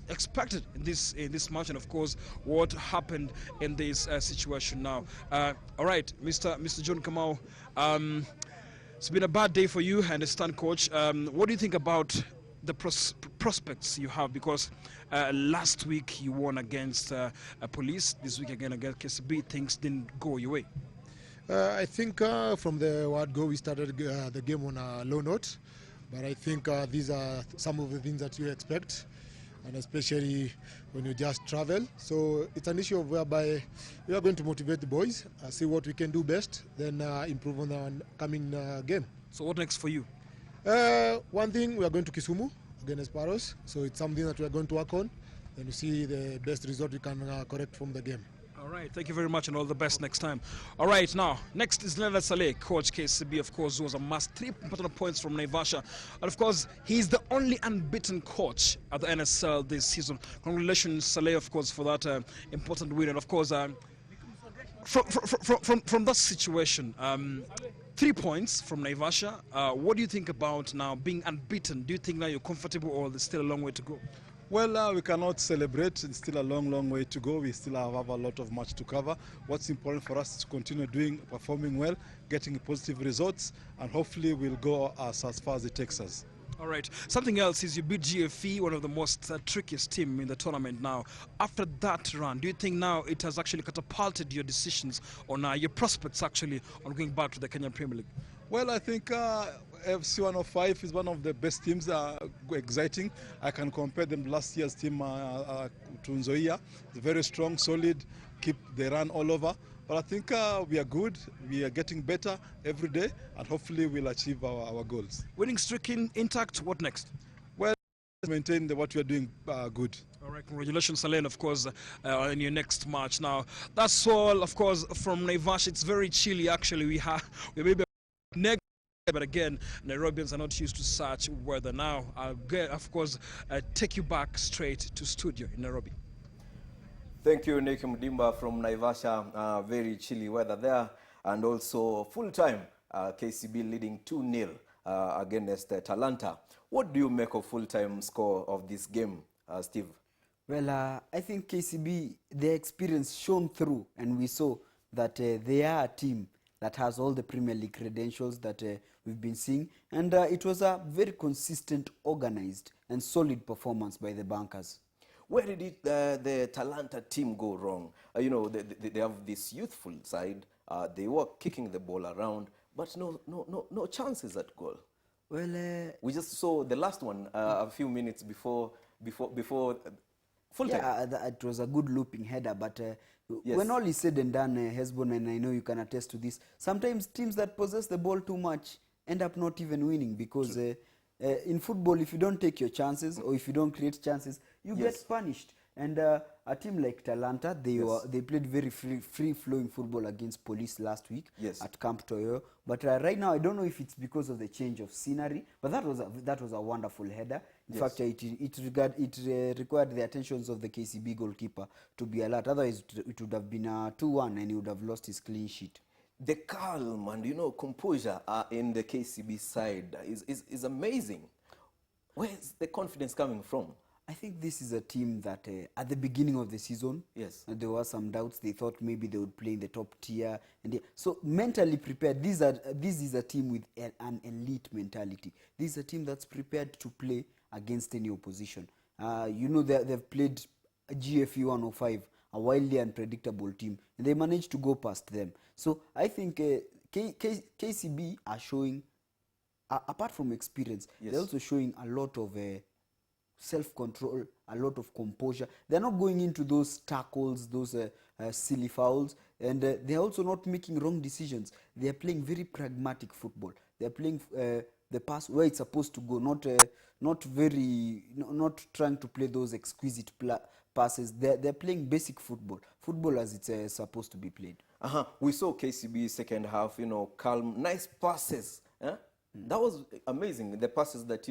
expected in this match, and of course, what happened in this situation now. All right, Mr. John Kamau. It's been a bad day for you, I understand, coach. What do you think about the prospects you have? Because last week you won against Police, this week again against KCB, things didn't go your way. I think from the word go, we started the game on a low note, but I think these are some of the things that you expect, and especially when you just travel. So it's an issue of whereby we are going to motivate the boys, see what we can do best, then improve on the coming game. So what next for you? One thing, we are going to Kisumu against Paros, so it's something that we are going to work on, and you see the best result we can correct from the game. All right, thank you very much and all the best next time. All right, now, next is Leonard Saleh, coach KCB, of course, who was a must 3 important points from Naivasha. And of course, he's the only unbeaten coach at the NSL this season. Congratulations, Saleh, of course, for that important win. And of course, from that situation, 3 points from Naivasha. What do you think about now being unbeaten? Do you think now you're comfortable, or there's still a long way to go? Well, we cannot celebrate. It's still a long way to go. We still have a lot of match to cover. What's important for us is to continue performing well, getting positive results, and hopefully we'll go as far as it takes us. All right. Something else is you beat GFE, one of the most trickiest team in the tournament now. After that run, do you think now it has actually catapulted your decisions on your prospects actually on going back to the Kenyan Premier League? Well, I think FC 105 is one of the best teams, exciting. I can compare them to last year's team to Nzoia. It's very strong, solid, keep the run all over. But I think we are good, we are getting better every day, and hopefully we'll achieve our goals. Winning streak intact, what next? Well, maintain what we are doing good. All right, congratulations, Saleh, of course, in your next match. Now, that's all, of course, from Naivasha. It's very chilly, actually. We maybe negative, but again, Nairobians are not used to such weather. Now, I'll of course, take you back straight to studio in Nairobi. Thank you, Nick Mudimba from Naivasha. Very chilly weather there, and also full-time KCB leading 2-0 against Talanta. What do you make of full-time score of this game, Steve? Well, I think KCB, their experience shone through, and we saw that they are a team that has all the Premier League credentials that we've been seeing. And it was a very consistent, organized, and solid performance by the Bankers. Where did the Talanta team go wrong? They have this youthful side. They were kicking the ball around, but no chances at goal. Well, we just saw the last one a few minutes before full time. Yeah, it was a good looping header, but yes. When all is said and done, Hesbon, and I know you can attest to this, sometimes teams that possess the ball too much end up not even winning, because in football, if you don't take your chances or if you don't create chances, you get punished. And a team like Talanta, they played very free-flowing football against Police last week at Camp Toyo. But right now, I don't know if it's because of the change of scenery, but that was a wonderful header. In fact, it required the attentions of the KCB goalkeeper to be alert. Otherwise, it would have been a 2-1 and he would have lost his clean sheet. The calm and composure in the KCB side is amazing. Where's the confidence coming from? I think this is a team that at the beginning of the season, there were some doubts. They thought maybe they would play in the top tier, and so mentally prepared. This is a team with an elite mentality. This is a team that's prepared to play against any opposition. They've played GFE 105 a wildly unpredictable team, and they managed to go past them. So I think KCB are showing, apart from experience, Yes. they're also showing a lot of self-control, a lot of composure. They're not going into those tackles, those silly fouls, and they're also not making wrong decisions. They're playing very pragmatic football. They're playing the pass where it's supposed to go, not not trying to play those exquisite passes. They're playing basic football as it's supposed to be played. We saw KCB second half, calm, nice passes. That was amazing, the passes that,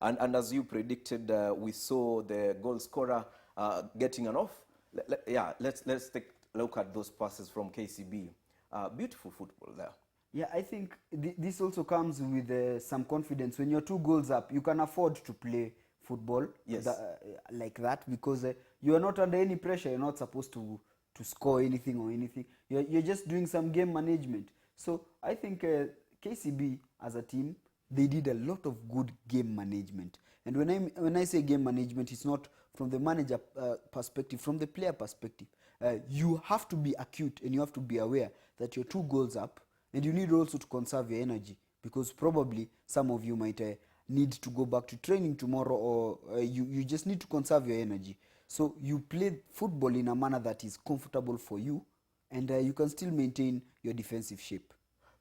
and as you predicted, we saw the goal scorer getting an off. Let's take a look at those passes from KCB. Beautiful football there. Yeah, I think this also comes with some confidence. When you're 2 goals up, you can afford to play football Yes. like that, because you are not under any pressure. You're not supposed to score anything or anything. You're just doing some game management. So I think KCB as a team, they did a lot of good game management. And when I say game management, it's not from the manager perspective, from the player perspective. You have to be acute and you have to be aware that you're 2 goals up, and you need also to conserve your energy, because probably some of you might need to go back to training tomorrow, or you just need to conserve your energy. So you play football in a manner that is comfortable for you, and you can still maintain your defensive shape.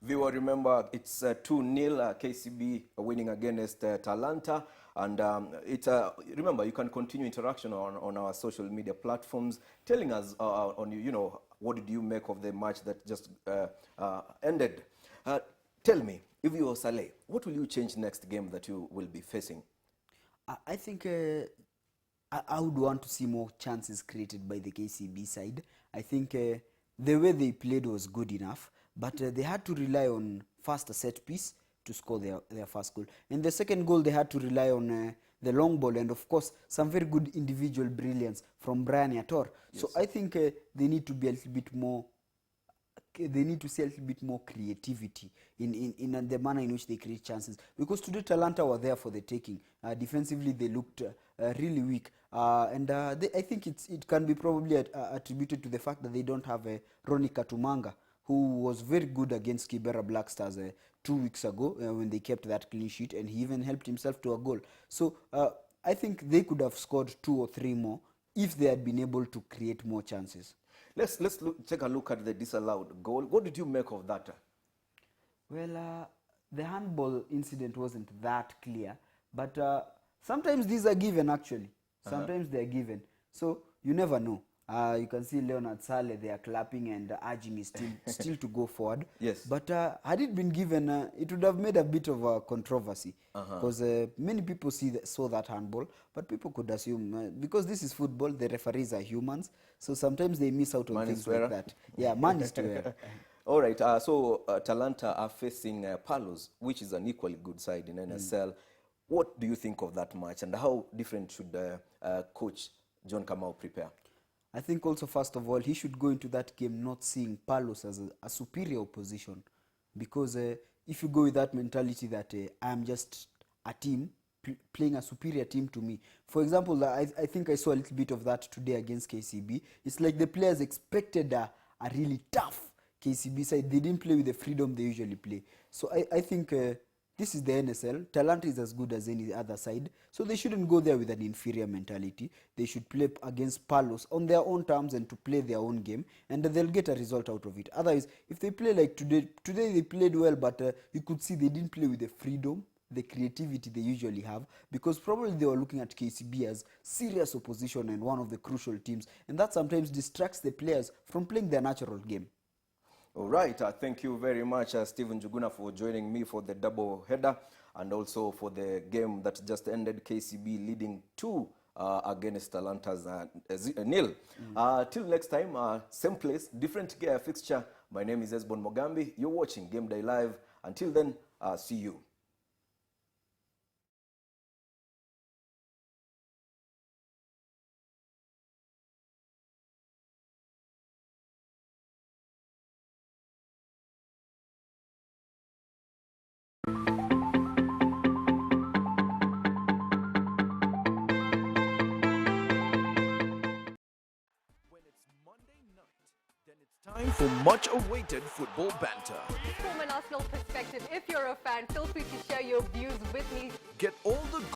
Viewer, remember it's 2-0 KCB winning against Talanta, and remember you can continue interaction on our social media platforms, telling us on what did you make of the match that just ended. Tell me, if you are Saleh, what will you change next game that you will be facing? I think I would want to see more chances created by the KCB side. I think the way they played was good enough, but they had to rely on faster set piece to score their first goal. And the second goal, they had to rely on the long ball, and of course some very good individual brilliance from Brian Yator. Yes. So I think they need to be a little bit more, they need to see a little bit more creativity in the manner in which they create chances, because today Talanta were there for the taking. Defensively they looked really weak, and I think it can be probably attributed to the fact that they don't have Ronnie Katumanga, who was very good against Kibera Black Stars 2 weeks ago when they kept that clean sheet, and he even helped himself to a goal. So I think they could have scored 2 or 3 more if they had been able to create more chances. Let's take a look at the disallowed goal. What did you make of that? Well, the handball incident wasn't that clear, but sometimes these are given actually. Sometimes they are given. So you never know. You can see Leonard Saleh, they are clapping and urging his team still to go forward. Yes. But had it been given, it would have made a bit of a controversy, because many people saw that handball, but people could assume, because this is football, the referees are humans, so sometimes they miss out on Man is things to error. like that. Yeah, man is to error. All right, so Talanta are facing Palos, which is an equally good side in NSL. What do you think of that match, and how different should coach John Kamau prepare? I think also, first of all, he should go into that game not seeing Palos as a superior opposition, because if you go with that mentality that I am just a team playing a superior team to me. For example, I think I saw a little bit of that today against KCB. It's like the players expected a really tough KCB side. They didn't play with the freedom they usually play. So I think this is the NSL. Talanta is as good as any other side. So they shouldn't go there with an inferior mentality. They should play against Palos on their own terms and to play their own game. And they'll get a result out of it. Otherwise, if they play like today they played well, but you could see they didn't play with the freedom, the creativity they usually have, because probably they were looking at KCB as serious opposition and one of the crucial teams. And that sometimes distracts the players from playing their natural game. All right, thank you very much, Stephen Juguna, for joining me for the double header and also for the game that just ended, KCB leading 2 against Talanta's 0. Till next time, same place, different fixture. My name is Esbon Mogambi. You're watching Game Day Live. Until then, see you. When it's Time for much awaited football banter. From an Arsenal perspective, if you're a fan, feel free to share your views with me. Get all the